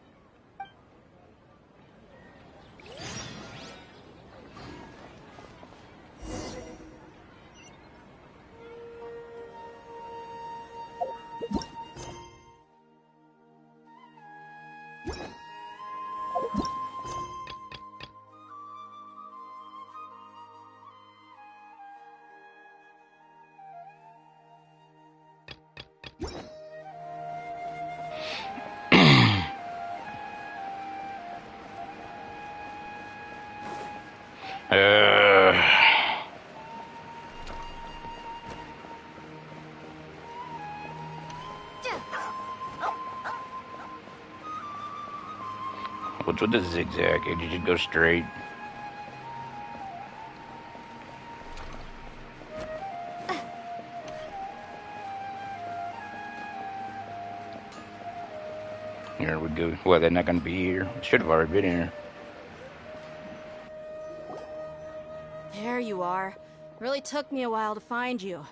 What's with the zigzag? Did you just go straight? Here we go. Well, they're not gonna be here. Should have already been here. There you are. Really took me a while to find you.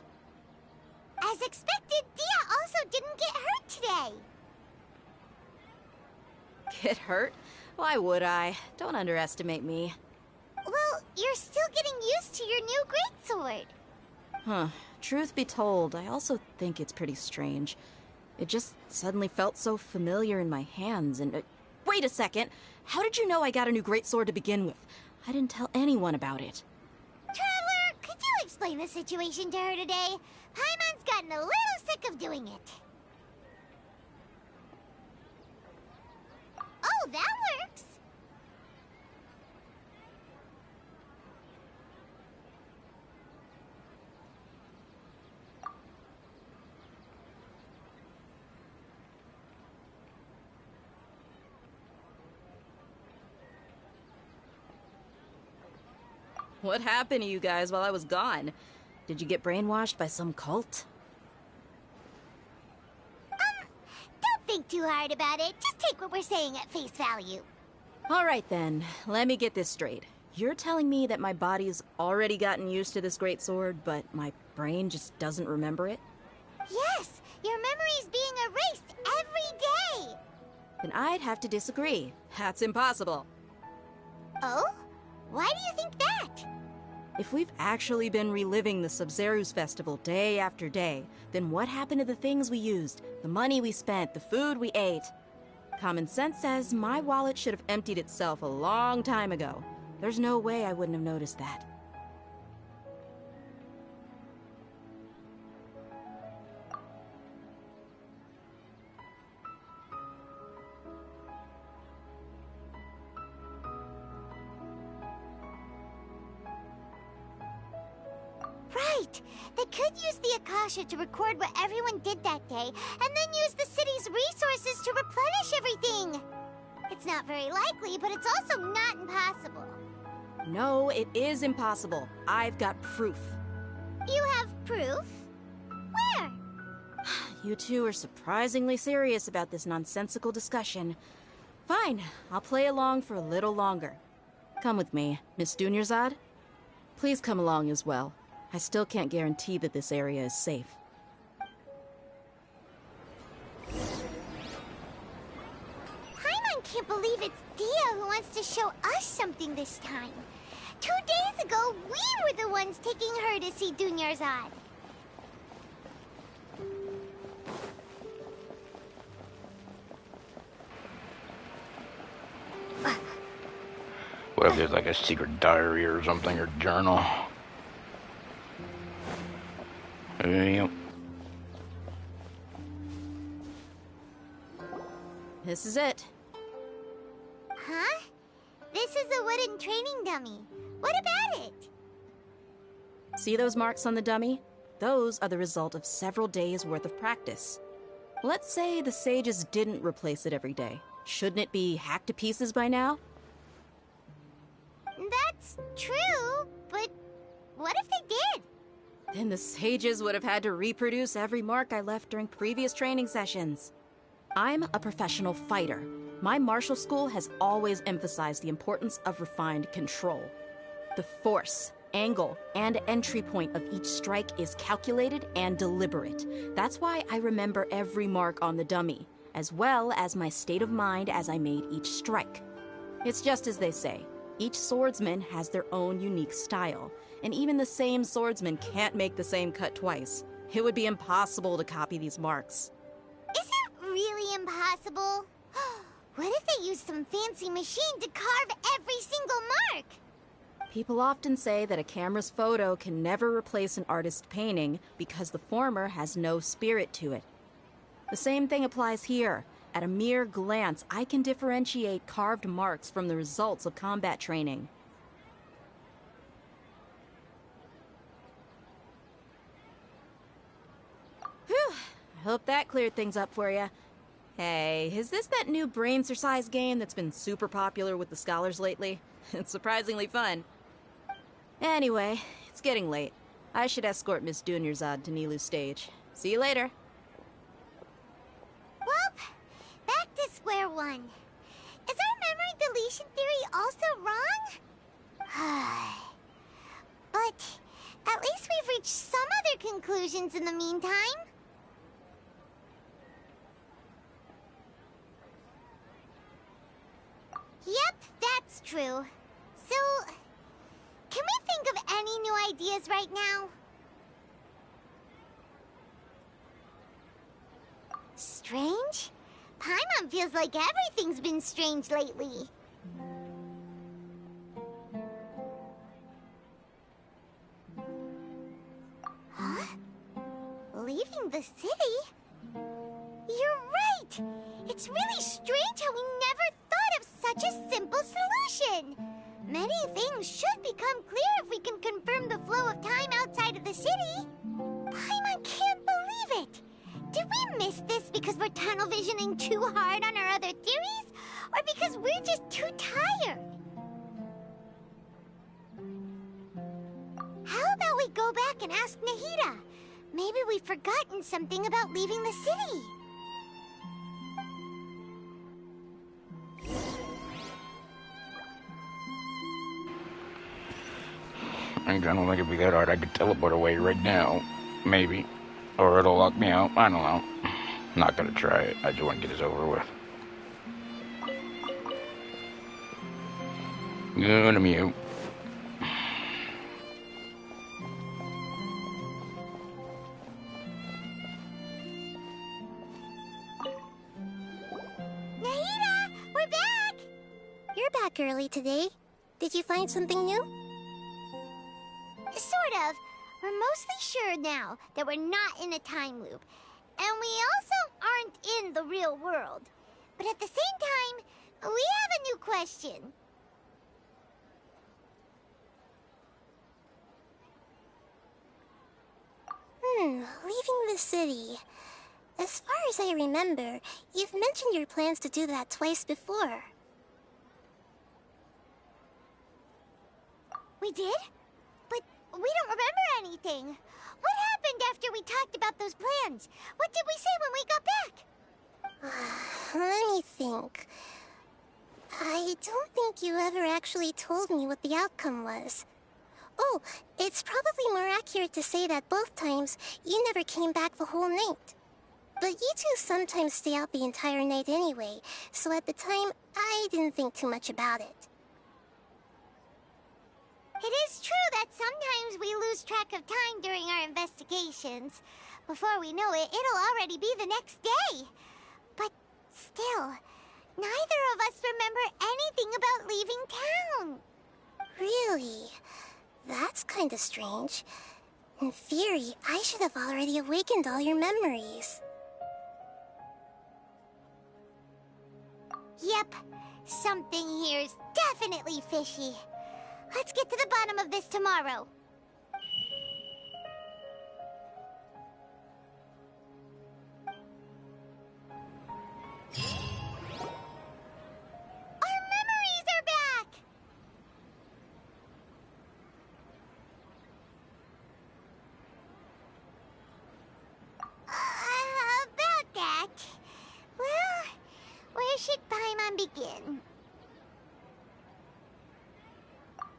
As expected, Dia also didn't get hurt today. Get hurt? Why would I? Don't underestimate me. Well, you're still getting used to your new greatsword. Huh. Truth be told, I also think it's pretty strange. It just suddenly felt so familiar in my hands, and... wait a second! How did you know I got a new greatsword to begin with? I didn't tell anyone about it. Traveler, could you explain the situation to her today? Paimon's gotten a little sick of doing it. Oh, that works! What happened to you guys while I was gone? Did you get brainwashed by some cult? Don't think too hard about it. Just take what we're saying at face value. All right then, let me get this straight. You're telling me that my body's already gotten used to this great sword, but my brain just doesn't remember it? Yes, your memory's being erased every day. Then I'd have to disagree. That's impossible. Oh? Why do you think that? If we've actually been reliving the Sub-Zeru's festival day after day, then what happened to the things we used, the money we spent, the food we ate? Common sense says my wallet should have emptied itself a long time ago. There's no way I wouldn't have noticed that. Right! They could use the Akasha to record what everyone did that day, and then use the city's resources to replenish everything! It's not very likely, but it's also not impossible. No, it is impossible. I've got proof. You have proof? Where? You two are surprisingly serious about this nonsensical discussion. Fine, I'll play along for a little longer. Come with me, Miss Dunyarzad. Please come along as well. I still can't guarantee that this area is safe. Paimon can't believe it's Dia who wants to show us something this time. 2 days ago, we were the ones taking her to see Dunyarzad. What if there's like a secret diary or something, or journal? Yep. This is it. Huh? This is a wooden training dummy. What about it? See those marks on the dummy? Those are the result of several days' worth of practice. Let's say the sages didn't replace it every day. Shouldn't it be hacked to pieces by now? That's true, but what if they did? Then the sages would have had to reproduce every mark I left during previous training sessions. I'm a professional fighter. My martial school has always emphasized the importance of refined control. The force, angle, and entry point of each strike is calculated and deliberate. That's why I remember every mark on the dummy, as well as my state of mind as I made each strike. It's just as they say, each swordsman has their own unique style, and even the same swordsman can't make the same cut twice. It would be impossible to copy these marks. Is it really impossible? What if they used some fancy machine to carve every single mark? People often say that a camera's photo can never replace an artist's painting because the former has no spirit to it. The same thing applies here. At a mere glance, I can differentiate carved marks from the results of combat training. Hope that cleared things up for you. Hey, is this that new brain-exercise game that's been super popular with the scholars lately? It's surprisingly fun. Anyway, it's getting late. I should escort Miss Dunyarzad to Nilu's stage. See you later. Well, back to square one. Is our memory deletion theory also wrong? But at least we've reached some other conclusions in the meantime. Yep, that's true. So, can we think of any new ideas right now? Strange? Paimon feels like everything's been strange lately. Huh? Leaving the city? You're right! It's really strange how we never thought of such a simple solution! Many things should become clear if we can confirm the flow of time outside of the city. Paimon can't believe it! Did we miss this because we're tunnel visioning too hard on our other theories? Or because we're just too tired? How about we go back and ask Nahida? Maybe we've forgotten something about leaving the city. I don't think it'd be that hard. I could teleport away right now. Maybe. Or it'll lock me out. I don't know. Not gonna try it. I just want to get this over with. Gonna mute. Nahida, we're back! You're back early today. Did you find something new? Sort of. We're mostly sure now that we're not in a time loop. And we also aren't in the real world. But at the same time, we have a new question. Leaving the city. As far as I remember, you've mentioned your plans to do that twice before. We did? But we don't remember anything. What happened after we talked about those plans? What did we say when we got back? Let me think. I don't think you ever actually told me what the outcome was. Oh, it's probably more accurate to say that both times you never came back the whole night. But you two sometimes stay out the entire night anyway, so at the time, I didn't think too much about it. It is true that sometimes we lose track of time during our investigations. Before we know it, it'll already be the next day. But still, neither of us remember anything about leaving town. Really? That's kind of strange. In theory, I should have already awakened all your memories. Yep, something here's definitely fishy. Let's get to the bottom of this tomorrow. Our memories are back! About that... Well, where should Paimon begin?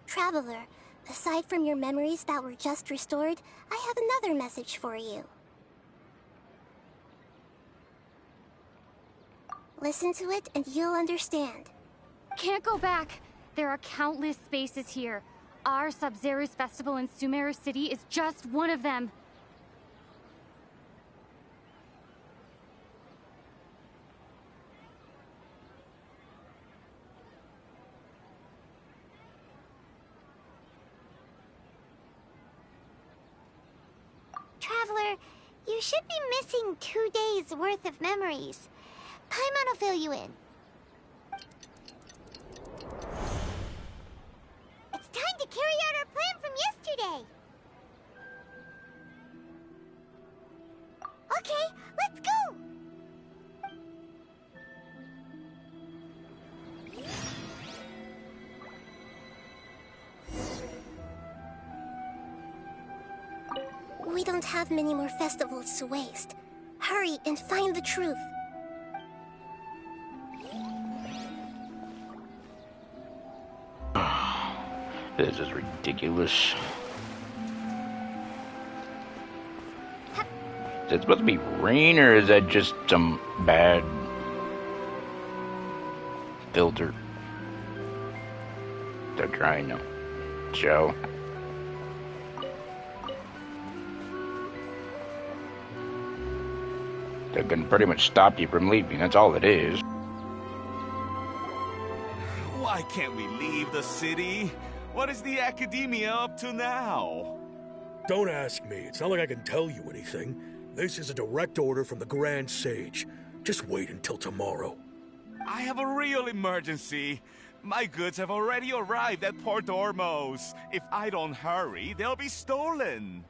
Traveler, aside from your memories that were just restored, I have another message for you. Listen to it and you'll understand. Can't go back. There are countless spaces here. Our Sub-Zero's festival in Sumeru City is just one of them. Traveler, you should be missing 2 days' worth of memories. Paimon will fill you in. It's time to carry out our plan from yesterday. Okay, let's We don't have many more festivals to waste. Hurry and find the truth. This is ridiculous. Is it supposed to be rain, or is that just some bad filter they're trying to show? They can pretty much stop you from leaving, that's all it is. Why can't we leave the city? What is the Academia up to now? Don't ask me. It's not like I can tell you anything. This is a direct order from the Grand Sage. Just wait until tomorrow. I have a real emergency. My goods have already arrived at Port Ormos. If I don't hurry, they'll be stolen.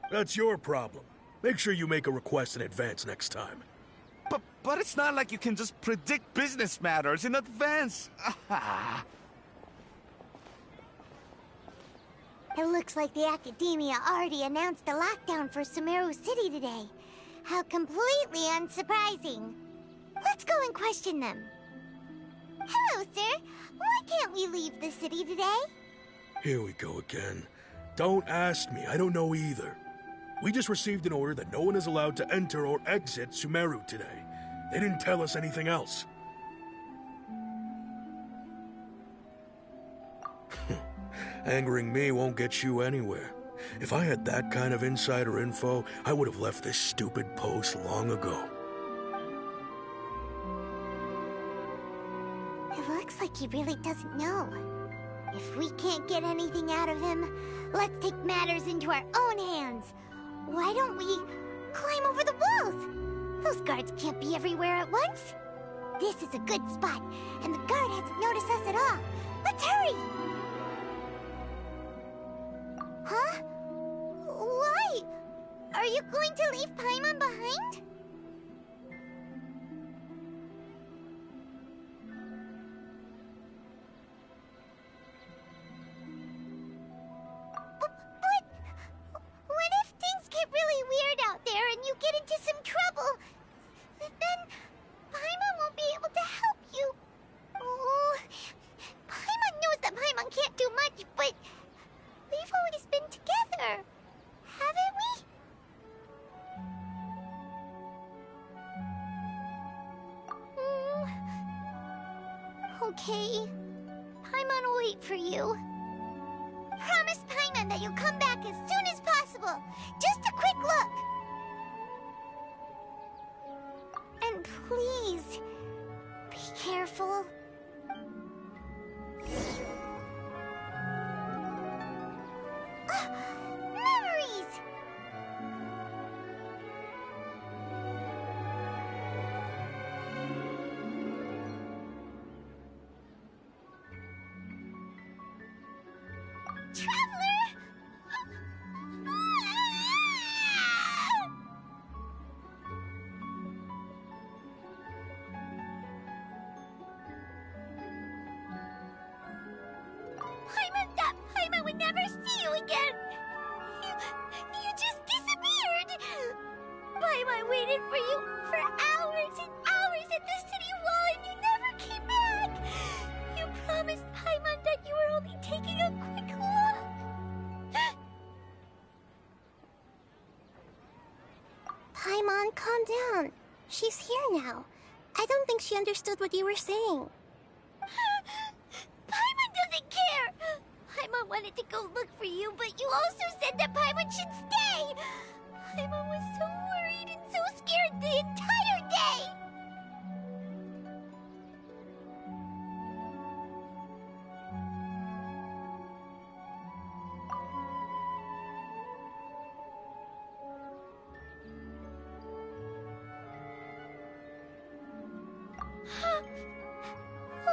That's your problem. Make sure you make a request in advance next time. But it's not like you can just predict business matters in advance. It looks like the Academia already announced a lockdown for Sumeru City today. How completely unsurprising. Let's go and question them. Hello, sir. Why can't we leave the city today? Here we go again. Don't ask me. I don't know either. We just received an order that no one is allowed to enter or exit Sumeru today. They didn't tell us anything else. Angering me won't get you anywhere. If I had that kind of insider info, I would have left this stupid post long ago. It looks like he really doesn't know. If we can't get anything out of him, let's take matters into our own hands. Why don't we climb over the walls? Those guards can't be everywhere at once. This is a good spot, and the guard hasn't noticed us at all. Let's hurry! Huh? Why? Are you going to leave Paimon behind? But what if things get really weird out there and you get into some trouble? Then Paimon won't be able to help you. Oh, Paimon knows that Paimon can't do much, but we've always been together, haven't we? Okay. Paimon will wait for you. Promise Paimon that you'll come back as soon as possible. Just a quick look. And please, be careful. Memories! Traveler! Paimon would never see you again! You just disappeared! Paimon waited for you for hours and hours at the city wall and you never came back! You promised Paimon that you were only taking a quick look! Paimon, calm down. She's here now. I don't think she understood what you were saying. Paimon doesn't care! Paimon wanted to go look for you, but you also said that Paimon should stay! Paimon was so worried and so scared the entire day!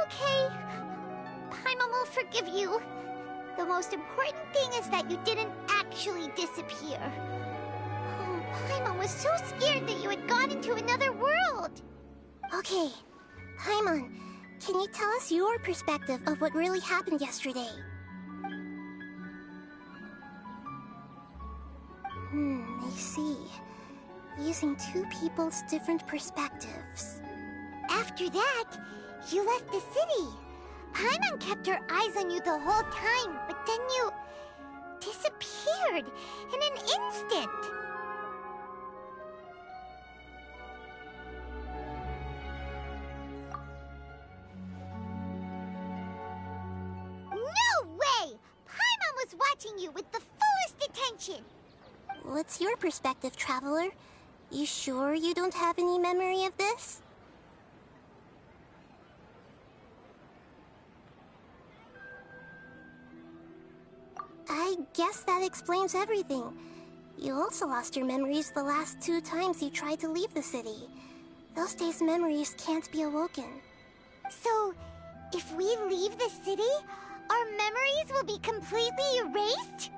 Okay. Paimon will forgive you. The most important thing is that you didn't actually disappear. Oh, Paimon was so scared that you had gone into another world. Okay, Paimon, can you tell us your perspective of what really happened yesterday? I see. Using two people's different perspectives. After that, you left the city. Paimon kept her eyes on you the whole time, but then you disappeared in an instant. No way! Paimon was watching you with the fullest attention. What's your perspective, Traveler? You sure you don't have any memory of this? I guess that explains everything. You also lost your memories the last 2 times you tried to leave the city. Those days' memories can't be awoken. So, if we leave the city, our memories will be completely erased?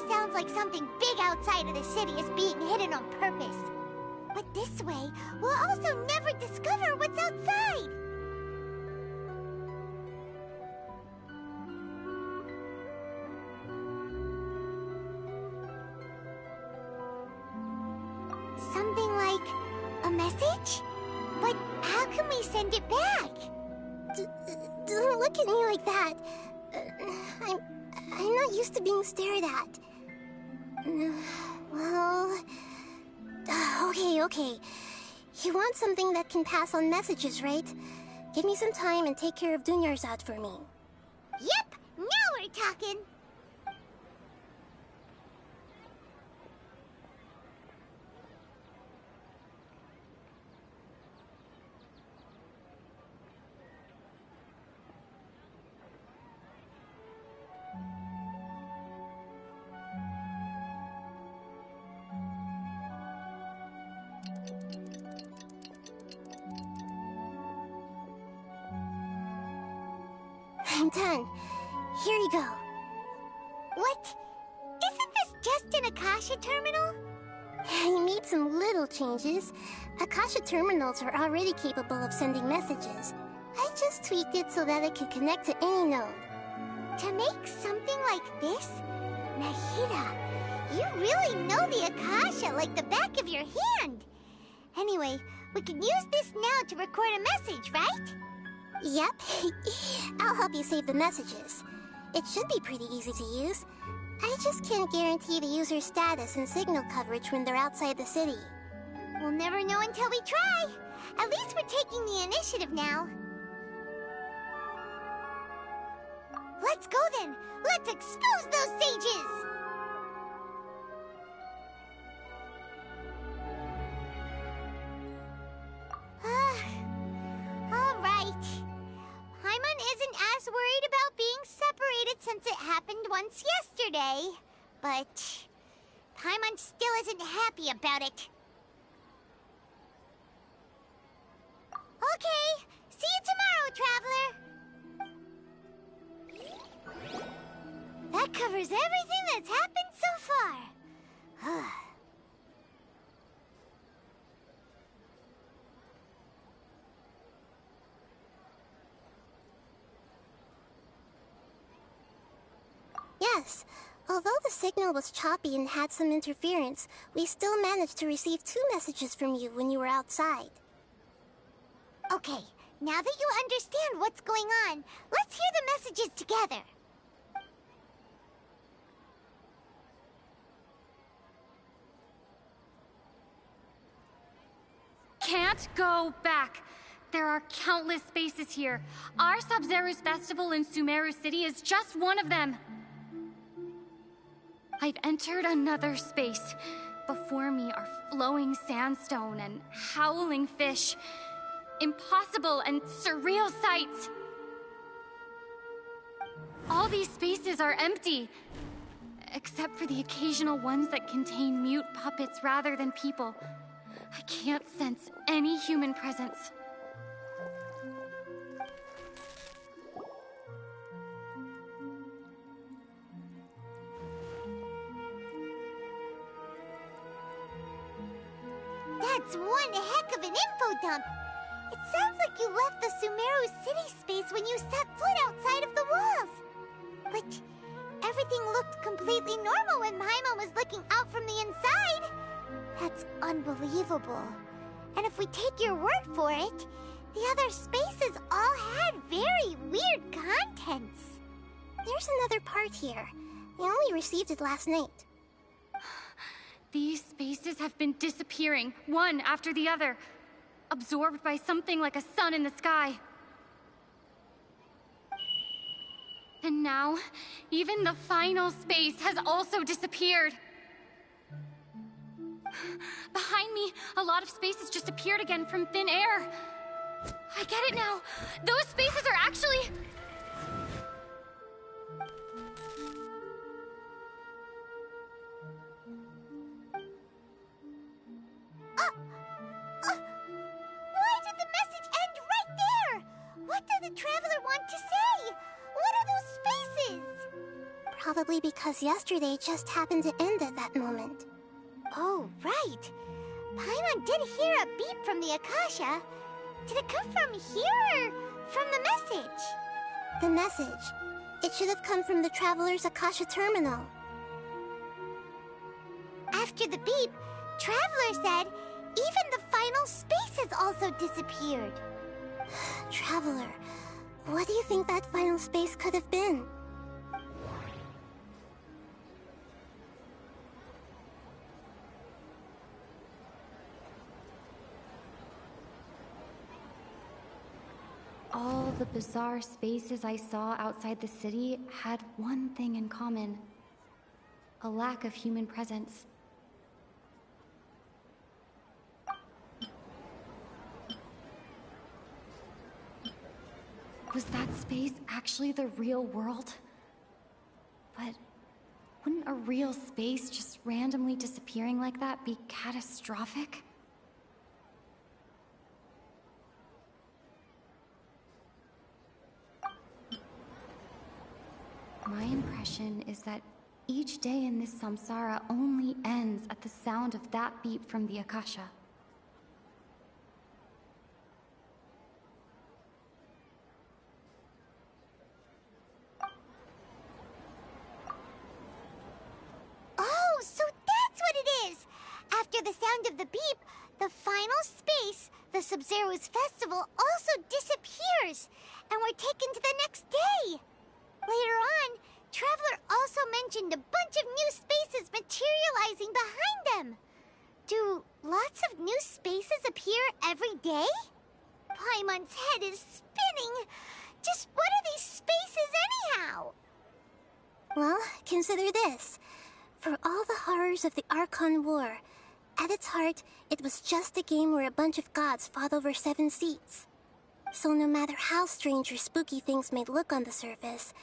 Sounds like something big outside of the city is being hidden on purpose. But this way, we'll also never discover what's outside. Something like a message? But how can we send it back? Don't look at me like that. I'm not used to being stared at. Well... Okay. You want something that can pass on messages, right? Give me some time and take care of Dunyarzad for me. Yep! Now we're talking! I'm done. Here you go. What? Isn't this just an Akasha terminal? I made some little changes. Akasha terminals are already capable of sending messages. I just tweaked it so that it could connect to any node. To make something like this? Nahida, you really know the Akasha like the back of your hand. Anyway, we can use this now to record a message, right? Yep. I'll help you save the messages. It should be pretty easy to use. I just can't guarantee the user's status and signal coverage when they're outside the city. We'll never know until we try. At least we're taking the initiative now. Let's go then. Let's expose those sages! Alright. Paimon isn't as worried about being separated since it happened once yesterday. But Paimon still isn't happy about it. Okay, see you tomorrow, Traveler! That covers everything that's happened so far. Yes. Although the signal was choppy and had some interference, we still managed to receive 2 messages from you when you were outside. Okay, now that you understand what's going on, let's hear the messages together. Can't go back. There are countless spaces here. Our Sub-Zero's festival in Sumeru City is just one of them. I've entered another space. Before me are flowing sandstone and howling fish. Impossible and surreal sights. All these spaces are empty, except for the occasional ones that contain mute puppets rather than people. I can't sense any human presence. That's one heck of an info dump. It sounds like you left the Sumeru city space when you set foot outside of the walls. But everything looked completely normal when Paimon was looking out from the inside. That's unbelievable. And if we take your word for it, the other spaces all had very weird contents. There's another part here. We only received it last night. These spaces have been disappearing, one after the other, absorbed by something like a sun in the sky. And now, even the final space has also disappeared. Behind me, a lot of spaces just appeared again from thin air. I get it now. Those spaces are actually... Why did the message end right there? What did the Traveler want to say? What are those spaces? Probably because yesterday just happened to end at that moment. Oh, right. Paimon did hear a beep from the Akasha. Did it come from here or from the message? The message. It should have come from the Traveler's Akasha terminal. After the beep, Traveler said even the final spaces also disappeared. Traveler, what do you think that final space could have been? All the bizarre spaces I saw outside the city had one thing in common. A lack of human presence. Was that space actually the real world? But wouldn't a real space just randomly disappearing like that be catastrophic? My impression is that each day in this samsara only ends at the sound of that beep from the Akasha. Oh, so that's what it is! After the sound of the beep, the final space, the Sub-Zero's festival, also disappears, and we're taken to the next day. Later on, Traveler also mentioned a bunch of new spaces materializing behind them. Do lots of new spaces appear every day? Paimon's head is spinning. Just what are these spaces anyhow? Well, consider this. For all the horrors of the Archon War, at its heart, it was just a game where a bunch of gods fought over 7 seats. So no matter how strange or spooky things may look on the surface,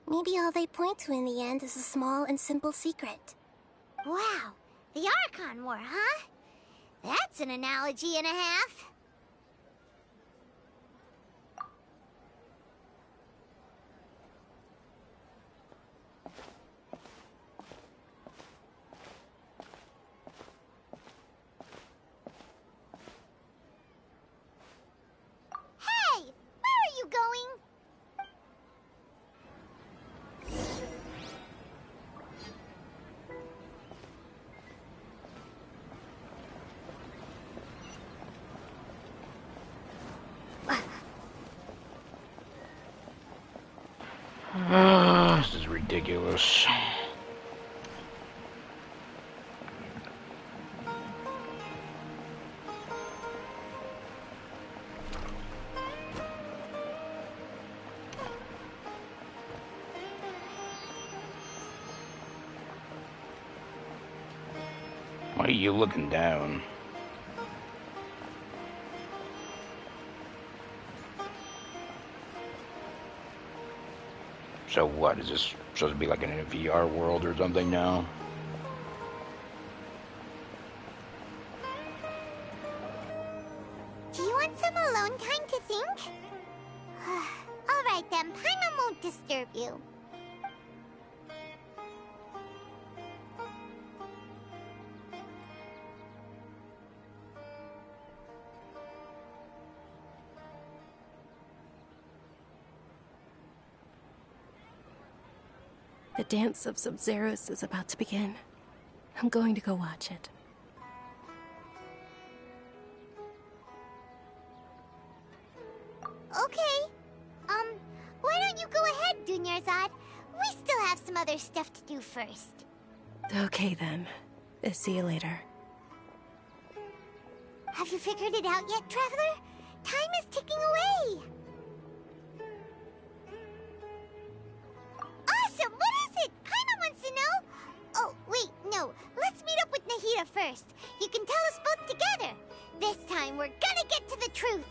maybe all they point to in the end is a small and simple secret. Wow, the Archon War, huh? That's an analogy and a half. Hey, where are you going? This is ridiculous. Why are you looking down? So what, is this supposed to be like in a VR world or something now? Do you want some alone time to think? Alright then, Paimon won't disturb you. The dance of Sub-Zeros is about to begin. I'm going to go watch it. Okay. Why don't you go ahead, Dunyarzad? We still have some other stuff to do first. Okay then. See you later. Have you figured it out yet, Traveler? Time is ticking away. Awesome! What is it? Paimon wants to know. Oh, wait, no. Let's meet up with Nahida first. You can tell us both together. This time, we're gonna get to the truth.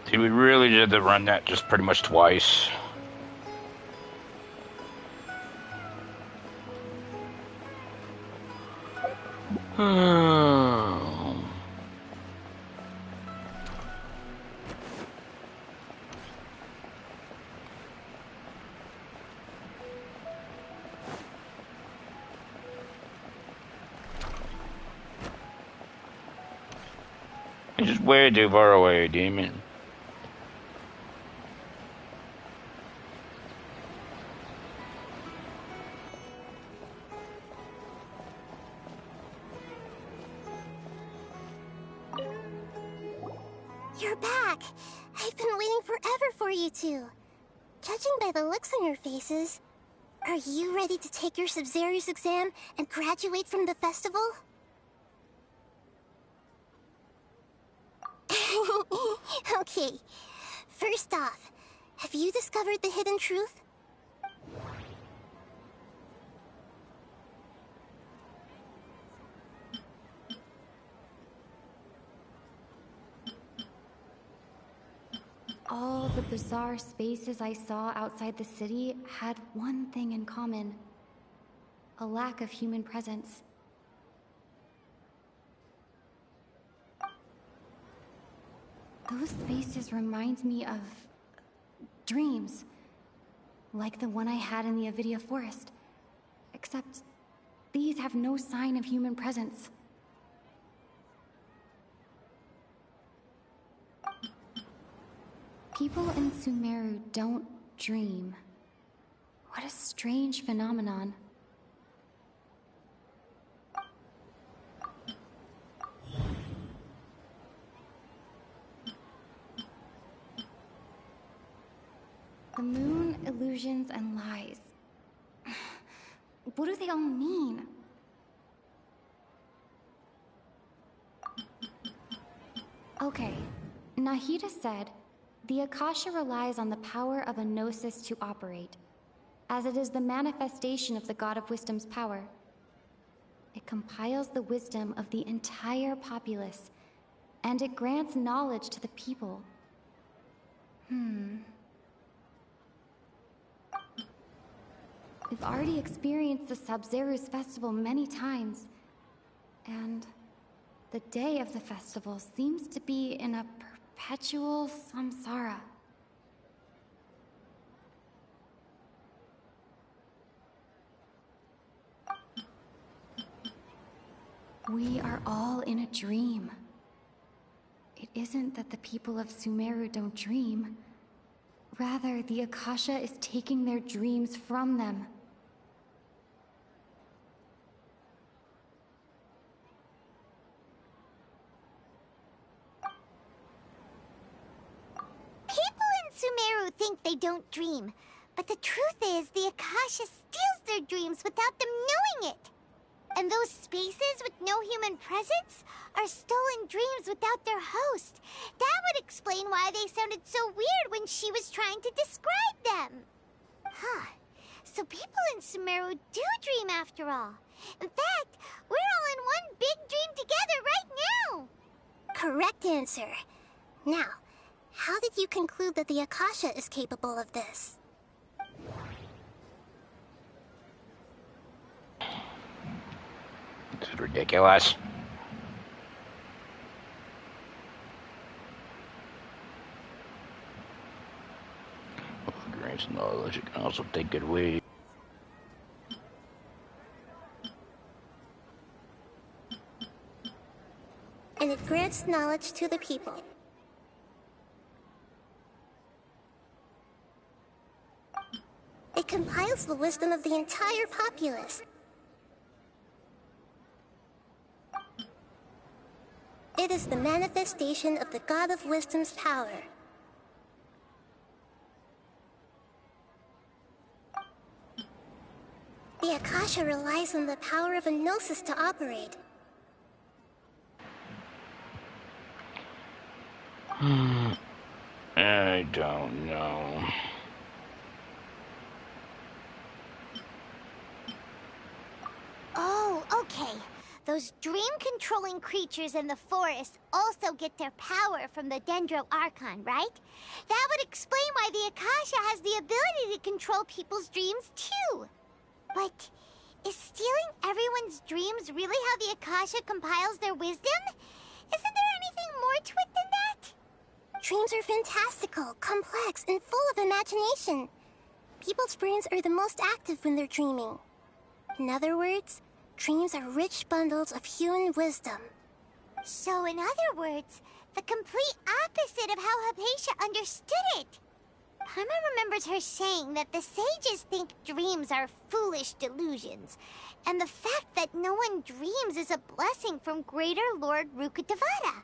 See, we really did to run that just pretty much twice. You're just way too far away, demon. You're back. I've been waiting forever for you two. Judging by the looks on your faces, are you ready to take your Sub-Zero's exam and graduate from the festival? Okay. First off, have you discovered the hidden truth? All the bizarre spaces I saw outside the city had one thing in common: a lack of human presence. Those spaces remind me of dreams, like the one I had in the Avidia Forest. Except these have no sign of human presence. People in Sumeru don't dream. What a strange phenomenon. The moon, illusions, and lies. What do they all mean? Okay, Nahida said, the Akasha relies on the power of a gnosis to operate, as it is the manifestation of the God of Wisdom's power. It compiles the wisdom of the entire populace, and it grants knowledge to the people. We've already experienced the Sub-Zero's festival many times, and the day of the festival seems to be in a perpetual samsara. We are all in a dream. It isn't that the people of Sumeru don't dream. Rather, the Akasha is taking their dreams from them. People in Sumeru think they don't dream, but the truth is the Akasha steals their dreams without them knowing it. And those spaces with no human presence are stolen dreams without their host. That would explain why they sounded so weird when she was trying to describe them. Huh. So people in Sumeru do dream after all. In fact, we're all in one big dream together right now. Correct answer. Now, how did you conclude that the Akasha is capable of this? This is ridiculous. Grants knowledge, it can also take it away. and it grants knowledge to the people. It compiles the wisdom of the entire populace. It is the manifestation of the God of Wisdom's power. The Akasha relies on the power of a gnosis to operate. I don't know. Oh, okay. Those dream-controlling creatures in the forest also get their power from the Dendro Archon, right? That would explain why the Akasha has the ability to control people's dreams, too. But is stealing everyone's dreams really how the Akasha compiles their wisdom? Isn't there anything more to it than that? Dreams are fantastical, complex, and full of imagination. People's brains are the most active when they're dreaming. In other words, dreams are rich bundles of human wisdom. So in other words, the complete opposite of how Hypatia understood it. Paimon remembers her saying that the sages think dreams are foolish delusions, and the fact that no one dreams is a blessing from Greater Lord Rukkhadevata.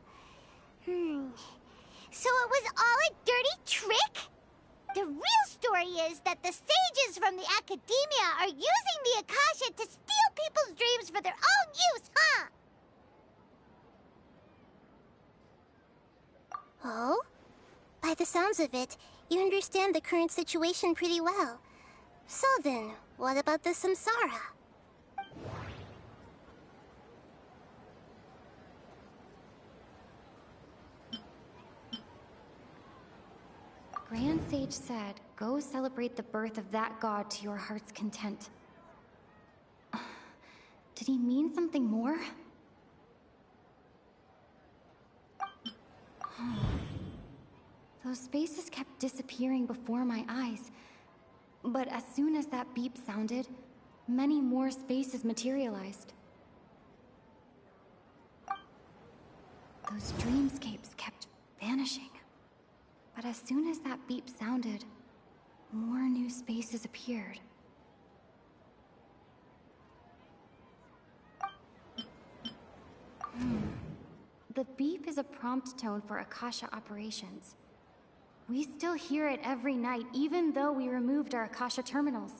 So it was all a dirty trick? The real story is that the sages from the Academia are using the Akasha to steal people's dreams for their own use, huh? Oh? By the sounds of it, you understand the current situation pretty well. So then, what about the samsara? Grand Sage said, go celebrate the birth of that god to your heart's content. Did he mean something more? Those spaces kept disappearing before my eyes. But as soon as that beep sounded, many more spaces materialized. Those dreamscapes kept vanishing. But as soon as that beep sounded, more new spaces appeared. The beep is a prompt tone for Akasha operations. We still hear it every night, even though we removed our Akasha terminals.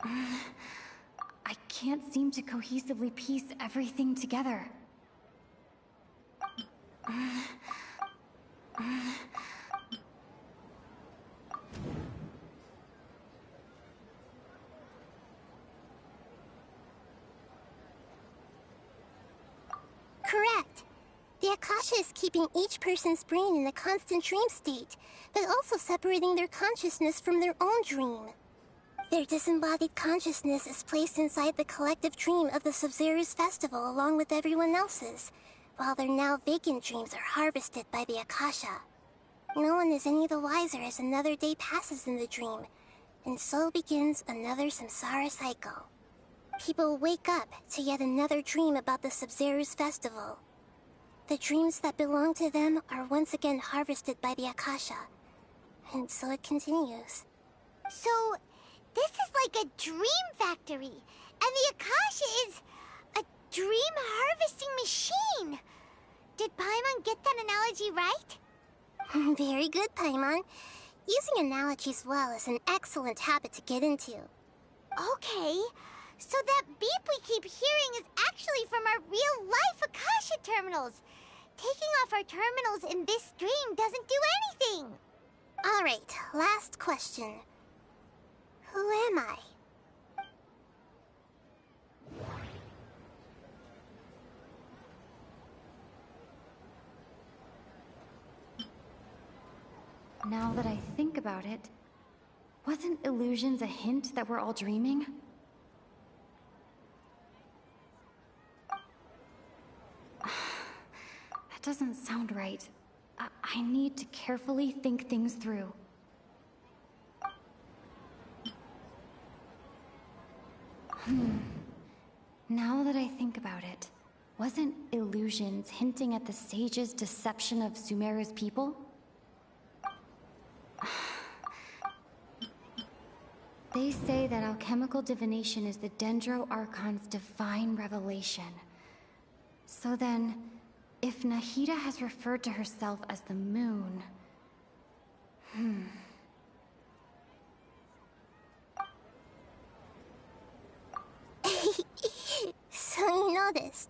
I can't seem to cohesively piece everything together. Correct. The Akasha is keeping each person's brain in a constant dream state, but also separating their consciousness from their own dream. Their disembodied consciousness is placed inside the collective dream of the Sub-Zero's festival along with everyone else's, while their now vacant dreams are harvested by the Akasha. No one is any the wiser as another day passes in the dream, and so begins another samsara cycle. People wake up to yet another dream about the Sub-Zero's festival. The dreams that belong to them are once again harvested by the Akasha, and so it continues. So, this is like a dream factory, and the Akasha is a dream harvesting machine. Did Paimon get that analogy right? Very good, Paimon. Using analogies well is an excellent habit to get into. Okay, so that beep we keep hearing is actually from our real-life Akasha terminals. Taking off our terminals in this dream doesn't do anything. All right, last question. Who am I? Now that I think about it, wasn't illusions a hint that we're all dreaming? That doesn't sound right. I need to carefully think things through. Now that I think about it, wasn't illusions hinting at the sage's deception of Sumeru's people? They say that alchemical divination is the Dendro Archon's divine revelation. So then, if Nahida has referred to herself as the moon... So you noticed.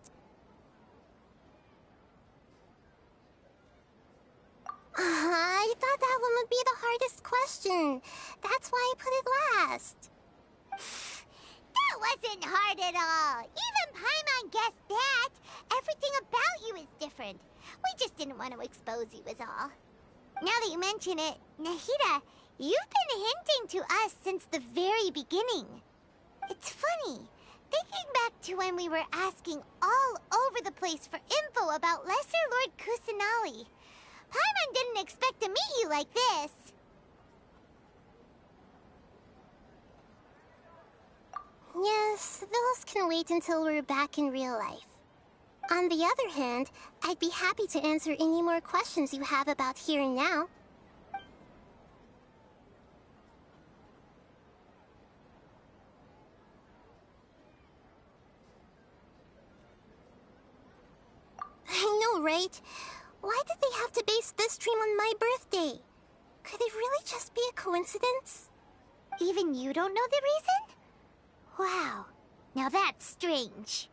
I thought that one would be the hardest question. That's why I put it last. That wasn't hard at all. Even Paimon guessed that. Everything about you is different. We just didn't want to expose you is all. Now that you mention it, Nahida, you've been hinting to us since the very beginning. It's funny. Thinking back to when we were asking all over the place for info about Lesser Lord Kusanali. Paimon didn't expect to meet you like this. Yes, those can wait until we're back in real life. On the other hand, I'd be happy to answer any more questions you have about here and now. I know, right? Why did they have to base this dream on my birthday? Could it really just be a coincidence? Even you don't know the reason? Wow, now that's strange.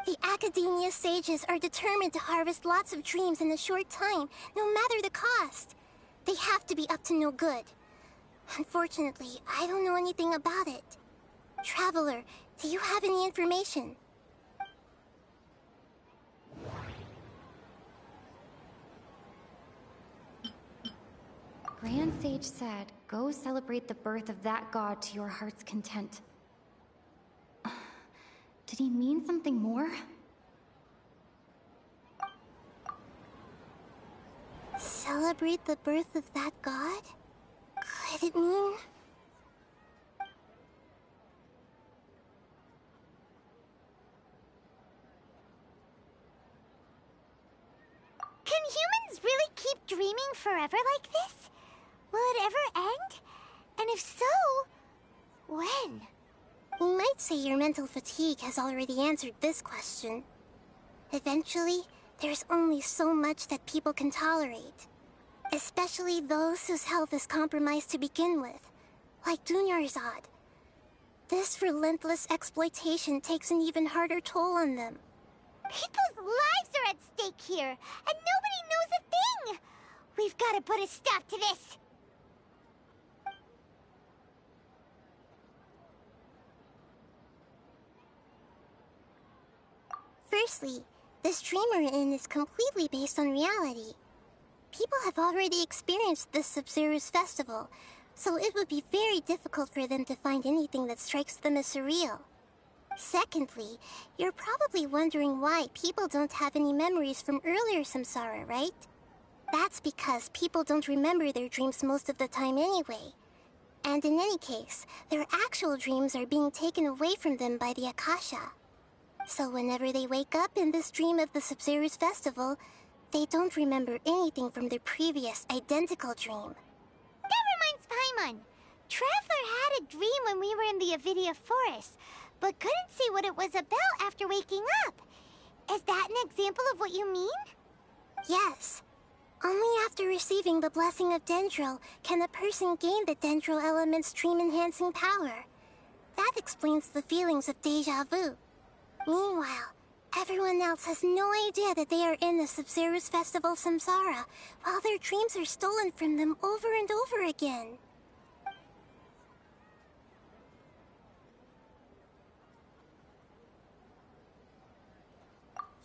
The Academia sages are determined to harvest lots of dreams in a short time, no matter the cost. They have to be up to no good. Unfortunately, I don't know anything about it. Traveler, do you have any information? Grand Sage said, go celebrate the birth of that god to your heart's content. Did he mean something more? Celebrate the birth of that god? Could it mean... Can humans really keep dreaming forever like this? Will it ever end? And if so, when? You might say your mental fatigue has already answered this question. Eventually, there's only so much that people can tolerate. Especially those whose health is compromised to begin with, like Dunyarzad. This relentless exploitation takes an even harder toll on them. People's lives are at stake here, and nobody knows a thing! We've got to put a stop to this! Firstly, this dream we're in is completely based on reality. People have already experienced this Sub-Zero's festival, so it would be very difficult for them to find anything that strikes them as surreal. Secondly, you're probably wondering why people don't have any memories from earlier samsara, right? That's because people don't remember their dreams most of the time anyway. And in any case, their actual dreams are being taken away from them by the Akasha. So whenever they wake up in this dream of the Sub-Zero's festival, they don't remember anything from their previous identical dream. That reminds Paimon. Traveler had a dream when we were in the Avidia forest, but couldn't see what it was about after waking up. Is that an example of what you mean? Yes. Only after receiving the blessing of Dendro can a person gain the Dendro element's dream-enhancing power. That explains the feelings of déjà vu. Meanwhile, everyone else has no idea that they are in the Sub-Zero's festival samsara, while their dreams are stolen from them over and over again.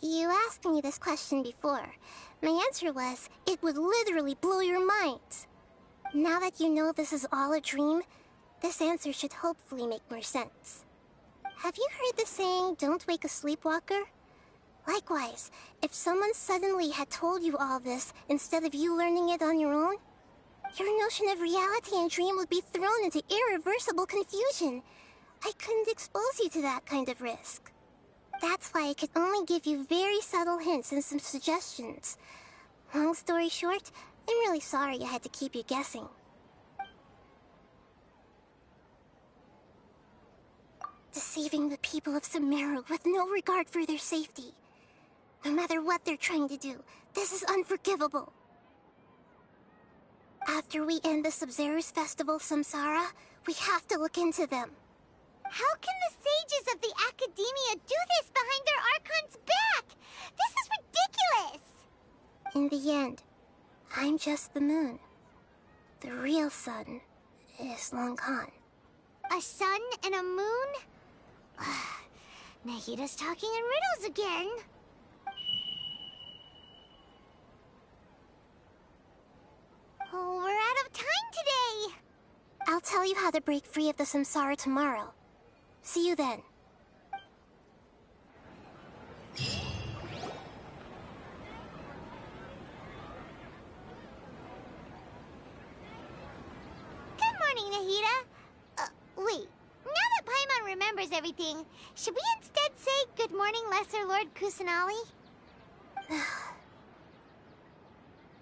You asked me this question before. My answer was, it would literally blow your minds. Now that you know this is all a dream, this answer should hopefully make more sense. Have you heard the saying, don't wake a sleepwalker? Likewise, if someone suddenly had told you all this instead of you learning it on your own, your notion of reality and dream would be thrown into irreversible confusion. I couldn't expose you to that kind of risk. That's why I could only give you very subtle hints and some suggestions. Long story short, I'm really sorry I had to keep you guessing. Deceiving the people of Sumeru with no regard for their safety. No matter what they're trying to do, this is unforgivable. After we end the Sub-Zero's festival, Samsara, we have to look into them. How can the sages of the Academia do this behind their Archon's back? This is ridiculous! In the end, I'm just the moon. The real sun is long gone. A sun and a moon? Nahida's talking in riddles again. Oh, we're out of time today! I'll tell you how to break free of the samsara tomorrow. See you then. Good morning, Nahida. Wait. Now that Paimon remembers everything, should we instead say good morning, Lesser Lord Kusanali?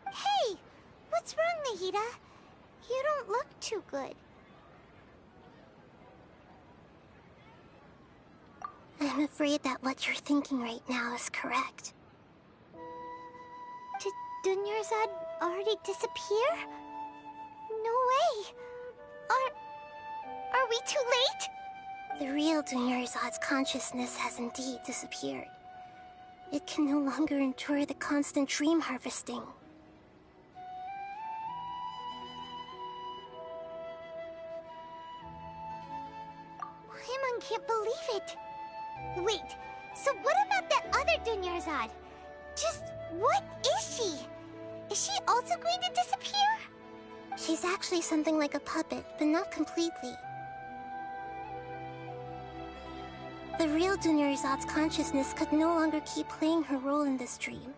Hey! What's wrong, Nahida? You don't look too good. I'm afraid that what you're thinking right now is correct. Did Dunyarzad already disappear? No way! Are we too late? The real Dunyarzad's consciousness has indeed disappeared. It can no longer endure the constant dream harvesting. Paimon can't believe it. Wait, so what about that other Dunyarzad? Just what is she? Is she also going to disappear? She's actually something like a puppet, but not completely. The real Dunyarzad's consciousness could no longer keep playing her role in this dream.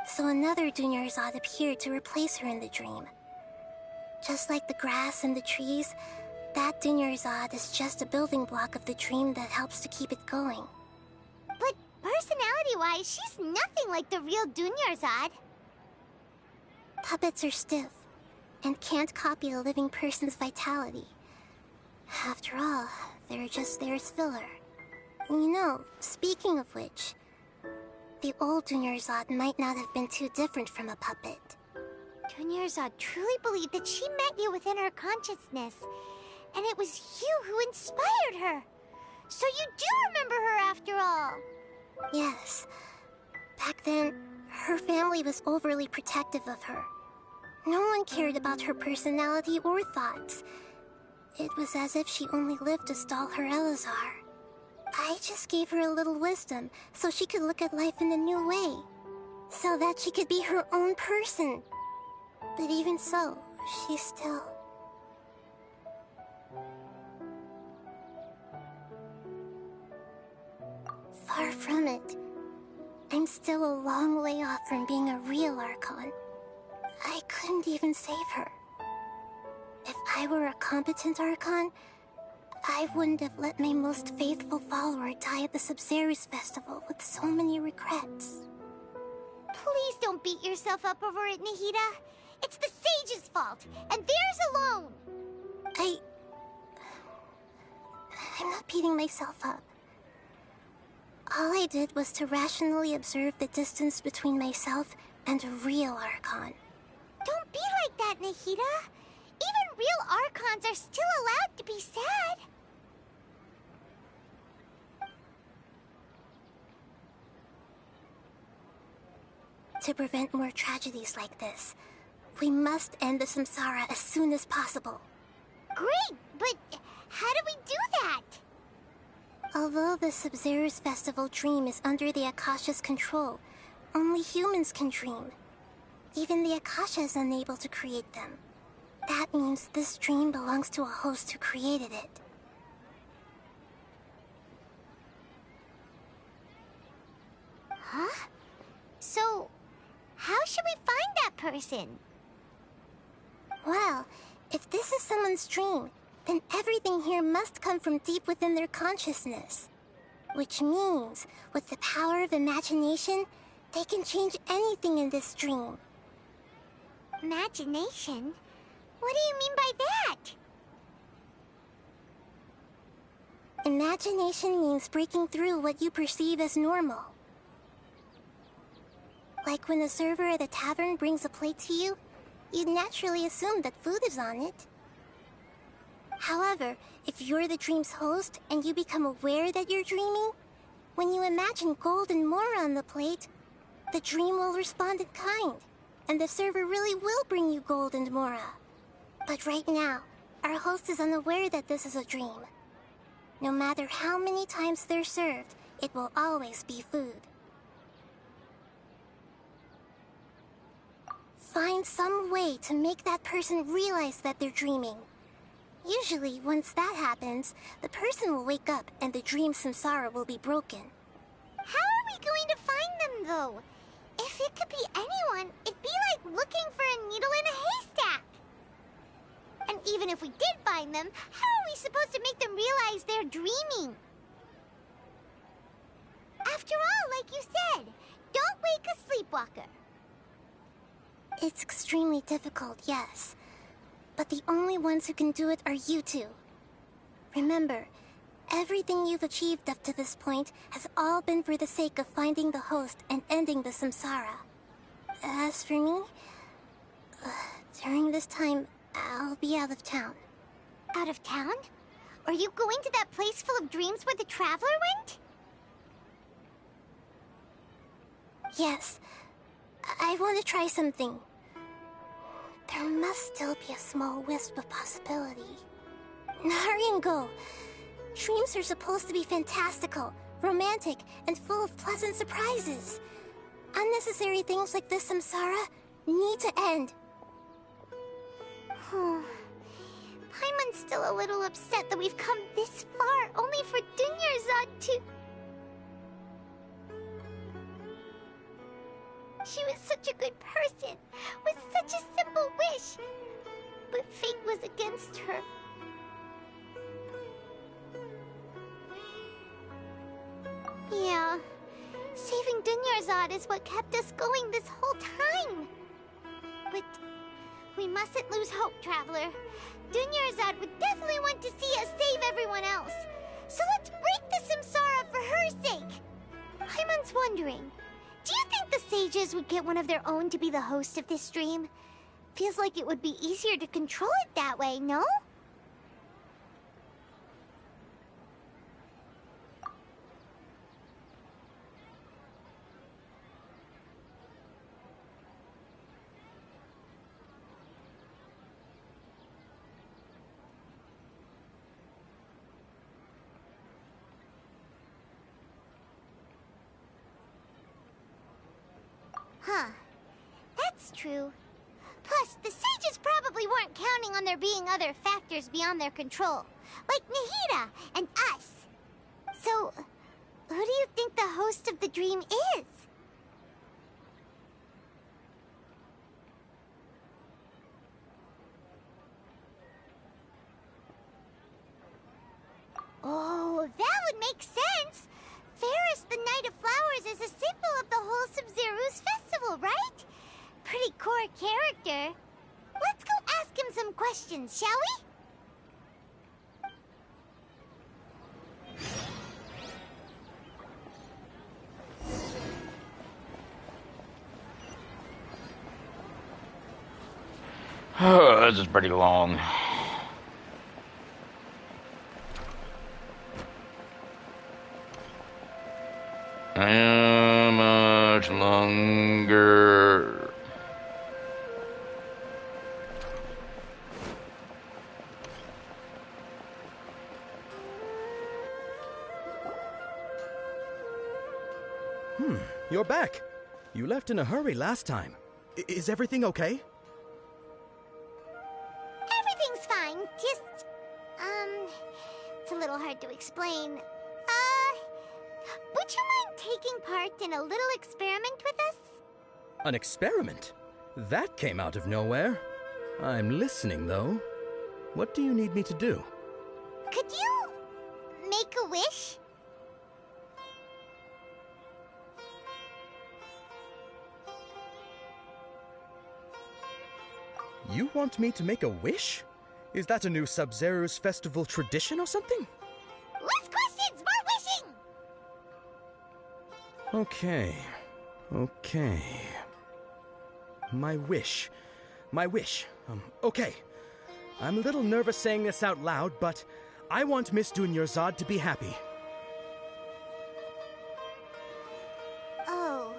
So another Dunyarzad appeared to replace her in the dream. Just like the grass and the trees, that Dunyarzad is just a building block of the dream that helps to keep it going. But personality-wise, she's nothing like the real Dunyarzad. Puppets are stiff, and can't copy a living person's vitality. After all, they're just there as filler. You know, speaking of which, the old Dunyarzad might not have been too different from a puppet. Dunyarzad truly believed that she met you within her consciousness, and it was you who inspired her. So you do remember her after all. Yes. Back then, her family was overly protective of her. No one cared about her personality or thoughts. It was as if she only lived to stall her Elazar. I just gave her a little wisdom so she could look at life in a new way. So that she could be her own person. But even so, she's still... Far from it. I'm still a long way off from being a real Archon. I couldn't even save her. If I were a competent Archon, I wouldn't have let my most faithful follower die at the Sub-Zero's festival with so many regrets. Please don't beat yourself up over it, Nahida. It's the sage's fault, and theirs alone. I'm not beating myself up. All I did was to rationally observe the distance between myself and a real Archon. Don't be like that, Nahida. Even real Archons are still allowed to be sad. To prevent more tragedies like this, we must end the samsara as soon as possible. Great, but how do we do that? Although the Sub-Zero's festival dream is under the Akasha's control, only humans can dream. Even the Akasha is unable to create them. That means this dream belongs to a host who created it. Huh? So, how should we find that person? Well, if this is someone's dream, then everything here must come from deep within their consciousness. Which means, with the power of imagination, they can change anything in this dream. Imagination? What do you mean by that? Imagination means breaking through what you perceive as normal. Like when a server at a tavern brings a plate to you, you'd naturally assume that food is on it. However, if you're the dream's host and you become aware that you're dreaming, when you imagine gold and more on the plate, the dream will respond in kind, and the server really will bring you gold and mora. But right now, our host is unaware that this is a dream. No matter how many times they're served, it will always be food. Find some way to make that person realize that they're dreaming. Usually, once that happens, the person will wake up and the dream samsara will be broken. How are we going to find them, though? If it could be anyone, it'd be like looking for a needle in a haystack. And even if we did find them, how are we supposed to make them realize they're dreaming? After all, like you said, don't wake a sleepwalker. It's extremely difficult, yes. But the only ones who can do it are you two. Remember, everything you've achieved up to this point has all been for the sake of finding the host and ending the samsara. As for me, during this time, I'll be out of town. Out of town? Are you going to that place full of dreams where the Traveler went? Yes. I want to try something. There must still be a small wisp of possibility. Hurry and go. Dreams are supposed to be fantastical, romantic, and full of pleasant surprises. Unnecessary things like this samsara need to end. Paimon's still a little upset that we've come this far only for Dunyarzad to... She was such a good person, with such a simple wish. But fate was against her. Yeah, saving Dunyarzad is what kept us going this whole time. But we mustn't lose hope, Traveler. Dunyarzad would definitely want to see us save everyone else. So let's break the samsara for her sake. Paimon's wondering, do you think the sages would get one of their own to be the host of this dream? Feels like it would be easier to control it that way, no? Huh. That's true. Plus, the sages probably weren't counting on there being other factors beyond their control, like Nahida and us. So, who do you think the host of the dream is? Oh, that would make sense. Ferris, the Knight of Flowers, is a symbol of the whole Sub-Zeru's festival, right? Pretty core character. Let's go ask him some questions, shall we? Oh, this is pretty long. How much longer? You're back. You left in a hurry last time. Is everything okay? Everything's fine. Just, it's a little hard to explain. Would you mind taking part in a little experiment with us? An experiment? That came out of nowhere. I'm listening, though. What do you need me to do? Could you make a wish? You want me to make a wish? Is that a new Sub-Zero's festival tradition or something? Less questions, more wishing! Okay. Okay. My wish. Okay. I'm a little nervous saying this out loud, but I want Miss Dunyarzad to be happy. Oh.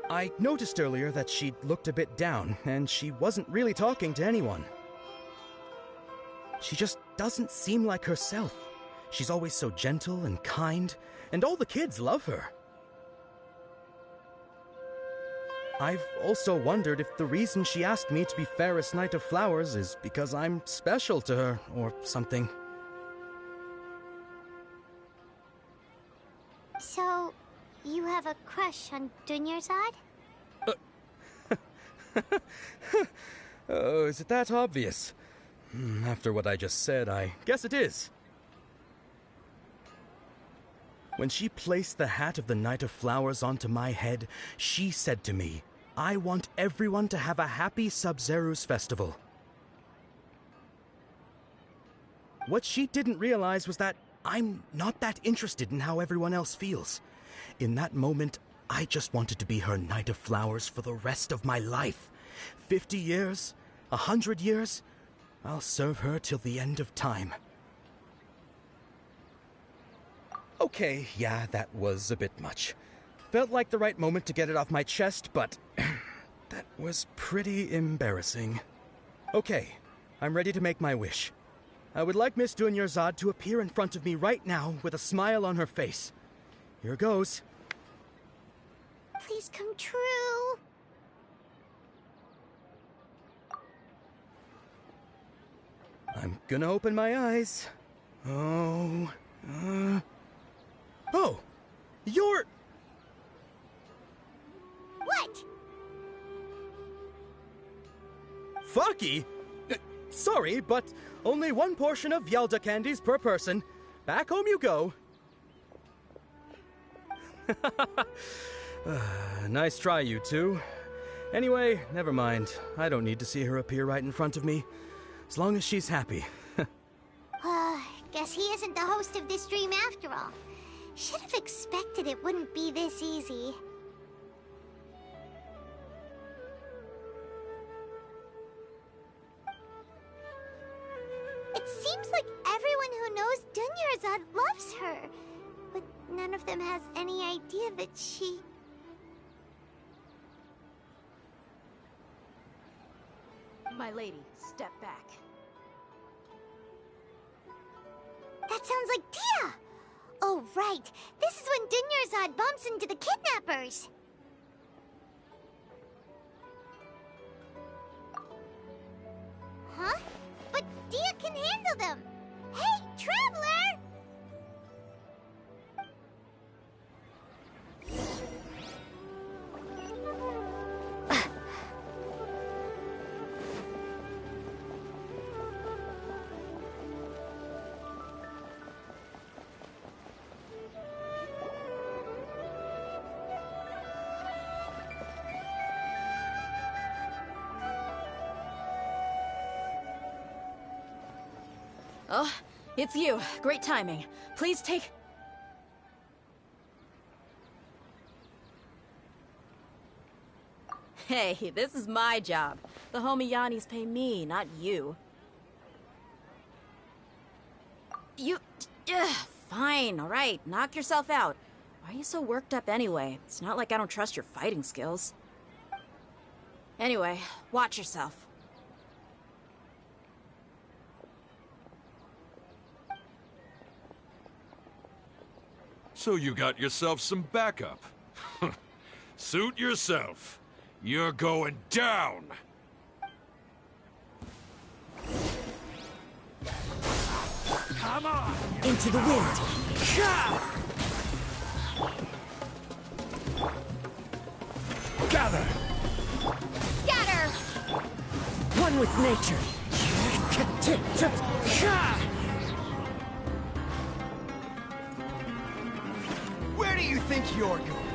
I noticed earlier that she looked a bit down, and she wasn't really talking to anyone. She just doesn't seem like herself. She's always so gentle and kind, and all the kids love her. I've also wondered if the reason she asked me to be Fairest Knight of Flowers is because I'm special to her, or something. So, you have a crush on Dunyarzad? Oh, is it that obvious? After what I just said, I guess it is. When she placed the hat of the Knight of Flowers onto my head, she said to me, "I want everyone to have a happy Sub-Zero's festival." What she didn't realize was that I'm not that interested in how everyone else feels. In that moment, I just wanted to be her Knight of Flowers for the rest of my life. 50 years, 100 years, I'll serve her till the end of time. Okay, yeah, that was a bit much. Felt like the right moment to get it off my chest, but that was pretty embarrassing. Okay, I'm ready to make my wish. I would like Miss Dunyarzad to appear in front of me right now with a smile on her face. Here goes. Please come true. I'm gonna open my eyes. Oh, you're... What? Fucky? Sorry, but only one portion of Yalda candies per person. Back home you go. Nice try, you two. Anyway, never mind. I don't need to see her appear right in front of me. As long as she's happy. Guess he isn't the host of this dream after all. Should have expected it wouldn't be this easy. It seems like everyone who knows Dunyarzad loves her, but none of them has any idea that she... My lady, step back. That sounds like Dia! Oh, right. This is when Dunyarzad bumps into the kidnappers. Huh? But Dia can handle them. Hey, Traveler! Oh, it's you. Great timing. Please take... Hey, this is my job. The Homayanis pay me, not you. You... fine, alright. Knock yourself out. Why are you so worked up anyway? It's not like I don't trust your fighting skills. Anyway, watch yourself. So you got yourself some backup. Suit yourself. You're going down! Come on! Into the wind! Gather! Scatter! One with nature! Where do you think you're going?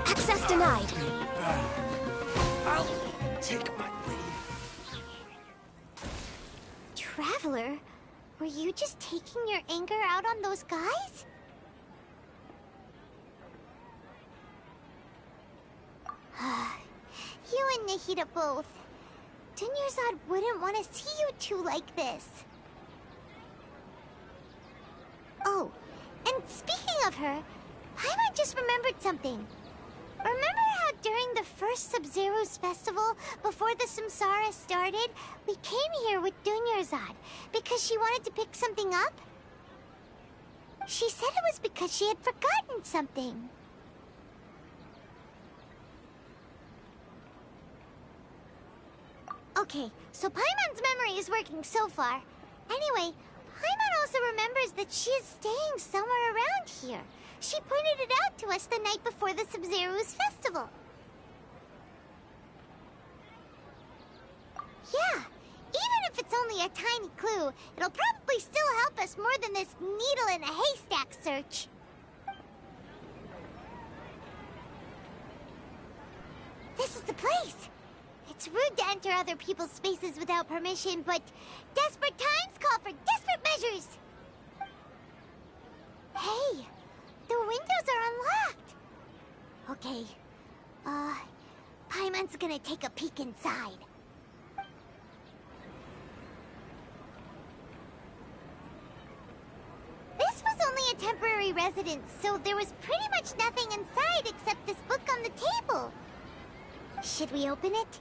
Access denied. I'll take my leave. Traveler, were you just taking your anger out on those guys? You and Nahida both. Dunyarzad wouldn't want to see you two like this. Oh, and speaking of her, Paimon just remembered something. Remember how during the first Sub-Zero's festival, before the Samsara started, we came here with Dunyarzad because she wanted to pick something up? She said it was because she had forgotten something. Okay, so Paimon's memory is working so far. Anyway, Paimon also remembers that she is staying somewhere around here. She pointed it out to us the night before the Sub-Zero's festival. Yeah, even if it's only a tiny clue, it'll probably still help us more than this needle in a haystack search. This is the place. It's rude to enter other people's spaces without permission, but desperate times call for desperate measures. Hey, the windows are unlocked. Okay, Paimon's gonna take a peek inside. This was only a temporary residence, so there was pretty much nothing inside except this book on the table. Should we open it?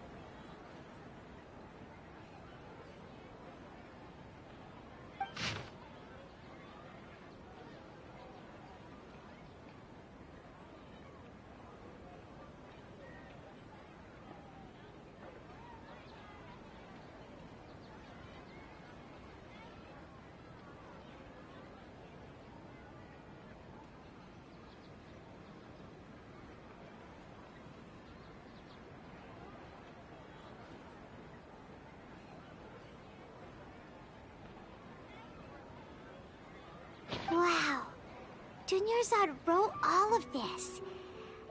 Wow. Dunyarzad wrote all of this.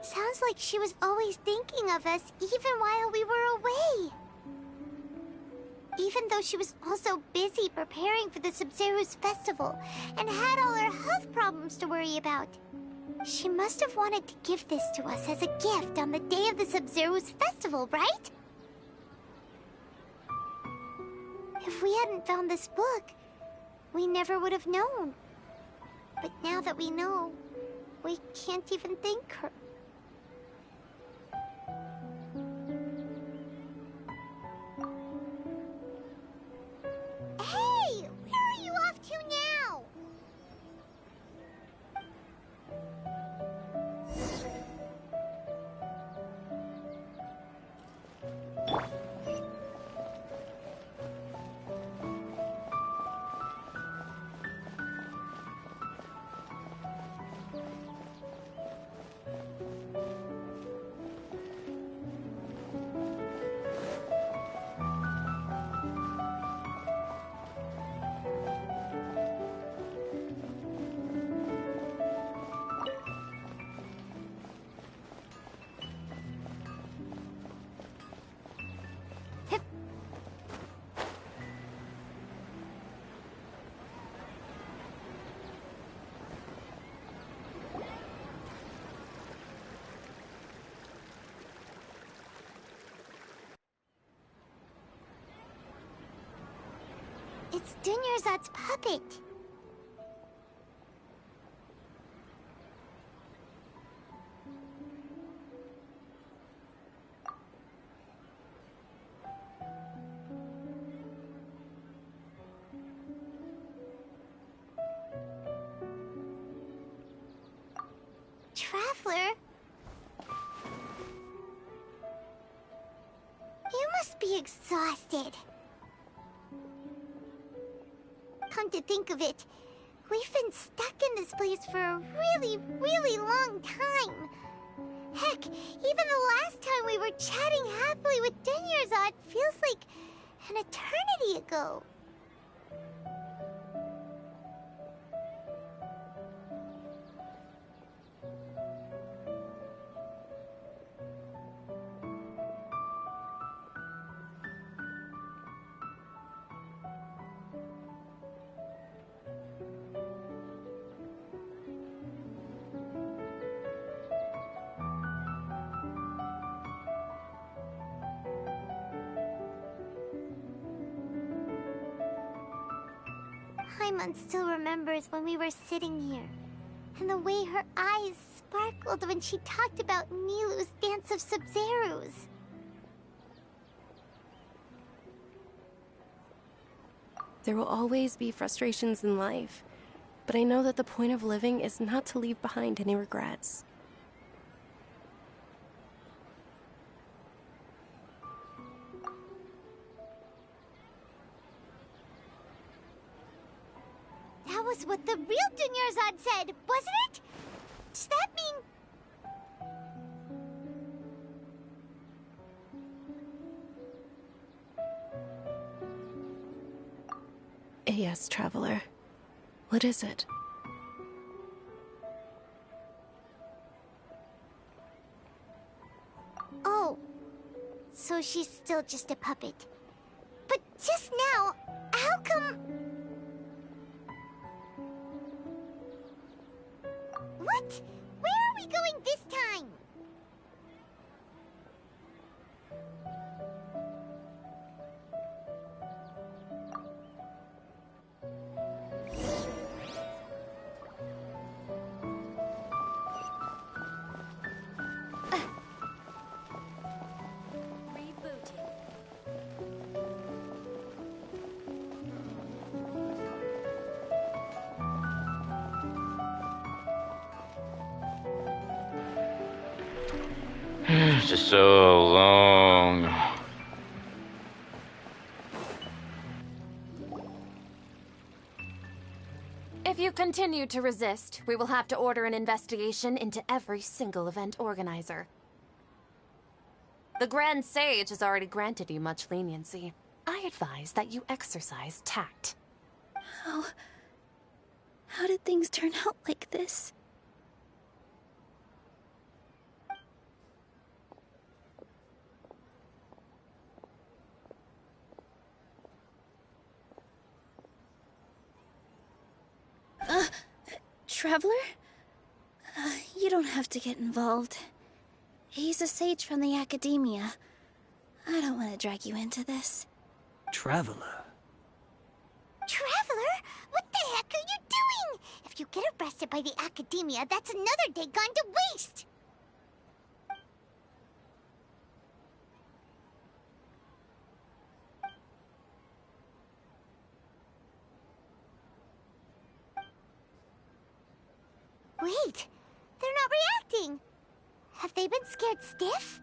Sounds like she was always thinking of us even while we were away. Even though she was also busy preparing for the Sub-Zero's festival and had all her health problems to worry about. She must have wanted to give this to us as a gift on the day of the Sub-Zero's festival, right? If we hadn't found this book, we never would have known. But now that we know, we can't even thank her. Hey! Where are you off to now? It's Dunyarzad's puppet. Traveler? You must be exhausted. Come to think of it, we've been stuck in this place for a really, really long time. Heck, even the last time we were chatting happily with Dunyarzad feels like an eternity ago. Paimon still remembers when we were sitting here, and the way her eyes sparkled when she talked about Nilu's Dance of Sub-Zerus. There will always be frustrations in life, but I know that the point of living is not to leave behind any regrets. That was what the real Dunyarzad said, wasn't it? Does that mean... Yes, Traveler. What is it? Oh, so she's still just a puppet. But just now, how come... What? Where are we going this time? This is so long. If you continue to resist, we will have to order an investigation into every single event organizer. The Grand Sage has already granted you much leniency. I advise that you exercise tact. How did things turn out like this? Traveler? You don't have to get involved. He's a sage from the Academia. I don't want to drag you into this. Traveler? Traveler? What the heck are you doing? If you get arrested by the Academia, that's another day gone to waste! Wait, they're not reacting. Have they been scared stiff?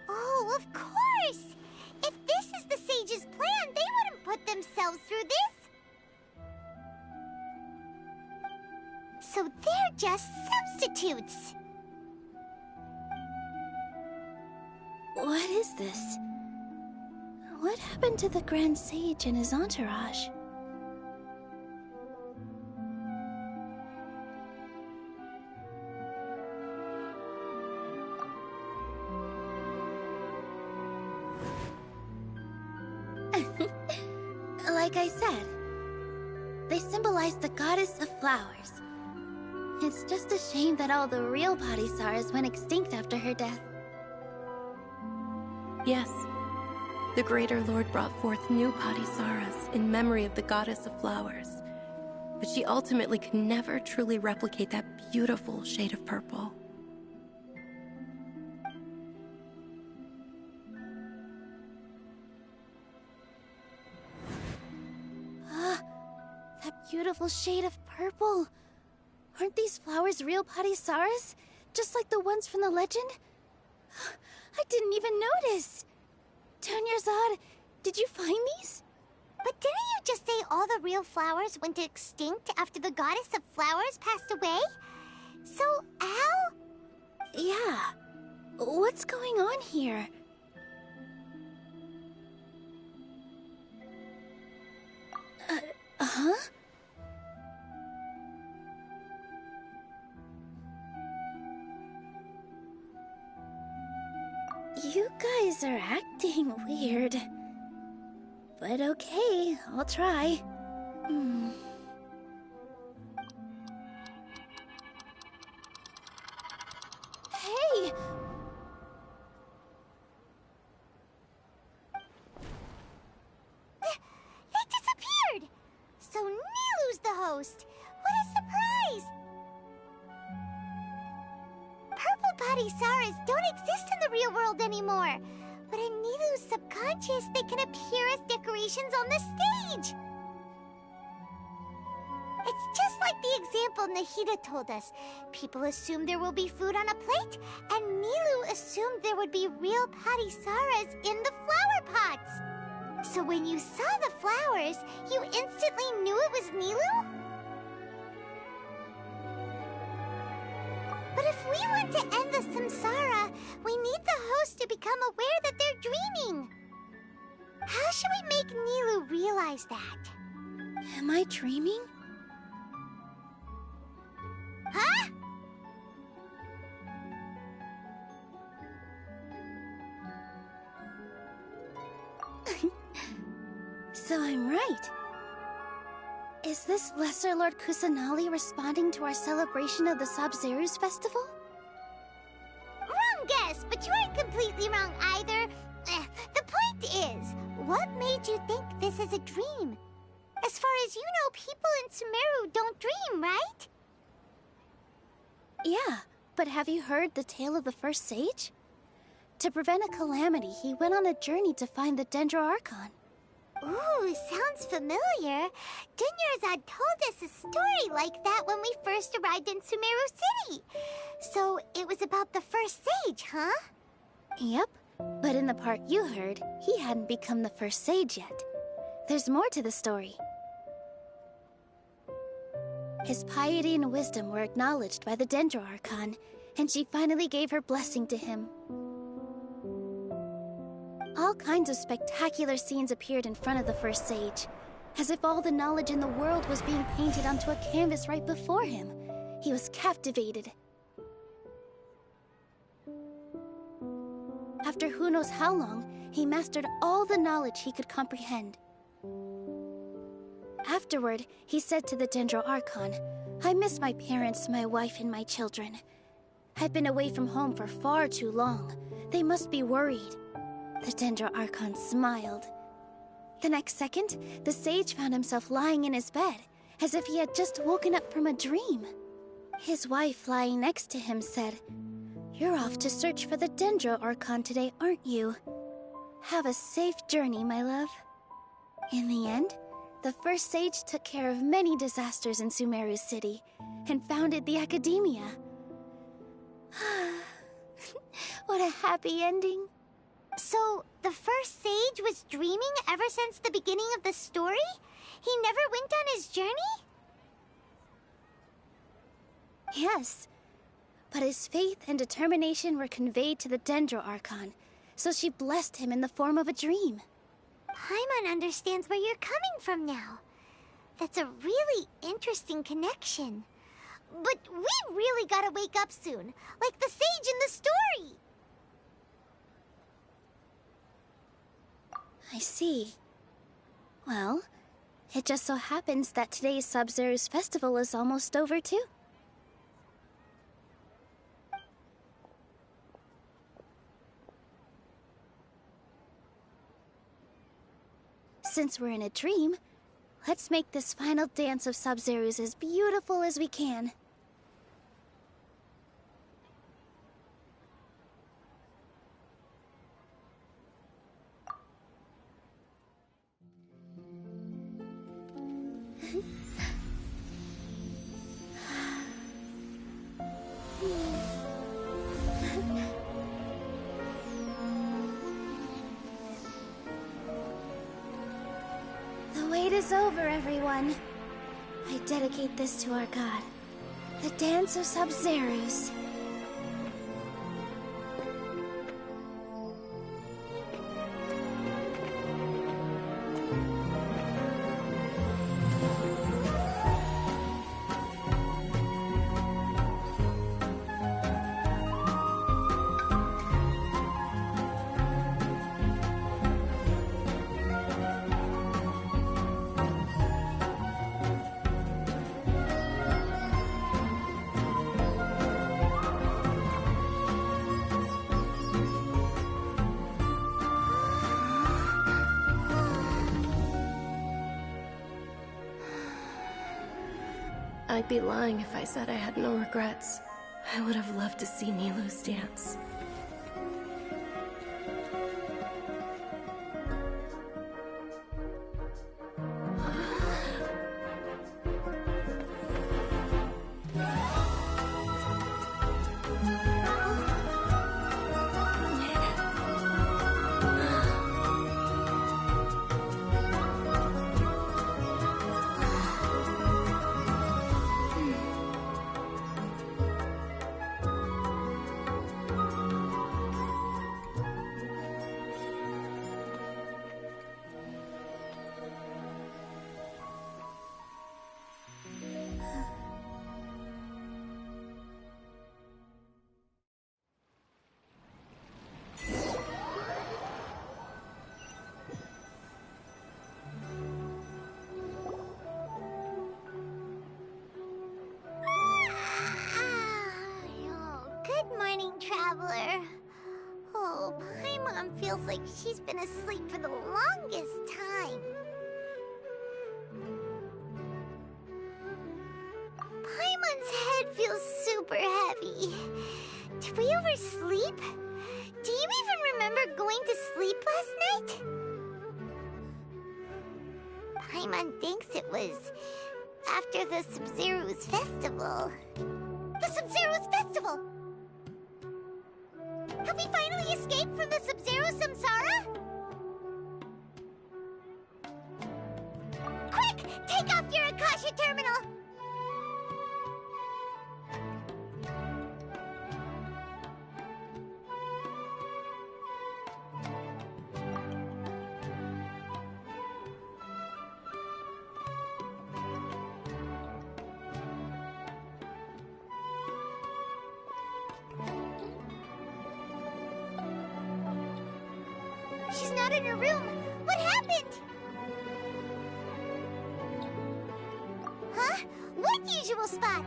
Oh, of course! If this is the Sage's plan, they wouldn't put themselves through this. So they're just substitutes. What is this? What happened to the Grand Sage and his entourage? Like I said, they symbolize the goddess of flowers. It's just a shame that all the real Bodhisattvas went extinct after her death. Yes. The Greater Lord brought forth new Bodhisattvas in memory of the goddess of flowers. But she ultimately could never truly replicate that beautiful shade of purple. That beautiful shade of purple. Aren't these flowers real Padisaras? Just like the ones from the legend? I didn't even notice. Dunyarzad, did you find these? But didn't you just say all the real flowers went extinct after the goddess of flowers passed away? So, how? Yeah. What's going on here? Huh? You guys are acting weird. But okay, I'll try. Hey! It disappeared! So Nilu's the host! What a surprise! Purple Padisaras don't exist in the real world anymore. But in Nilu's subconscious, they can appear as decorations on the stage! It's just like the example Nahida told us. People assumed there will be food on a plate, and Nilu assumed there would be real Padisaras in the flower pots. So when you saw the flowers, you instantly knew it was Nilu? But if we want to end the samsara, we need the host to become aware that they're dreaming. How should we make Nilu realize that? Am I dreaming? Huh? So I'm right. Is this Lesser Lord Kusanali responding to our celebration of the Sabzeruz festival? Wrong guess, but you aren't completely wrong either. The point is, what made you think this is a dream? As far as you know, people in Sumeru don't dream, right? Yeah, but have you heard the tale of the first sage? To prevent a calamity, he went on a journey to find the Dendro Archon. Ooh, sounds familiar. Dunyarzad told us a story like that when we first arrived in Sumeru City. So it was about the first sage, huh? Yep, but in the part you heard, he hadn't become the first sage yet. There's more to the story. His piety and wisdom were acknowledged by the Dendro Archon, and she finally gave her blessing to him. All kinds of spectacular scenes appeared in front of the first sage, as if all the knowledge in the world was being painted onto a canvas right before him. He was captivated. After who knows how long, he mastered all the knowledge he could comprehend. Afterward, he said to the Dendro Archon, "I miss my parents, my wife, and my children. I've been away from home for far too long. They must be worried." The Dendro Archon smiled. The next second, the sage found himself lying in his bed, as if he had just woken up from a dream. His wife, lying next to him, said, "You're off to search for the Dendro Archon today, aren't you? Have a safe journey, my love." In the end, the first sage took care of many disasters in Sumeru City, and founded the Academia. What a happy ending. So, the first sage was dreaming ever since the beginning of the story? He never went on his journey? Yes, but his faith and determination were conveyed to the Dendro Archon, so she blessed him in the form of a dream. Paimon understands where you're coming from now. That's a really interesting connection. But we really gotta wake up soon, like the sage in the story! I see. Well, it just so happens that today's Sabzeruz festival is almost over too. Since we're in a dream, let's make this final dance of Sabzeruz as beautiful as we can. is over, everyone. I dedicate this to our god, the Dance of Sub-Zerus. I'd be lying if I said I had no regrets. I would have loved to see Nilou's dance. Traveler. Oh, Paimon feels like she's been asleep for the longest time. Paimon's head feels super heavy. Did we oversleep? Do you even remember going to sleep last night? Paimon thinks it was after the Sub-Zerus festival. The Sub-Zerus festival! Have we finally escaped from the Sub-Zero Samsara? Quick! Take off your Akasha terminal! She's not in her room. What happened? Huh? What usual spot?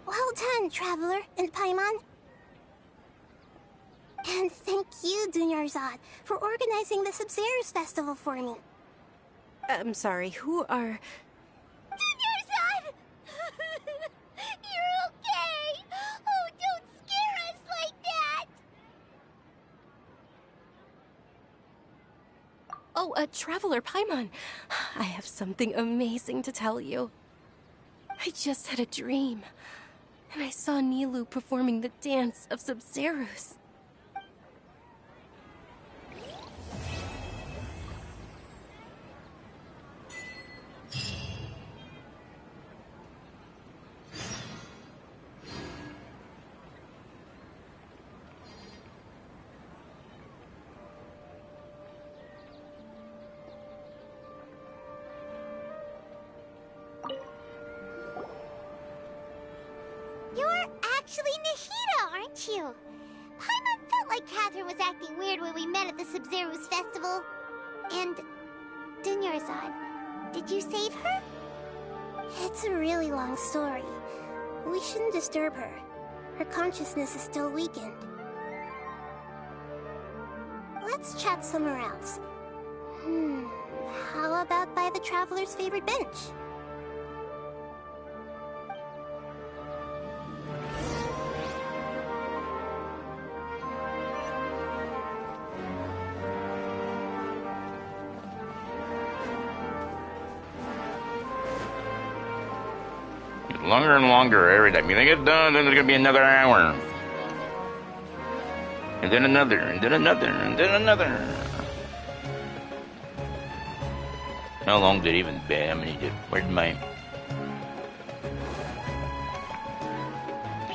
Well done, Traveler and Paimon. And thank you, Dunyarzad, for organizing the Sub-Zerus festival for me. I'm sorry, who are... Dunyarzad! You're okay! Oh, don't scare us like that! Oh, Traveler Paimon. I have something amazing to tell you. I just had a dream, and I saw Nilou performing the Dance of Sub-Zerus. You're actually Nahida, aren't you? Paimon felt like Catherine was acting weird when we met at the Sub-Zerus festival. And... Dunyarzad, did you save her? It's a really long story. We shouldn't disturb her. her consciousness is still weakened. Let's chat somewhere else. How about by the Traveler's favorite bench? Longer and longer every time. You think it's done, then there's gonna be another hour. And then another, and then another, and then another. How long did it even be? How many did? Where's my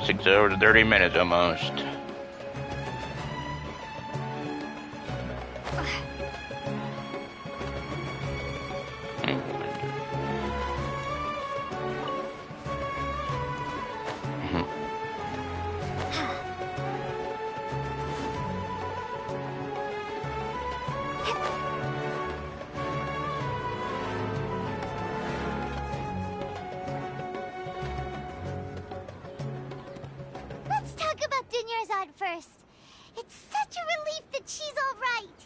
6 hours and 30 minutes almost? Let's talk about Dunyarzad first. It's such a relief that she's all right.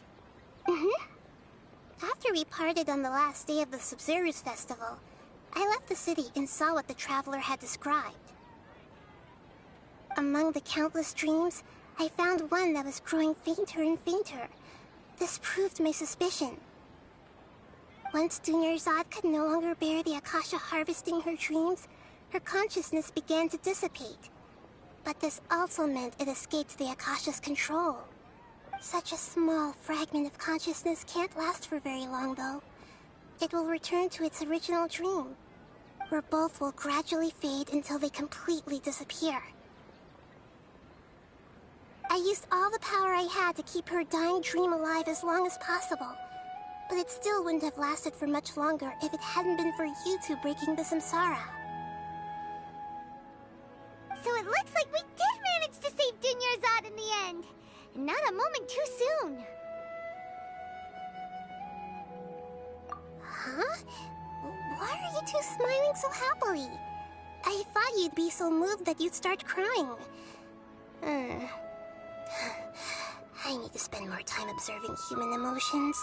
After we parted on the last day of the Sub-Zero's festival, I left the city and saw what the Traveler had described. Among the countless dreams, I found one that was growing fainter and fainter. This proved my suspicion. Once Dunyarzad could no longer bear the Akasha harvesting her dreams, her consciousness began to dissipate. But this also meant it escaped the Akasha's control. Such a small fragment of consciousness can't last for very long, though. It will return to its original dream, where both will gradually fade until they completely disappear. I used all the power I had to keep her dying dream alive as long as possible, but it still wouldn't have lasted for much longer if it hadn't been for you two breaking the samsara. So it looks like we did manage to save Dunyarzad in the end. Not a moment too soon. Huh? Why are you two smiling so happily? I thought you'd be so moved that you'd start crying. I need to spend more time observing human emotions.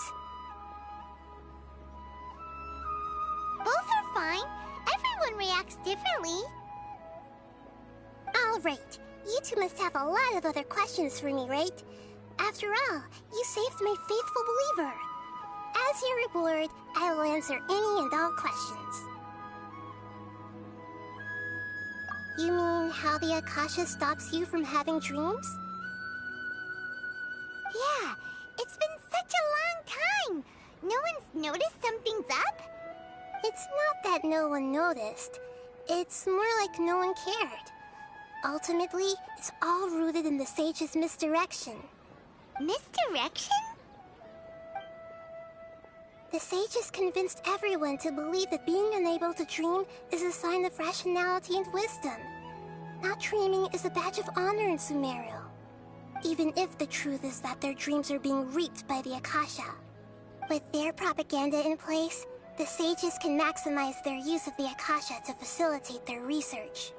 Both are fine. Everyone reacts differently. All right. You two must have a lot of other questions for me, right? After all, you saved my faithful believer. As your reward, I will answer any and all questions. You mean how the Akasha stops you from having dreams? Yeah, it's been such a long time. No one's noticed something's up? It's not that no one noticed. It's more like no one cared. Ultimately, it's all rooted in the Sage's misdirection. Misdirection? The Sages convinced everyone to believe that being unable to dream is a sign of rationality and wisdom. Not dreaming is a badge of honor in Sumeru. Even if the truth is that their dreams are being reaped by the Akasha. With their propaganda in place, the Sages can maximize their use of the Akasha to facilitate their research.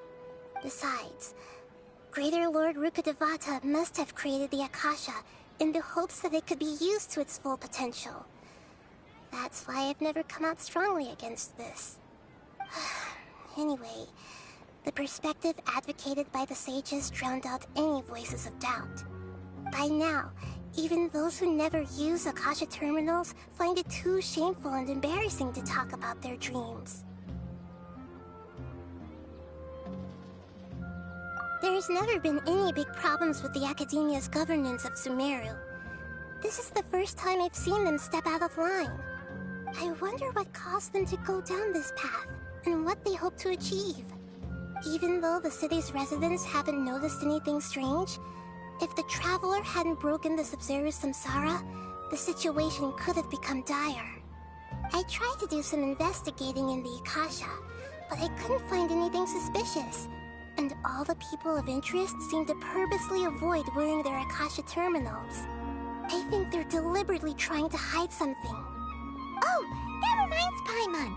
Besides, Greater Lord Rukkhadevata must have created the Akasha in the hopes that it could be used to its full potential. That's why I've never come out strongly against this. Anyway, the perspective advocated by the Sages drowned out any voices of doubt. By now, even those who never use Akasha terminals find it too shameful and embarrassing to talk about their dreams. There's never been any big problems with the Academia's governance of Sumeru. This is the first time I've seen them step out of line. I wonder what caused them to go down this path, and what they hope to achieve. Even though the city's residents haven't noticed anything strange, if the Traveler hadn't broken the Sub-Zero's samsara, the situation could have become dire. I tried to do some investigating in the Akasha, but I couldn't find anything suspicious. And all the people of interest seem to purposely avoid wearing their Akasha terminals. I think they're deliberately trying to hide something. Oh, that reminds Paimon.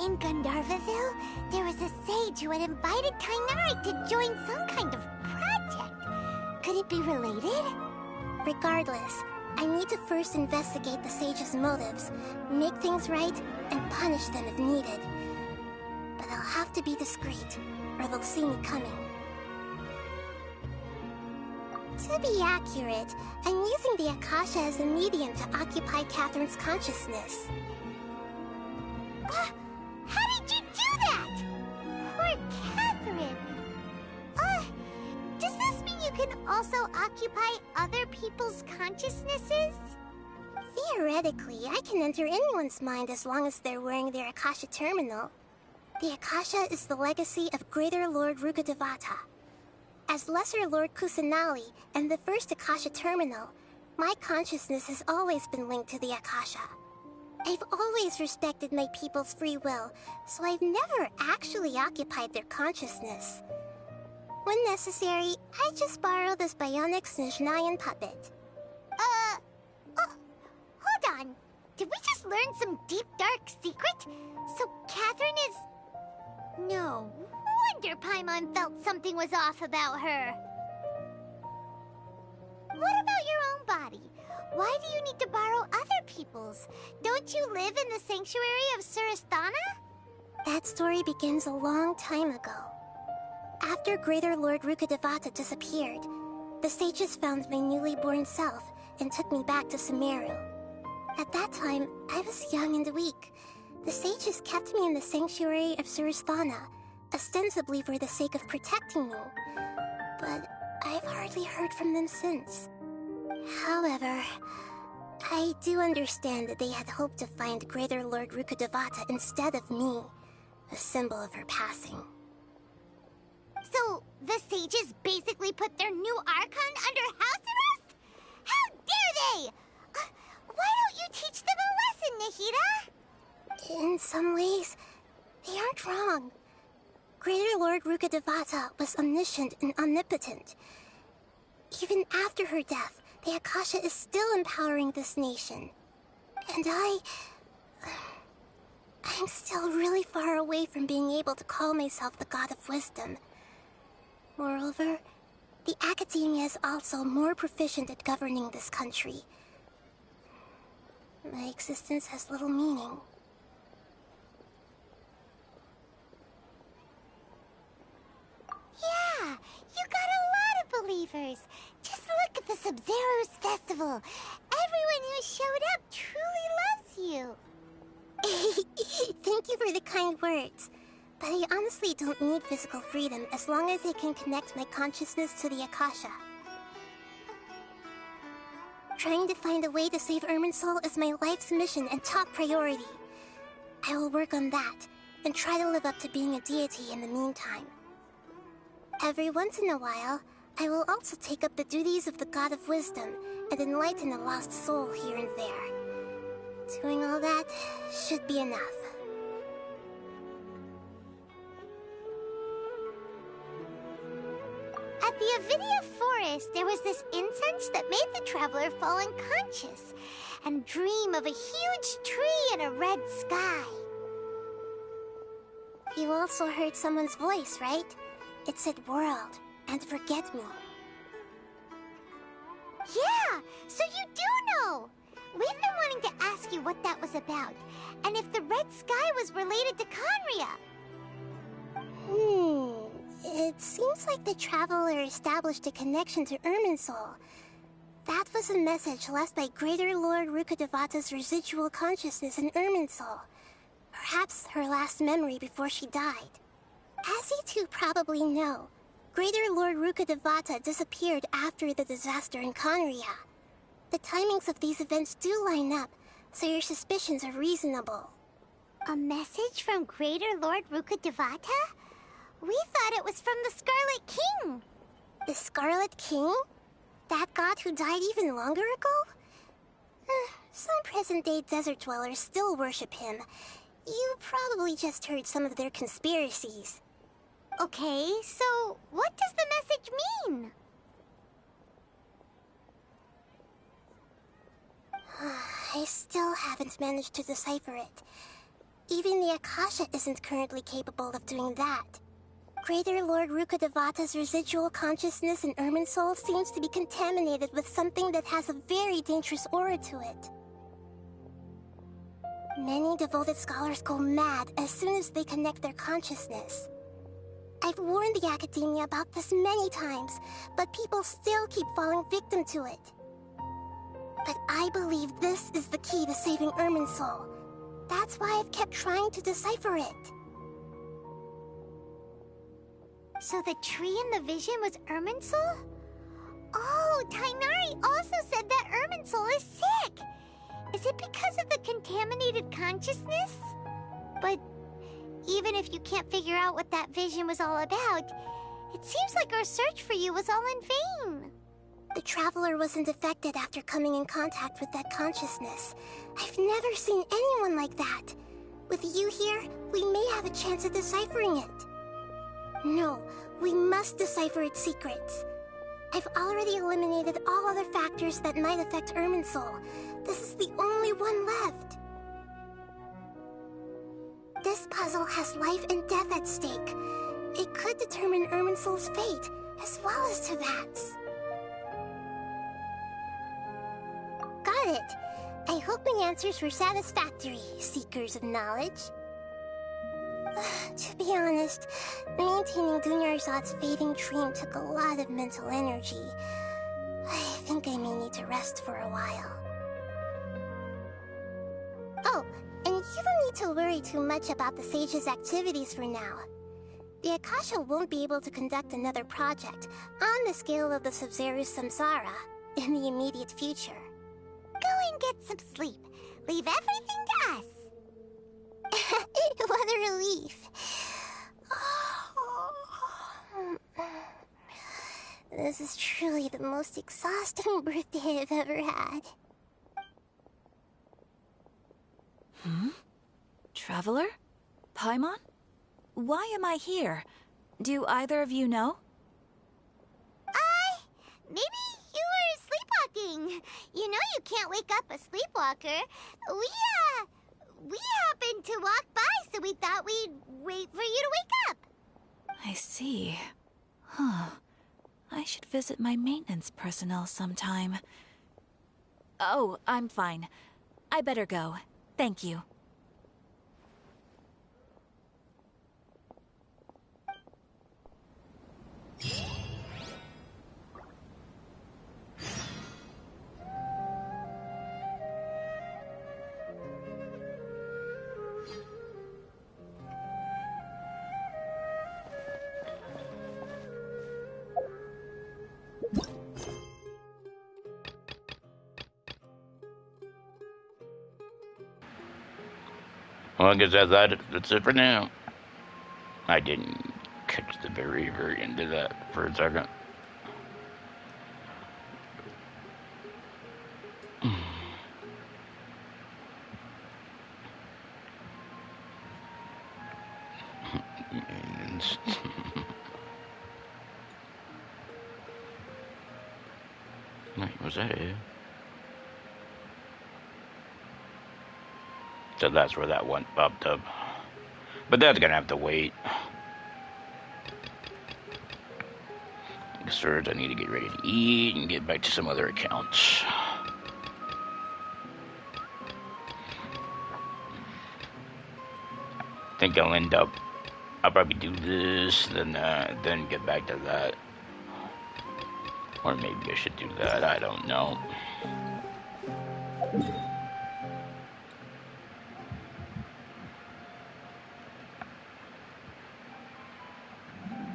In Gandharvaville, there was a sage who had invited Tainari to join some kind of Could it be related? Regardless, I need to first investigate the sage's motives, make things right, and punish them if needed. But I'll have to be discreet, or they'll see me coming. To be accurate, I'm using the Akasha as a medium to occupy Catherine's consciousness. How did you do that? Poor Catherine. Does this mean you can also occupy other people's consciousnesses? Theoretically, I can enter anyone's mind as long as they're wearing their Akasha terminal. The Akasha is the legacy of Greater Lord Rukkhadevata. As Lesser Lord Kusanali and the first Akasha terminal, my consciousness has always been linked to the Akasha. I've always respected my people's free will, so I've never actually occupied their consciousness. When necessary, I just borrow this bionic Snezhnayan puppet. Hold on. Did we just learn some deep, dark secret? So Catherine is... No wonder Paimon felt something was off about her. What about your own body? Why do you need to borrow other people's? Don't you live in the sanctuary of Surasthana? That story begins a long time ago. After Greater Lord Rukkhadevata disappeared, the sages found my newly born self and took me back to Sumeru. At that time, I was young and weak. The sages kept me in the sanctuary of Surasthana, ostensibly for the sake of protecting me. But I've hardly heard from them since. However, I do understand that they had hoped to find Greater Lord Rukkhadevata instead of me, a symbol of her passing. So, the sages basically put their new Archon under house arrest? How dare they! Why don't you teach them a lesson, Nahida? In some ways, they aren't wrong. Greater Lord Rukkhadevata was omniscient and omnipotent. Even after her death, the Akasha is still empowering this nation. And I'm still really far away from being able to call myself the God of Wisdom. Moreover, the Academia is also more proficient at governing this country. My existence has little meaning. Yeah, you got a lot of believers. Just look at the Sub-Zero's festival. Everyone who showed up truly loves you. Thank you for the kind words. But I honestly don't need physical freedom as long as I can connect my consciousness to the Akasha. Trying to find a way to save Irminsul is my life's mission and top priority. I will work on that, and try to live up to being a deity in the meantime. Every once in a while, I will also take up the duties of the God of Wisdom and enlighten a lost soul here and there. Doing all that should be enough. At the Avidia Forest, there was this incense that made the traveler fall unconscious and dream of a huge tree and a red sky. You also heard someone's voice, right? It said world and forget me. Yeah, so you do know! We've been wanting to ask you what that was about, and if the red sky was related to Conria. It seems like the traveler established a connection to Irminsul. That was a message left by Greater Lord Rukkhadevata's residual consciousness in Irminsul. Perhaps her last memory before she died. As you two probably know, Greater Lord Rukkhadevata disappeared after the disaster in Conria. The timings of these events do line up, so your suspicions are reasonable. A message from Greater Lord Rukkhadevata? We thought it was from the Scarlet King. The Scarlet King? That god who died even longer ago? Some present-day desert dwellers still worship him. You probably just heard some of their conspiracies. Okay, so what does the message mean? I still haven't managed to decipher it. Even the Akasha isn't currently capable of doing that. Greater Lord Rukkhadevata's residual consciousness in Irminsul seems to be contaminated with something that has a very dangerous aura to it. Many devoted scholars go mad as soon as they connect their consciousness. I've warned the Academia about this many times, but people still keep falling victim to it. But I believe this is the key to saving Irminsul. That's why I've kept trying to decipher it. So the tree in the vision was Irminsul? Oh, Tainari also said that Irminsul is sick! Is it because of the contaminated consciousness? But even if you can't figure out what that vision was all about, it seems like our search for you was all in vain. The Traveler wasn't affected after coming in contact with that consciousness. I've never seen anyone like that. With you here, we may have a chance at deciphering it. No, we must decipher its secrets. I've already eliminated all other factors that might affect Irminsul. This is the only one left. This puzzle has life and death at stake. It could determine Irminsul's fate, as well as Tevat's. Got it. I hope my answers were satisfactory, seekers of knowledge. To be honest, maintaining Dunyarzad's fading dream took a lot of mental energy. I think I may need to rest for a while. Oh, and you don't need to worry too much about the Sage's activities for now. The Akasha won't be able to conduct another project on the scale of the Sub-Zero's Samsara in the immediate future. Go and get some sleep. Leave everything to us. What a relief. This is truly the most exhausting birthday I've ever had. Traveler? Paimon? Why am I here? Do either of you know? Maybe you were sleepwalking. You know you can't wake up a sleepwalker. We happened to walk by, so we thought we'd wait for you to wake up. I see. Huh. I should visit my maintenance personnel sometime. Oh, I'm fine. I better go. Thank you. Well, I guess that's it for now. I didn't catch the very end of that for a second. Wait, was that it? So that's where that one popped up. But that's gonna have to wait. First, I need to get ready to eat and get back to some other accounts. I think I'll probably do this, then get back to that. Or maybe I should do that, I don't know.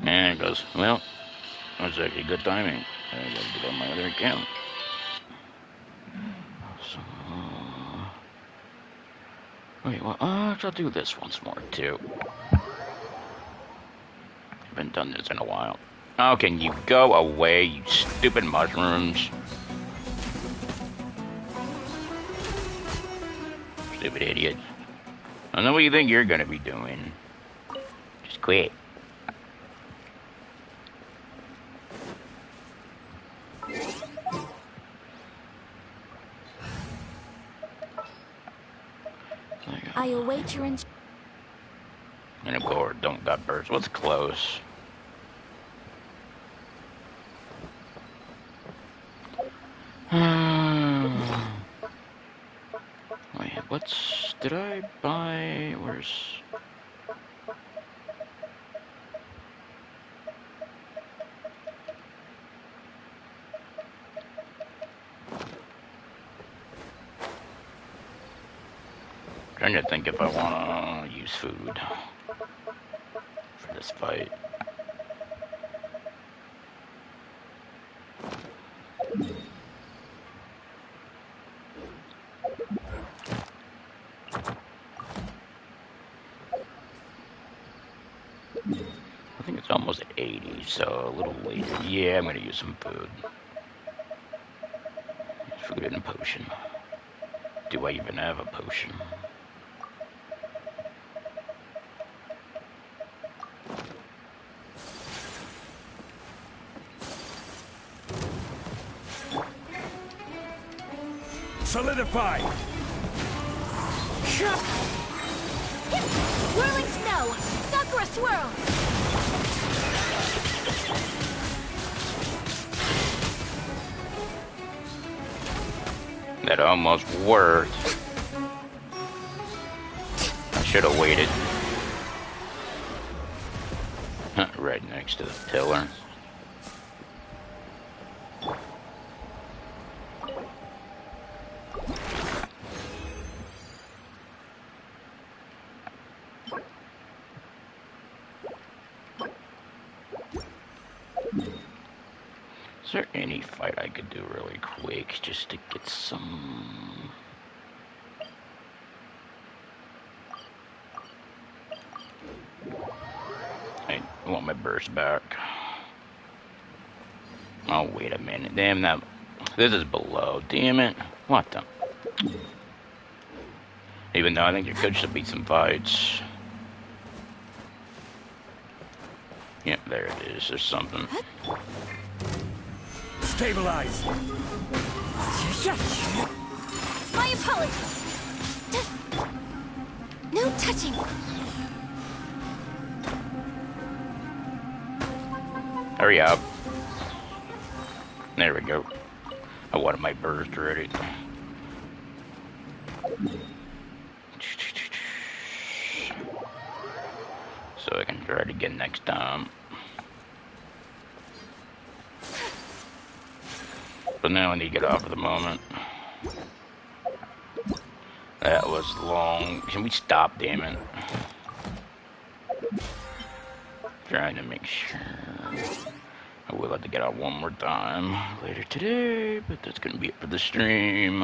And it goes, well, that's actually good timing. I gotta get on my other account. So, wait, well, I'll do this once more, too. Haven't done this in a while. Oh, can you go away, you stupid mushrooms? Stupid idiot. I know what you think you're gonna be doing. Just quit. I await your And of course, don't got burst. What's close? Wait, did I buy, where's... Trying to think if I want to use food for this fight. I think it's almost 80, so a little later. Yeah, I'm gonna use some food. Food and a potion. Do I even have a potion? Solidify! Whirling snow! Sakura swirl! That almost worked. I should have waited. Right next to the pillar. Is there any fight I could do really quick just to get some... I want my burst back. Oh, wait a minute. Damn that. This is below. Damn it. What the? Even though I think there could still be some fights. Yep, there it is. There's something. Stabilize! My apologies! No touching! Hurry up. There we go. I wanted my burst ready. So I can try it again next time. But now I need to get off for the moment. That was long. Can we stop, damn it? Trying to make sure. I will have to get out one more time later today, but that's gonna be it for the stream.